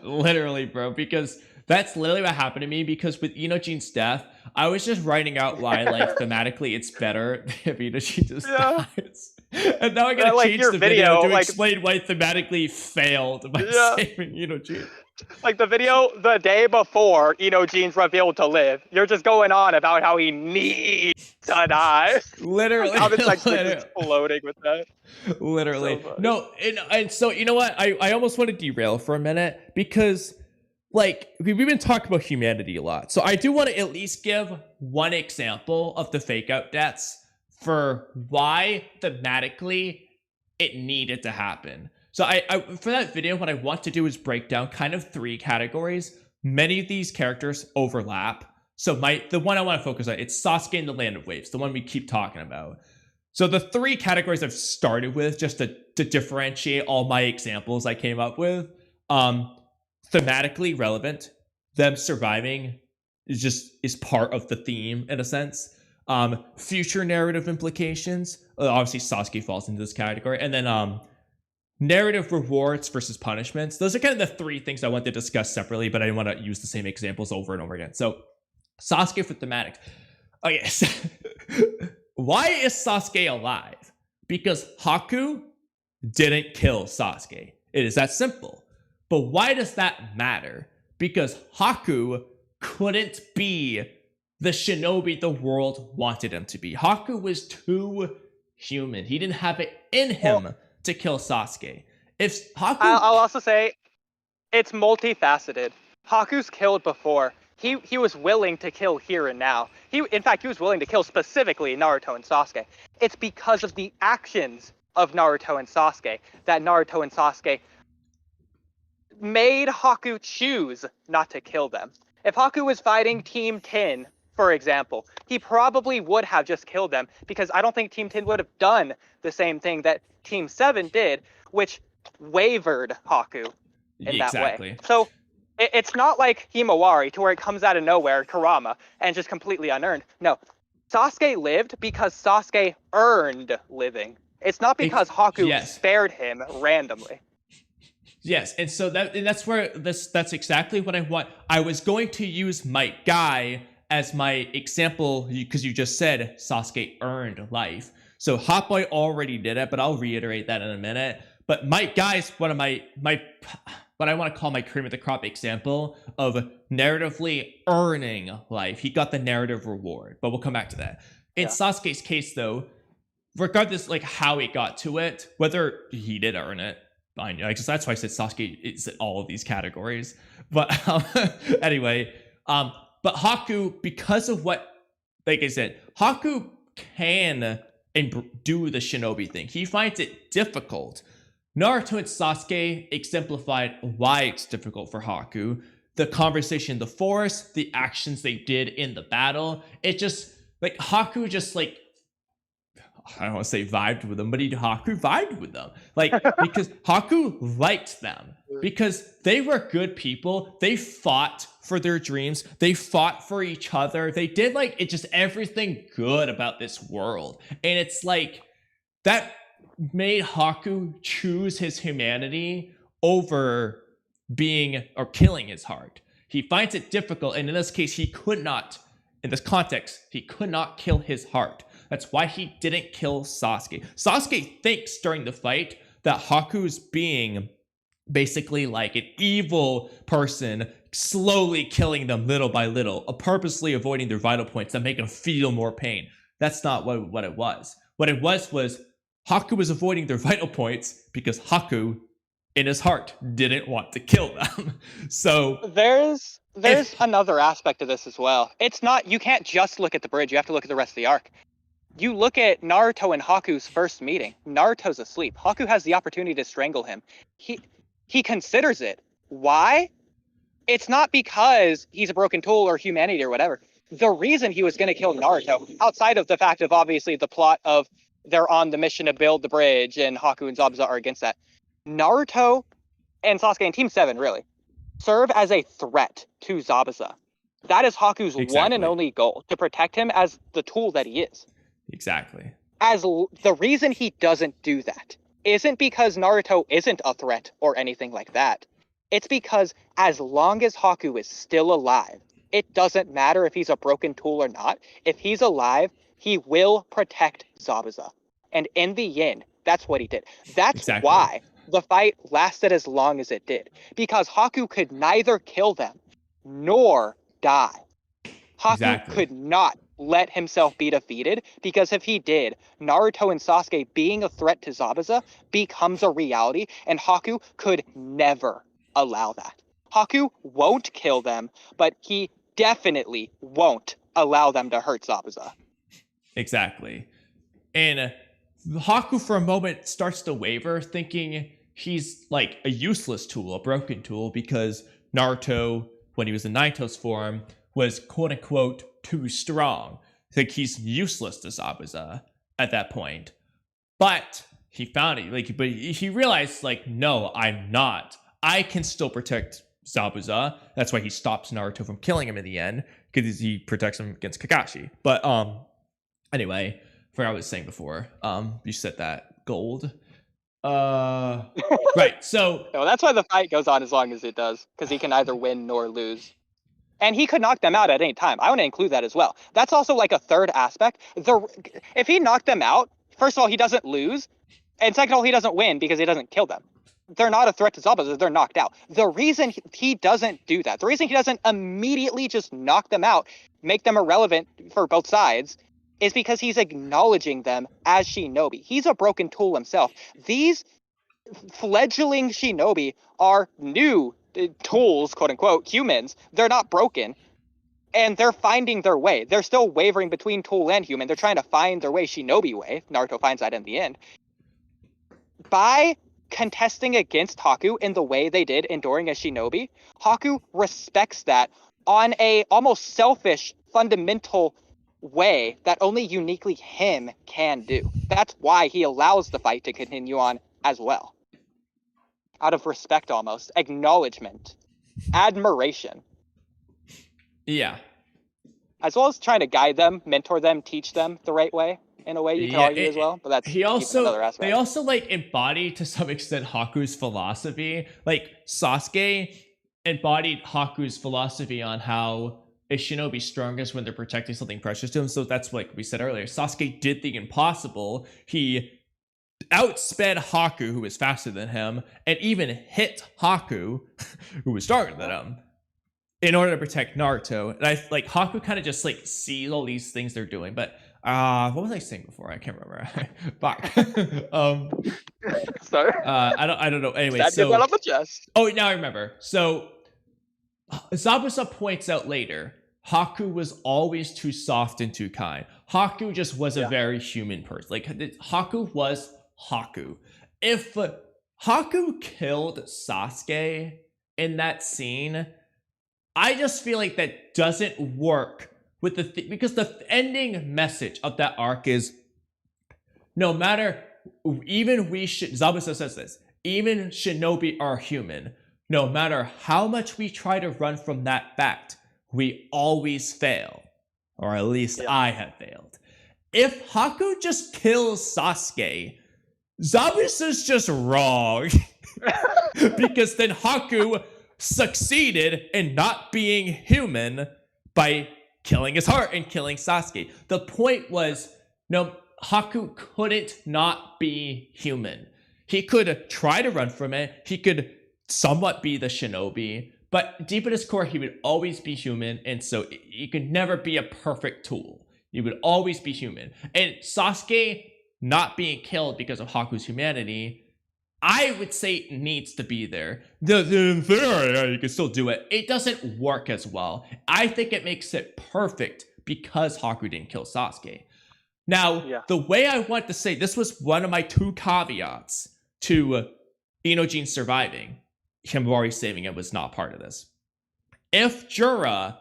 Literally, bro, because that's literally what happened to me, because with Inojine's death, I was just writing out why, like, thematically it's better if Inojin just dies. And now I gotta change the video to explain why thematically failed by saving Inojin. Like the video the day before Inojine's revealed to live, you're just going on about how he needs to die. Literally. How this like exploding with that. Literally. So no, and so you know what? I almost want to derail for a minute because like we've been talking about humanity a lot. So I do want to at least give one example of the fake out deaths for why thematically it needed to happen. So I for that video, what I want to do is break down kind of 3 categories. Many of these characters overlap. So the one I want to focus on, it's Sasuke and the Land of Waves, the one we keep talking about. So the 3 categories I've started with just to differentiate all my examples I came up with. Thematically relevant, them surviving is part of the theme in a sense. Future narrative implications, obviously Sasuke falls into this category, and then narrative rewards versus punishments. Those are kind of the 3 things I want to discuss separately, but I didn't want to use the same examples over and over again. So Sasuke for thematic. Okay, so why is Sasuke alive? Because Haku didn't kill Sasuke. It is that simple. But why does that matter? Because Haku couldn't be the shinobi the world wanted him to be. Haku was too human. He didn't have it in him to kill Sasuke. If Haku... I'll also say it's multifaceted. Haku's killed before. He was willing to kill here and now. In fact, he was willing to kill specifically Naruto and Sasuke. It's because of the actions of Naruto and Sasuke that Naruto and Sasuke made Haku choose not to kill them. If Haku was fighting Team 10, for example, he probably would have just killed them, because I don't think Team 10 would have done the same thing that Team 7 did, which wavered Haku in that way. So it's not like Himawari, to where it comes out of nowhere, Kurama, and just completely unearned. No, Sasuke lived because Sasuke earned living. It's not because Haku spared him randomly. Yes, and so that's where that's exactly what I want. I was going to use Might Guy as my example because you just said Sasuke earned life. So HotBoy already did it, but I'll reiterate that in a minute. But Might Guy is one of my what I want to call my cream of the crop example of narratively earning life. He got the narrative reward, but we'll come back to that. In Sasuke's case, though, regardless like how he got to it, whether he did earn it, fine. That's why I said Sasuke is in all of these categories. But anyway, but Haku, because of what, like I said, Haku can do the shinobi thing. He finds it difficult. Naruto and Sasuke exemplified why it's difficult for Haku. The conversation in the forest, the actions they did in the battle. It just, like, Haku just, like, I don't want to say vibed with them, but Haku vibed with them. Like, because Haku liked them. Because they were good people. They fought for their dreams. They fought for each other. They did, like, it just everything good about this world. And it's like, that made Haku choose his humanity over being or killing his heart. He finds it difficult, and in this case, he could not, in this context, he could not kill his heart. That's why he didn't kill Sasuke. Sasuke thinks during the fight that Haku's being basically like an evil person, slowly killing them little by little, purposely avoiding their vital points that make them feel more pain. That's not what it was. What it was Haku was avoiding their vital points because Haku, in his heart, didn't want to kill them. So there's another aspect of this as well. It's not, you can't just look at the bridge, you have to look at the rest of the arc. You look at Naruto and Haku's first meeting. Naruto's asleep. Haku has the opportunity to strangle him. He considers it. Why? It's not because he's a broken tool or humanity or whatever. The reason he was going to kill Naruto, outside of the fact of obviously the plot of they're on the mission to build the bridge and Haku and Zabuza are against that, Naruto and Sasuke and Team 7 really serve as a threat to Zabuza. That is Haku's one and only goal, to protect him as the tool that he is. Exactly. The reason he doesn't do that isn't because Naruto isn't a threat or anything like that. It's because as long as Haku is still alive, it doesn't matter if he's a broken tool or not. If he's alive, he will protect Zabuza. And in the end, that's what he did. That's why the fight lasted as long as it did. Because Haku could neither kill them nor die. Haku could not let himself be defeated, because if he did, Naruto and Sasuke being a threat to Zabuza becomes a reality, and Haku could never allow that. Haku won't kill them, but he definitely won't allow them to hurt Zabuza. Exactly. And Haku for a moment starts to waver, thinking he's like a useless tool, a broken tool, because Naruto, when he was in Naito's form, was quote-unquote too strong. Like, he's useless to Zabuza at that point. But he found it. But he realized, like, no, I'm not. I can still protect Zabuza. That's why he stops Naruto from killing him in the end, because he protects him against Kakashi. But anyway, I forgot what I was saying before. You said that gold. Right. So no, that's why the fight goes on as long as it does, because he can neither win nor lose. And he could knock them out at any time. I want to include that as well. That's also like a third aspect. If he knocked them out, first of all, he doesn't lose. And second of all, he doesn't win because he doesn't kill them. They're not a threat to Zabuza. They're knocked out. The reason he doesn't do that, the reason he doesn't immediately just knock them out, make them irrelevant for both sides, is because he's acknowledging them as shinobi. He's a broken tool himself. These fledgling shinobi are new tools, quote unquote, humans. They're not broken. And they're finding their way. They're still wavering between tool and human. They're trying to find their way shinobi way. Naruto finds that in the end. By contesting against Haku in the way they did, enduring as shinobi, Haku respects that on a almost selfish, fundamental way that only uniquely him can do. That's why he allows the fight to continue on as well. Out of respect almost, acknowledgement, admiration. Yeah. As well as trying to guide them, mentor them, teach them the right way. In a way, you can argue as well, but that's another aspect. They also like embody to some extent Haku's philosophy. Like Sasuke embodied Haku's philosophy on how a shinobi strongest when they're protecting something precious to him. So that's like we said earlier. Sasuke did the impossible. He outsped Haku, who was faster than him, and even hit Haku, who was stronger than him, in order to protect Naruto. And I like Haku kind of just like sees all these things they're doing, but what was I saying before? I can't remember. Fuck. Sorry. I don't know. Anyway, that so well on the chest. Oh, now I remember. So Zabuza points out later, Haku was always too soft and too kind. Haku just was a very human person. Like Haku was Haku. If Haku killed Sasuke in that scene, I just feel like that doesn't work with because the ending message of that arc is no matter, even Zabuza says this, even shinobi are human. No matter how much we try to run from that fact, we always fail. Or at least I have failed. If Haku just kills Sasuke, Zabuza's just wrong. Because then Haku succeeded in not being human by killing his heart and killing Sasuke. The point was, no, Haku couldn't not be human. He could try to run from it. He could somewhat be the shinobi, but deep in his core, he would always be human, and so he could never be a perfect tool. He would always be human. And Sasuke not being killed because of Haku's humanity, I would say needs to be there. In theory, you can still do it. It doesn't work as well. I think it makes it perfect because Haku didn't kill Sasuke. Now, the way I want to say, this was one of my 2 caveats to Inojin surviving. Himawari saving it was not part of this. If Jura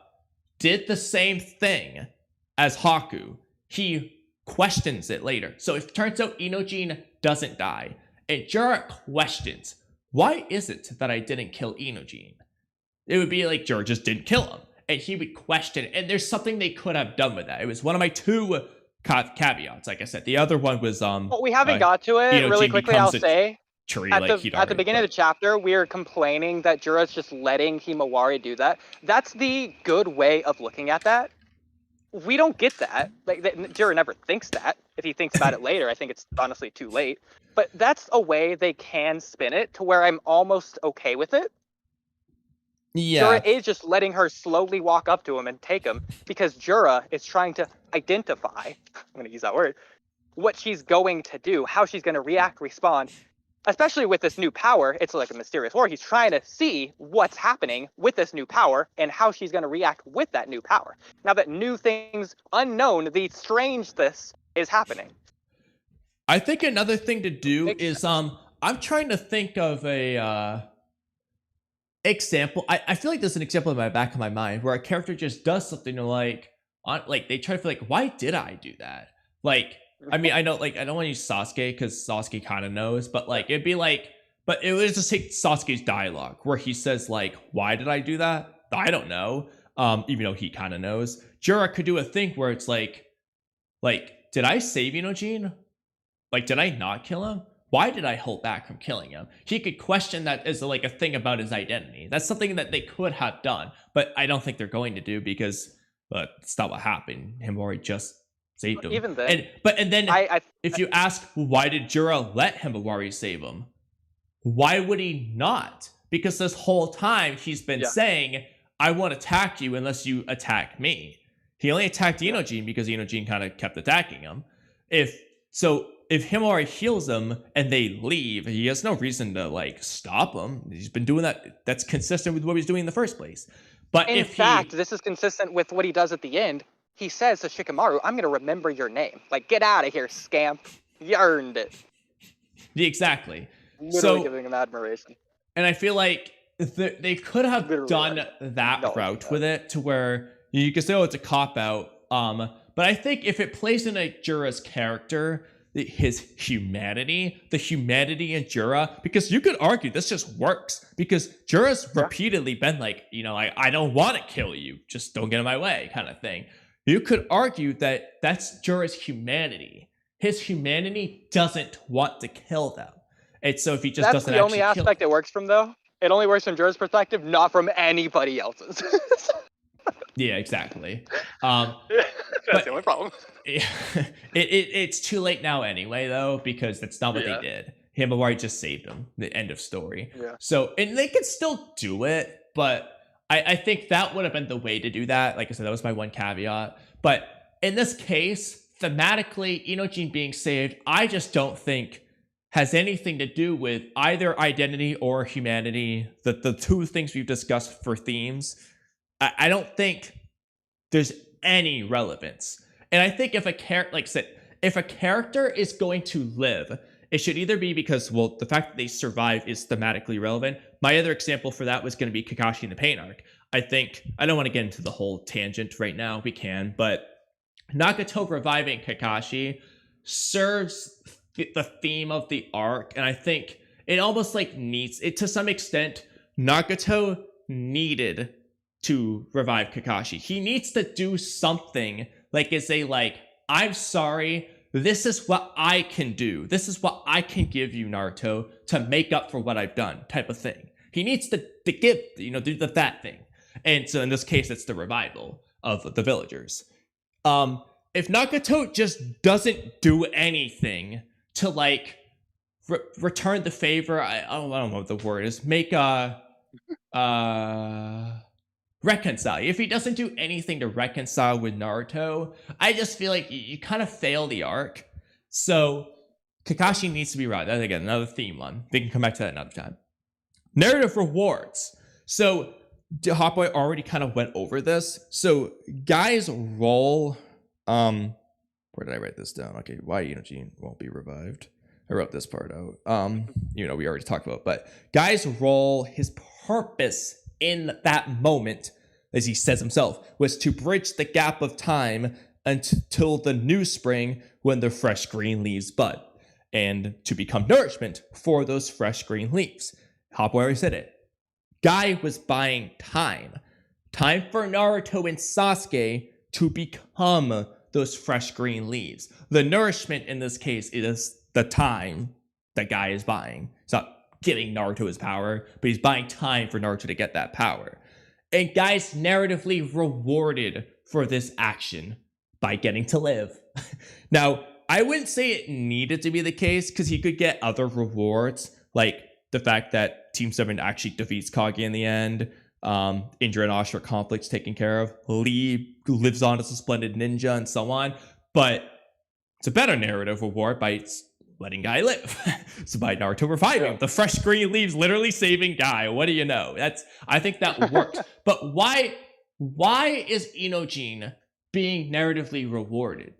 did the same thing as Haku, he questions it later. So if it turns out Inojin doesn't die, and Jura questions, why is it that I didn't kill Inojin? It would be like Jura just didn't kill him. And he would question it. And there's something they could have done with that. It was one of my 2 caveats, like I said. The other one was... well, we haven't got to it. Really quickly, I'll say. At the beginning of the chapter, we are complaining that Jura's just letting Himawari do that. That's the good way of looking at that. We don't get that. Like, Jura never thinks that. If he thinks about it later, I think it's honestly too late. But that's a way they can spin it to where I'm almost okay with it. Yeah. Jura is just letting her slowly walk up to him and take him because Jura is trying to identify, I'm going to use that word, what she's going to do, how she's going to react, respond. Especially with this new power, it's like a mysterious war. He's trying to see what's happening with this new power and how she's going to react with that new power. Now that new things, unknown, the strangeness is happening. I think another thing to do is, I'm trying to think of a example. I feel like there's an example in my back of my mind where a character just does something like they try to feel like, why did I do that? Like, I mean, I know, like, I don't want to use Sasuke because Sasuke kind of knows, but like, it'd be like, but it would just take Sasuke's dialogue where he says like, why did I do that? I don't know. Even though he kind of knows. Jura could do a thing where it's like, did I save Inojin? Like, did I not kill him? Why did I hold back from killing him? He could question that as like a thing about his identity. That's something that they could have done, but I don't think they're going to do because, but it's not what happened. Himawari just saved him. Even then, and then if you ask, why did Jura let Himawari save him? Why would he not? Because this whole time he's been saying, I won't attack you unless you attack me. He only attacked Inojin because Inojin kind of kept attacking him. If Himawari heals him and they leave, he has no reason to like stop him. He's been doing that. That's consistent with what he's doing in the first place. But in fact, this is consistent with what he does at the end. He says to Shikamaru, I'm going to remember your name. Like, get out of here, scamp. You earned it. Exactly. Literally giving him admiration. And I feel like they could have done that route with it to where you could say, oh, it's a cop-out. But I think if it plays into Jura's character, his humanity, the humanity in Jura, because you could argue this just works. Because Jura's repeatedly been like, I don't want to kill you. Just don't get in my way kind of thing. You could argue that that's Jura's humanity. His humanity doesn't want to kill them. And so if he just doesn't actually the only aspect it works from, though. It only works from Jura's perspective, not from anybody else's. Yeah, exactly. That's the only problem. It's too late now anyway, though, because that's not what they did. Himawari just saved him. The end of story. Yeah. So, and they could still do it, but I think that would have been the way to do that. Like I said, that was my one caveat. But in this case, thematically, Inojin being saved, I just don't think has anything to do with either identity or humanity. The two things we've discussed for themes. I don't think there's any relevance. And I think if a character is going to live, it should either be because, well, the fact that they survive is thematically relevant. My other example for that was going to be Kakashi in the Pain arc. I don't want to get into the whole tangent right now. We can, but Nagato reviving Kakashi serves the theme of the arc, and I think it almost like needs it to some extent. Nagato needed to revive Kakashi. He needs to do something I'm sorry, this is what I can do. This is what I can give you, Naruto, to make up for what I've done type of thing. He needs to give, do that thing. And so in this case, it's the revival of the villagers. If Nagato just doesn't do anything to return the favor, I don't know what the word is, reconcile. If he doesn't do anything to reconcile with Naruto, I just feel like you kind of fail the arc. So Kakashi needs to be right. That's again another theme one. They can come back to that another time. Narrative rewards. So HotBoy already kind of went over this. So Guy's role, where did I write this down? Okay, why Inojin won't be revived. I wrote this part out. We already talked about, but Guy's role, his purpose in that moment, as he says himself, was to bridge the gap of time until the new spring when the fresh green leaves bud, and to become nourishment for those fresh green leaves. HotBoy already said it. Guy was buying time for Naruto and Sasuke to become those fresh green leaves. The nourishment in this case is the time that Guy is buying. It's not giving Naruto his power, but he's buying time for Naruto to get that power. And Guy's narratively rewarded for this action by getting to live. Now, I wouldn't say it needed to be the case, because he could get other rewards, like the fact that Team 7 actually defeats Kage in the end, Indra and Ashura conflicts taken care of, Lee lives on as a splendid ninja, and so on. But it's a better narrative reward by letting Guy live. So by Naruto reviving the fresh green leaves, literally saving Guy. What do you know? I think that works. But why is Inojin being narratively rewarded?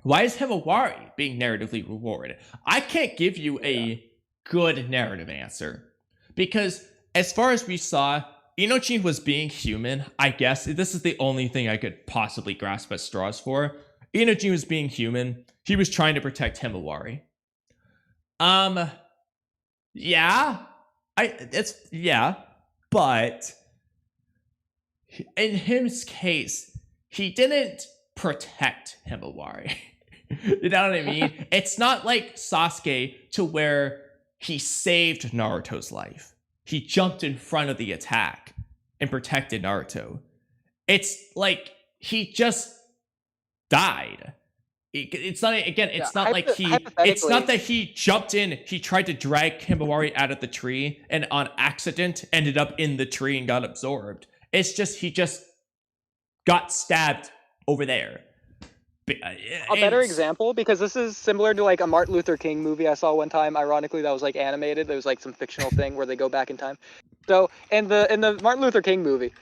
Why is Himawari being narratively rewarded? I can't give you a good narrative answer, because as far as we saw, Inojin was being human. I guess this is the only thing I could possibly grasp at straws for. Inojin was being human. He was trying to protect Himawari. But in his case, he didn't protect Himawari. You know what I mean? It's not like Sasuke, to where he saved Naruto's life. He jumped in front of the attack and protected Naruto. It's like he just died. It's not again. It's not like he. It's hypothetically- not that he jumped in. He tried to drag Himawari out of the tree and on accident ended up in the tree and got absorbed. It's just he just got stabbed over there. A better example, because this is similar to like a Martin Luther King movie I saw one time. Ironically, that was like animated. There was like some fictional thing where they go back in time. So in the Martin Luther King movie,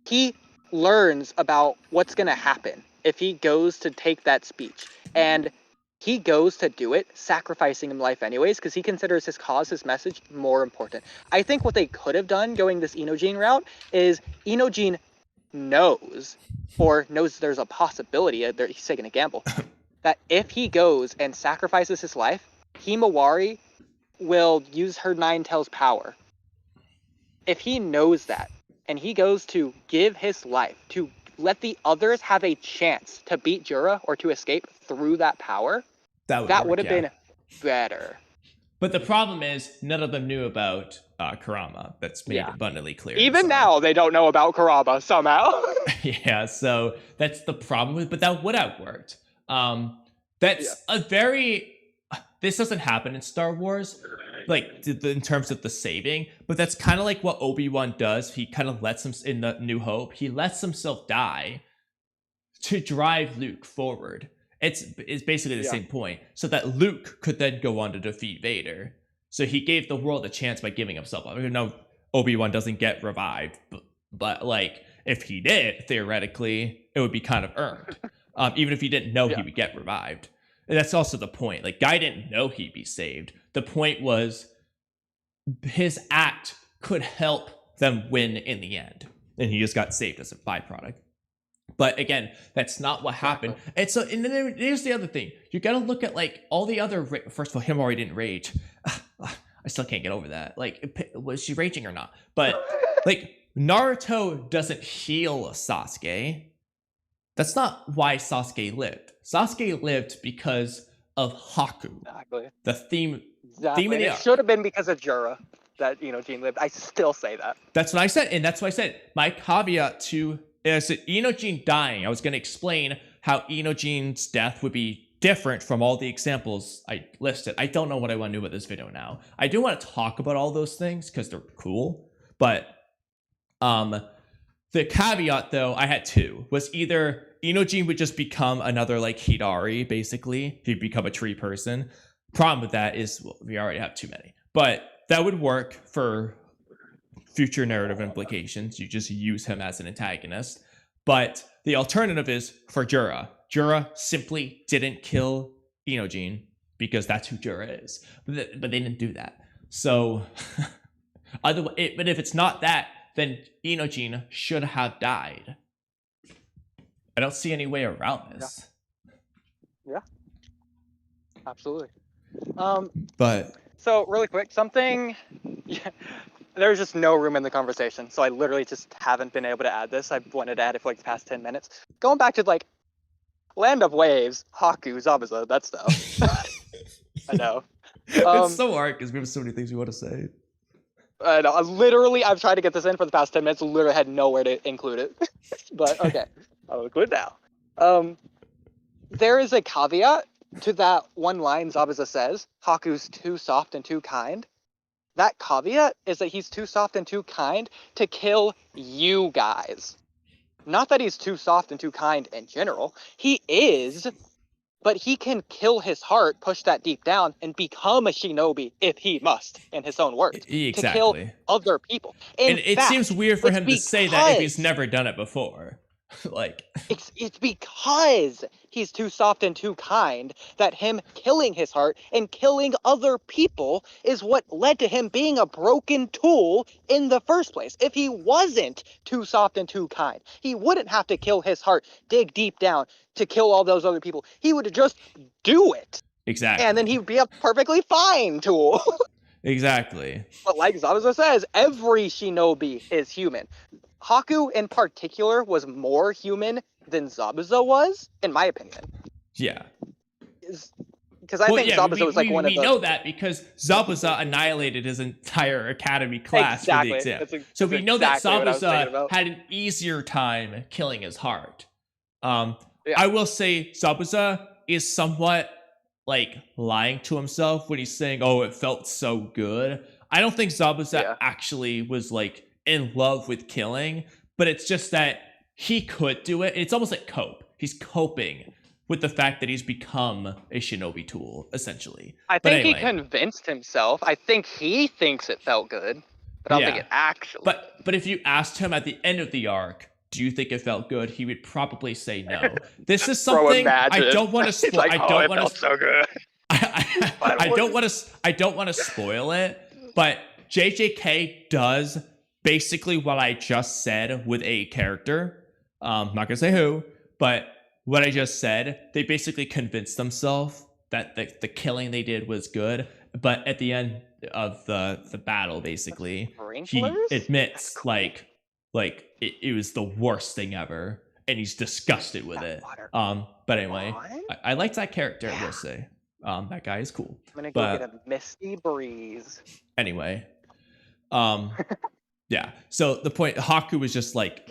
he learns about what's gonna happen if he goes to take that speech, and he goes to do it, sacrificing his life anyways, because he considers his cause, his message, more important. I think what they could have done going this Inojin route is Inojin knows there's a possibility, he's taking a gamble, that if he goes and sacrifices his life, Himawari will use her Nine Tails power. If he knows that, and he goes to give his life, to let the others have a chance to beat Jura or to escape through that power, that would have been better. But the problem is, none of them knew about Kurama. That's made abundantly clear. Even now, they don't know about Kurama somehow. Yeah, so that's the problem with. But that would have worked. That's a very. This doesn't happen in Star Wars, like in terms of the saving. But that's kind of like what Obi-Wan does. He kind of lets him in the New Hope. He lets himself die to drive Luke forward. It's basically the same point, so that Luke could then go on to defeat Vader. So he gave the world a chance by giving himself up. I know Obi-Wan doesn't get revived, but like if he did, theoretically, it would be kind of earned. Even if he didn't know he would get revived. And that's also the point. Like Guy didn't know he'd be saved. The point was his act could help them win in the end, and he just got saved as a byproduct. But again, that's not what happened. And so, and then there's the other thing. You got to look at like all the other. First of all, Himawari didn't rage. I still can't get over that. Like, was she raging or not? But like, Naruto doesn't heal Sasuke. That's not why Sasuke lived. Sasuke lived because of Haku. Exactly. The theme. Exactly. Theme of the it should have been because of Jura that Inojin lived. I still say that. That's what I said, and that's why I said my caveat to. I said Inojin dying. I was going to explain how Inojin's death would be different from all the examples I listed. I don't know what I want to do with this video now. I do want to talk about all those things because they're cool. But the caveat, though, I had two. Was either Inojin would just become another like Hidari, basically. He'd become a tree person. Problem with that is we already have too many. But that would work for future narrative implications. You just use him as an antagonist. But the alternative is for Jura. Jura simply didn't kill Inojin because that's who Jura is. But they didn't do that. So, but if it's not that, then Inojin should have died. I don't see any way around this. Yeah. Absolutely. But so really quick, there's just no room in the conversation, so I literally just haven't been able to add this. I wanted to add it for like the past 10 minutes. Going back to like Land of Waves, Haku, Zabuza, that stuff. I know. It's so hard because we have so many things we want to say. I know. Literally, I've tried to get this in for the past 10 minutes, literally had nowhere to include it. But okay, I'll include it now. There is a caveat to that one line Zabuza says, Haku's too soft and too kind. That caveat is that he's too soft and too kind to kill you guys. Not that he's too soft and too kind in general. He is, but he can kill his heart, push that deep down, and become a shinobi if he must, in his own words. Exactly. To kill other people. And it seems weird for him to say that if he's never done it before. Like it's because he's too soft and too kind that him killing his heart and killing other people is what led to him being a broken tool in the first place. If he wasn't too soft and too kind, he wouldn't have to kill his heart, dig deep down to kill all those other people. He would just do it. Exactly. And then he'd be a perfectly fine tool. Exactly. But like Zabuza says, every shinobi is human. Haku in particular was more human than Zabuza was, in my opinion. Yeah. Because I think Zabuza was like one of the... We know that because Zabuza annihilated his entire academy class for the exam. So we know that Zabuza had an easier time killing his heart. I will say Zabuza is somewhat like lying to himself when he's saying, "Oh, it felt so good." I don't think Zabuza actually was like in love with killing, but it's just that he could do it. It's almost like cope. He's coping with the fact that he's become a shinobi tool, essentially. I think he convinced himself. I think he thinks it felt good, but I don't think it actually. But if you asked him at the end of the arc, do you think it felt good? He would probably say no. This is something I don't want to spoil. Like, I don't want to. So good. I don't want to. I don't want to spoil it. But JJK does basically what I just said with a character. I'm not gonna say who, but what I just said. They basically convinced themselves that the killing they did was good. But at the end of the battle, basically, he admits like it was the worst thing ever, and he's disgusted with it. But anyway, I like that character. I will say, that guy is cool. I'm gonna go get a misty breeze. Anyway, yeah. So the point, Haku was just like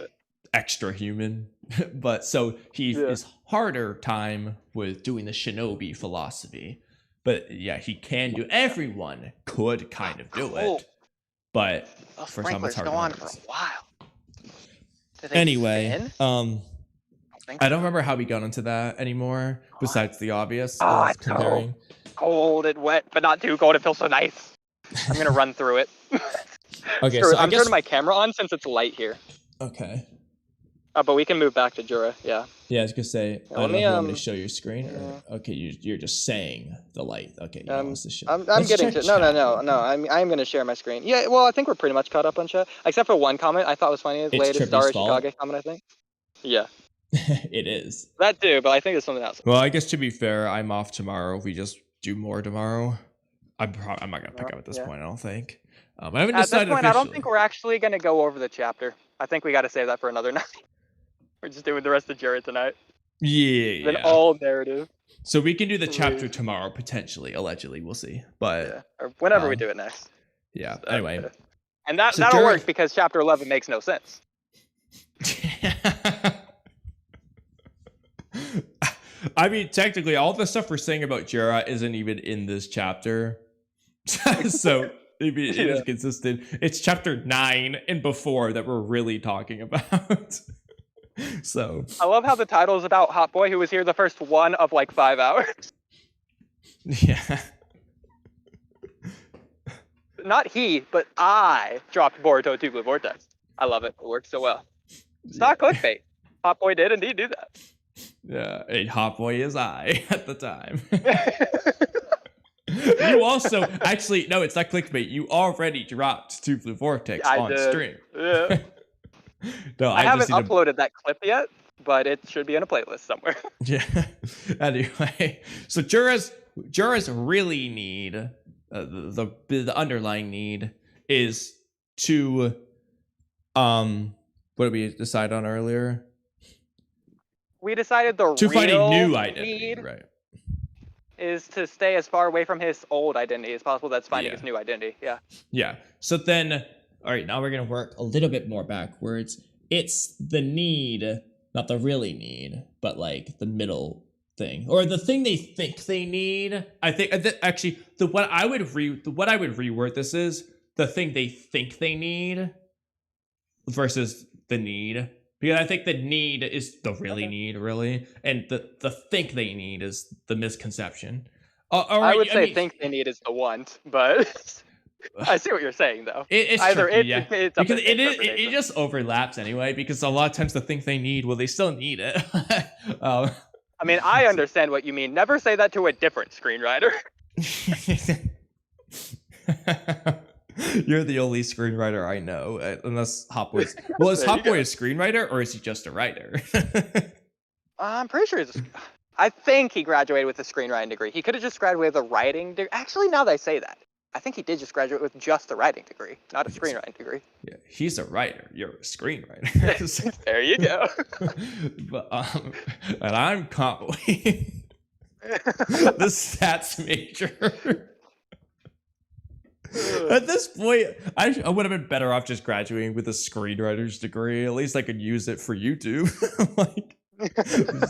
extra human, but so he is harder time with doing the shinobi philosophy. But yeah, he can do. Everyone could kind of do it, but for some it's hard to on for a while. Anyway, I don't remember how we got into that anymore. Besides the obvious, comparing. Cold and wet, but not too cold. It feels so nice. I'm gonna run through it. Okay, so I'm turning my camera on since it's light here. Okay. But we can move back to Jura. Yeah. Yeah, I was gonna say. I don't know if you want me to show your screen. Or, okay, you're just saying the light. Okay. I'm getting to. No. I'm gonna share my screen. Yeah. Well, I think we're pretty much caught up on chat, except for one comment I thought was funny. The latest Star Chicago comment, I think. Yeah. It is. That too, but I think it's something else. Well, I guess to be fair, I'm off tomorrow. If we just do more tomorrow, I'm not gonna pick up at this point. I don't think. I haven't decided. At this point, officially. I don't think we're actually gonna go over the chapter. I think we got to save that for another night. We're just doing the rest of Jura tonight. Yeah. Then all narrative. So we can do the chapter tomorrow, potentially, allegedly. We'll see. But or whenever we do it next. Yeah. So, anyway. And that'll work because chapter 11 makes no sense. I mean, technically, all the stuff we're saying about Jura isn't even in this chapter. So maybe it is consistent. It's chapter 9 and before that we're really talking about. So I love how the title is about HotBoy, who was here the first one of like 5 hours. Yeah. Not he, but I dropped Boruto 2 Blue Vortex. I love it. It works so well. It's not clickbait. HotBoy did indeed do that. Yeah, and HotBoy is I at the time. You also actually no, it's not clickbait. You already dropped 2 Blue Vortex on stream. Yeah. No, I haven't uploaded that clip yet, but it should be in a playlist somewhere. Yeah. Anyway, so Jura's really need the underlying need is to what did we decide on earlier? We decided to find a new identity, right? Is to stay as far away from his old identity as possible. That's finding his new identity. Yeah. Yeah. So then, all right, now we're gonna work a little bit more backwards. It's the need, not the really need, but like the middle thing, or the thing they think they need. I think actually what I would reword this is the thing they think they need versus the need. Because I think the need is the really need, really, and the think they need is the misconception. I would say think they need is the want, but I see what you're saying, though. It's because it just overlaps anyway. Because a lot of times the think they need, well, they still need it. I mean, I understand what you mean. Never say that to a different screenwriter. You're the only screenwriter I know, unless HotBoy. Well, is HotBoy a screenwriter or is he just a writer? I'm pretty sure I think he graduated with a screenwriting degree. He could have just graduated with a writing degree. Actually, now that I say that, I think he did just graduate with just a writing degree, not a screenwriting degree. Yeah, he's a writer. You're a screenwriter. There you go. But and I'm Kamui, the stats major. At this point, I would have been better off just graduating with a screenwriter's degree. At least I could use it for YouTube. Like,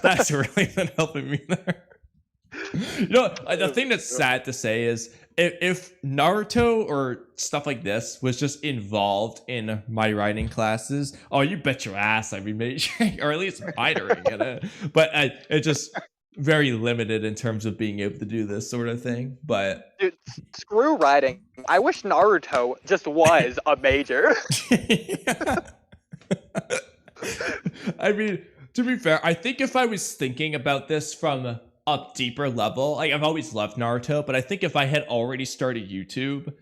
That's really been helping me there. You know, the thing that's sad to say is if Naruto or stuff like this was just involved in my writing classes, oh, you bet your ass I'd be majoring, or at least minoring in it. But it's just very limited in terms of being able to do this sort of thing. But dude, screw writing. I wish Naruto just was a major. I mean, to be fair, I think if I was thinking about this from a deeper level, like I've always loved Naruto, but I think if I had already started YouTube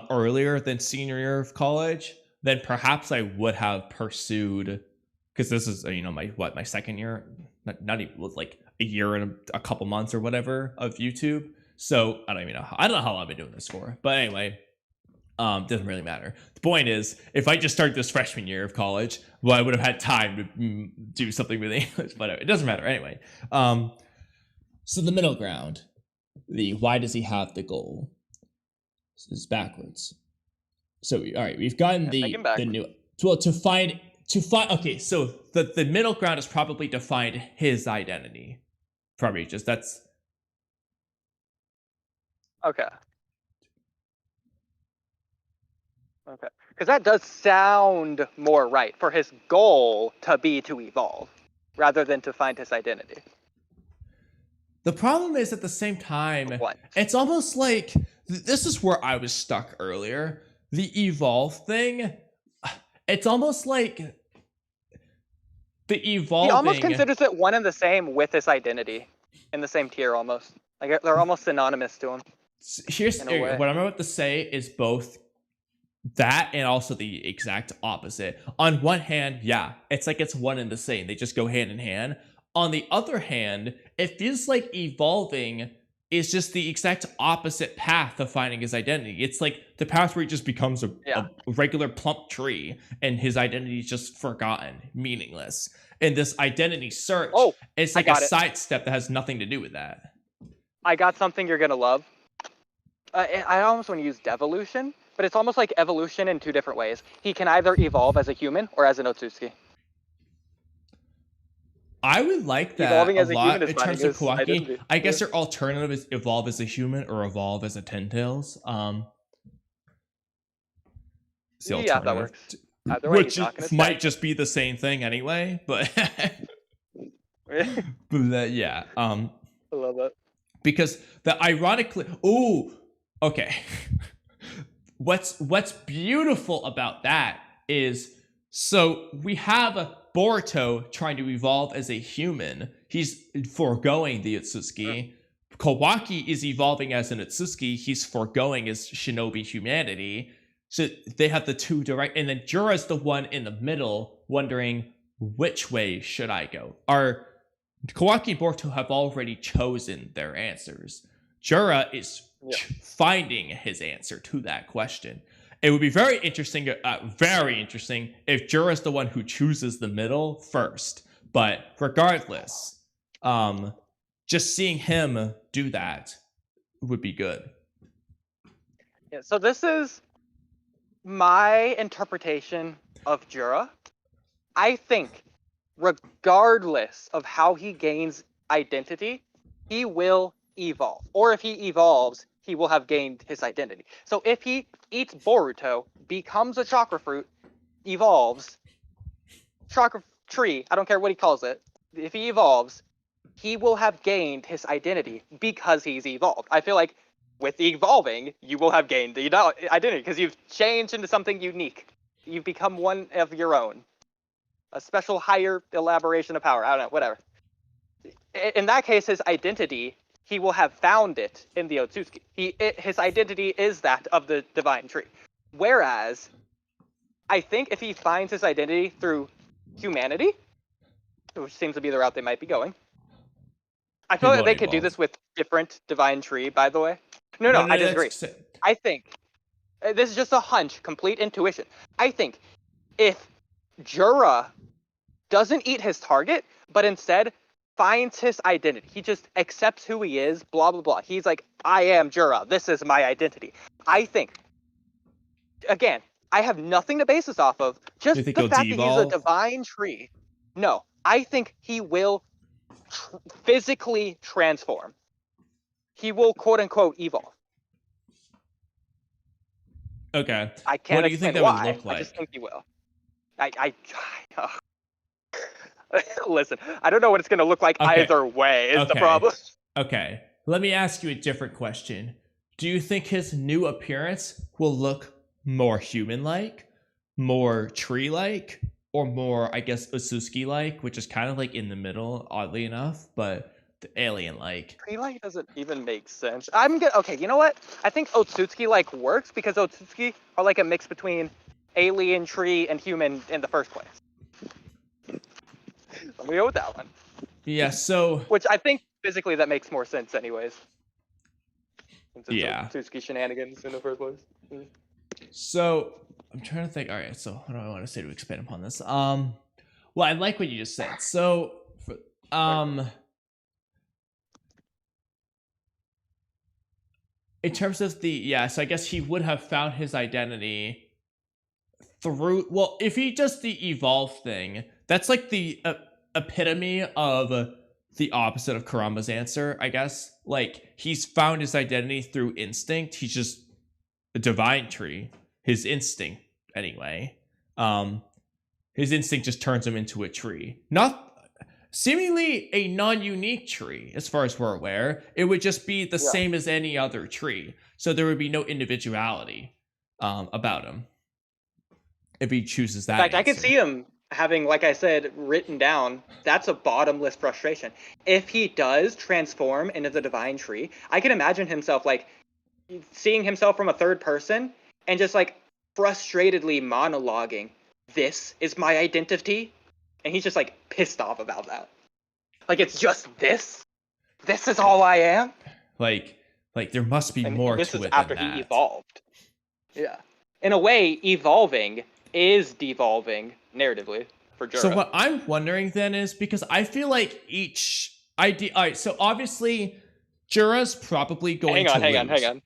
earlier than senior year of college, then perhaps I would have pursued, because this is, you know, my second year, not even like a year and a couple months or whatever of YouTube. So I don't even know. I don't know how long I've been doing this for, but anyway. Doesn't really matter. The point is, if I just started this freshman year of college, well, I would have had time to do something with English, but it doesn't matter anyway. So the middle ground, the why does he have the goal? This is backwards. So all right, we've gotten the new, well, to find. Okay, so the middle ground is probably to find his identity. Probably just that's. Okay. Okay, because that does sound more right for his goal to be to evolve, rather than to find his identity. The problem is at the same time, it's almost like, this is where I was stuck earlier. The evolve thing, it's almost like the evolving... He almost considers it one and the same with his identity, in the same tier almost. Like they're almost synonymous to him. Here's what I'm about to say is both that and also the exact opposite. On one hand, yeah, it's like it's one and the same. They just go hand in hand. On the other hand, it feels like evolving is just the exact opposite path of finding his identity. It's like the path where he just becomes a regular plump tree and his identity is just forgotten, meaningless. And this identity search, it's like a sidestep that has nothing to do with that. I got something you're going to love. I almost want to use devolution, but it's almost like evolution in two different ways. He can either evolve as a human or as an Otsutsuki. I would like that evolving a lot in terms of Kawaki. Identity. I guess their alternative is evolve as a human or evolve as a Ten Tails. Yeah, that works. Which might just be the same thing anyway, but yeah. I love that. Because the ironically, okay. What's beautiful about that is, so we have Boruto trying to evolve as a human. He's foregoing the Otsutsuki. Kawaki is evolving as an Otsutsuki. He's foregoing his shinobi humanity. So they have the two direct, and then Jura's the one in the middle wondering, which way should I go? Kawaki and Boruto have already chosen their answers. Jura is finding his answer to that question. It would be very interesting if Jura's the one who chooses the middle first. But regardless, just seeing him do that would be good. Yeah, so this is my interpretation of Jura. I think regardless of how he gains identity, he will evolve. Or if he evolves, he will have gained his identity. So if he eats Boruto, becomes a chakra fruit, evolves, chakra tree, I don't care what he calls it, if he evolves, he will have gained his identity because he's evolved. I feel like with evolving, you will have gained the identity because you've changed into something unique. You've become one of your own. A special higher elaboration of power. I don't know, whatever. In that case, his identity, he will have found it in the Otsutsuki. His identity is that of the divine tree. Whereas, I think if he finds his identity through humanity, which seems to be the route they might be going, I feel like they could do this with different divine tree, by the way. No, I disagree. I think, this is just a hunch, complete intuition. I think if Jura doesn't eat his target, but instead finds his identity. He just accepts who he is, blah, blah, blah. He's like, I am Jura. This is my identity. I think, again, I have nothing to base this off of. Just the fact that he's a divine tree. No, I think he will physically transform. He will quote unquote evolve. Okay. I can't What do you think explain that why. would look like? I just think he will. Listen, I don't know what it's going to look like either way is the problem. Okay. Let me ask you a different question. Do you think his new appearance will look more human-like, more tree-like, or more, I guess, Otsutsuki-like, which is kind of like in the middle, oddly enough, but the alien-like? Tree-like doesn't even make sense. Okay, you know what? I think Otsutsuki-like works because Otsutsuki are like a mix between alien, tree, and human in the first place. Let me go with that one. Yeah, so... Which I think physically that makes more sense anyways. Since it's Otsutsuki shenanigans in the first place. So, I'm trying to think. Alright, so what do I want to say to expand upon this? Well, I like what you just said. So, in terms of so I guess he would have found his identity through, well, if he does the evolve thing, that's like the epitome of the opposite of Kurama's answer, I guess. Like, he's found his identity through instinct. He's just a divine tree. His instinct, anyway. His instinct just turns him into a tree. Not seemingly a non-unique tree, as far as we're aware. It would just be the same as any other tree. So there would be no individuality about him if he chooses that. In fact, I can see him having, like I said, written down, that's a bottomless frustration. If he does transform into the divine tree, I can imagine himself like seeing himself from a third person and just like frustratedly monologuing, "This is my identity," and he's just like pissed off about that. Like, it's just this. This is all I am. Like there must be more to it than that. This is after he evolved. Yeah, in a way, evolving is devolving narratively for Jura. So what I'm wondering then is, because I feel like each idea. All right, so obviously Jura's probably going to lose. Hang on.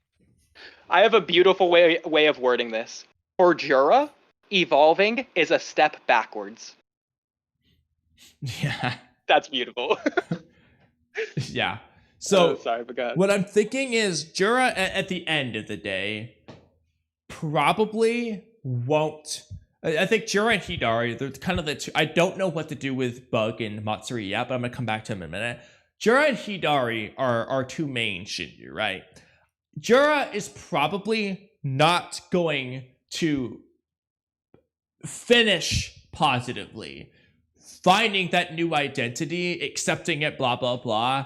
I have a beautiful way of wording this. For Jura, evolving is a step backwards. Yeah. That's beautiful. Yeah. So sorry, but what I'm thinking is Jura at the end of the day probably won't. I think Jura and Hidari, they're kind of the two. I don't know what to do with Bug and Matsuri yet, but I'm going to come back to him in a minute. Jura and Hidari are our two main Shinju, right? Jura is probably not going to finish positively, finding that new identity, accepting it, blah, blah, blah.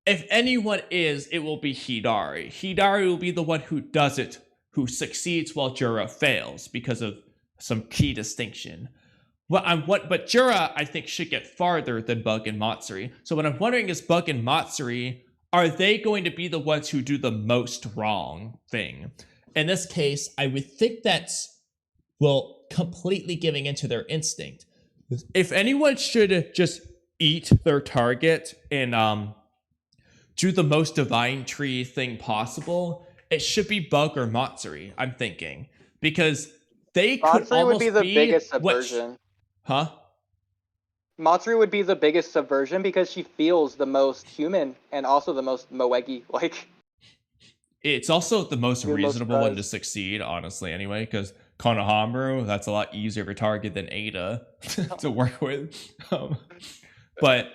If anyone is, it will be Hidari. Hidari will be the one who does it, who succeeds while Jura fails because of some key distinction. But Jura, I think, should get farther than Bug and Matsuri. So what I'm wondering is, Bug and Matsuri, are they going to be the ones who do the most wrong thing? In this case, I would think that's, well, completely giving into their instinct. If anyone should just eat their target and do the most divine tree thing possible, it should be Bug or Matsuri, I'm thinking. Because they could Matsuri almost would be the biggest subversion. Huh? Matsuri would be the biggest subversion because she feels the most human and also the most Moegi. Like, it's also the most reasonable one to succeed, honestly, anyway, because Konohamaru, that's a lot easier of a target than Ada to work with. But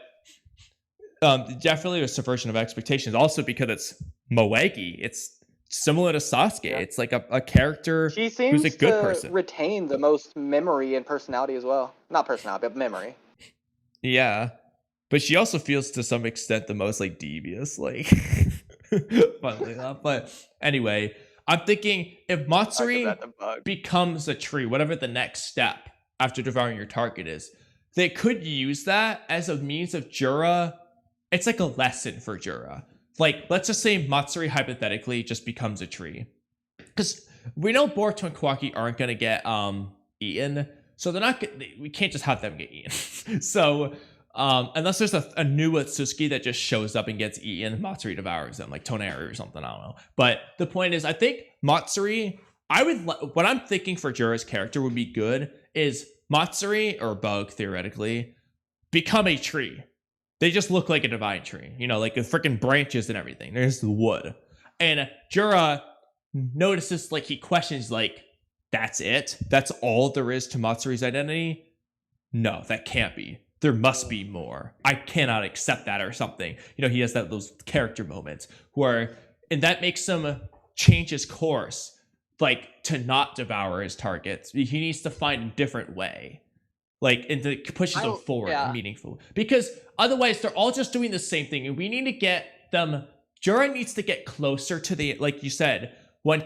definitely a subversion of expectations. Also because it's Moegi. It's similar to Sasuke. Yeah. It's like a character who's a good person. Retain the most memory and personality as well. Not personality, but memory. Yeah. But she also feels to some extent the most like devious, like funnily enough. But anyway, I'm thinking if Matsuri becomes a tree, whatever the next step after devouring your target is, they could use that as a means of Jura. It's like a lesson for Jura. Like, let's just say Matsuri hypothetically just becomes a tree. Because we know Boruto and Kawaki aren't going to get eaten. So they're not we can't just have them get eaten. So unless there's a new Otsutsuki that just shows up and gets eaten, Matsuri devours them, like Toneri or something, I don't know. But the point is, I think Matsuri, what I'm thinking for Jura's character would be good is Matsuri, or Bug theoretically, become a tree. They just look like a divine tree, you know, like the freaking branches and everything. There's the wood. And Jura notices, like, he questions, like, that's it? That's all there is to Matsuri's identity? No, that can't be. There must be more. I cannot accept that or something. You know, he has those character moments where, and that makes him change his course, like, to not devour his targets. He needs to find a different way. Like, and it pushes them forward and meaningful. Because otherwise, they're all just doing the same thing. And we need to get them... Jura needs to get closer to the... Like you said, one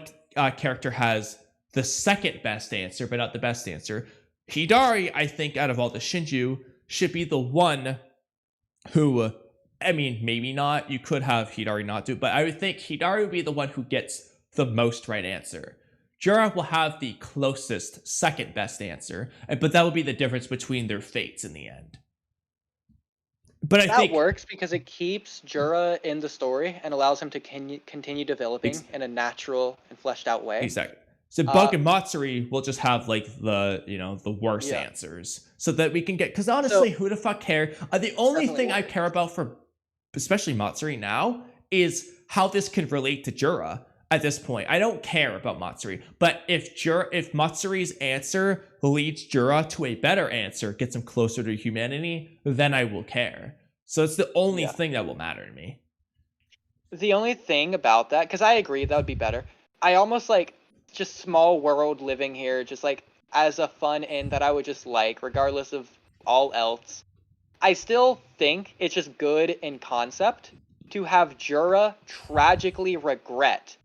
character has the second best answer, but not the best answer. Hidari, I think, out of all the Shinju, should be the one who... I mean, maybe not. You could have Hidari not do it. But I would think Hidari would be the one who gets the most right answer. Jura will have the closest second best answer, but that will be the difference between their fates in the end. But I think that works because it keeps Jura in the story and allows him to continue developing in a natural and fleshed out way. Exactly. So Bug and Matsuri will just have like the worst answers, so that we can get. Because honestly, who the fuck cares? The only thing I care about for, especially Matsuri now, is how this can relate to Jura. At this point, I don't care about Matsuri, but if Matsuri's answer leads Jura to a better answer, gets him closer to humanity, then I will care. So it's the only thing that will matter to me. The only thing about that, because I agree that would be better. I almost like just small world living here, just like as a fun end that I would just like, regardless of all else. I still think it's just good in concept to have Jura tragically regret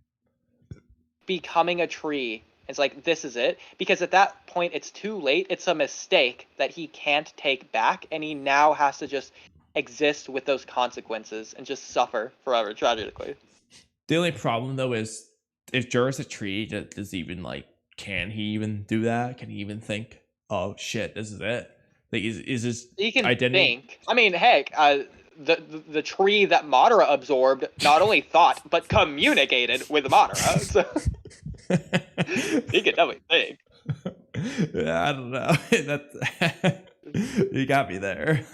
becoming a tree. It's like, this is it, because at that point it's too late. It's a mistake that he can't take back, and he now has to just exist with those consequences and just suffer forever tragically. The only problem though is if Jura's a tree, does even like, can he even do that? Can he even think, oh shit, this is it? Like, is his he can identity? Think. I mean, heck, the tree that Madara absorbed not only thought but communicated with Madara. So he can definitely think. Yeah, I don't know. You got me there.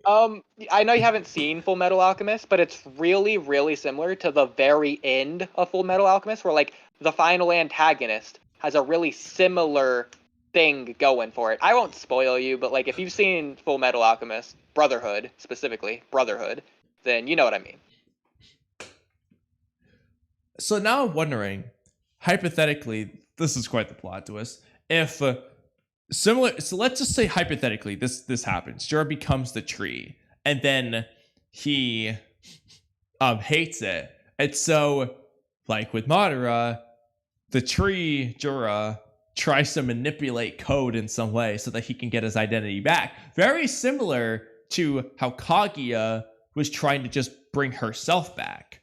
I know you haven't seen Full Metal Alchemist, but it's really, really similar to the very end of Full Metal Alchemist, where like the final antagonist has a really similar thing going for it. I won't spoil you, but like if you've seen Full Metal Alchemist Brotherhood, specifically Brotherhood, then you know what I mean. So now I'm wondering, hypothetically, this is quite the plot twist. If similar, so let's just say hypothetically this happens. Jura becomes the tree, and then he hates it, and so like with Madara, the tree Jura tries to manipulate code in some way so that he can get his identity back. Very similar to how Kaguya was trying to just bring herself back.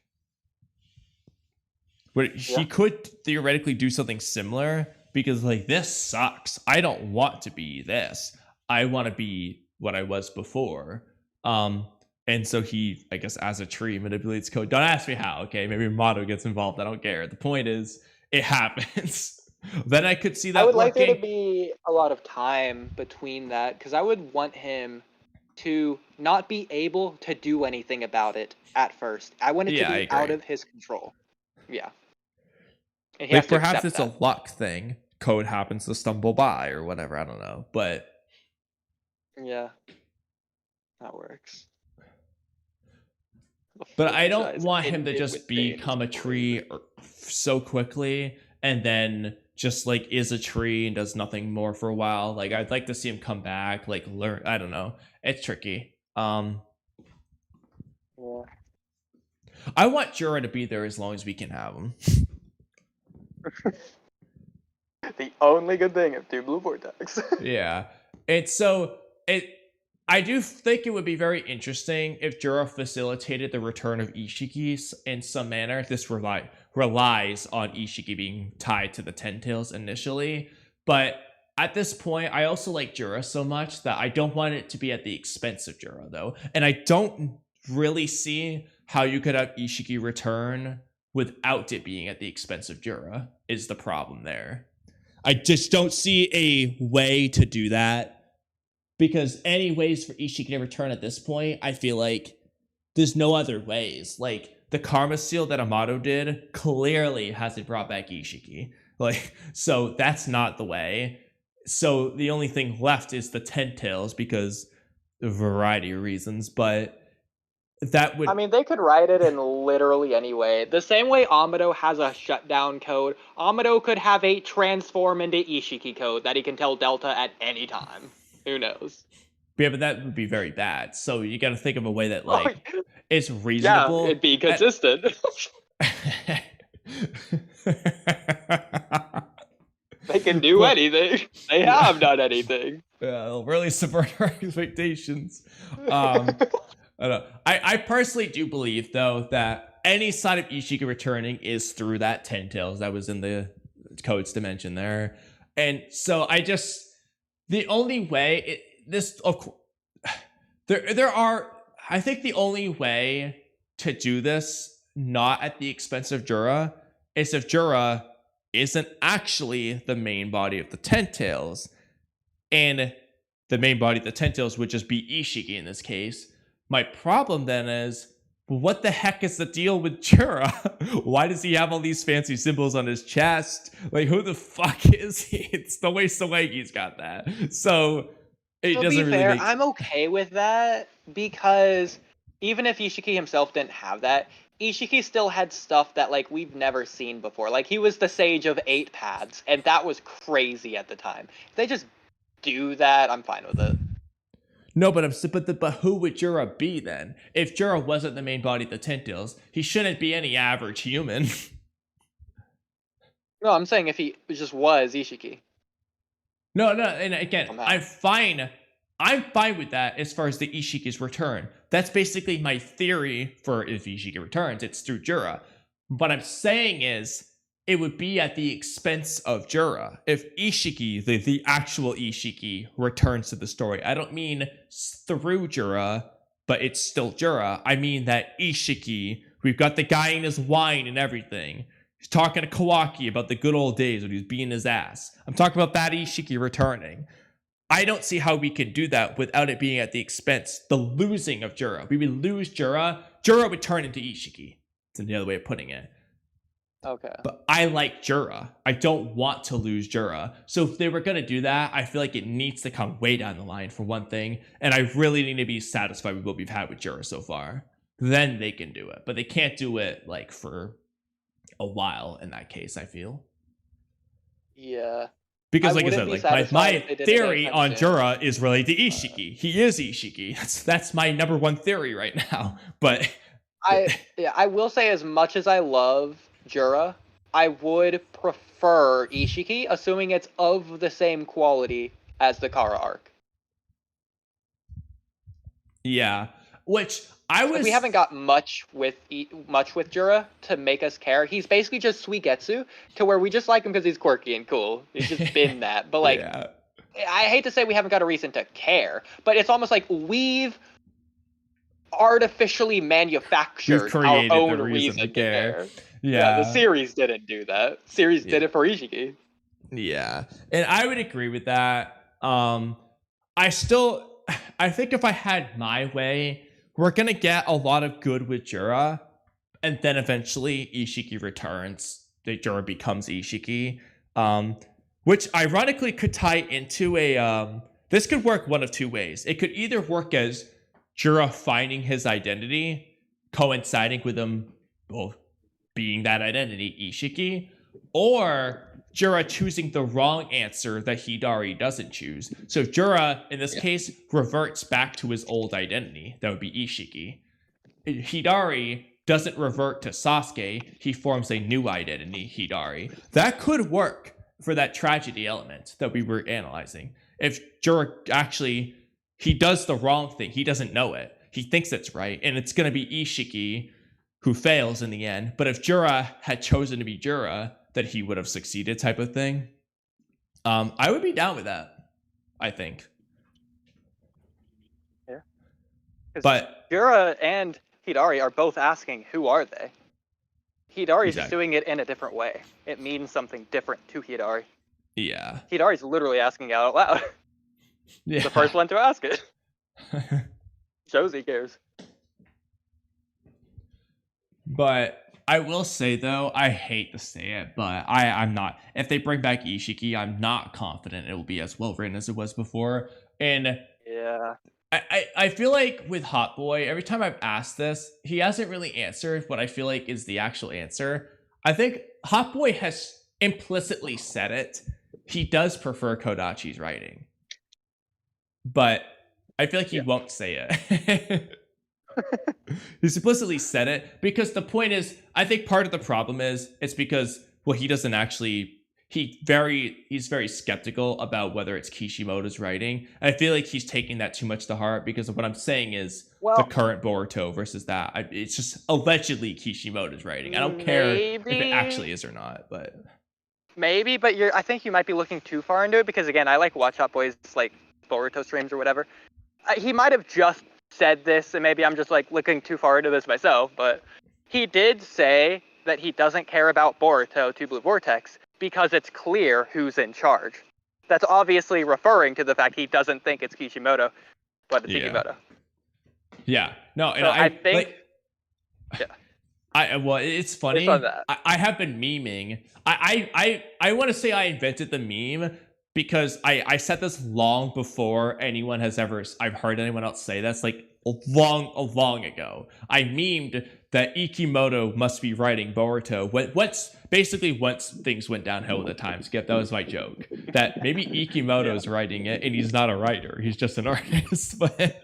But she could theoretically do something similar, because like, this sucks. I don't want to be this. I want to be what I was before. And so he, I guess, as a tree, manipulates code. Don't ask me how, okay? Maybe Mato gets involved. I don't care. The point is, it happens. Then I could see that I would working. like there to be a lot of time between that, because I would want him to not be able to do anything about it at first. I want it to be out of his control. Yeah. And like perhaps it's a luck thing. Code happens to stumble by or whatever. I don't know. But yeah, that works. But I don't want him to just become a tree so quickly and then just like is a tree and does nothing more for a while. Like, I'd like to see him come back, like learn. I don't know. It's tricky. Yeah. I want Jura to be there as long as we can have him. The only good thing of Two Blue Vortex. Yeah. And so I do think it would be very interesting if Jura facilitated the return of Ishiki in some manner. This relies on Ishiki being tied to the Ten Tails initially. But at this point, I also like Jura so much that I don't want it to be at the expense of Jura, though. And I don't really see how you could have Ishiki return without it being at the expense of Jura, is the problem there. I just don't see a way to do that because any ways for Ishiki to return at this point, I feel like there's no other ways. Like, the Karma Seal that Amato did clearly hasn't brought back Ishiki. Like, so that's not the way. So the only thing left is the 10 tails because of a variety of reasons, but that would... I mean, they could write it in literally any way. The same way Amato has a shutdown code, Amato could have a transform into Ishiki code that he can tell Delta at any time. Who knows? Yeah, but that would be very bad. So you got to think of a way that, like, is reasonable. Yeah, it'd be consistent. They can do anything. They have done anything. It'll really subvert our expectations. I don't know. I personally do believe, though, that any sign of Ishiki returning is through that 10 tails that was in the codes dimension there. And so the only way I think the only way to do this, not at the expense of Jura, is if Jura isn't actually the main body of the 10 tails, and the main body of the 10 tails would just be Ishiki in this case. My problem then is, what the heck is the deal with Jura? Why does he have all these fancy symbols on his chest? Like, who the fuck is he? It's the way Soegi's got that. So it to doesn't be really fair, make... I'm okay with that, because even if Ishiki himself didn't have that, Ishiki still had stuff that, like, we've never seen before. Like, he was the Sage of 8 paths, and that was crazy at the time. If they just do that, I'm fine with it. No, but who would Jura be then? If Jura wasn't the main body of the 10 tails, he shouldn't be any average human. No, I'm saying if he just was Ishiki. No, and again, I'm fine with that as far as the Ishiki's return. That's basically my theory for if Ishiki returns, it's through Jura. What I'm saying is, it would be at the expense of Jura. If Ishiki, the actual Ishiki, returns to the story. I don't mean through Jura, but it's still Jura. I mean that Ishiki, we've got the guy in his wine and everything. He's talking to Kawaki about the good old days when he was beating his ass. I'm talking about that Ishiki returning. I don't see how we can do that without it being at the expense, the losing of Jura. We would lose Jura. Jura would turn into Ishiki. That's another way of putting it. Okay. But I like Jura. I don't want to lose Jura. So if they were going to do that, I feel like it needs to come way down the line for one thing. And I really need to be satisfied with what we've had with Jura so far. Then they can do it. But they can't do it, like, for a while in that case, I feel. Yeah. Because, like I said, like my theory on Jura is related to Ishiki. He is Ishiki. That's my number one theory right now. But I will say, as much as I love Jura, I would prefer Ishiki, assuming it's of the same quality as the Kara arc. Yeah, which we haven't got much with Jura to make us care. He's basically just Suigetsu, to where we just like him because he's quirky and cool. He's just been that. But, like, yeah. I hate to say we haven't got a reason to care, but it's almost like we've artificially manufactured our own reason to care. Yeah, the series didn't do that. The series did it for Ishiki. Yeah, and I would agree with that. I think if I had my way, we're gonna get a lot of good with Jura, and then eventually Ishiki returns. Jura becomes Ishiki, which ironically could tie into a. This could work one of two ways. It could either work as Jura finding his identity, coinciding with him being that identity, Ishiki, or Jura choosing the wrong answer that Hidari doesn't choose. So Jura, in this case, reverts back to his old identity. That would be Ishiki. Hidari doesn't revert to Sasuke. He forms a new identity, Hidari. That could work for that tragedy element that we were analyzing. If Jura actually, he does the wrong thing. He doesn't know it. He thinks it's right. And it's going to be Ishiki who fails in the end. But if Jura had chosen to be Jura, that he would have succeeded type of thing. I would be down with that, I think. Yeah. But Jura and Hidari are both asking, who are they? Hidari's just doing it in a different way. It means something different to Hidari. Yeah. Hidari's literally asking out loud. Yeah. The first one to ask it. Shows he cares. But I will say though, I hate to say it, but I'm not. If they bring back Ishiki, I'm not confident it will be as well written as it was before. And yeah, I feel like with HotBoy, every time I've asked this, he hasn't really answered what I feel like is the actual answer. I think HotBoy has implicitly said it. He does prefer Kodachi's writing, but I feel like he won't say it. He's implicitly said it because the point is, I think part of the problem is it's because, well, he doesn't actually, he's very skeptical about whether it's Kishimoto's writing. And I feel like he's taking that too much to heart because of what I'm saying is the current Boruto versus that. It's just allegedly Kishimoto's writing. I don't care if it actually is or not, but maybe. But I think you might be looking too far into it because again, I like watch HotBoy's like Boruto streams or whatever. He might have just said this, and maybe I'm just like looking too far into this myself, but he did say that he doesn't care about Boruto 2 Blue Vortex because it's clear who's in charge. That's obviously referring to the fact he doesn't think it's Kishimoto, but it's Kishimoto. Yeah. No, and so I think well, it's funny. I have been memeing. I want to say I invented the meme because I said this long before anyone has ever, I've heard anyone else say that's like long ago. I memed that Ikimoto must be writing Boruto once things went downhill with the time skip. That was my joke. That maybe Ikimoto is writing it and he's not a writer. He's just an artist. But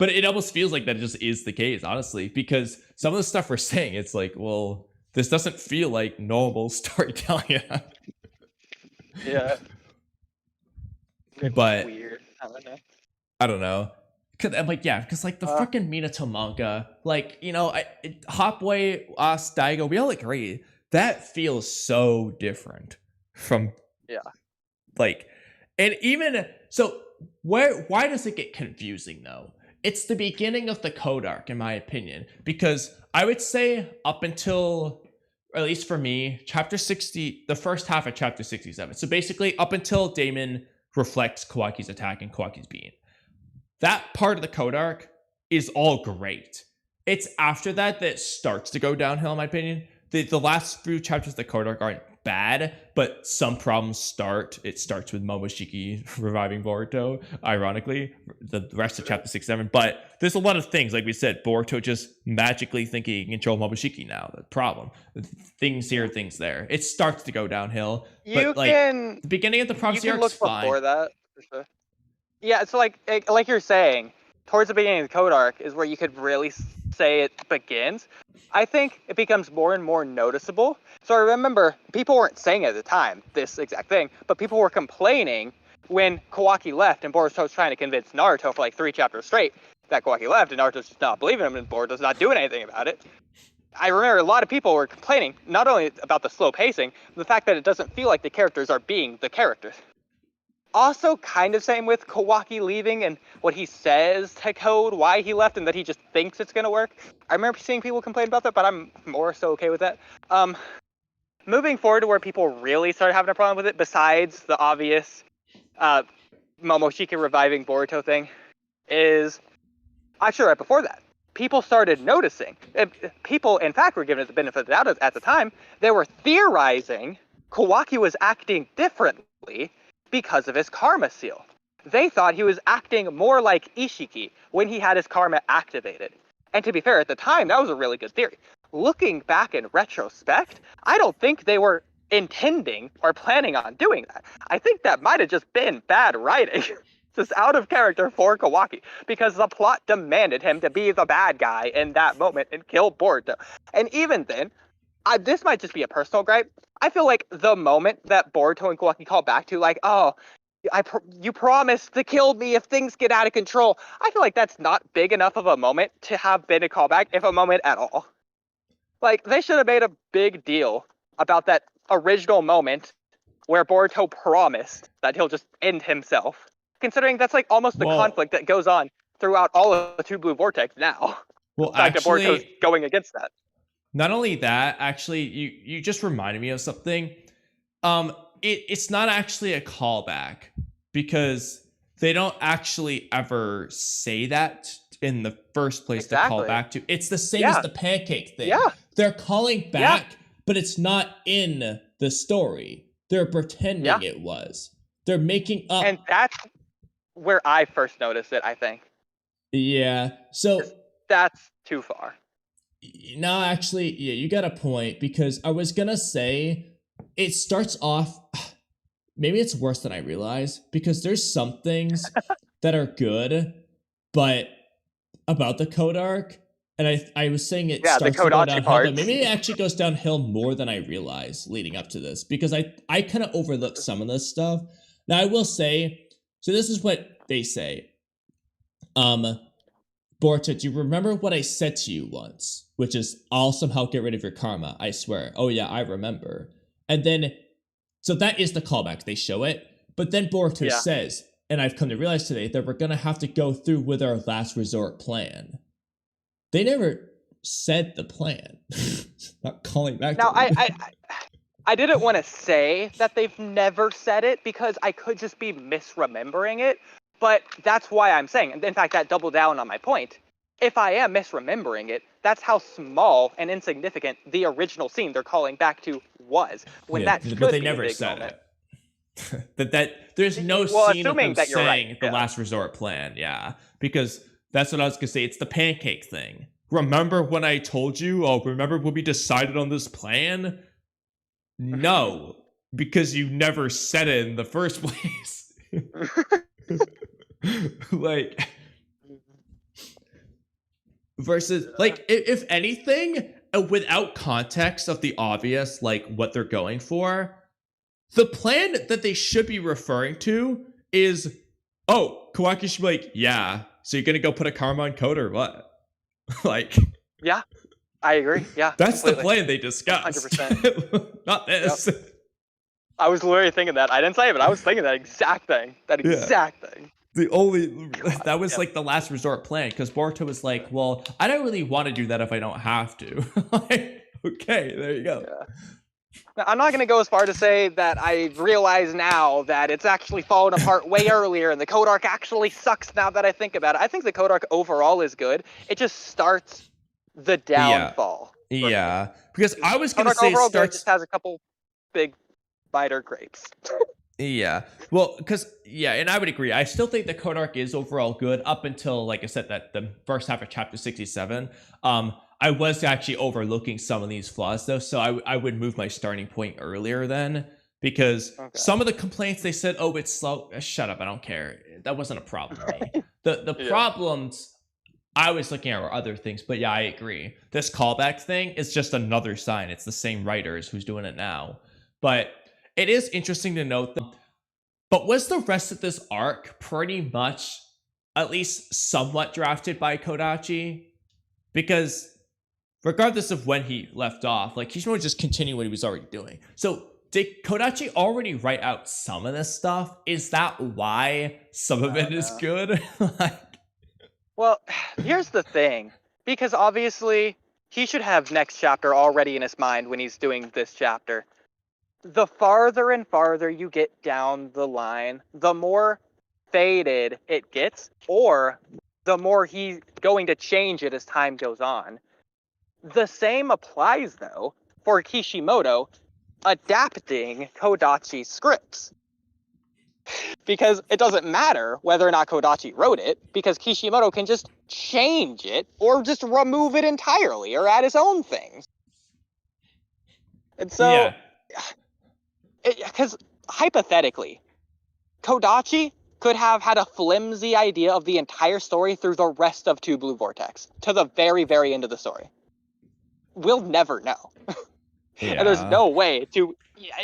it almost feels like that it just is the case, honestly, because some of the stuff we're saying, it's like, well, this doesn't feel like normal storytelling. Yeah. But weird. I don't know. I'm like, yeah, because like the freaking Minato manga, like, you know, HotBoy, us, Daigo, we all agree that feels so different from like, and even so, why does it get confusing though? It's the beginning of the code arc, in my opinion, because I would say up until, or at least for me, chapter 60, the first half of chapter 67. So basically up until Damon reflects Kawaki's attack and Kawaki's being. That part of the code arc is all great. It's after that that it starts to go downhill, in my opinion. The last few chapters of the code arc aren't bad, but some problems start. It starts with Momoshiki reviving Boruto, ironically, the rest of chapter 6-7. But there's a lot of things, like we said, Boruto just magically thinking he can control Momoshiki now. The problem. Things here, things there. It starts to go downhill. But the beginning of the prophecy arc is fine. Before that, for sure. Yeah, it's like you're saying, towards the beginning of the code arc is where you could really say it begins. I think it becomes more and more noticeable. So I remember people weren't saying at the time this exact thing, but people were complaining when Kawaki left and Boruto was trying to convince Naruto for like 3 chapters straight that Kawaki left, and Naruto's just not believing him, and Boruto's not doing anything about it. I remember a lot of people were complaining, not only about the slow pacing, but the fact that it doesn't feel like the characters are being the characters. Also, kind of same with Kawaki leaving and what he says to Code, why he left, and that he just thinks it's going to work. I remember seeing people complain about that, but I'm more so okay with that. Moving forward to where people really started having a problem with it, besides the obvious Momoshiki reviving Boruto thing, is actually right before that. People started noticing. People, in fact, were given it the benefit of the doubt at the time. They were theorizing Kawaki was acting differently because of his karma seal. They thought he was acting more like Ishiki when he had his karma activated. And to be fair, at the time, that was a really good theory. Looking back in retrospect, I don't think they were intending or planning on doing that. I think that might have just been bad writing. Just out of character for Kawaki, because the plot demanded him to be the bad guy in that moment and kill Boruto. And even then, this might just be a personal gripe. I feel like the moment that Boruto and Kawaki call back to, like, oh, you promised to kill me if things get out of control. I feel like that's not big enough of a moment to have been a callback, if a moment at all. Like, they should have made a big deal about that original moment where Boruto promised that he'll just end himself. Considering that's like almost the conflict that goes on throughout all of the 2 Blue Vortex now. Well, the fact that Boruto's going against that. Not only that, actually, you just reminded me of something. It's not actually a callback because they don't actually ever say that in the first place to call back to. It's the same as the pancake thing. Yeah. They're calling back, but it's not in the story. They're pretending it was. They're making up. And that's where I first noticed it, I think. Yeah. So that's too far. No, actually, yeah, you got a point, because I was gonna say it starts off. Maybe it's worse than I realize, because there's some things that are good, but about the code arc, and I was saying it starts to go downhill, but maybe it actually goes downhill more than I realized leading up to this, because I kind of overlooked some of this stuff. Now I will say, so this is what they say. Boruto, do you remember what I said to you once? Which is, I'll somehow get rid of your karma, I swear. Oh yeah, I remember. And then, so that is the callback, they show it. But then Boruto says, and I've come to realize today, that we're gonna have to go through with our last resort plan. They never said the plan. Not calling back now, to I didn't want to say that they've never said it, because I could just be misremembering it. But that's why I'm saying, and in fact, that doubled down on my point. If I am misremembering it, that's how small and insignificant the original scene they're calling back to was. When that should but they be never a big said moment. it. that there's no scene of them saying the last resort plan, because that's what I was gonna say. It's the pancake thing. Remember when I told you? Oh, remember when we decided on this plan? No, because you never said it in the first place. Like, versus, like, if anything, without context of the obvious, like what they're going for, the plan that they should be referring to is, oh, Kawaki should be like, yeah, so you're gonna go put a karma on code or what? Like, yeah, I agree. Yeah, that's completely the plan they discussed. 100%. Not this. Yep. I was literally thinking that. I didn't say it, but I was thinking that exact thing. That exact thing. The only that was like the last resort plan, because Boruto was like, well, I don't really want to do that if I don't have to. Like, okay, there you go. Yeah. Now, I'm not going to go as far to say that I realize now that it's actually fallen apart way earlier, and the code arc actually sucks now that I think about it. I think the code arc overall is good. It just starts the downfall. Yeah, because I was going to say overall it just has a couple big biter grapes. Yeah, well, because, and I would agree. I still think the code arc is overall good up until, like I said, that the first half of chapter 67. I was actually overlooking some of these flaws, though, so I would move my starting point earlier then, because some of the complaints they said, oh, it's slow. Shut up, I don't care. That wasn't a problem to me. The problems I was looking at were other things, but yeah, I agree. This callback thing is just another sign. It's the same writers who's doing it now. But it is interesting to note that, but was the rest of this arc pretty much at least somewhat drafted by Kodachi? Because regardless of when he left off, like, Kishimoto just continued what he was already doing. So did Kodachi already write out some of this stuff? Is that why some of it is good? Well, here's the thing. Because obviously, he should have next chapter already in his mind when he's doing this chapter. The farther and farther you get down the line, the more faded it gets, or the more he's going to change it as time goes on. The same applies, though, for Kishimoto adapting Kodachi's scripts. Because it doesn't matter whether or not Kodachi wrote it, because Kishimoto can just change it, or just remove it entirely, or add his own things. And so... Because hypothetically, Kodachi could have had a flimsy idea of the entire story through the rest of 2 Blue Vortex to the very, very end of the story. We'll never know. And there's no way to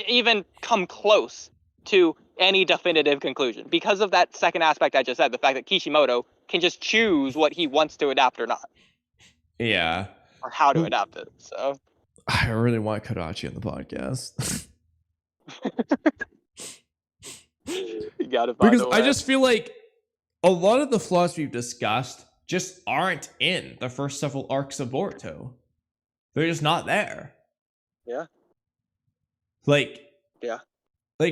even come close to any definitive conclusion because of that second aspect I just said, the fact that Kishimoto can just choose what he wants to adapt or not. Yeah. Or how to adapt it. So I really want Kodachi on the podcast. You gotta find because a way. I just feel like a lot of the flaws we've discussed just aren't in the first several arcs of Boruto. They're just not there. Yeah. Like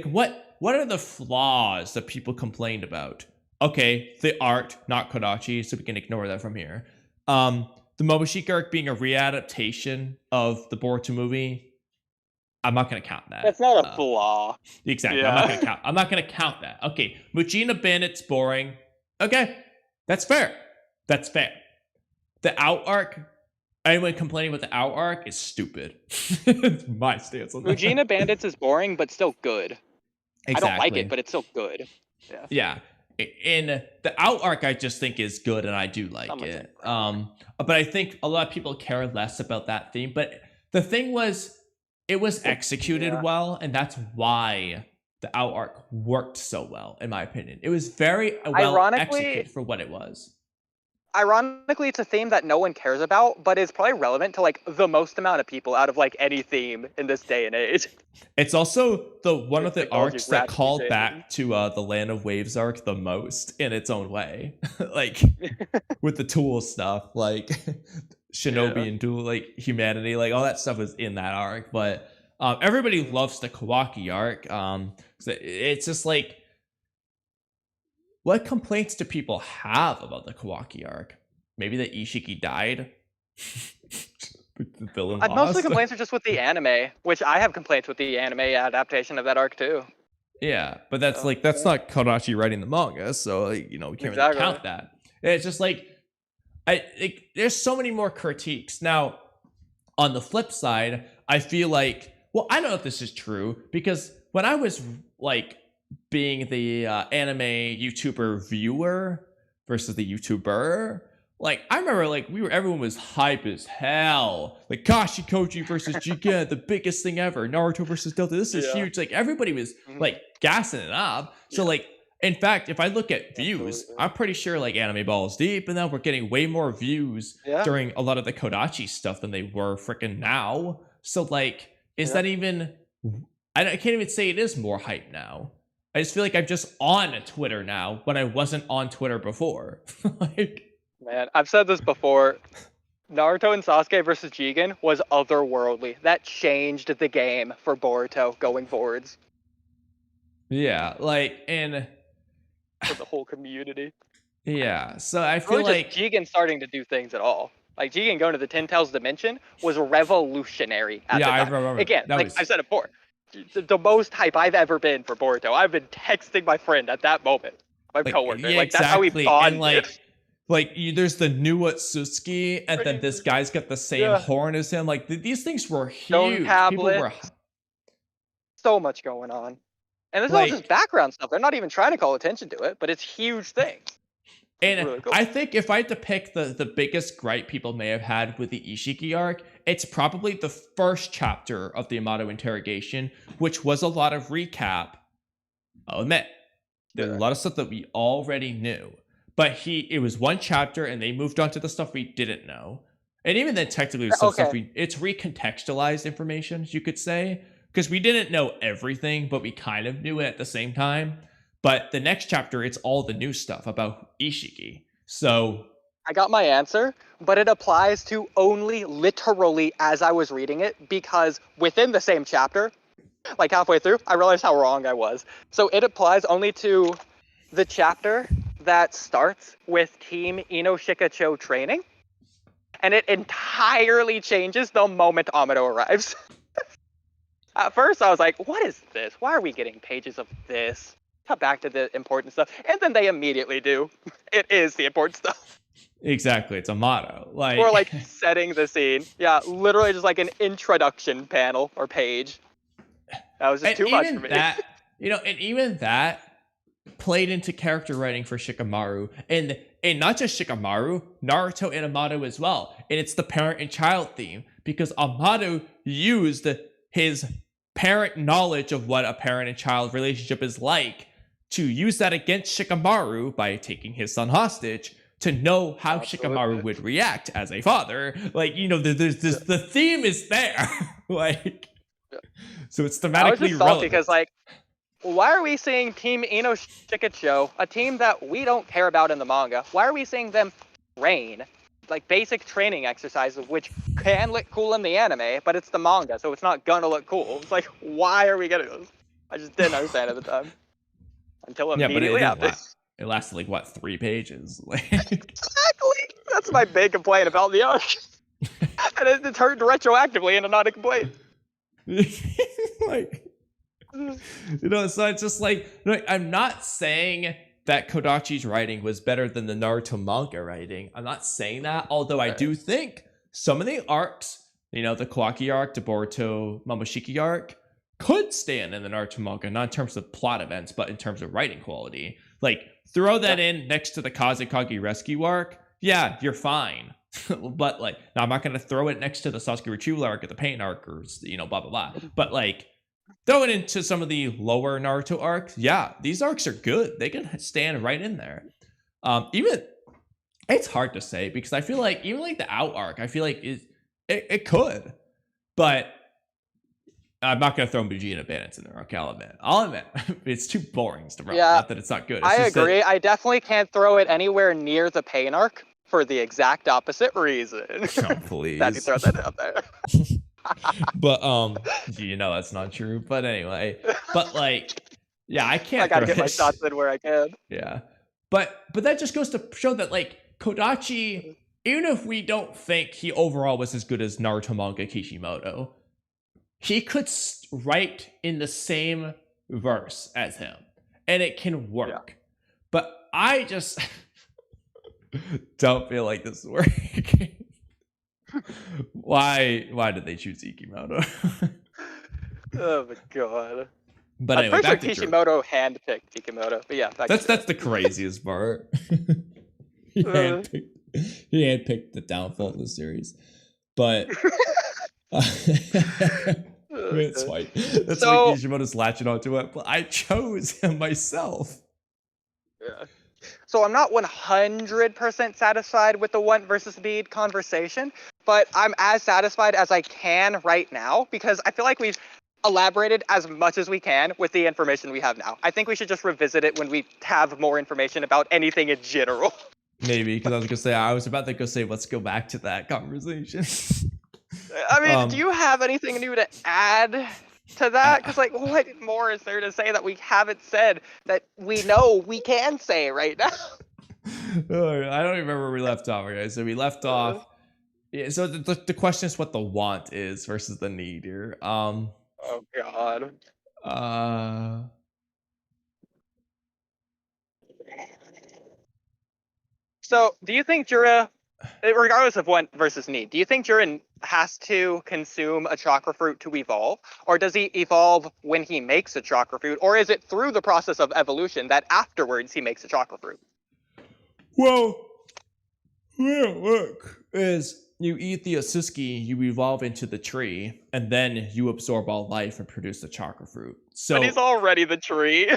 what what are the flaws that people complained about? Okay, the art, not Kodachi, so we can ignore that from here. The Momoshiki arc being a readaptation of the Boruto movie, I'm not gonna count that. That's not a flaw. Exactly. Yeah. I'm not gonna count that. Okay, Mujina Bandit's boring. Okay, that's fair. That's fair. The out arc, anyone complaining about the out arc is stupid. It's my stance on that. Mujina Bandits is boring, but still good. Exactly. I don't like it, but it's still good. Yeah. Yeah. In the out arc, I just think is good, and I do like it. But I think a lot of people care less about that theme. But the thing was, it was executed well, and that's why the out arc worked so well, in my opinion. It was very well executed for what it was. Ironically, it's a theme that no one cares about, but is probably relevant to like the most amount of people out of like any theme in this day and age. It's also the one of the arcs that called back to the Land of Waves arc the most in its own way. Like with the tool stuff, like Shinobi and Duel, like humanity, like all that stuff was in that arc. But everybody loves the Kawaki arc. It's just like, what complaints do people have about the Kawaki arc? Maybe that Ishiki died? The villain lost? Mostly complaints are just with the anime, which I have complaints with the anime adaptation of that arc too. Yeah, but that's that's not Kodachi writing the manga, so like, we can't really count that. It's just like, there's so many more critiques. Now, on the flip side, I feel like, well, I don't know if this is true, because when I was like being the anime YouTuber viewer versus the YouTuber, like I remember like everyone was hype as hell. Like Kashikoji versus Jigen, the biggest thing ever. Naruto versus Delta, this is huge. Like everybody was like gassing it up. So like, in fact, if I look at views, I'm pretty sure like Anime Balls Deep and then we're getting way more views during a lot of the Kodachi stuff than they were freaking now. So like, is that even, I can't even say it is more hype now. I just feel like I'm just on Twitter now when I wasn't on Twitter before. Like, man, I've said this before. Naruto and Sasuke versus Jigen was otherworldly. That changed the game for Boruto going forwards. Yeah, like, and for the whole community. Yeah, so I feel like Jigen starting to do things at all. Like Jigen going to the Ten Tails dimension was revolutionary at the time. I remember. Again, like I've said it before, the most hype I've ever been for Boruto. I've been texting my friend at that moment, my coworker. Yeah, like that's how we bonded. And like there's the new Atsuki, and then this guy's got the same horn as him. Like these things were huge. People were so much going on, and this is all just background stuff. They're not even trying to call attention to it, but it's huge things. And really cool. I think if I had to pick the biggest gripe people may have had with the Ishiki arc, it's probably the first chapter of the Yamato interrogation, which was a lot of recap. I'll admit, there's a lot of stuff that we already knew. But it was one chapter, and they moved on to the stuff we didn't know. And even then, technically, stuff it's recontextualized information, you could say. Because we didn't know everything, but we kind of knew it at the same time. But the next chapter, it's all the new stuff about Ishiki. So I got my answer, but it applies to only literally as I was reading it, because within the same chapter, like halfway through, I realized how wrong I was. So it applies only to the chapter that starts with Team Inoshikacho training, and it entirely changes the moment Amado arrives. At first, I was like, what is this? Why are we getting pages of this? Cut back to the important stuff, and then they immediately do. It is the important stuff. Exactly, it's a motto. Or like setting the scene. Yeah, literally just like an introduction panel or page. That was just too much for me. And even that played into character writing for Shikamaru, and not just Shikamaru, Naruto and Amado as well. And it's the parent and child theme, because Amado used his parent knowledge of what a parent and child relationship is like to use that against Shikamaru by taking his son hostage, to know how Shikamaru would react as a father. Like, there's this, the theme is there. So it's thematically I was just salty relevant. because, why are we seeing Team Inoshikacho, a team that we don't care about in the manga, why are we seeing them train? Like basic training exercises, which can look cool in the anime, but it's the manga, so it's not gonna look cool. It's like, why are we getting this? I just didn't understand at the time until Yeah, but immediately after. it lasted like what, 3 pages? Exactly. That's my big complaint about the arc. And it turned retroactively into not a complaint. Like, so it's just like, I'm not saying that Kodachi's writing was better than the Naruto manga writing. I'm not saying that, although I do think some of the arcs, the Kawaki arc, the Boruto Momoshiki arc, could stand in the Naruto manga, not in terms of plot events, but in terms of writing quality. Like, throw that in next to the Kazekage rescue arc, yeah, you're fine. But like, now I'm not gonna throw it next to the Sasuke retrieval arc or the pain arc or blah blah blah. But like, throw it into some of the lower Naruto arcs. Yeah, these arcs are good. They can stand right in there. Even it's hard to say because I feel like even like the out arc, I feel like it could, but I'm not gonna throw Muji and Bandits in there. Okay, I'll admit it's too boring to run. Yeah, not that it's not good. It's I just agree. That, I definitely can't throw it anywhere near the pain arc for the exact opposite reason. Oh, please. That you throw that out there. But that's not true. But anyway, but like, yeah, I can't. I gotta get my shots in where I can. Yeah, but that just goes to show that like Kodachi, even if we don't think he overall was as good as Naruto manga Kishimoto, he could write in the same verse as him, and it can work. Yeah. But I just don't feel like this is working. Why did they choose Ikimoto? Oh my god. But I'm anyway, pretty sure Kishimoto handpicked Ikimoto. But yeah, that's the craziest part. he handpicked the downfall of the series. But it's fine. That's why Kishimoto's latching onto it. But I chose him myself. Yeah. So I'm not 100% satisfied with the want versus need conversation, but I'm as satisfied as I can right now because I feel like we've elaborated as much as we can with the information we have now. I think we should just revisit it when we have more information about anything in general. Maybe, because I was about to go say, let's go back to that conversation. I mean, do you have anything new to add to that? Because like, what more is there to say that we haven't said that we know we can say right now? I don't remember where we left off. Okay, so we left off. Yeah. So the question is what the want is versus the need here. Oh god. So, do you think Jura, regardless of want versus need, do you think Jura has to consume a chakra fruit to evolve? Or does he evolve when he makes a chakra fruit? Or is it through the process of evolution that afterwards he makes a chakra fruit? Well, look, is you eat the Otsutsuki, you evolve into the tree, and then you absorb all life and produce the chakra fruit. So, but he's already the tree.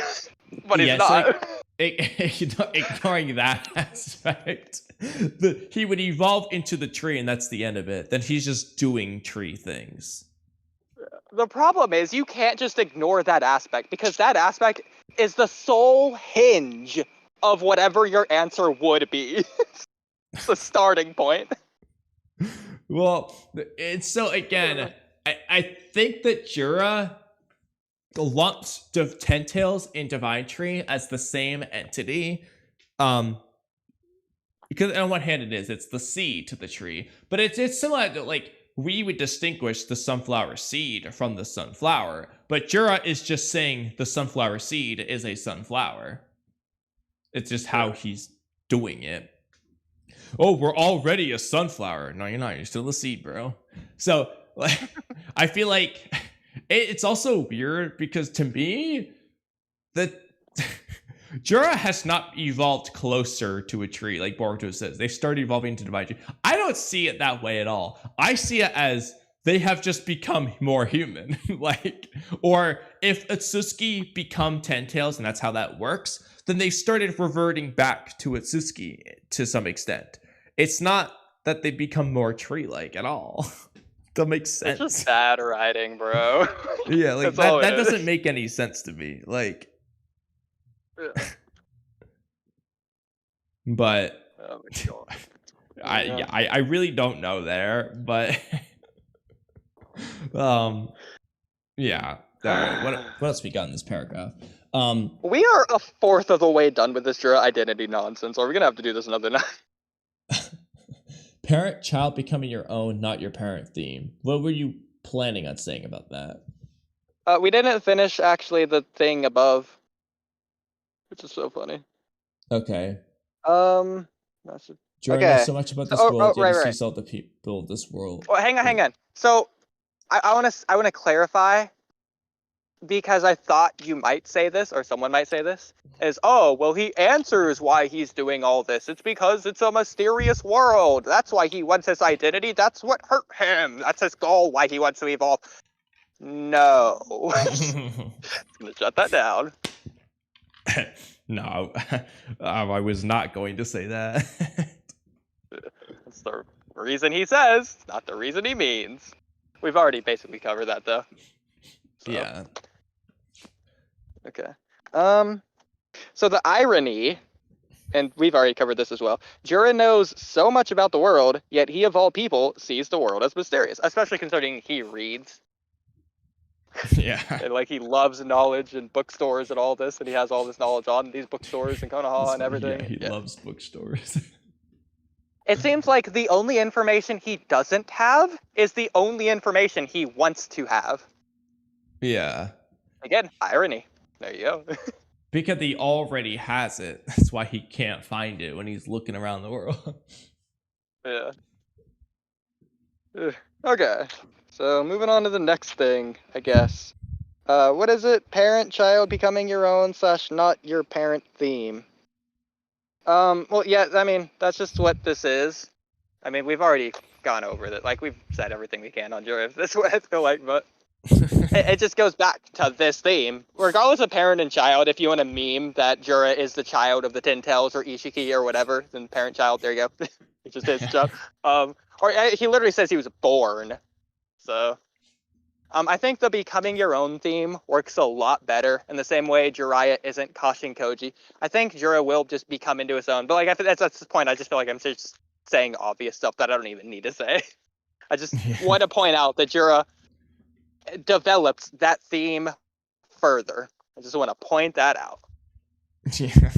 But he's not. Ignoring that aspect, he would evolve into the tree, and that's the end of it. Then he's just doing tree things. The problem is you can't just ignore that aspect because that aspect is the sole hinge of whatever your answer would be. It's the starting point. Well, it's so again, I think that Jura lumps Ten Tails and Divine Tree as the same entity. Because on one hand it's the seed to the tree, but it's similar to like we would distinguish the sunflower seed from the sunflower, but Jura is just saying the sunflower seed is a sunflower. It's just how he's doing it. Oh, we're already a sunflower. No, you're not. You're still a seed, bro. So like, I feel like it's also weird because to me, Jura has not evolved closer to a tree, like Boruto says. They started evolving to Divine Tree. I don't see it that way at all. I see it as they have just become more human. Or if Otsutsuki become Ten Tails, and that's how that works, then they started reverting back to Otsutsuki to some extent. It's not that they become more tree-like at all. That makes sense. It's just bad writing, bro. Yeah, like that doesn't make any sense to me. Like, but oh my god. I really don't know there, but yeah. right, what else we got in this paragraph? We are a fourth of the way done with this Jura identity nonsense, or we're gonna have to do this another night. Parent-child becoming your own, not your parent theme. What were you planning on saying about that? We didn't finish, actually, the thing above. Which is so funny. Okay. That's it. Jura Okay. knows so much about this world, yet he sees all the people of this world. Well, hang on. So, I want to clarify, because I thought you might say this, or someone might say this, is, oh, well, he answers why he's doing all this. It's because it's a mysterious world. That's why he wants his identity. That's what hurt him. That's his goal, why he wants to evolve. No. I'm gonna shut that down. No, I was not going to say that. That's the reason he says, not the reason he means. We've already basically covered that, though. So. Yeah. Okay. So the irony, and we've already covered this as well, Jura knows so much about the world, yet he of all people sees the world as mysterious, especially considering he reads. Yeah. And like he loves knowledge and bookstores and all this, and he has all this knowledge on these bookstores and Konoha and everything. Yeah, he loves bookstores. It seems like the only information he doesn't have is the only information he wants to have. Yeah. Again, irony. There you go. Because he already has it. That's why he can't find it when he's looking around the world. Yeah. Okay. So moving on to the next thing, I guess. What is it? Parent-child becoming your own / not your parent theme. Well, yeah, I mean, that's just what this is. I mean, we've already gone over that. Like, we've said everything we can on Jura. That's what I feel like, but it just goes back to this theme. Regardless of parent and child, if you want to meme that Jura is the child of the Ten Tails or Ishiki or whatever, then parent-child, there you go. It just is child. Or he literally says he was born. So, I think the becoming your own theme works a lot better in the same way Jiraiya isn't Kashin Koji. I think Jura will just become into his own. But like, that's the point. I just feel like I'm just saying obvious stuff that I don't even need to say. I just want to point out that Jura develops that theme further. I just want to point that out. Yeah.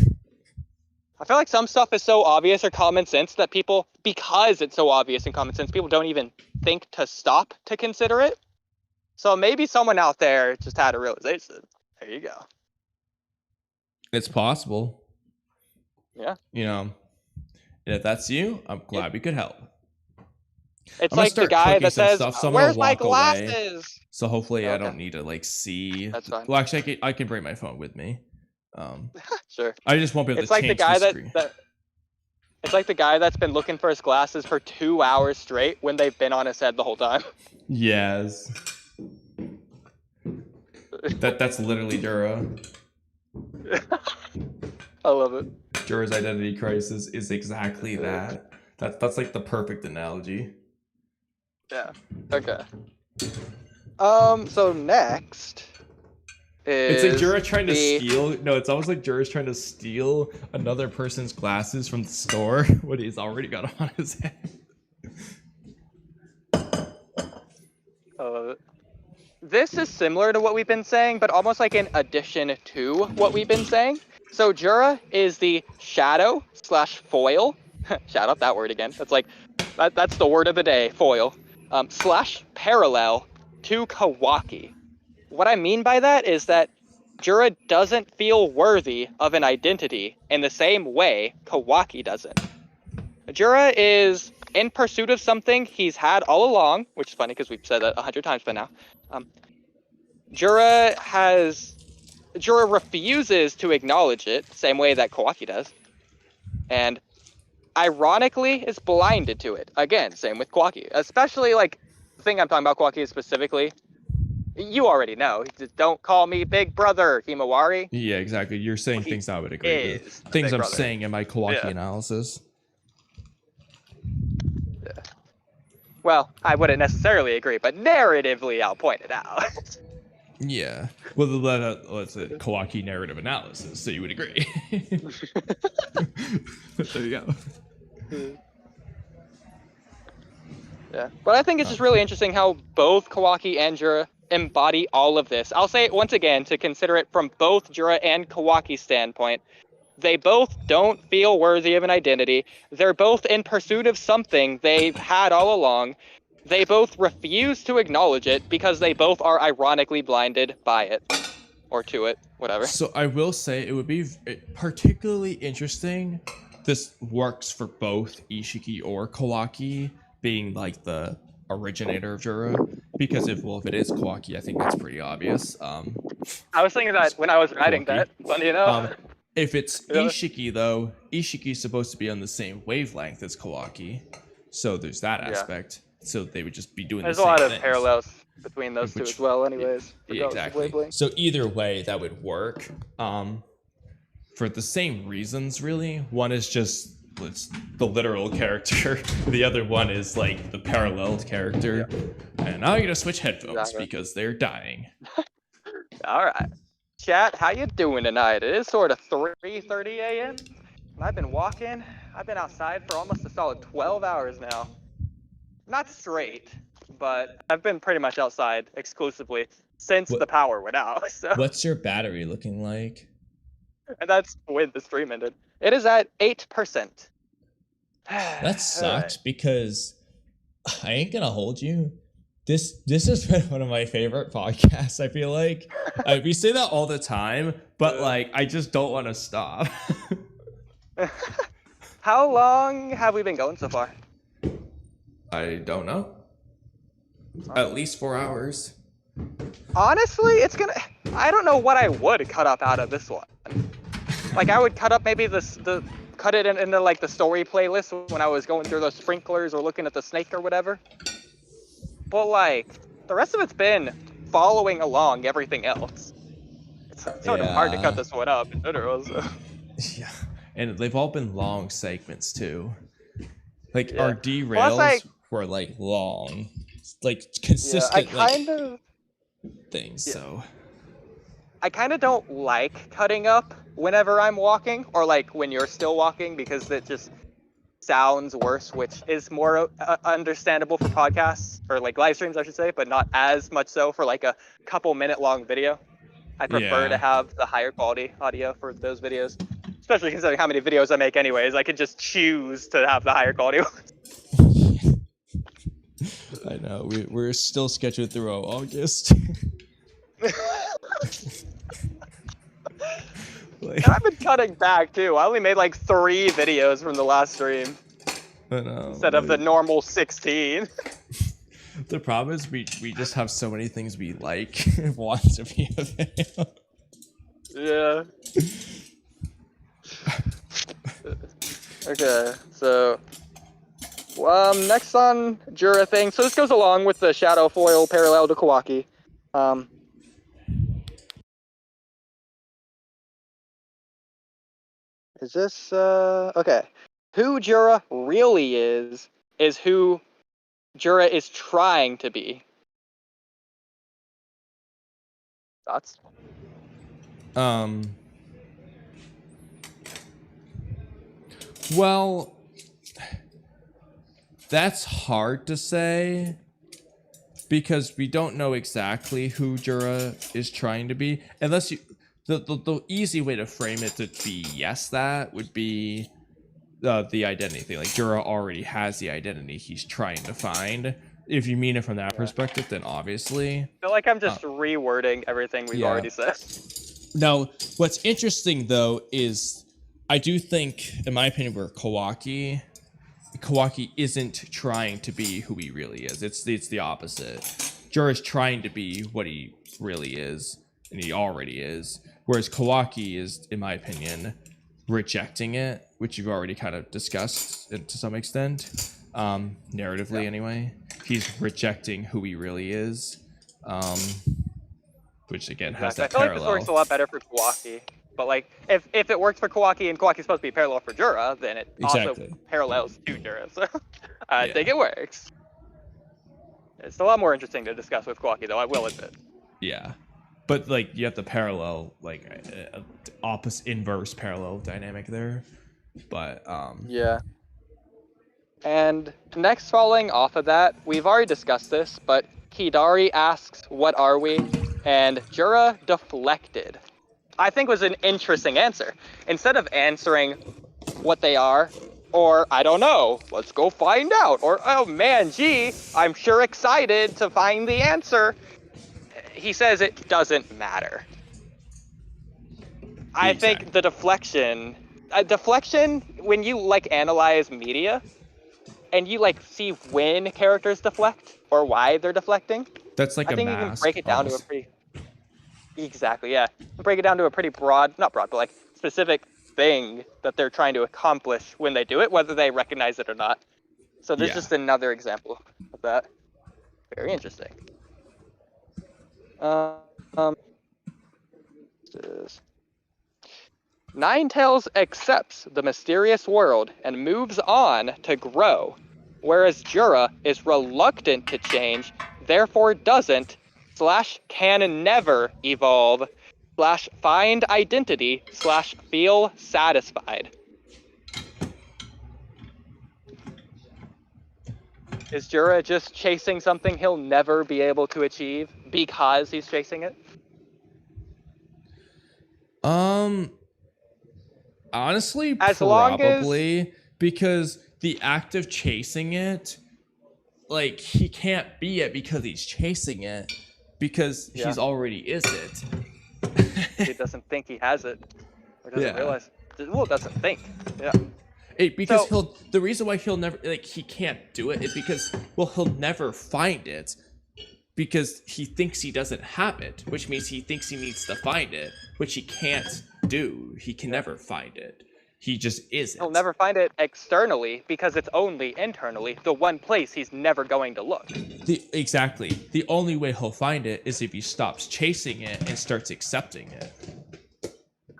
I feel like some stuff is so obvious or common sense that people, because it's so obvious and common sense, people don't even think to stop to consider it. So maybe someone out there just had a realization. There you go. It's possible. Yeah. You know, and if that's you, I'm glad we could help. It's like the guy that says, "Where's my glasses?" Away, so hopefully I don't need to like see. That's fine. Well, actually, I can bring my phone with me. Sure. I just won't be able it's to like change the guy the screen. It's like the guy that's been looking for his glasses for 2 hours straight when they've been on his head the whole time. Yes. That's literally Jura. I love it. Jura's identity crisis is exactly that. That's like the perfect analogy. Yeah. Okay. So next is it's like Jura trying to steal. No, it's almost like Jura's trying to steal another person's glasses from the store when he's already got them on his head. I love it. This is similar to what we've been saying, but almost like an addition to what we've been saying. So Jura is the shadow / foil. Shout out that word again. That's like that's the word of the day, foil. / parallel to Kawaki. What I mean by that is that Jura doesn't feel worthy of an identity in the same way Kawaki doesn't. Jura is in pursuit of something he's had all along, which is funny because we've said that 100 times by now. Jura refuses to acknowledge it, same way that Kawaki does, and ironically is blinded to it. Again, same with Kawaki. Especially, like, the thing I'm talking about Kawaki is specifically, you already know. Just don't call me big brother, Himawari. Yeah, exactly. You're saying things I would agree with. Things I'm saying in my Kawaki analysis. Yeah. Well, I wouldn't necessarily agree, but narratively I'll point it out. Yeah. Well, it's a Kawaki narrative analysis, so you would agree. There you go. Yeah, but I think it's just really interesting how both Kawaki and Jura embody all of this. I'll say it once again to consider it from both Jura and Kawaki's standpoint. They both don't feel worthy of an identity. They're both in pursuit of something they've had all along. They both refuse to acknowledge it because they both are ironically blinded by it. Or to it, whatever. So I will say it would be particularly interesting. This works for both Ishiki or Kawaki being like the originator of Jura, because if it is Kawaki, I think that's pretty obvious. I was thinking that when I was writing that, funny enough. If it's Ishiki though, Ishiki's supposed to be on the same wavelength as Kawaki, so there's that aspect. So they would just be doing There's the same a lot of things. parallels between those two as well, anyways. Yeah, exactly. So either way, that would work. For the same reasons, really. One is just it's the literal character. The other one is like the paralleled character. Yeah. And now you're gonna switch headphones because they're dying. All right, chat. How you doing tonight? It is sort of 3:30 a.m. and I've been walking. I've been outside for almost a solid 12 hours now. Not straight, but I've been pretty much outside exclusively since the power went out. So. What's your battery looking like? And that's when the stream ended. It is at 8%. That sucks because I ain't gonna hold you. This has been one of my favorite podcasts. I feel like we say that all the time, but like I just don't want to stop. How long have we been going so far? I don't know. At least 4 hours. Honestly, I don't know what I would cut up out of this one. Like I would cut up maybe cut it into like the story playlist when I was going through those sprinklers or looking at the snake or whatever. But like the rest of it's been following along everything else. It's sort of hard to cut this one up in general. So. Yeah, and they've all been long segments too. Like our derails were like long, like consistent things. So I kind of don't like cutting up whenever I'm walking or like when you're still walking because it just sounds worse, which is more understandable for podcasts or like live streams, I should say, but not as much so for like a couple minute long video. I prefer to have the higher quality audio for those videos, especially considering how many videos I make anyways. I could just choose to have the higher quality ones. I know, we're still scheduled through August. And I've been cutting back too. I only made like 3 videos from the last stream. I know, instead of the normal 16. The problem is we just have so many things we like and want to be a video. Yeah. Okay, so next on Jura thing. So this goes along with the shadow foil parallel to Kawaki. Is this okay? Who Jura really is who Jura is trying to be. Thoughts? Well, that's hard to say because we don't know exactly who Jura is trying to be, unless you. The easy way to frame it to be that would be the identity thing. Like Jura already has the identity he's trying to find. If you mean it from that perspective, then obviously. I feel like I'm just rewording everything we've already said. Now, what's interesting though is I do think, in my opinion, where Kawaki isn't trying to be who he really is. It's the opposite. Jura's trying to be what he really is, and he already is. Whereas Kawaki is, in my opinion, rejecting it, which you've already kind of discussed to some extent, narratively anyway. He's rejecting who he really is, which again has that parallel. I feel like this works a lot better for Kawaki. But like, if it works for Kawaki and Kawaki's supposed to be parallel for Jura, then it also parallels to Jura. So I think it works. It's a lot more interesting to discuss with Kawaki, though, I will admit. Yeah. But like you have the parallel, like opposite inverse parallel dynamic there. But yeah. And next, following off of that, we've already discussed this, but Hidari asks, "What are we?" And Jura deflected. I think was an interesting answer. Instead of answering what they are, or I don't know, let's go find out, or oh man, gee, I'm sure excited to find the answer, he says it doesn't matter. I think the deflection, when you like analyze media and you like see when characters deflect or why they're deflecting, That's like I a think you can mask. break it down almost. to a pretty break it down to a pretty not broad, but like specific thing that they're trying to accomplish when they do it, whether they recognize it or not. So there's just another example of that. Very interesting. Ninetales accepts the mysterious world and moves on to grow, whereas Jura is reluctant to change, therefore doesn't / can never evolve / find identity / feel satisfied. Is Jura just chasing something he'll never be able to achieve because he's chasing it? Honestly, As long probably, because the act of chasing it, like, he can't be it because he's chasing it, because he's already is it. He doesn't think he has it, or doesn't realize. Well, doesn't think. Yeah. Because the reason why he'll never, like, he can't do it is because, well, he'll never find it, because he thinks he doesn't have it, which means he thinks he needs to find it, which he can't do. He can never find it. He just isn't. He'll never find it externally because it's only internally, the one place he's never going to look. Exactly. The only way he'll find it is if he stops chasing it and starts accepting it.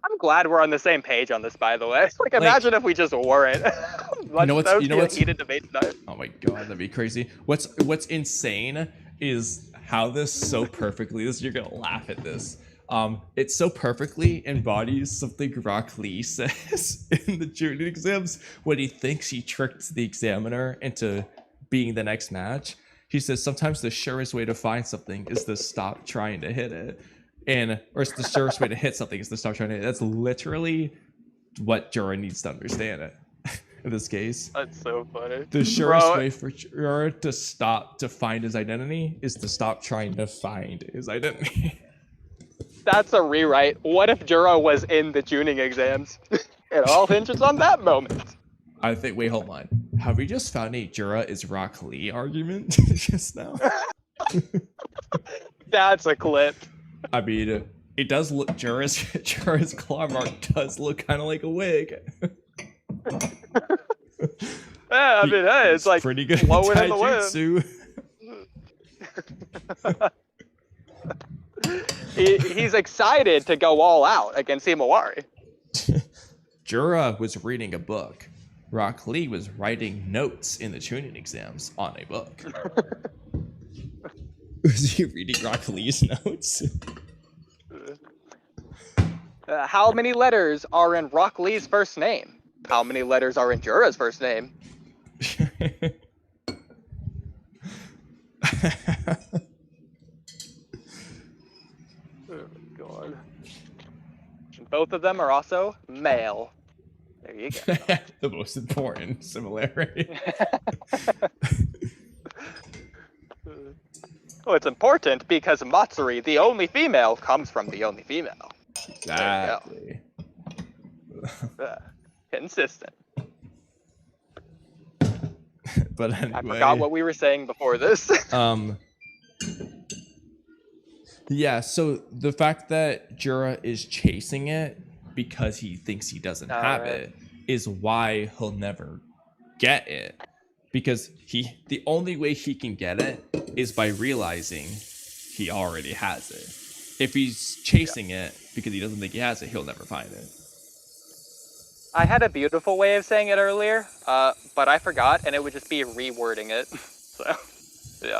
I'm glad we're on the same page on this, by the way. Like, imagine if we just weren't. You know what's heated debate tonight. Oh my god, that'd be crazy. What's insane is how this so perfectly, you're gonna laugh at this. It so perfectly embodies something Rock Lee says in the junior exams when he thinks he tricked the examiner into being the next match. He says sometimes the surest way to find something is to stop trying to hit it. Or it's the surest way to hit something is to stop trying to hit it. That's literally what Jura needs to understand it in this case. That's so funny. The surest way for Jura to find his identity is to stop trying to find his identity. That's a rewrite. What if Jura was in the tuning exams? It all hinges on that moment. I think, wait, hold on. Have we just found a Jura is Rock Lee argument just now? That's a clip. I mean, it does look, Jura's claw mark does look kind of like a wig. Yeah, I mean, hey, it's like pretty good blowing in the wind. He's excited to go all out against Himawari. Jura was reading a book. Rock Lee was writing notes in the tuning exams on a book. Was he reading Rock Lee's notes? How many letters are in Rock Lee's first name? How many letters are in Jura's first name? Oh my god. And both of them are also male. There you go. The most important similarity. Well, it's important because Matsuri, the only female, comes from the only female. Exactly. Consistent. But anyway, I forgot what we were saying before this. Yeah, so the fact that Jura is chasing it because he thinks he doesn't have it is why he'll never get it. Because the only way he can get it is by realizing he already has it. If he's chasing it because he doesn't think he has it, he'll never find it. I had a beautiful way of saying it earlier, but I forgot, and it would just be rewording it. So, yeah.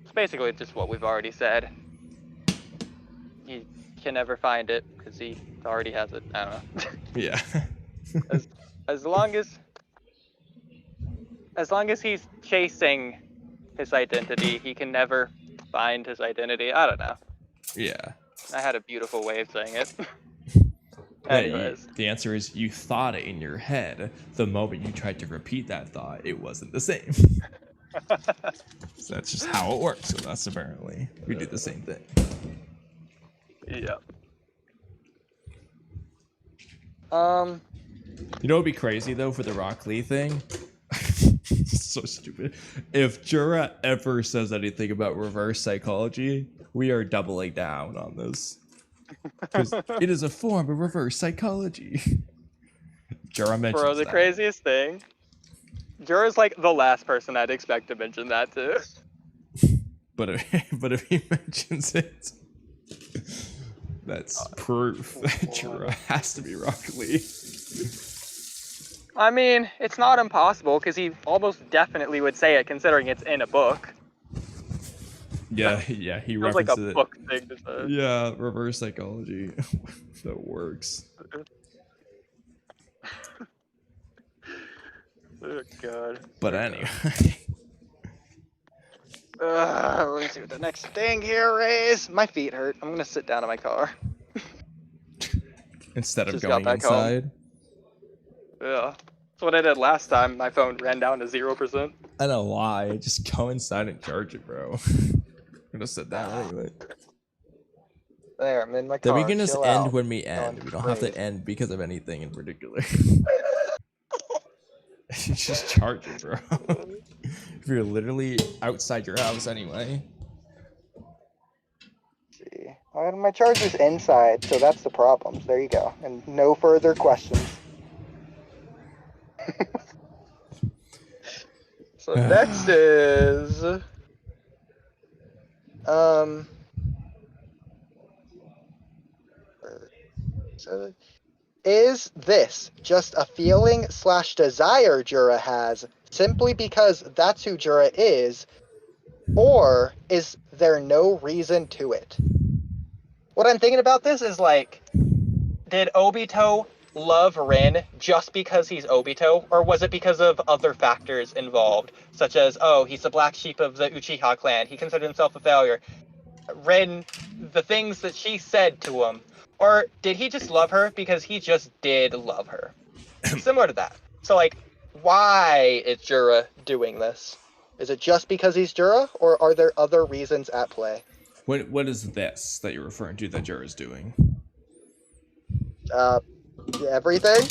It's basically just what we've already said. can never find it because he already has it. I don't know. Yeah. as long as he's chasing his identity, he can never find his identity. I don't know. Yeah. I had a beautiful way of saying it. Anyways. The answer is you thought it in your head. The moment you tried to repeat that thought, it wasn't the same. So that's just how it works. So that's apparently we do the same thing. Yeah. You know what'd be crazy though for the Rock Lee thing? So stupid. If Jura ever says anything about reverse psychology, we are doubling down on this. Because it is a form of reverse psychology. Jura mentions Bro, the craziest thing. Jura's like the last person I'd expect to mention that to. But if he mentions it, that's proof that Jura has to be Rock Lee. I mean, it's not impossible because he almost definitely would say it considering it's in a book. Yeah, he references like a it. book thing to say. Yeah, reverse psychology. That works. Oh god. But anyway. Let me see what the next thing here is. My feet hurt. I'm gonna sit down in my car. Instead of Just going got back inside. home. Yeah. That's what I did last time. My phone ran down to 0%. I don't lie. Just go inside and charge it, bro. I'm gonna sit down anyway. There, I'm in my Then car. we can just Chill end out. when we end. Going We don't have to crazy. end because of anything in particular. Just charge it, bro. If you're literally outside your house anyway. See. My charger's inside, so that's the problem. There you go. And no further questions. So next is is this just a feeling / desire Jura has simply because that's who Jura is, or is there no reason to it? What I'm thinking about this is like, did Obito love Rin just because he's Obito, or was it because of other factors involved, such as, oh, he's the black sheep of the Uchiha clan, he considered himself a failure, Rin, the things that she said to him, or did he just love her because he just did love her? Similar to that. So, like, why is Jura doing this? Is it just because he's Jura, or are there other reasons at play? What is this that you're referring to that Jura's doing? Everything?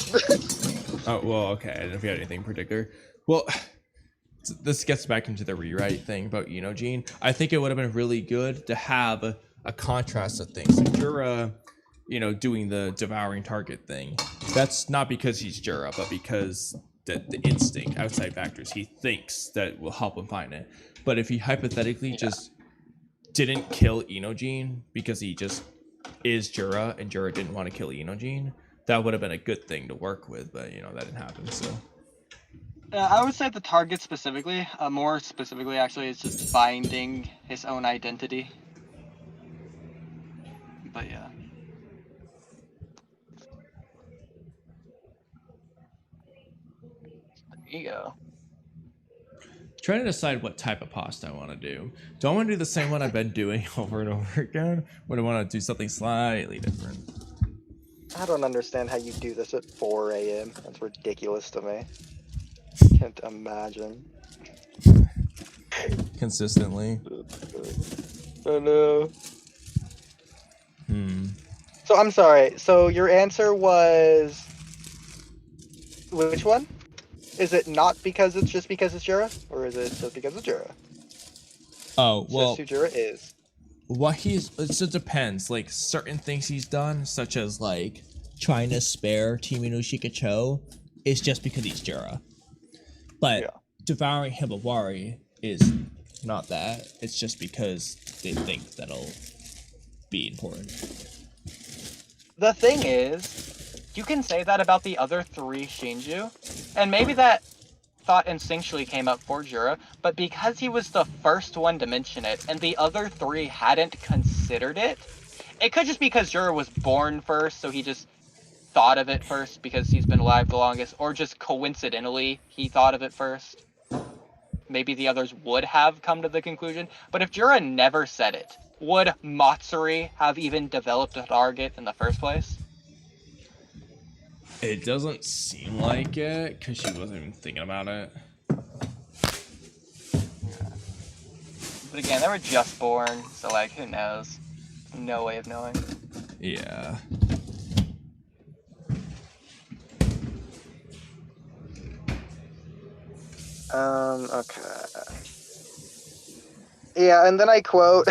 Oh, well, okay. I didn't know if you had anything in particular. Well, this gets back into the rewrite thing about Enogene. I think it would have been really good to have a contrast of things. Like Jura, doing the devouring target thing. That's not because he's Jura, but because the instinct, outside factors, he thinks that will help him find it. But if he hypothetically just didn't kill Enogene because he just is Jura and Jura didn't want to kill Enogene, that would have been a good thing to work with, but that didn't happen. So I would say the target specifically, more specifically actually, is just finding his own identity. But yeah. There you go. Trying to decide what type of pasta I want to do. Do I want to do the same one I've been doing over and over again? Or do I want to do something slightly different? I don't understand how you do this at 4 a.m. That's ridiculous to me. Can't imagine. Consistently. Oh no. So I'm sorry. So your answer was which one? Is it not because it's just because it's Jura, or is it just because it's Jura? Oh well. Just who Jura is. What it just depends. Like certain things he's done, such as like trying to spare Team Shikacho, is just because he's Jura. But devouring Himawari is not that. It's just because they think that'll be important. The thing is, you can say that about the other 3 Shinju, and maybe that thought instinctually came up for Jura, but because he was the first one to mention it, and the other 3 hadn't considered it, it could just be because Jura was born first, so he just thought of it first because he's been alive the longest, or just coincidentally he thought of it first. Maybe the others would have come to the conclusion, but if Jura never said it, would Matsuri have even developed a target in the first place? It doesn't seem like it, because she wasn't even thinking about it. But again, they were just born, so like, who knows? No way of knowing. Yeah. Okay. Yeah, and then I quote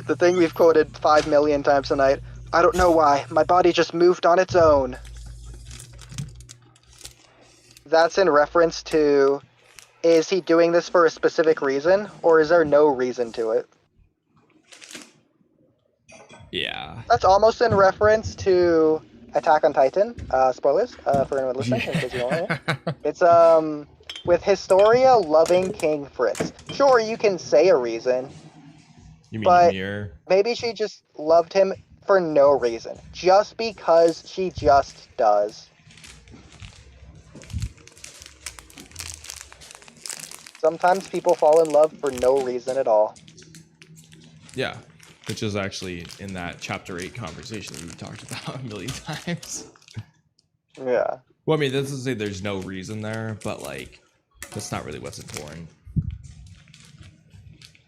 the thing we've quoted 5 million times tonight. I don't know why. My body just moved on its own. That's in reference to, is he doing this for a specific reason, or is there no reason to it? Yeah. That's almost in reference to Attack on Titan. Spoilers for anyone listening, in case you don't know. It's with Historia loving King Fritz. Sure, you can say a reason. You mean but Ymir? maybe she just loved him for no reason, just because she just does. Sometimes people fall in love for no reason at all. Yeah, which is actually in that chapter 8 conversation that we talked about a million times. Yeah. Well, I mean, this is say there's no reason there, but like, that's not really what's important.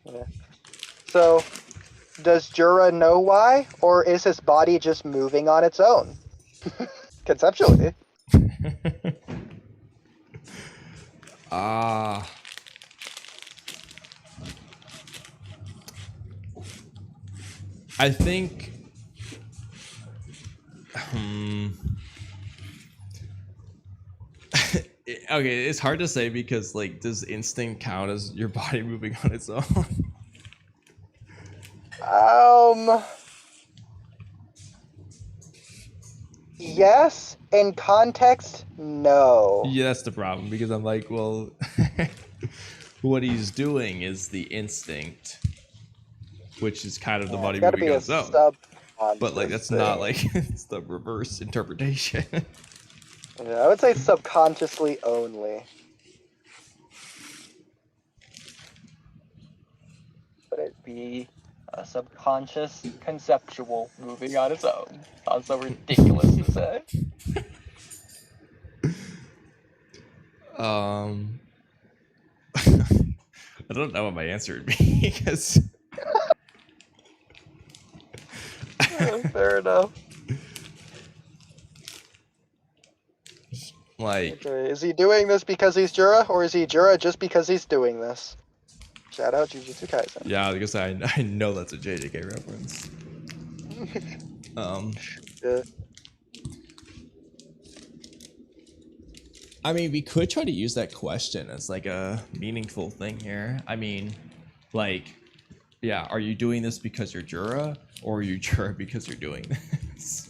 Yeah. So, does Jura know why, or is his body just moving on its own? Conceptually. I think okay, it's hard to say because like, does instinct count as your body moving on its own? Yes. In context, no. Yeah, that's the problem, because I'm like, well, what he's doing is the instinct, which is kind of the body moving on its own. But like, that's not like, it's the reverse interpretation. Yeah, I would say subconsciously only. Would it be a subconscious conceptual moving on its own? Sounds so ridiculous to say. I don't know what my answer would be, because fair enough. like, Okay, is he doing this because he's Jura, or is he Jura just because he's doing this? Shout out Jujutsu Kaisen. yeah, because I know that's a JJK reference. Yeah. I mean, we could try to use that question as like a meaningful thing here. I mean, like, yeah, are you doing this because you're Jura, or are you Jura because you're doing this?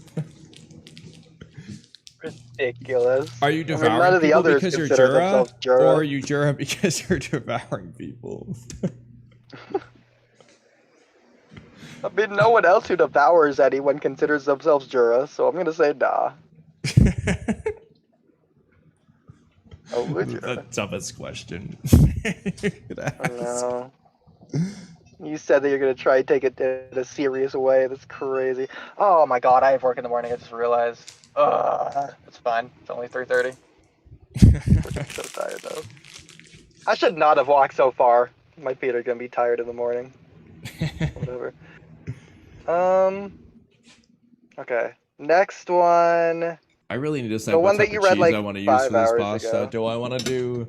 Ridiculous. Are you devouring none of the people others because you're consider Jura, themselves Jura. or are you Jura because you're devouring people? I mean, no one else who devours anyone considers themselves Jura, so I'm gonna say nah. Oh, would you? The toughest question. I know. You said that you're gonna try and take it in a serious way. That's crazy. Oh my god, I have work in the morning. I just realized. It's fine. It's only 3:30. I'm so tired though. I should not have walked so far. My feet are gonna be tired in the morning. Whatever. Okay. Next one. I really need to decide The what one that type you of read, cheese like, I want to use 5 for this hours pasta. ago. Do I want to do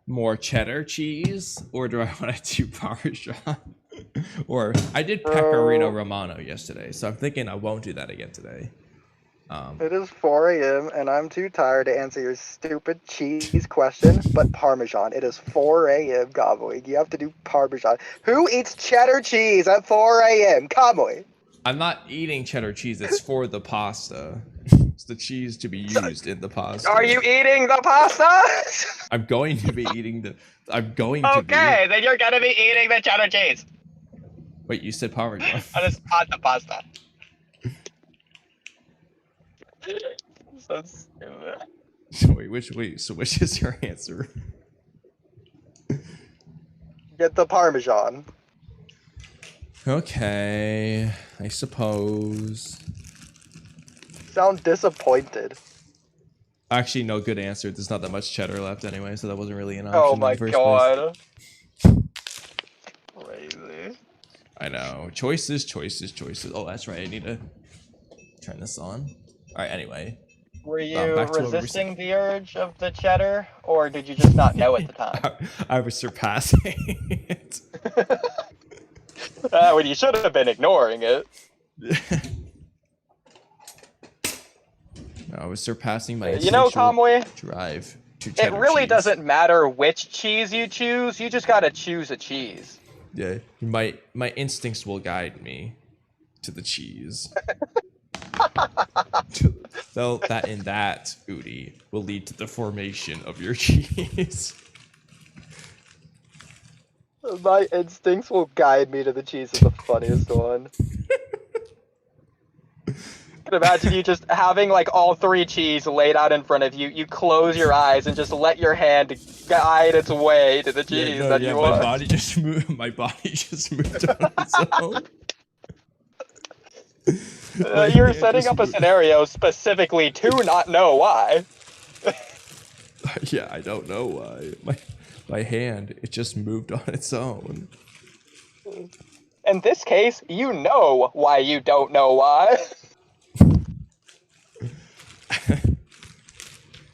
more cheddar cheese, or do I want to do Parmesan? Or I did Pecorino Romano yesterday, so I'm thinking I won't do that again today. It is 4 a.m. and I'm too tired to answer your stupid cheese question, but Parmesan. It is 4 a.m. Kamui. You have to do Parmesan. Who eats cheddar cheese at 4 a.m.? Kamui. I'm not eating cheddar cheese. It's for the pasta. It's the cheese to be used in the pasta. Are you eating the pasta? I'm going to be eating the. I'm going to be. Okay, then you're gonna be eating the cheddar cheese. Wait, you said Parmesan. On a pasta pasta. So stupid. So which is your answer? Get the Parmesan. Okay, I suppose. Sound disappointed. Actually, no, good answer. There's not that much cheddar left anyway, so that wasn't really an option Oh in my the first god. place. Crazy. I know. Choices. Oh, that's right. I need to turn this on. All right. Anyway. Were you back to what we were resisting the urge of the cheddar, or did you just not know at the time? I was surpassing it. Well, you should have been ignoring it. I was surpassing my You know, Kamui, drive to it cheddar really cheese. doesn't matter which cheese you choose. You just gotta choose a cheese. Yeah, my instincts will guide me to the cheese. So that Oodie will lead to the formation of your cheese. My instincts will guide me to the cheese is the funniest one. I can imagine you just having like all three cheese laid out in front of you. You close your eyes and just let your hand guide its way to the cheese that you want. My body just moved on its own. You're setting up a scenario specifically to not know why. Yeah, I don't know why. My hand, it just moved on its own. In this case, you know why you don't know why.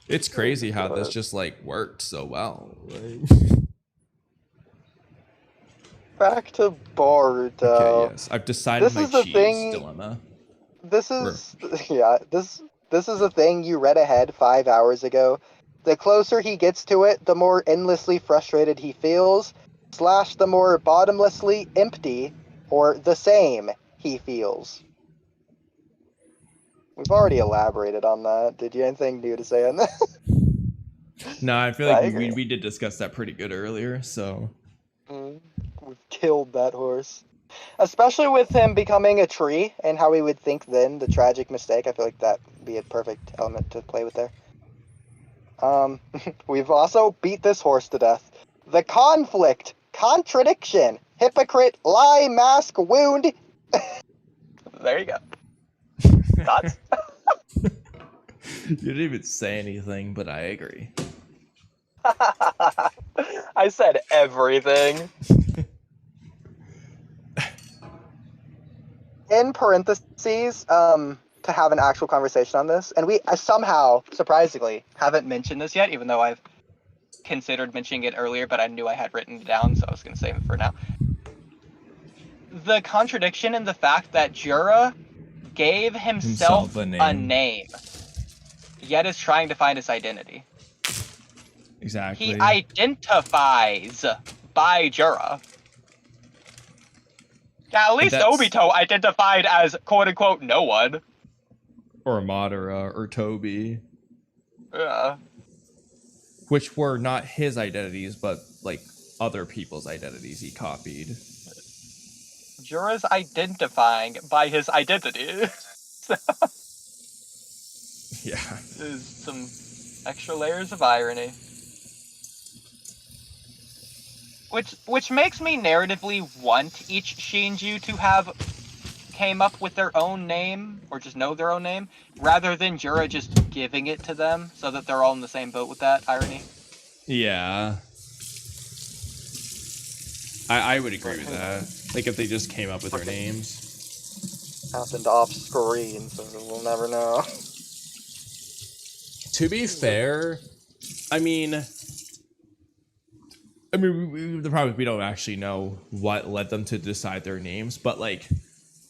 It's crazy how this just like worked so well. Back to Boruto. Okay, yes, I've decided This my is the cheese thing- dilemma. This is this is a thing you read ahead 5 hours ago. The closer he gets to it, the more endlessly frustrated he feels, / the more bottomlessly empty, or the same, he feels. We've already elaborated on that. Did you have anything new to say on that? No, I feel I like agree. we did discuss that pretty good earlier, so. We've killed that horse. Especially with him becoming a tree and how we would think then, the tragic mistake. I feel like that would be a perfect element to play with there. We've also beat this horse to death. The conflict, contradiction, hypocrite, lie, mask, wound. There you go. Thoughts? You didn't even say anything, but I agree. I said everything. In parentheses, to have an actual conversation on this, and I somehow, surprisingly, haven't mentioned this yet, even though I've considered mentioning it earlier, but I knew I had written it down, so I was going to save it for now. The contradiction in the fact that Jura gave himself a name, yet is trying to find his identity. Exactly. He identifies by Jura. Yeah, at least Obito identified as quote-unquote no one. Or Madara, or Toby. Yeah. Which were not his identities, but like other people's identities he copied. Jura's identifying by his identity. Yeah. There's some extra layers of irony. Which makes me narratively want each Shinju to have came up with their own name, or just know their own name, rather than Jura just giving it to them, so that they're all in the same boat with that irony. Yeah. I would agree with that. Like if they just came up with their names. Happened off screen, so we'll never know. To be fair, I mean, the problem is we don't actually know what led them to decide their names, but like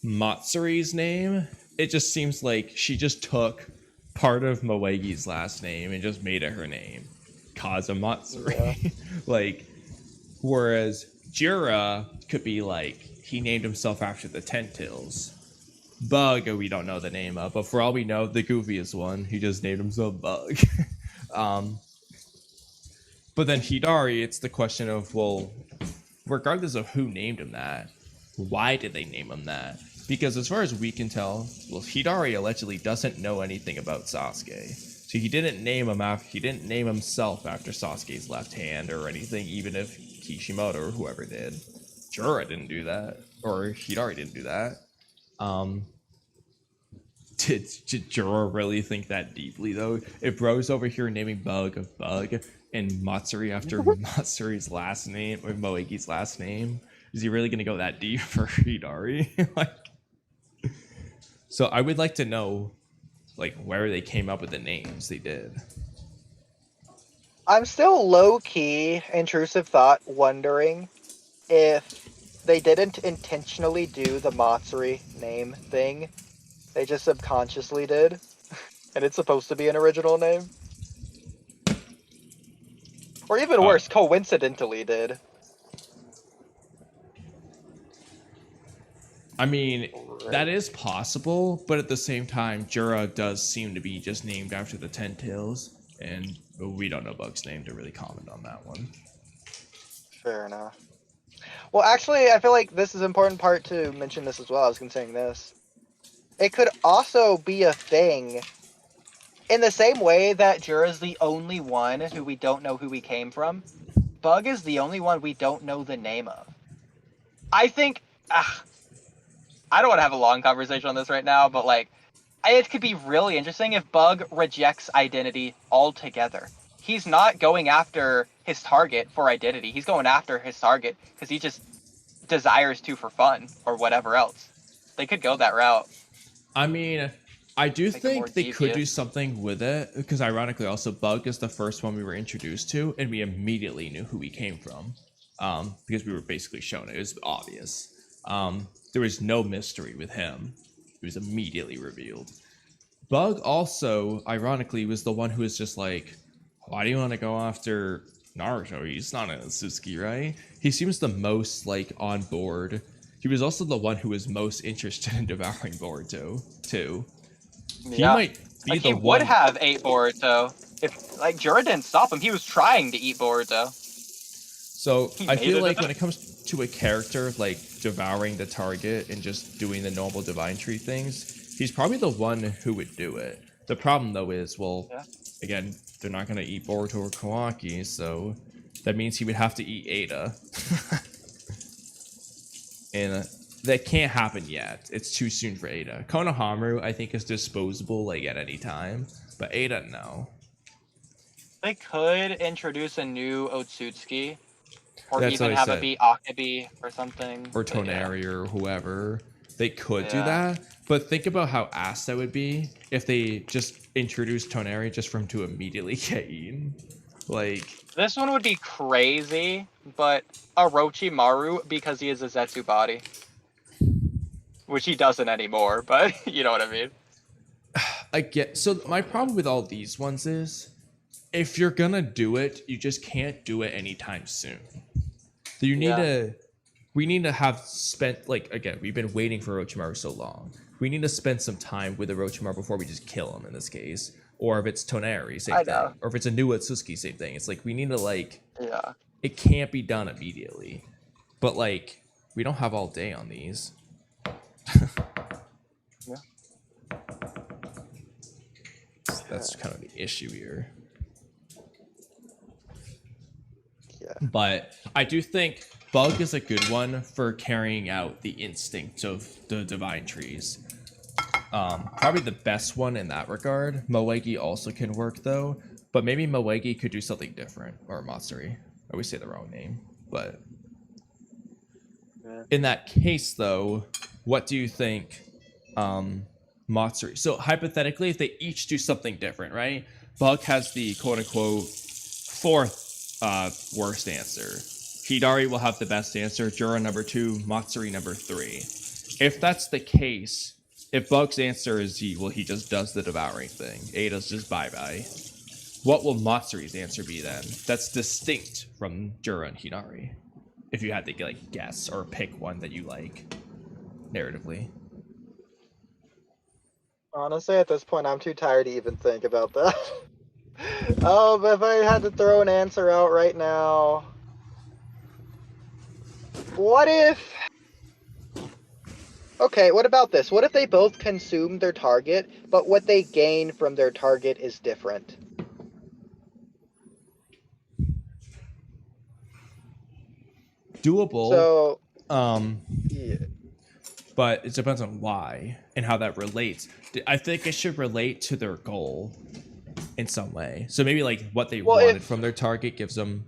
Matsuri's name, it just seems like she just took part of Moegi's last name and just made it her name, Kazamatsuri. Yeah. Like, whereas Jura could be like, he named himself after the Tentails. Bug, we don't know the name of, but for all we know, the goofiest one, he just named himself Bug. But then Hidari, it's the question of, well, regardless of who named him that, why did they name him that? Because as far as we can tell, well, Hidari allegedly doesn't know anything about Sasuke. So he didn't name himself after Sasuke's left hand or anything, even if Kishimoto or whoever did. Jura didn't do that, or Hidari didn't do that. Did Jura really think that deeply though? If bro's over here naming Bug and Matsuri after Matsuri's last name or Moegi's last name, is he really gonna go that deep for Hidari? Like, so I would like to know, like, where they came up with the names they did. I'm still low-key, intrusive thought, wondering if they didn't intentionally do the Matsuri name thing. They just subconsciously did. And it's supposed to be an original name. Or even worse, coincidentally did. I mean, that is possible, but at the same time, Jura does seem to be just named after the Ten Tails, and we don't know Bug's name to really comment on that one. Fair enough. Well, actually, I feel like this is an important part to mention this as well. I was considering this. It could also be a thing in the same way that Jura's the only one who we don't know who he came from. Bug is the only one we don't know the name of. I think... I don't want to have a long conversation on this right now, but like, it could be really interesting if Bug rejects identity altogether. He's not going after his target for identity. He's going after his target because he just desires to for fun or whatever else. They could go that route. I mean, I do think they devious. could do something with it, because ironically also Bug is the first one we were introduced to, and we immediately knew who he came from, because we were basically shown it. It was obvious. There was no mystery with him. It was immediately revealed. Bug also, ironically, was the one who was just like, why do you want to go after Naruto? He's not a Suzuki, right? He seems the most, like, on board. He was also the one who was most interested in devouring Boruto, too. Yeah. He might be like, the he one... would have ate Boruto if, like, Jura didn't stop him. He was trying to eat Boruto. So I feel like when it comes to a character like devouring the target and just doing the normal divine tree things, he's probably the one who would do it. The problem though is, well, again, they're not going to eat Boruto or Kawaki, so that means he would have to eat Ada. And that can't happen yet. It's too soon for Ada. Konohamaru, I think, is disposable like at any time, but Ada, no. They could introduce a new Otsutsuki. Or That's even have it be Akabi or something. Or Toneri or whoever. They could do that. But think about how ass that would be if they just introduced Toneri just for him to immediately get eaten. Like... This one would be crazy, but Orochimaru, because he is a Zetsu body. Which he doesn't anymore, but you know what I mean. I get... So my problem with all these ones is, if you're gonna do it, you just can't do it anytime soon. So you need to, we need to have spent, like, again, we've been waiting for Orochimaru so long. We need to spend some time with Orochimaru before we just kill him in this case. Or if it's Toneri, same thing. Or if it's a new Atsuki, same thing. It's like, we need to, like, it can't be done immediately. But, like, we don't have all day on these. That's kind of the issue here. But I do think Bug is a good one for carrying out the instinct of the divine trees. Probably the best one in that regard. Moegi also can work though, but maybe Moegi could do something different. Or Matsuri. I always say the wrong name, but in that case though, what do you think Matsuri? So hypothetically, if they each do something different, right? Bug has the quote-unquote fourth worst answer. Hidari will have the best answer. Jura number 2, Matsuri number 3. If that's the case, if Bug's answer is he just does the devouring thing, Ada's just bye-bye, what will Matsuri's answer be then? That's distinct from Jura and Hidari. If you had to like guess or pick one that you like narratively. Honestly, at this point, I'm too tired to even think about that. But if I had to throw an answer out right now, what if Okay, what about this? What if they both consume their target, but what they gain from their target is different? Doable. So, yeah. But it depends on why and how that relates. I think it should relate to their goal in some way. So maybe like what they wanted from their target gives them,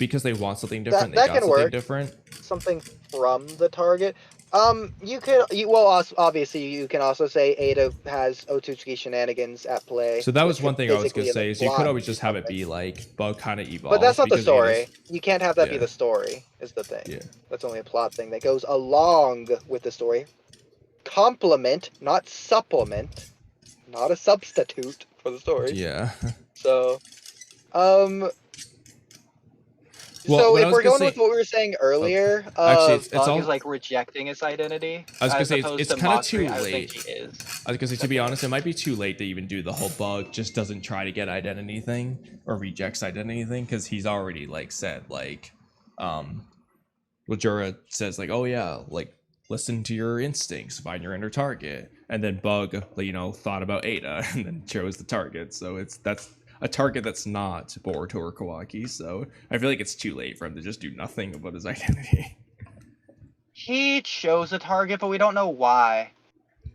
because they want something different. That they got can something work. different. Something from the target. Obviously you can also say Ada has Otsuki shenanigans at play. So that was one thing I was gonna say. Is you could always just have it be like Bug kind of evolves. But that's not the story. You can't have that be the story. Is the thing. Yeah. That's only a plot thing that goes along with the story. Complement, not supplement, not a substitute for the story. Yeah. So, so if we're going with what we were saying earlier, actually, Bug is like rejecting his identity. I was gonna say it's kind of too late. I think he is. I was gonna say, to be honest, it might be too late to even do the whole Bug just doesn't try to get identity thing or rejects identity thing, because he's already like said like, Jura says like, oh yeah, like listen to your instincts, find your inner target, and then Bug, you know, thought about Ada and then chose the target. So that's a target that's not Boruto or Kawaki, so I feel like it's too late for him to just do nothing about his identity. He chose a target, but we don't know why.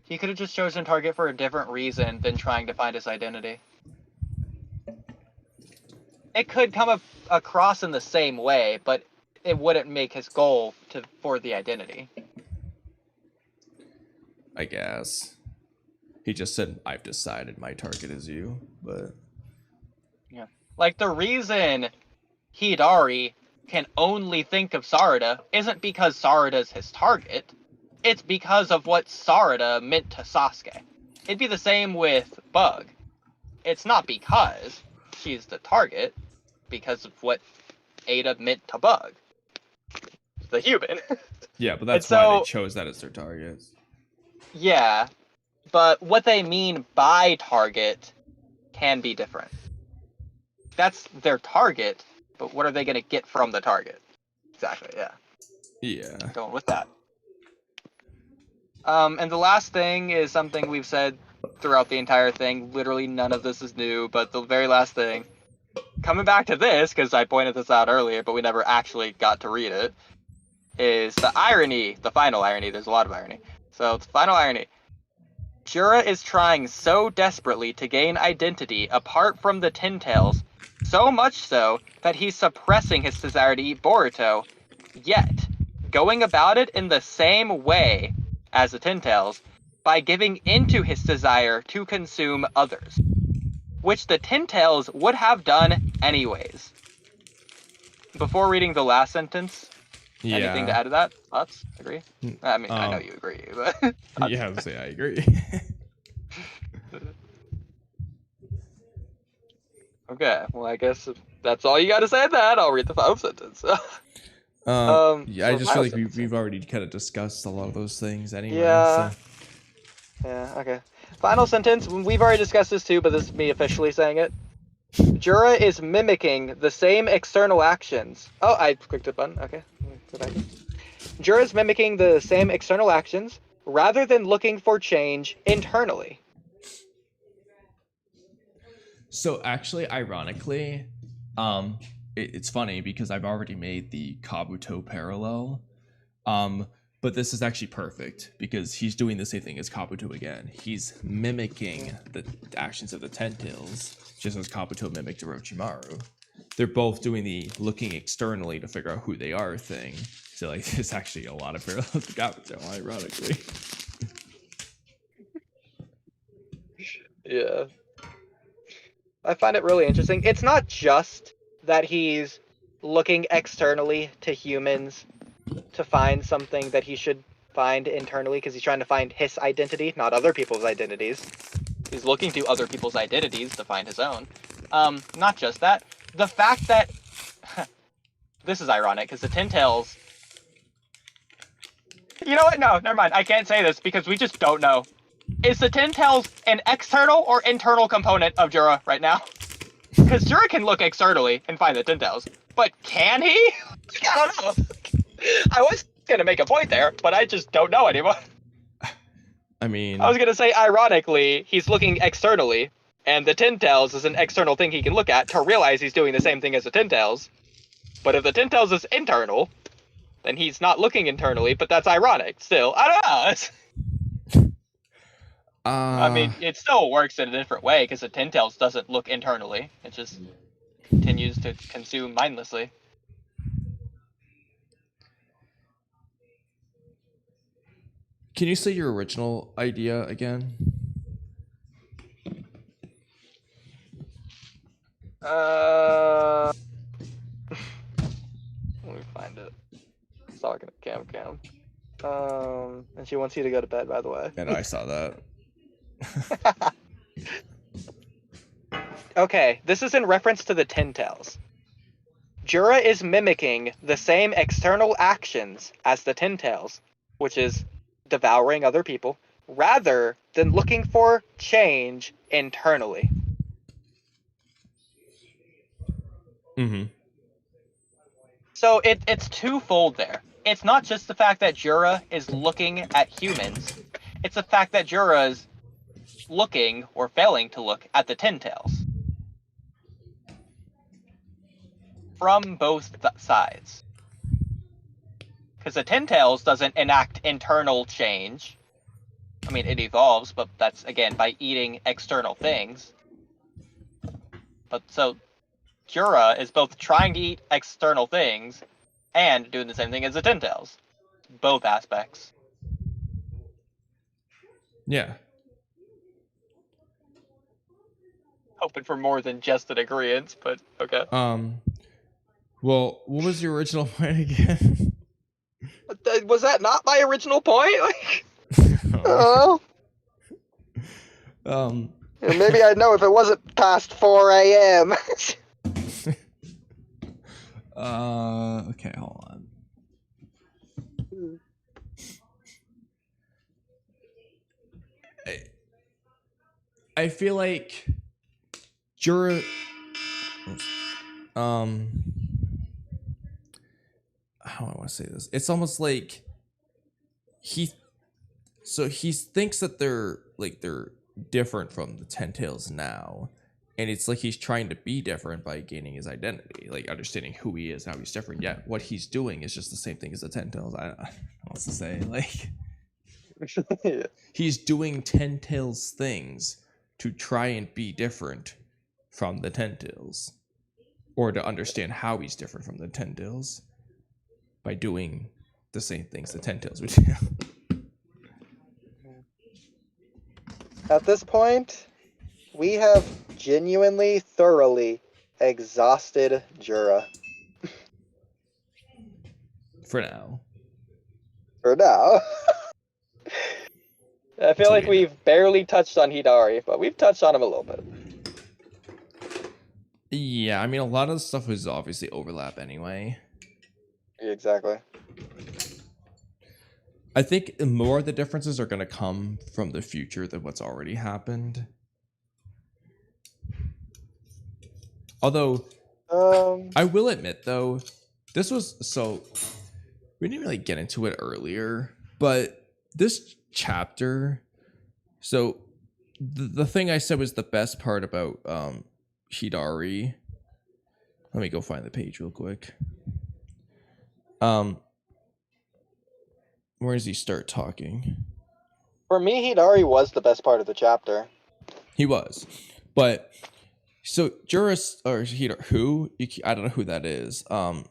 He could have just chosen a target for a different reason than trying to find his identity. It could come across in the same way, but it wouldn't make his goal for the identity. I guess. He just said, I've decided my target is you, but... Yeah. Like, the reason Hidari can only think of Sarada isn't because Sarada's his target. It's because of what Sarada meant to Sasuke. It'd be the same with Bug. It's not because she's the target, because of what Ada meant to Bug. The human. Yeah, but that's why they chose that as their targets. Yeah, but what they mean by target can be different. That's their target, but what are they going to get from the target? Exactly, yeah. Yeah. Going with that. And the last thing is something we've said throughout the entire thing. Literally none of this is new, but the very last thing. Coming back to this, because I pointed this out earlier, but we never actually got to read it, is the irony, the final irony. There's a lot of irony. So, the final irony. Jura is trying so desperately to gain identity apart from the Ten Tails, so much so that he's suppressing his desire to eat Boruto, yet going about it in the same way as the Ten Tails by giving into his desire to consume others, which the Ten Tails would have done anyways. Before reading the last sentence, anything to add to that? Thoughts? Agree? I mean, I know you agree, but... Yeah, I would say I agree. Okay, well, I guess if that's all you got to say on that, I'll read the final sentence. Yeah, I just feel like we've already kind of discussed a lot of those things anyway. Yeah. So. Yeah, okay. Final sentence, we've already discussed this too, but this is me officially saying it. Jura is mimicking the same external actions. Oh, I clicked the button. Okay. Go back. Jura is mimicking the same external actions rather than looking for change internally. So actually, ironically, it's funny because I've already made the Kabuto parallel. But this is actually perfect because he's doing the same thing as Kabuto again. He's mimicking the actions of the Ten Tails, just as Kabuto mimicked Orochimaru. They're both doing the looking externally to figure out who they are thing. So like, there's actually a lot of parallels to Kabuto, ironically. Yeah. I find it really interesting. It's not just that he's looking externally to humans to find something that he should find internally, because he's trying to find his identity, not other people's identities. He's looking to other people's identities to find his own. Not just that. The fact that... this is ironic, because the Ten Tails... You know what? No, never mind. I can't say this, because we just don't know. Is the Ten Tails an external or internal component of Jura right now? Because Jura can look externally and find the Ten Tails, but can he? I don't know. I was gonna make a point there, but I just don't know anymore. I mean, I was gonna say, ironically, he's looking externally, and the Tin Tails is an external thing he can look at to realize he's doing the same thing as the Tin Tails. But if the Tin Tails is internal, then he's not looking internally, but that's ironic. Still, I don't know. I mean, it still works in a different way, because the Tin Tails doesn't look internally. It just continues to consume mindlessly. Can you say your original idea again? Let me find it. I was talking to Cam. And she wants you to go to bed, by the way. And I saw that. Okay, this is in reference to the Tin Tails. Jura is mimicking the same external actions as the Tin Tails, which is devouring other people, rather than looking for change internally. Mm-hmm. So it's twofold there. It's not just the fact that Jura is looking at humans, it's the fact that Jura is looking, or failing to look, at the Tin Tails. From both sides. Because the Tin Tails doesn't enact internal change. I mean, it evolves, but that's, again, by eating external things. But so, Jura is both trying to eat external things and doing the same thing as the Tin Tails. Both aspects. Yeah. Hoping for more than just an agreement, but okay. Well, what was your original point again? Was that not my original point? Oh. Maybe I'd know if it wasn't past 4 a.m. Okay, hold on. I feel like Jura, how do I want to say this? It's almost like he thinks that they're different from the Ten Tails now, and it's like he's trying to be different by gaining his identity, like understanding who he is, how he's different. Yet what he's doing is just the same thing as the Ten Tails. I don't know what to say. Like, Yeah. He's doing Ten Tails things to try and be different from the Ten Tails, or to understand how he's different from the Ten Tails by doing the same things the Ten Tails would do. At this point, we have genuinely, thoroughly exhausted Jura. For now. For now. I feel like we've barely touched on Hidari, but we've touched on him a little bit. Yeah, I mean, a lot of the stuff was obviously overlap anyway. Exactly. I think more of the differences are going to come from the future than what's already happened. Although, I will admit, though, this was so... We didn't really get into it earlier, but this chapter... So, the thing I said was the best part about Hidari... Let me go find the page real quick. Where does he start talking? For me, Hidari was the best part of the chapter. He was. But, so, Juris, or Hidari, who? I don't know who that is. Blah,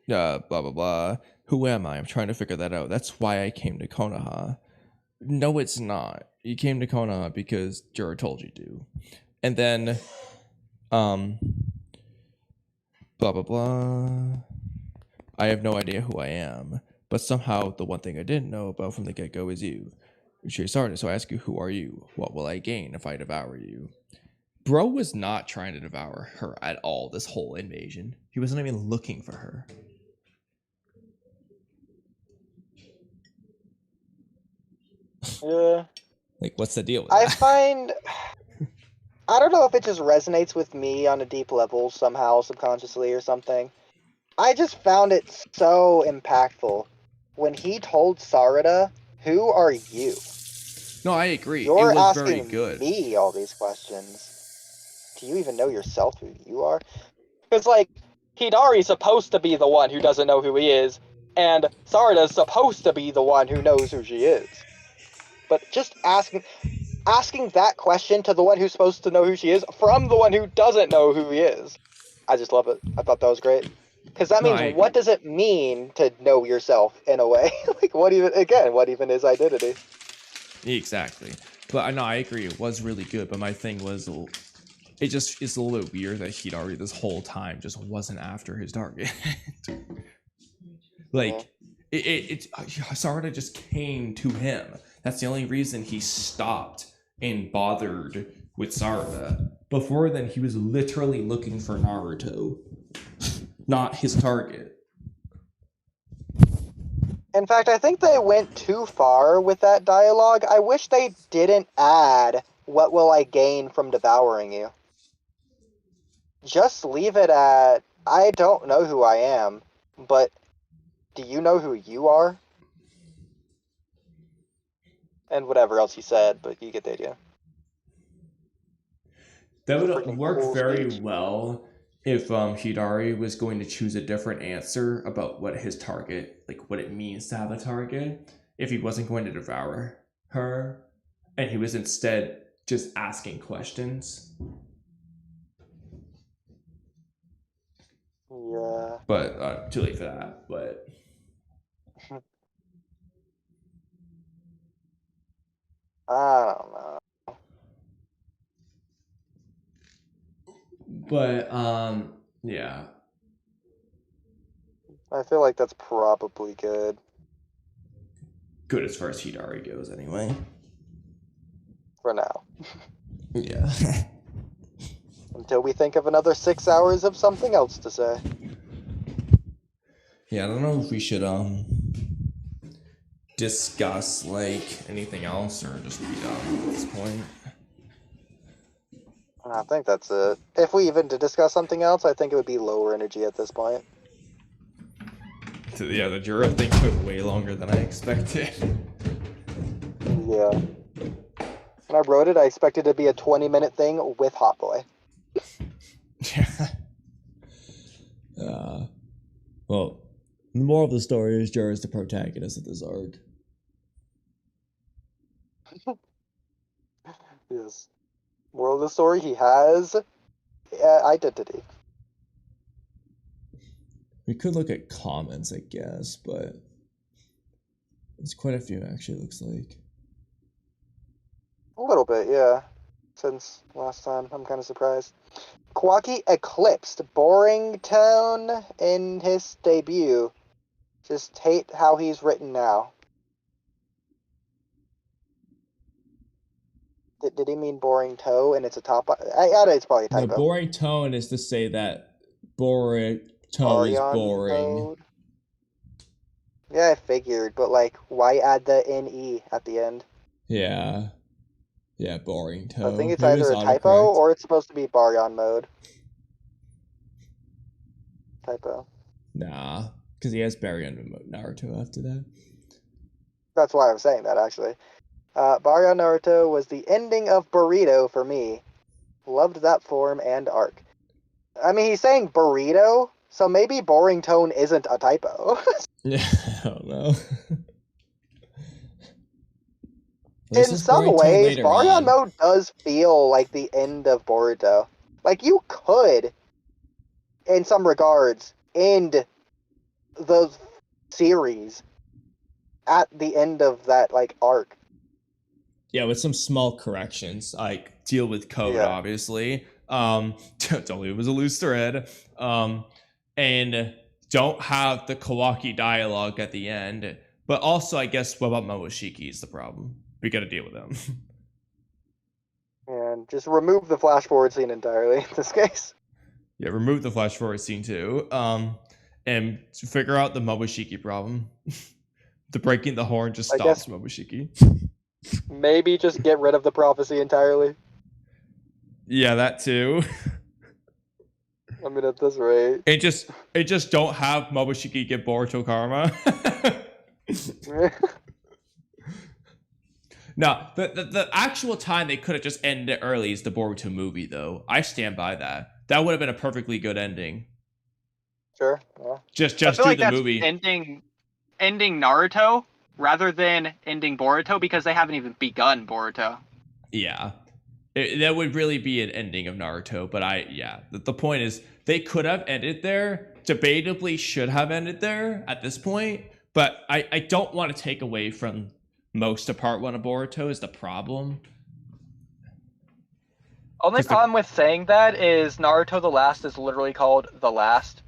blah, blah. Who am I? I'm trying to figure that out. That's why I came to Konoha. No, it's not. You came to Konoha because Jura told you to. And then, blah, blah, blah. I have no idea who I am, but somehow the one thing I didn't know about from the get-go is you. Sarada, so I ask you, who are you? What will I gain if I devour you? Bro was not trying to devour her at all this whole invasion. He wasn't even looking for her. Yeah. Like, what's the deal with I that? find... I don't know if it just resonates with me on a deep level somehow, subconsciously or something. I just found it so impactful when he told Sarada, "Who are you?" No, I agree. You're it was asking very good. me all these questions. Do you even know yourself who you are? Because, like, Hidari's supposed to be the one who doesn't know who he is, and Sarada's supposed to be the one who knows who she is. But just asking that question to the one who's supposed to know who she is from the one who doesn't know who he is. I just love it. I thought that was great. Because that means, what does it mean to know yourself in a way? Like, what even is identity? Exactly. But I know, I agree. It was really good. But my thing was, it's a little bit weird that Hidari this whole time just wasn't after his target. Like, Sarada just came to him. That's the only reason he stopped and bothered with Sarada. Before then, he was literally looking for Naruto, not his target. In fact, I think they went too far with that dialogue. I wish they didn't add, "What will I gain from devouring you?" Just leave it at, "I don't know who I am, but do you know who you are?" And whatever else he said, but you get the idea. That would work very well if Hidari was going to choose a different answer about what his target, like what it means to have a target, if he wasn't going to devour her, and he was instead just asking questions. Yeah. But too late for that, but... I don't know. But, yeah. I feel like that's probably good. Good as far as Hidari goes, anyway. For now. Yeah. Until we think of another 6 hours of something else to say. Yeah, I don't know if we should, discuss, like, anything else, or just be done at this point. I think that's it. If we even to discuss something else, I think it would be lower energy at this point. Yeah, the Jura thing took way longer than I expected. Yeah. When I wrote it, I expected it to be a 20-minute thing with HotBoy. Yeah. Well, the moral of the story is Jura is the protagonist of this arc. Yes. Moral of the story, he has identity. We could look at comments, I guess, but there's quite a few, actually, looks like. A little bit, yeah. Since last time, I'm kind of surprised. Kawaki eclipsed boring tone in his debut. Just hate how he's written now. Did he mean boring toe and it's a top? It's probably a typo. No, boring tone is to say that boring toe is boring. Code. Yeah, I figured, but like, why add the NE at the end? Yeah. Yeah, boring toe. I think it's either a typo or it's supposed to be Baryon mode. Typo. Nah, because he has Baryon Naruto after that. That's why I was saying that, actually. Baryon Naruto was the ending of Burrito for me. Loved that form and arc. I mean, he's saying burrito, so maybe boring tone isn't a typo. Yeah, I don't know. In some ways, Baryon mode does feel like the end of Boruto. Like, you could, in some regards, end the series at the end of that, like, arc. Yeah, with some small corrections, like deal with code, obviously. Don't leave it was a loose thread. And don't have the Kawaki dialogue at the end. But also, I guess, what about Momoshiki is the problem. We gotta deal with them. And just remove the flash forward scene entirely in this case. Yeah, remove the flash forward scene too. And figure out the Momoshiki problem. The breaking the horn just stops Momoshiki. Maybe just get rid of the prophecy entirely. Yeah, that too. I mean, at this rate. It just don't have Momoshiki give Boruto karma. No, the actual time they could have just ended it early is the Boruto movie, though. I stand by that. That would have been a perfectly good ending. Sure. Yeah. Just I do feel like the that's movie. ending Naruto rather than ending Boruto because they haven't even begun Boruto. Yeah. That would really be an ending of Naruto, but the point is they could have ended there, debatably should have ended there at this point, but I don't want to take away from most of part 1 of Boruto is the problem. Only problem with saying that is Naruto the Last is literally called The Last.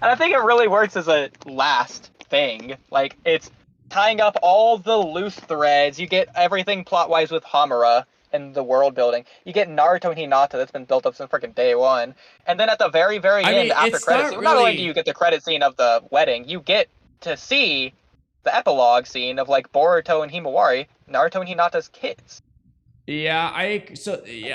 And I think it really works as a last thing. Like, it's tying up all the loose threads. You get everything plot-wise with Hamura and the world building. You get Naruto and Hinata that's been built up since freaking day 1. And then at the very, very end, after credits, not only do you get the credit scene of the wedding, you get to see the epilogue scene of, like, Boruto and Himawari, Naruto and Hinata's kids. Yeah,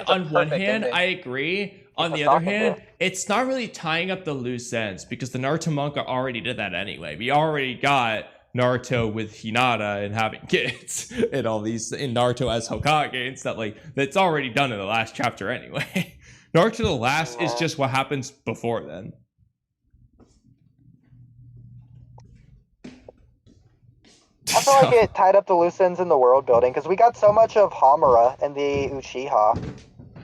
on one hand, I agree. On the other hand, it's not really tying up the loose ends because the Naruto manga already did that anyway. We already got Naruto with Hinata and having kids and all these in Naruto as Hokage and stuff that's already done in the last chapter anyway. Naruto the Last is just what happens before then. I feel like it tied up the loose ends in the world building because we got so much of Hamura and the Uchiha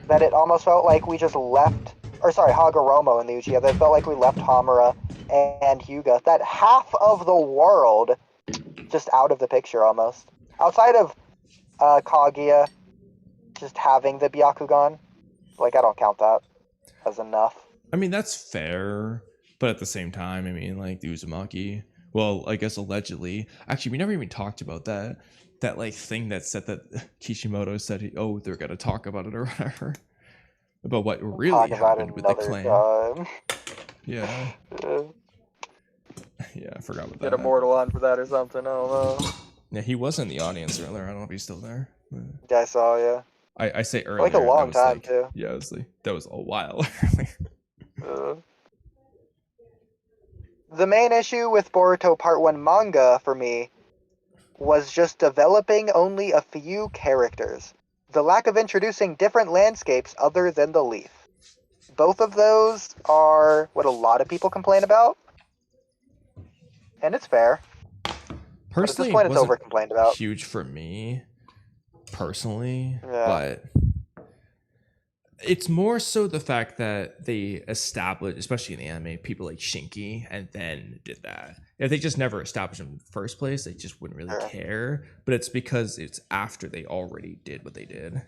that it almost felt like we just left, Hagoromo and the Uchiha, that it felt like we left Hamura and Hyuga. That half of the world just out of the picture almost. Outside of Kaguya just having the Byakugan, like, I don't count that as enough. I mean, that's fair, but at the same time, I mean, like, the Uzumaki, well, I guess allegedly. Actually, we never even talked about that like thing that said that Kishimoto said, they're gonna talk about it or whatever. About what really happened with the clan. Time. Yeah. Yeah, I forgot about that. Get Immortal on for that or something, I don't know. Yeah, he was in the audience earlier. I don't know if he's still there. Yeah, I saw, yeah. I say earlier. Like a long time, too. Yeah, that was a while earlier. The main issue with Boruto Part 1 manga, for me, was just developing only a few characters. The lack of introducing different landscapes other than the leaf. Both of those are what a lot of people complain about. And it's fair. Personally, at this point, it's over-complained about. Huge for me, personally, yeah. But it's more so the fact that they established, especially in the anime, people like Shinki, and then did that. If they just never established them in the first place, they just wouldn't really care. But it's because it's after they already did what they did.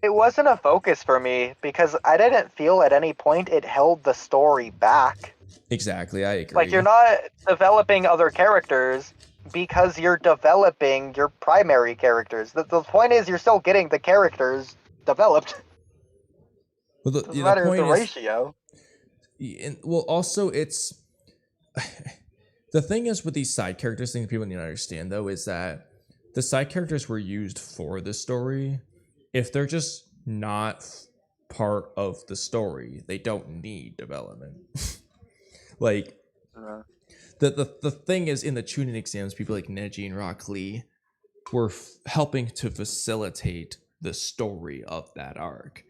It wasn't a focus for me because I didn't feel at any point it held the story back. Exactly, I agree. Like, you're not developing other characters because you're developing your primary characters. The point is you're still getting the characters developed. Well, the matter point of the is, ratio. Well, also, it's... the thing is with these side characters, thing that people need to understand, though, is that the side characters were used for the story. If they're just not part of the story, they don't need development. Like, the thing is, in the Chunin exams, people like Neji and Rock Lee were helping to facilitate the story of that arc.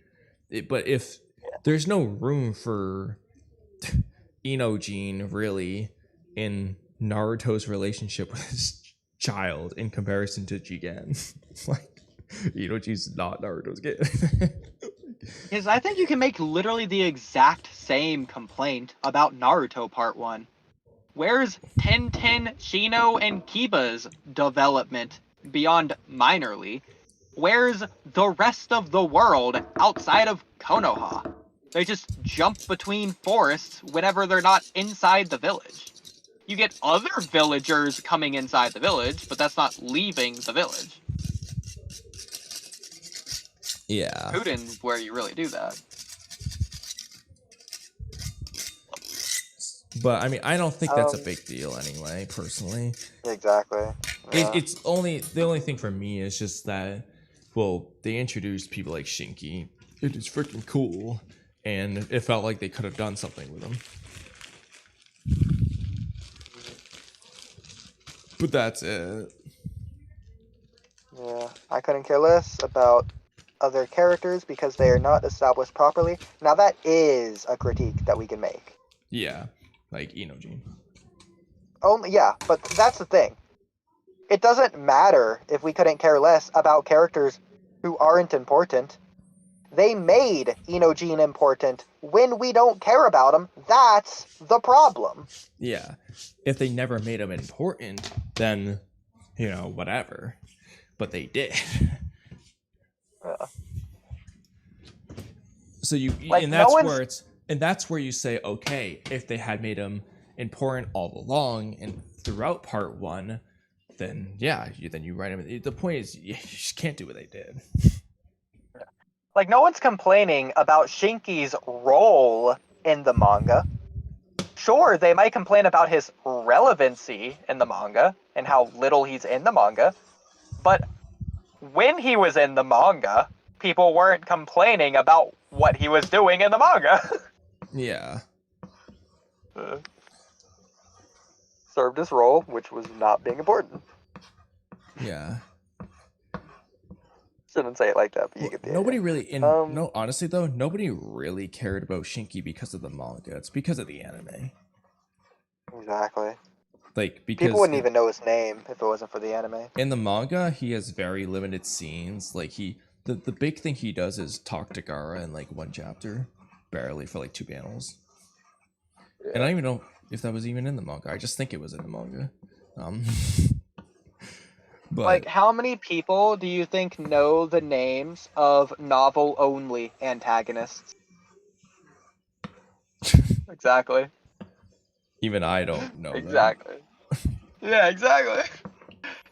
But if there's no room for Inojin, really, in Naruto's relationship with his child in comparison to Jigen. Like, Inojin's not Naruto's kid. Because I think you can make literally the exact same complaint about Naruto Part 1. Where's Tenten, Shino, and Kiba's development beyond minorly? Where's the rest of the world outside of Konoha? They just jump between forests whenever they're not inside the village. You get other villagers coming inside the village, but that's not leaving the village. Yeah. Putin's where you really do that. But I mean, I don't think that's a big deal anyway, personally. Exactly. Yeah. It's only the only thing for me is just that, well, they introduced people like Shinki. It is freaking cool. and it felt like they could have done something with him. But that's it. Yeah, I couldn't care less about other characters because they are not established properly. Now that is a critique that we can make. Yeah, like Inojin. Only, yeah, but that's the thing. It doesn't matter if we couldn't care less about characters who aren't important. They made Inojin important. When we don't care about him, that's the problem. Yeah, if they never made him important, then, whatever. But they did. So and that's where you say, okay, if they had made him important all along and throughout part 1, then then you write him. The point is, you just can't do what they did. Like, no one's complaining about Shinki's role in the manga. Sure, they might complain about his relevancy in the manga and how little he's in the manga, but when he was in the manga, people weren't complaining about what he was doing in the manga. Yeah. Served his role, which was not being important. Yeah. Shouldn't say it like that, but you get the nobody idea. really no, honestly though, nobody really cared about Shinki because of the manga. It's because of the anime. Exactly. Like, because people wouldn't even know his name if it wasn't for the anime. In the manga, he has very limited scenes. Like, the big thing he does is talk to Gaara in like 1 chapter, barely, for like 2 panels. Yeah. And I don't even know if that was even in the manga. I just think it was in the manga. But like, how many people do you think know the names of novel-only antagonists? Exactly. Even I don't know. Exactly. Yeah, exactly.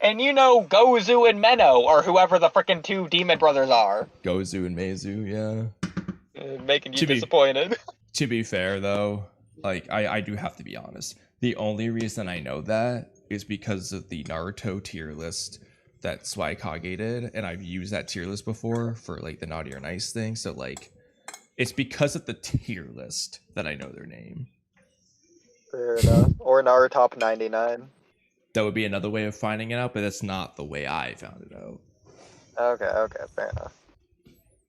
And you know Gozu and Menno, or whoever the frickin' 2 demon brothers are. Gozu and Meizu, yeah. Making you disappointed. To be fair, though, like, I do have to be honest. The only reason I know that is because of the Naruto tier list that Swaikage did, and I've used that tier list before for, like, the naughty or nice thing, so, like, it's because of the tier list that I know their name. Fair enough. Or Naruto Top 99. That would be another way of finding it out, but that's not the way I found it out. Okay, fair enough.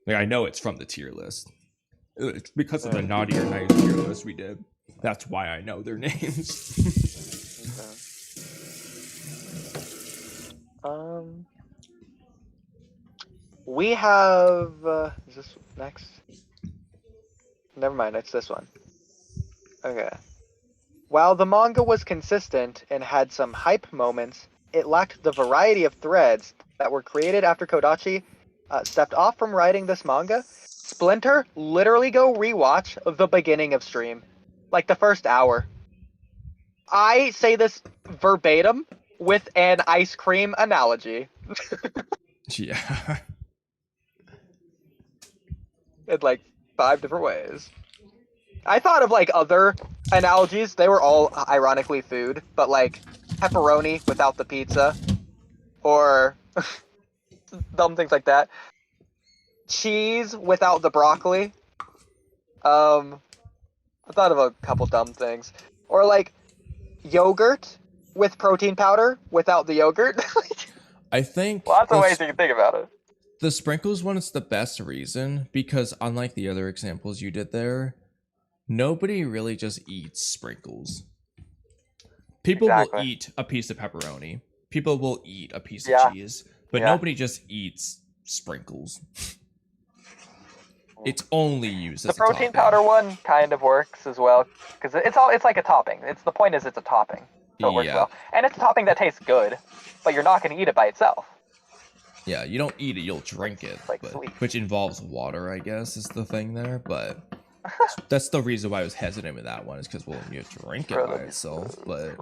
Like, I know it's from the tier list. It's because of the naughty or nice tier list we did. That's why I know their names. Okay. We have... is this next? Never mind, it's this one. Okay. While the manga was consistent and had some hype moments, it lacked the variety of threads that were created after Kodachi stepped off from writing this manga. Splinter, literally go rewatch the beginning of stream. Like the first hour. I say this verbatim with an ice cream analogy. Yeah. In like 5 different ways. I thought of like other analogies. They were all ironically food, but like pepperoni without the pizza, or dumb things like that. Cheese without the broccoli. I thought of a couple dumb things, or like yogurt with protein powder without the yogurt. I think lots of ways you can think about it. The sprinkles one is the best reason because unlike the other examples you did there, nobody really just eats sprinkles. People will eat a piece of pepperoni. People will eat a piece of cheese, but nobody just eats sprinkles. It's only used as the protein powder one kind of works as well because it's like a topping. The point is it's a topping, so it works well, and it's a topping that tastes good, but you're not going to eat it by itself. Yeah, you don't eat it, you'll drink it, like which involves water, I guess, is the thing there, but that's the reason why I was hesitant with that one, is because, well, you drink it by itself, but...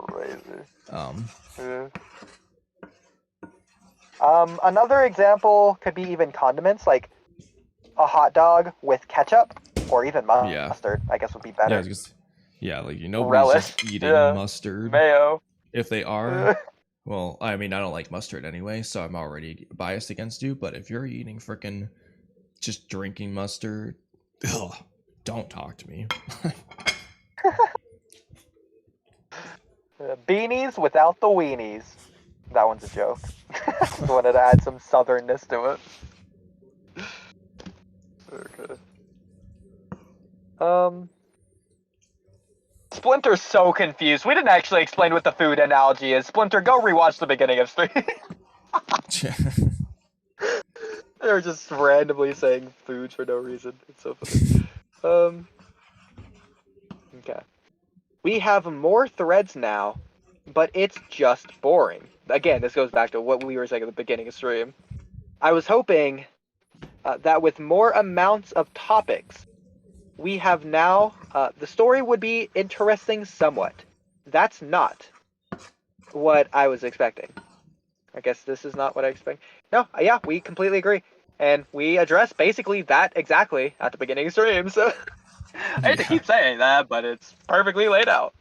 Another example could be even condiments, like a hot dog with ketchup, or even mustard, I guess would be better. Like, nobody's just eating mustard. Mayo. If they are... Well, I mean, I don't like mustard anyway, so I'm already biased against you, but if you're eating frickin' just drinking mustard, don't talk to me. Beanies without the weenies. That one's a joke. Just wanted to add some southernness to it. Okay. Splinter's so confused. We didn't actually explain what the food analogy is. Splinter, go rewatch the beginning of stream. They're just randomly saying food for no reason. It's so funny. Okay. We have more threads now, but it's just boring. Again, this goes back to what we were saying at the beginning of stream. I was hoping that with more amounts of topics, we have now, the story would be interesting somewhat. That's not what I was expecting. I guess this is not what I expect. No, yeah, we completely agree. And we address basically that exactly at the beginning of stream, so I hate to keep saying that, but it's perfectly laid out.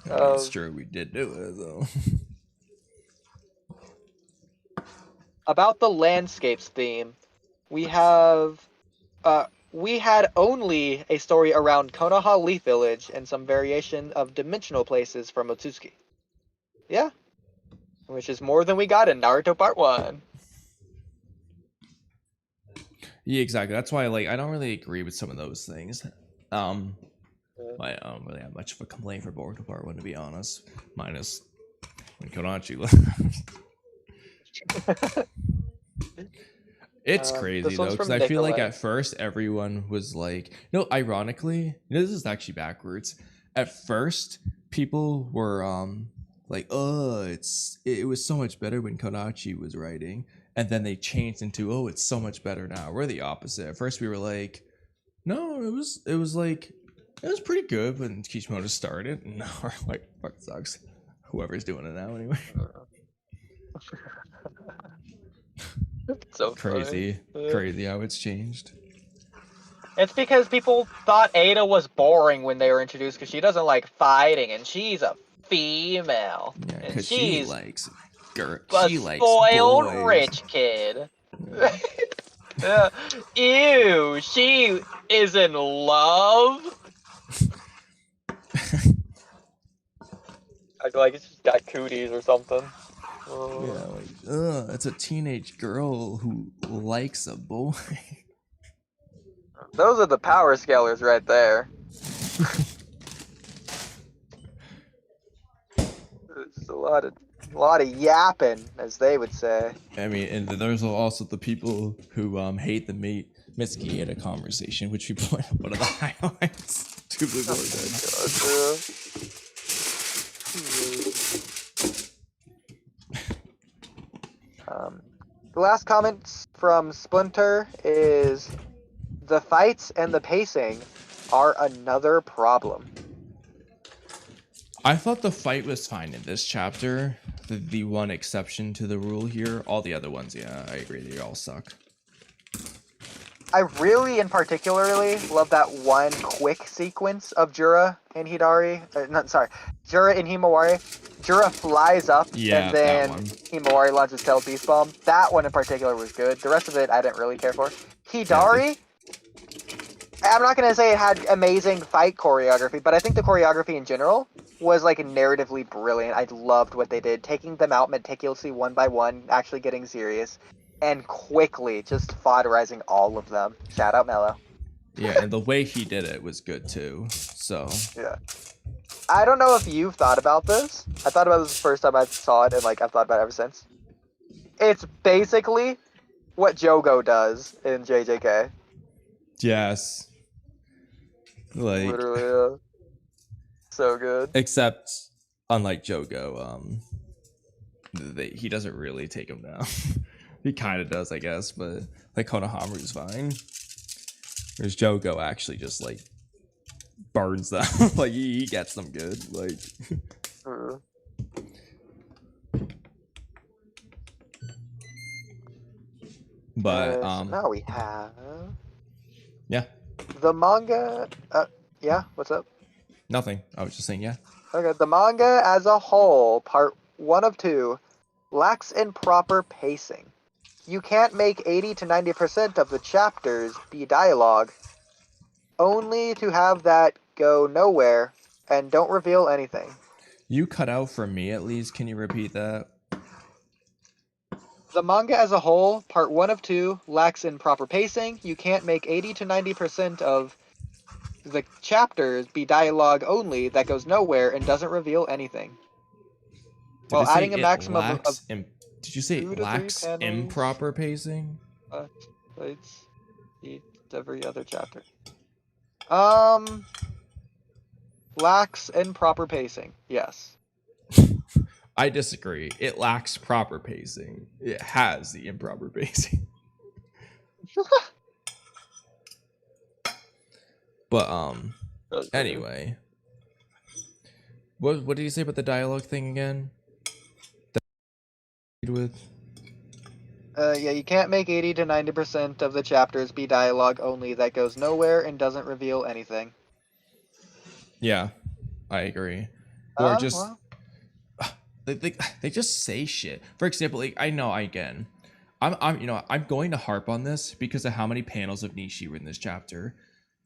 It's true, we did do it, though. About the landscapes theme, we had only a story around Konoha Leaf Village and some variation of dimensional places from Otsutsuki. Yeah. Which is more than we got in Naruto Part 1. Yeah, exactly. That's why I don't really agree with some of those things. I don't really have much of a complaint for Boruto Part 1, to be honest. Minus when Konachi left. It's crazy though, because I feel like at first everyone was like, no, ironically, this is actually backwards. At first, people were like, oh, it was so much better when Konachi was writing, and then they changed into, oh, it's so much better now. We're the opposite. At first, we were like, no, it was pretty good when Kishimoto started, and now we're like, fuck, sucks. Whoever's doing it now, anyway. So crazy how it's changed. It's because people thought Ada was boring when they were introduced because she doesn't like fighting and she's a female. Yeah, and she likes spoiled boys. Rich kid. Ew, she is in love. I feel like she's got cooties or something. It's a teenage girl who likes a boy. Those are the power scalers right there. There's a lot of yapping, as they would say. I mean, and there's also the people who hate the Mitsuki at a conversation, which we point out one of the highlights. Too blue The last comment from Splinter is the fights and the pacing are another problem. I thought the fight was fine in this chapter. The one exception to the rule here. All the other ones, yeah, I agree. They all suck. I really and particularly love that one quick sequence of Jura and Hidari. Jura and Himawari. Jura flies up and then Himawari launches Tail Beast Bomb. That one in particular was good. The rest of it I didn't really care for. Hidari, I'm not going to say it had amazing fight choreography, but I think the choreography in general was like narratively brilliant. I loved what they did. Taking them out meticulously one by one, actually getting serious, and quickly just fodderizing all of them. Shout out Mello. Yeah, and the way he did it was good too. So yeah. I don't know if you've thought about this. I thought about this the first time I saw it, and like I've thought about it ever since. It's basically what Jogo does in JJK. Yes. Like literally, so good. Except, unlike Jogo, he doesn't really take him down. He kind of does, I guess, but like Konohamaru's fine. Whereas Jogo actually just like burns them. Like he gets them good. Like. But so now we have. Yeah. The manga. Yeah. What's up? Nothing. I was just saying, yeah. Okay. The manga as a whole, part 1 of 2, lacks in proper pacing. You can't make 80 to 90% of the chapters be dialogue only to have that go nowhere and don't reveal anything. You cut out for me at least. Can you repeat that? The manga as a whole, part 1 of 2, lacks in proper pacing. You can't make 80 to 90% of the chapters be dialogue only that goes nowhere and doesn't reveal anything. While adding a maximum of did you say it lacks improper pacing? It's every other chapter. Lacks improper pacing. Yes. I disagree. It lacks proper pacing. It has the improper pacing. But anyway. What did you say about the dialogue thing again? With yeah, you can't make 80 to 90% of the chapters be dialogue only that goes nowhere and doesn't reveal anything. Yeah, I agree. Or just they just say shit. For example, like, I'm going to harp on this because of how many panels of Nishi were in this chapter.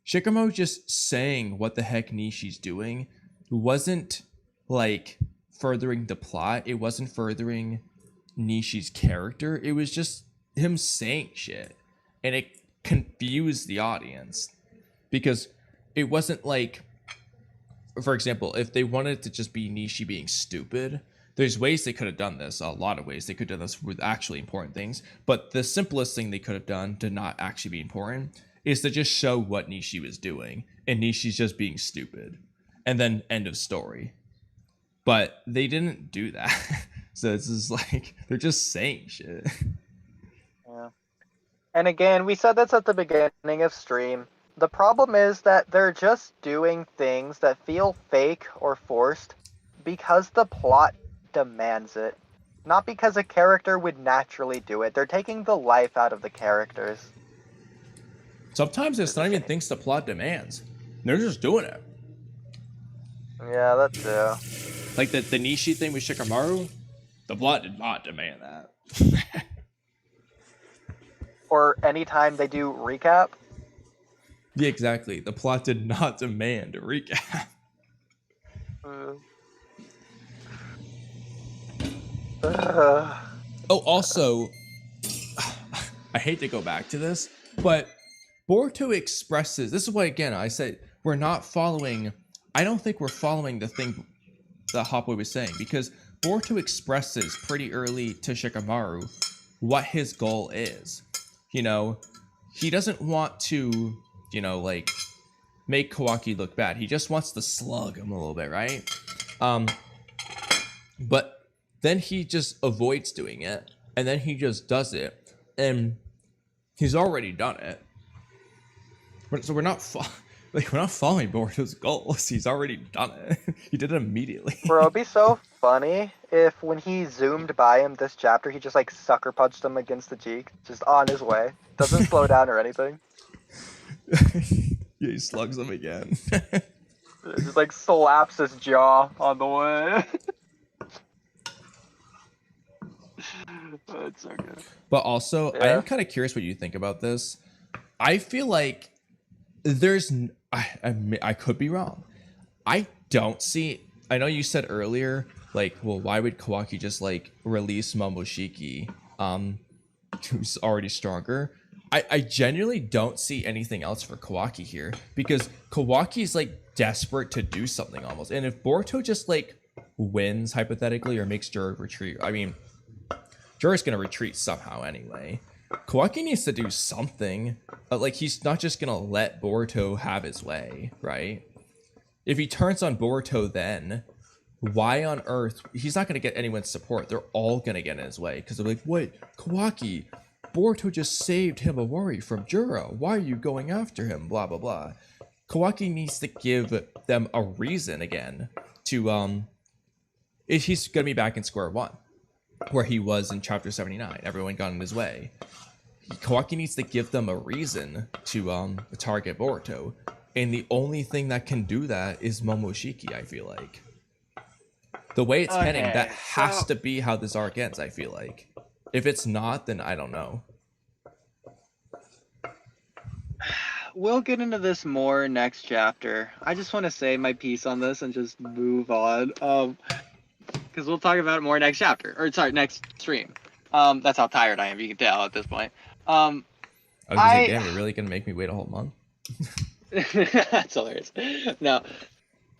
Shikamo just saying what the heck Nishi's doing wasn't like furthering the plot. It wasn't furthering Nishi's character. It was just him saying shit, and it confused the audience because it wasn't like, for example, if they wanted to just be Nishi being stupid, there's ways they could have done this. A lot of ways they could have done this with actually important things, but the simplest thing they could have done to not actually be important is to just show what Nishi was doing, and Nishi's just being stupid, and then end of story. But they didn't do that. So it's just like, they're just saying shit. Yeah. And again, we said this at the beginning of stream. The problem is that they're just doing things that feel fake or forced because the plot demands it. Not because a character would naturally do it. They're taking the life out of the characters. Sometimes it's not even things the plot demands. They're just doing it. Yeah, that too. Like the Nishi thing with Shikamaru, the plot did not demand that. Or anytime they do recap. Yeah, exactly. The plot did not demand a recap. Oh, also, I hate to go back to this, but Boruto expresses, this is what, again, I said, we're not following, I don't think we're following the thing that HotBoy was saying, because Boruto expresses pretty early to Shikamaru what his goal is. You know, he doesn't want to, you know, like, make Kawaki look bad. He just wants to slug him a little bit, right? But then he just avoids doing it, and then he just does it, and he's already done it. So we're not following Boruto's goals. He's already done it. He did it immediately. Bro, it'd be so funny if when he zoomed by him this chapter, he just like sucker punched him against the cheek, just on his way. Doesn't slow down or anything. Yeah, he slugs him again. Just like slaps his jaw on the way. That's so good. But also, I am kind of curious what you think about this. I feel like there's, I could be wrong. I don't see, I know you said earlier, like, well, why would Kawaki just like release Momoshiki, who's already stronger? I genuinely don't see anything else for Kawaki here, because Kawaki's like desperate to do something almost. And if Boruto just like wins hypothetically or makes Jura retreat, I mean, Jura's gonna retreat somehow anyway. Kawaki needs to do something. Like, he's not just gonna let Boruto have his way, right? If he turns on Boruto, then why on earth? He's not gonna get anyone's support. They're all gonna get in his way because they're like, wait, Kawaki, Boruto just saved Himawari from Jura. Why are you going after him? Blah blah blah. Kawaki needs to give them a reason again to he's gonna be back in square one, where he was in chapter 79. Everyone got in his way. Kawaki needs to give them a reason to target Boruto, and the only thing that can do that is Momoshiki. I feel like the way it's heading, that has to be how this arc ends. I feel like if it's not, then I don't know. we'll get into this more next chapter. I just want to say my piece on this and just move on. Because we'll talk about it more next chapter, or sorry, next stream. That's how tired I am. You can tell at this point. I was gonna say, damn, you're really gonna make me wait a whole month? That's hilarious. No,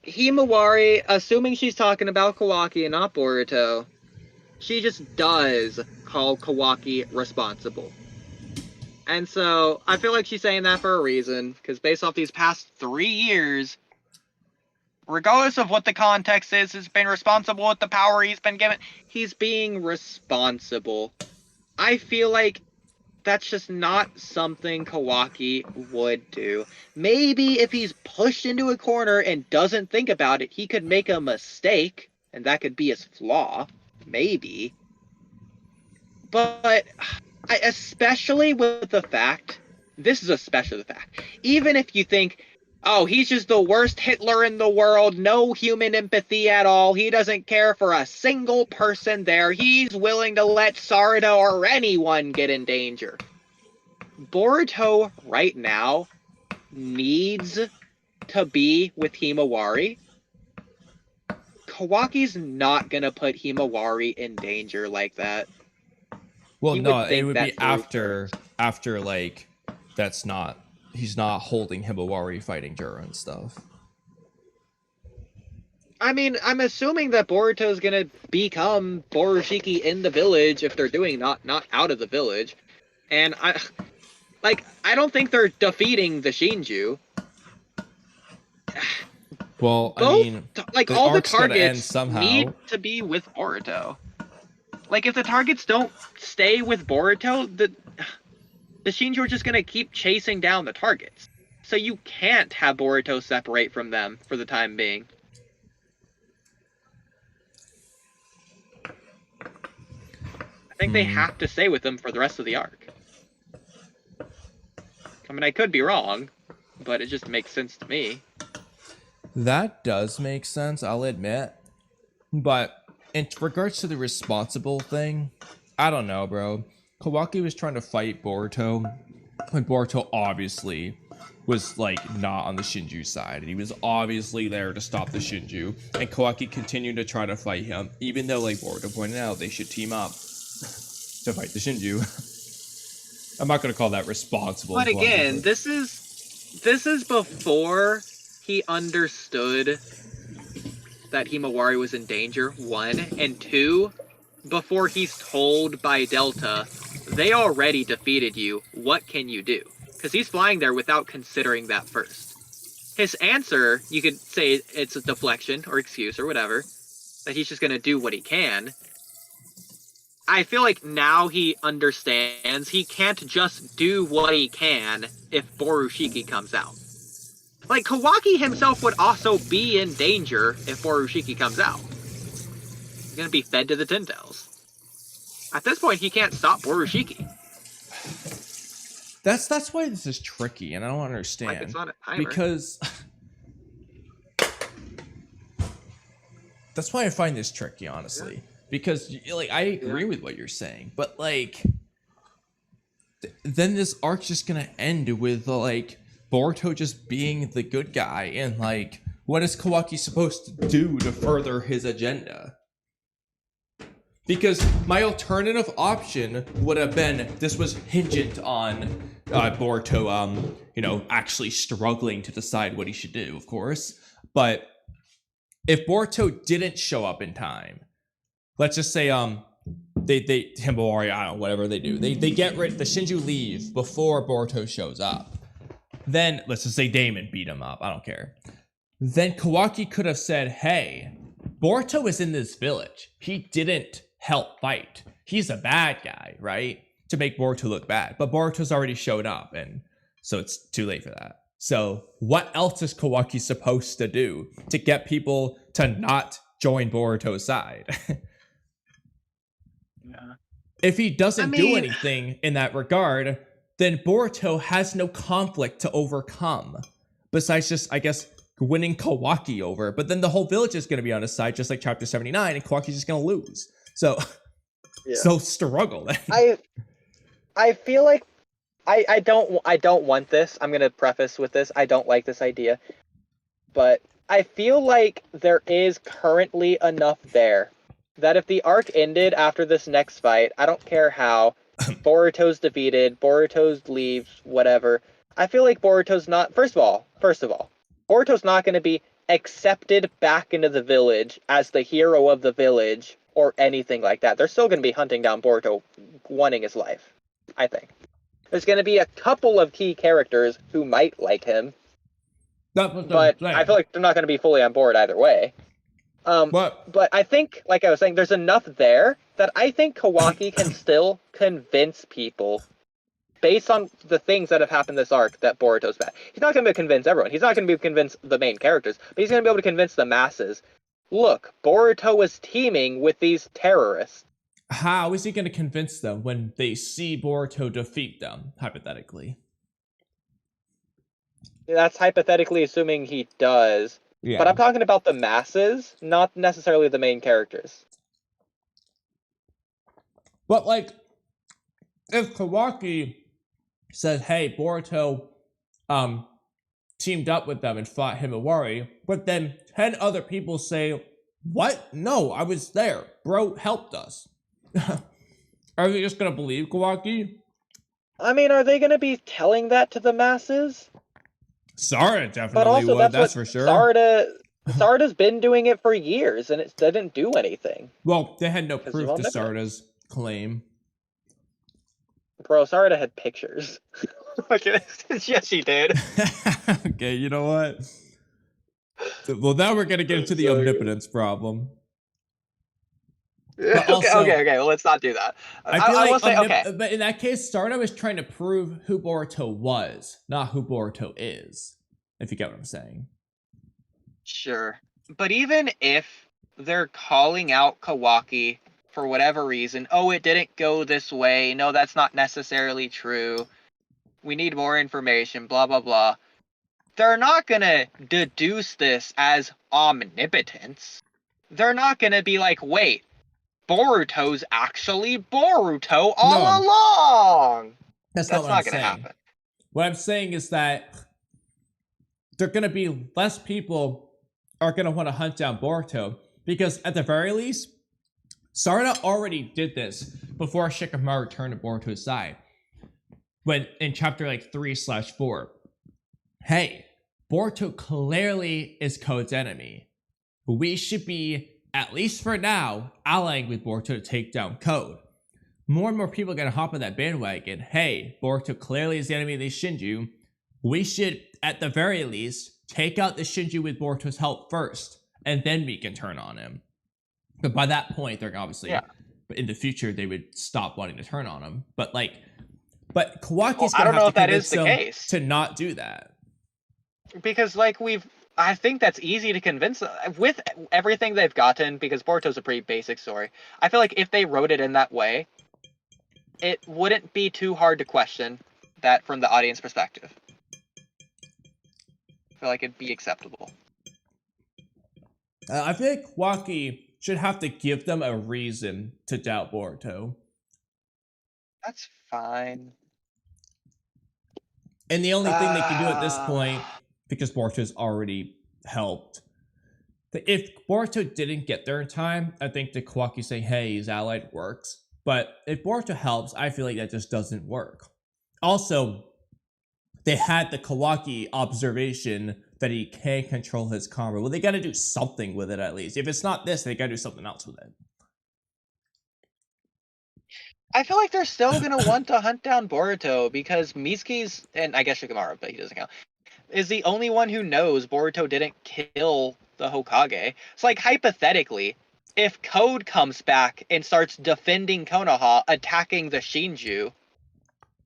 Himawari, assuming she's talking about Kawaki and not Boruto, she just does call Kawaki responsible. And so, I feel like she's saying that for a reason, because based off these past 3 years, regardless of what the context is, he's been responsible with the power he's been given. He's being responsible. I feel like that's just not something Kawaki would do. Maybe if he's pushed into a corner and doesn't think about it, he could make a mistake, and that could be his flaw. Maybe. But especially with the fact, this is especially the fact, even if you think, oh, he's just the worst Hitler in the world, no human empathy at all, he doesn't care for a single person there, he's willing to let Sarada or anyone get in danger. Boruto right now needs to be with Himawari. Kawaki's not gonna put Himawari in danger like that. Well, no, it would be after like, he's not holding Himawari fighting Jura and stuff. I mean, I'm assuming that Boruto's gonna become Borushiki in the village if they're doing not out of the village. And I don't think they're defeating the Shinju. Well, I mean, like all the targets need to be with Boruto. Like, if the targets don't stay with Boruto, the Shinju are just gonna keep chasing down the targets. So you can't have Boruto separate from them for the time being. I think they have to stay with them for the rest of the arc. I mean, I could be wrong, but it just makes sense to me. That does make sense, I'll admit. But in regards to the responsible thing, I don't know, bro. Kawaki was trying to fight Boruto, and Boruto obviously was, like, not on the Shinju side. And he was obviously there to stop the Shinju. And Kawaki continued to try to fight him, even though, like Boruto pointed out, they should team up to fight the Shinju. I'm not going to call that responsible. But again, this is before he understood that Himawari was in danger, 1, and 2, before he's told by Delta, they already defeated you, what can you do? Because he's flying there without considering that first. His answer, you could say it's a deflection or excuse or whatever, that he's just going to do what he can. I feel like now he understands he can't just do what he can if Borushiki comes out. Like, Kawaki himself would also be in danger if Borushiki comes out. He's gonna be fed to the Ten Tails. At this point, he can't stop Borushiki. That's why this is tricky, and I don't understand. Like, it's not a timer. Because that's why I find this tricky, honestly. Yeah. Because, like, I agree with what you're saying, but, like, then this arc's just gonna end with, like, Boruto just being the good guy, and, like, what is Kawaki supposed to do to further his agenda? Because my alternative option would have been, this was hinged on Boruto, you know, actually struggling to decide what he should do, of course. But if Boruto didn't show up in time, let's just say, they Himawari, I don't know, whatever they do, they get rid, the Shinju leave before Boruto shows up. Then, let's just say Damon beat him up, I don't care. Then Kawaki could have said, hey, Boruto is in this village. He didn't help fight. He's a bad guy, right? To make Boruto look bad. But Boruto's already showed up, and so it's too late for that. So what else is Kawaki supposed to do to get people to not join Boruto's side? Yeah. If he doesn't do anything in that regard, then Boruto has no conflict to overcome. Besides just, I guess, winning Kawaki over. But then the whole village is going to be on his side, just like Chapter 79, and Kawaki's just going to lose. So, so struggle. I feel like I don't want this. I'm gonna preface with this. I don't like this idea, but I feel like there is currently enough there that if the arc ended after this next fight, I don't care how, Boruto's defeated, Boruto's leaves, whatever. I feel like Boruto's not. First of all, Boruto's not going to be accepted back into the village as the hero of the village or anything like that. They're still going to be hunting down Boruto, wanting his life. I think there's going to be a couple of key characters who might like him, but I feel like they're not going to be fully on board either way. But I think, like I was saying, there's enough there that I think Kawaki can still convince people, based on the things that have happened this arc, that Boruto's bad. He's not going to be able to convince everyone. He's not going to be able to convince the main characters, but he's going to be able to convince the masses. Look, Boruto is teaming with these terrorists. How is he going to convince them when they see Boruto defeat them, hypothetically? That's hypothetically assuming he does. Yeah. But I'm talking about the masses, not necessarily the main characters. But, like, if Kawaki said, hey, Boruto teamed up with them and fought Himawari, but then 10 other people say, what? No, I was there. Bro helped us. Are they just going to believe Kawaki? I mean, are they going to be telling that to the masses? Sarada definitely would, that's for sure. Sarada's been doing it for years, and it didn't do anything. Well, they had no proof to Sarada's claim. Bro, Sarada had pictures. Yes, he did. Okay, you know what? Well, now we're going to get into the omnipotence problem. Also, okay, well, let's not do that. I will say, okay. But in that case, Sarada was trying to prove who Boruto was, not who Boruto is, if you get what I'm saying. Sure. But even if they're calling out Kawaki for whatever reason, oh, it didn't go this way, no, that's not necessarily true, we need more information, blah, blah, blah, they're not going to deduce this as omnipotence. They're not going to be like, wait, Boruto's actually Boruto all along. That's not going to happen. What I'm saying is that there are going to be less people are going to want to hunt down Boruto, because at the very least, Sarada already did this before Shikamaru turned to Boruto's side. When in chapter like 3/4, hey, Boruto clearly is Code's enemy. We should be, at least for now, allying with Boruto to take down Code. More and more people are going to hop on that bandwagon. Hey, Boruto clearly is the enemy of the Shinju. We should, at the very least, take out the Shinju with Boruto's help first, and then we can turn on him. But by that point, they're obviously, but in the future, they would stop wanting to turn on him. But Kawaki's going to have to convince them to not do that. Because, I think that's easy to convince with everything they've gotten, because Boruto's a pretty basic story. I feel like if they wrote it in that way, it wouldn't be too hard to question that from the audience perspective. I feel like it'd be acceptable. I feel like Kawaki should have to give them a reason to doubt Boruto. That's fine. And the only thing they can do at this point, because Boruto's already helped, if Boruto didn't get there in time, I think the Kawaki saying, hey, he's allied works. But if Boruto helps, I feel like that just doesn't work. Also, they had the Kawaki observation that he can't control his karma. Well, they gotta do something with it at least. If it's not this, they gotta do something else with it. I feel like they're still gonna want to hunt down Boruto, because Mitsuki's, and I guess Shikamaru, but he doesn't count, is the only one who knows Boruto didn't kill the Hokage. It's like, hypothetically, if Code comes back and starts defending Konoha, attacking the Shinju,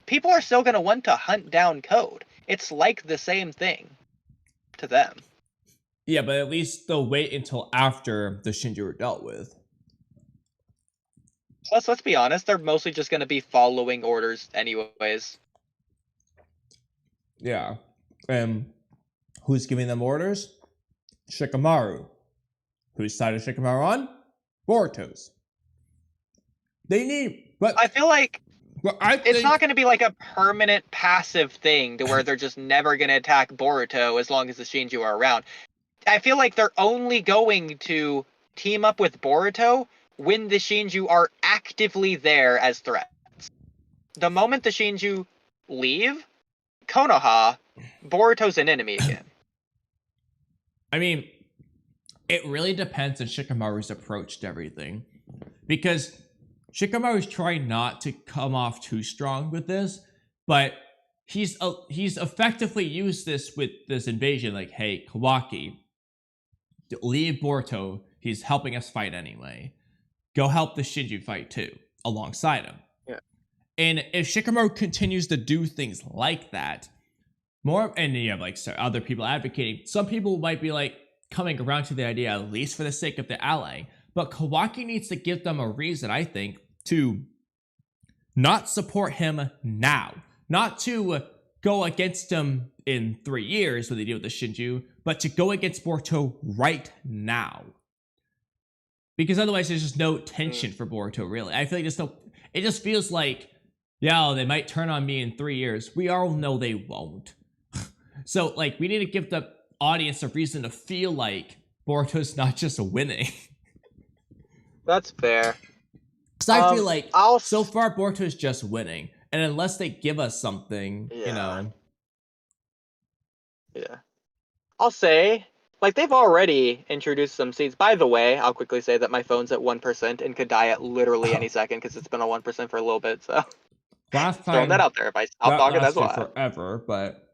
people are still going to want to hunt down Code. It's like the same thing to them. Yeah, but at least they'll wait until after the Shinju are dealt with. Plus, let's be honest, they're mostly just going to be following orders anyways. Yeah. And who's giving them orders? Shikamaru. Whose side is Shikamaru on? Boruto's. They need, but I feel like Well, it's not going to be like a permanent passive thing to where they're just never going to attack Boruto as long as the Shinju are around. I feel like they're only going to team up with Boruto when the Shinju are actively there as threats. The moment the Shinju leave Konoha, Boruto's an enemy again. I mean, it really depends on Shikamaru's approach to everything. Because Shikamaru's trying not to come off too strong with this, but he's effectively used this with this invasion. Like, hey, Kawaki, leave Boruto. He's helping us fight anyway. Go help the Shinju fight too, alongside him. Yeah. And if Shikamaru continues to do things like that, and you have like other people advocating, some people might be like coming around to the idea, at least for the sake of the ally. But Kawaki needs to give them a reason, I think, to not support him now. Not to go against him in 3 years when they deal with the Shinju, but to go against Boruto right now. Because otherwise there's just no tension for Boruto, really. I feel like it just feels like, yeah, they might turn on me in 3 years. We all know they won't. So, like, we need to give the audience a reason to feel like Boruto's not just winning. That's fair. Because I feel like so far Boruto's just winning, and unless they give us something, you know. Yeah. I'll say, like, they've already introduced some seeds. By the way, I'll quickly say that my phone's at 1% and could die at literally any second because it's been on 1% for a little bit. So last time throwing that out there. If I stop talking, that's why. Forever, but.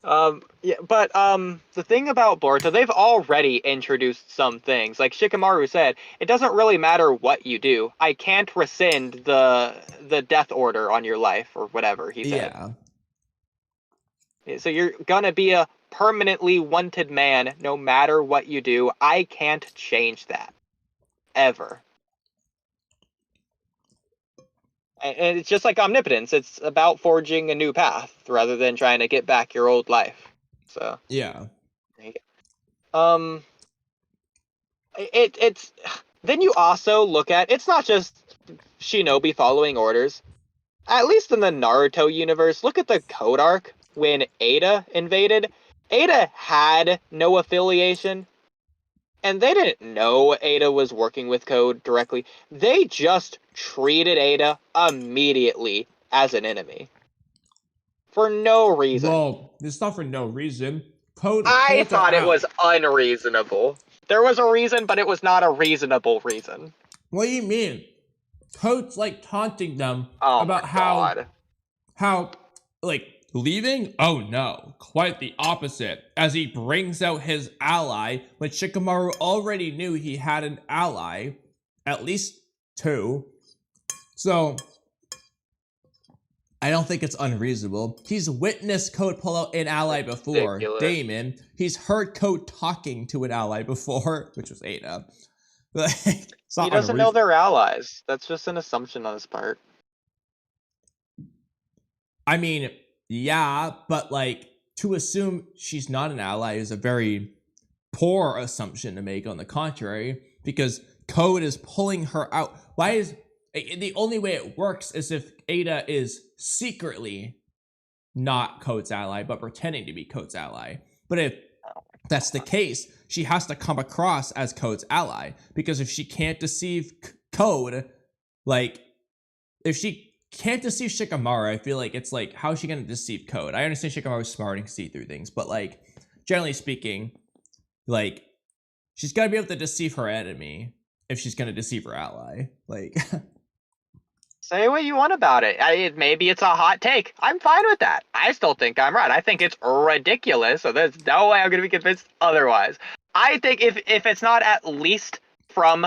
The thing about Boruto, they've already introduced some things. Like Shikamaru said, it doesn't really matter what you do. I can't rescind the death order on your life or whatever he said. Yeah. So you're gonna be a permanently wanted man no matter what you do. I can't change that. Ever. And it's just like omnipotence. It's about forging a new path rather than trying to get back your old life. So yeah. It's then you also look at, it's not just Shinobi following orders. At least in the Naruto universe, look at the Code arc when Ada invaded. Ada had no affiliation. And they didn't know Ada was working with Code directly. They just treated Ada immediately as an enemy. For no reason. Well, it's not for no reason. I thought it was unreasonable. There was a reason, but it was not a reasonable reason. What do you mean? Code's like taunting them about how like leaving? Oh no, quite the opposite. As he brings out his ally when Shikamaru already knew he had an ally, at least 2. So I don't think it's unreasonable. He's witnessed Code pull out an ally before, Damon. He's heard Code talking to an ally before, which was Ada. He doesn't know they're allies. That's just an assumption on his part. I mean, yeah, but like to assume she's not an ally is a very poor assumption to make. On the contrary, because Code is pulling her out. Why is the only way it works is if Ada is secretly not Code's ally, but pretending to be Code's ally. But if that's the case, she has to come across as Code's ally, because if she can't deceive Code, like if she can't deceive Shikamaru, I feel like it's like, how is she going to deceive Code? I understand Shikamaru's smart and can see through things, but like generally speaking, like she's got to be able to deceive her enemy if she's going to deceive her ally. Like say what you want about it. Maybe it's a hot take. I'm fine with that. I still think I'm right. I think it's ridiculous, so there's no way I'm going to be convinced otherwise. I think if it's not at least from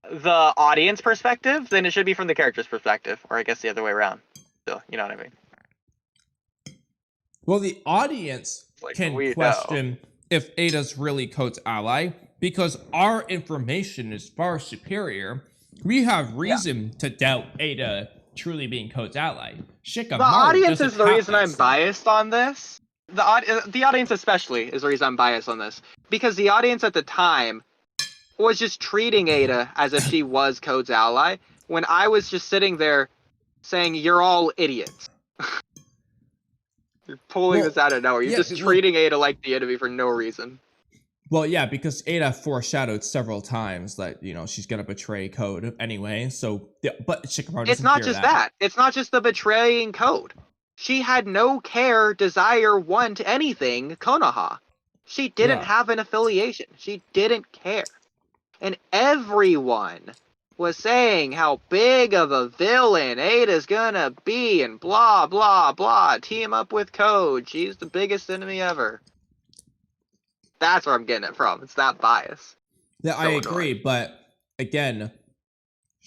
the audience perspective, then it should be from the character's perspective, or I guess the other way around. So, you know what I mean? Well, the audience can question if Ada's really Code's ally, because our information is far superior. We have reason to doubt Ada truly being Code's ally. Shikamaru, the audience is the reason I'm biased on this. The audience especially is the reason I'm biased on this. Because the audience at the time was just treating Ada as if she was Code's ally. when I was just sitting there saying, you're all idiots. You're pulling this out of nowhere. You're just treating Ada like the enemy for no reason. Well, yeah, because Ada foreshadowed several times that, you know, she's going to betray Code anyway. So, yeah, but Shikamaru doesn't It's not hear just that. It's not just the betraying Code. She had no care, desire, want, anything Konoha. She didn't have an affiliation. She didn't care. And everyone was saying how big of a villain Ada's gonna be and blah, blah, blah. Team up with Code. She's the biggest enemy ever. That's where I'm getting it from. It's that bias. Yeah, I agree, but again,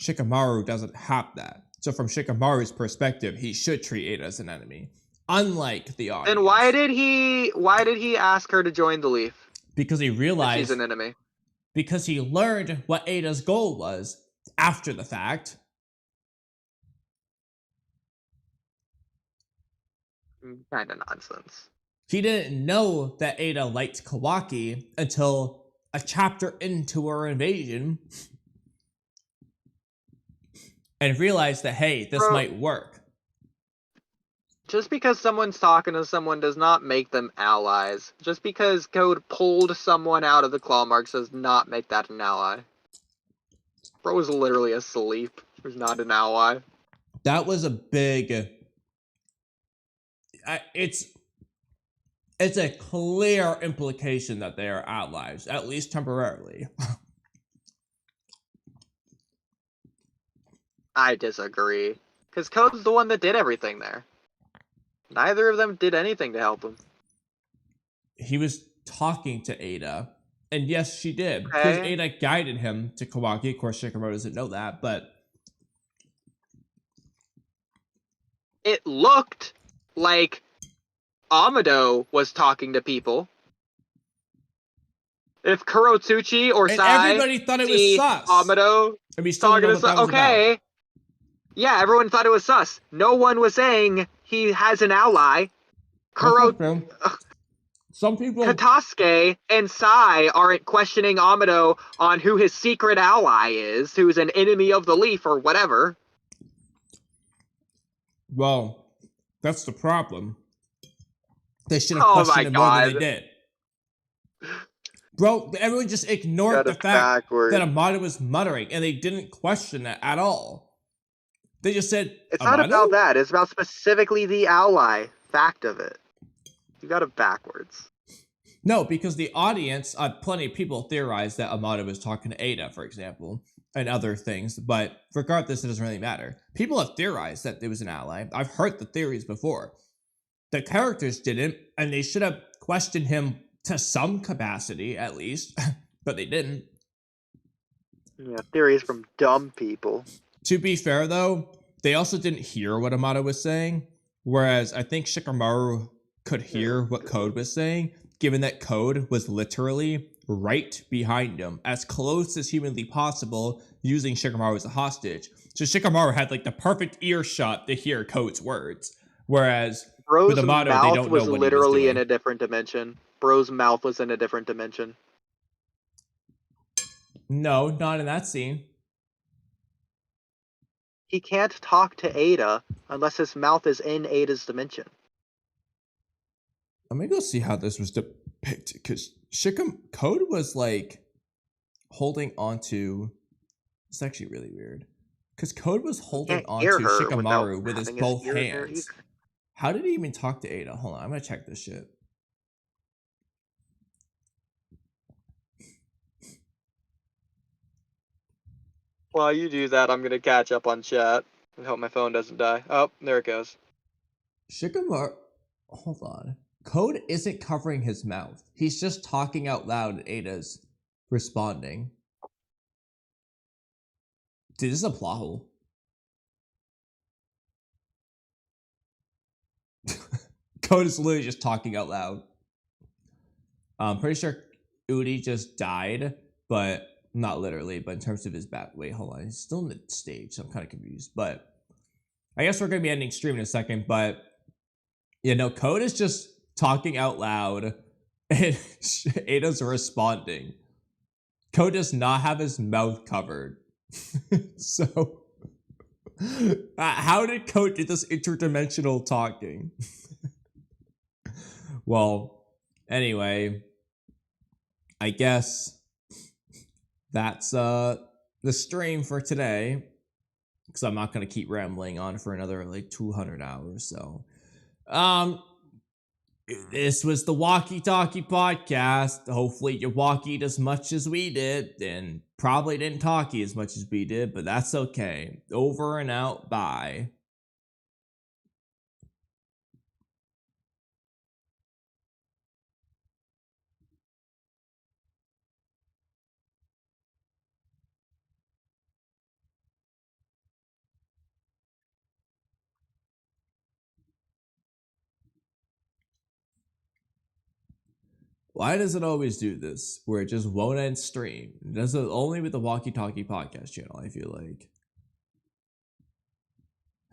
Shikamaru doesn't have that. So from Shikamaru's perspective, he should treat Ada as an enemy. Unlike the audience. Then why did he ask her to join the Leaf? Because he realized she's an enemy. Because he learned what Ada's goal was after the fact. Kind of nonsense. He didn't know that Ada liked Kawaki until a chapter into her invasion. And realized that, hey, this might work. Just because someone's talking to someone does not make them allies. Just because Code pulled someone out of the claw marks does not make that an ally. Bro was literally asleep. He's not an ally. That was a big... It's a clear implication that they are allies, at least temporarily. I disagree. Because Code's the one that did everything there. Neither of them did anything to help him. He was talking to Ada. And yes, she did. Because Ada guided him to Kawaki. Of course, Shikamaru doesn't know that, but... It looked like Amado was talking to people. If Kurotsuchi or Sai... everybody thought it was sus. Amado talking to Sai. Okay. Yeah, everyone thought it was sus. No one was saying he has an ally. Some people... Katasuke and Sai aren't questioning Amado on who his secret ally is, who's an enemy of the Leaf or whatever. Well, that's the problem. They should have questioned him more than they did. Bro, everyone just ignored the fact that Amado was muttering, and they didn't question that at all. They just said, it's not about that. It's about specifically the ally fact of it. You got it backwards. No, because the audience, plenty of people theorized that Amado was talking to Ada, for example, and other things. But regardless, it doesn't really matter. People have theorized that it was an ally. I've heard the theories before. The characters didn't, and they should have questioned him to some capacity, at least. But they didn't. Yeah, theories from dumb people. To be fair, though, they also didn't hear what Amado was saying, whereas I think Shikamaru could hear what Code was saying, given that Code was literally right behind him, as close as humanly possible, using Shikamaru as a hostage. So Shikamaru had like the perfect earshot to hear Code's words, whereas with Amado, they don't know what he was doing. Literally in a different dimension. Bro's mouth was in a different dimension. No, not in that scene. He can't talk to Ada unless his mouth is in Ada's dimension. Let me go see how this was depicted, because Code was like holding onto... It's actually really weird. Because Code was holding onto Shikamaru with his both hands. How did he even talk to Ada? Hold on, I'm gonna check this shit. While you do that, I'm gonna catch up on chat and hope my phone doesn't die. Oh, there it goes. Shikamaru... Hold on. Code isn't covering his mouth. He's just talking out loud and Ada's responding. Dude, this is a plot hole. Code is literally just talking out loud. I'm pretty sure Oodie just died, but not literally, but in terms of his bat. Wait, hold on. He's still in the stage, so I'm kind of confused. But I guess we're going to be ending stream in a second, but yeah, no, Code is just talking out loud and Ada's responding. Code does not have his mouth covered. So How did Code do this interdimensional talking? Well, anyway, I guess that's the stream for today, because I'm not gonna keep rambling on for another like 200 hours. So, this was the Walky Talky podcast. Hopefully you walkied as much as we did, and probably didn't talky as much as we did, but that's okay. Over and out. Bye. Why does it always do this, where it just won't end stream? It does it only with the Walky Talky podcast channel, I feel like.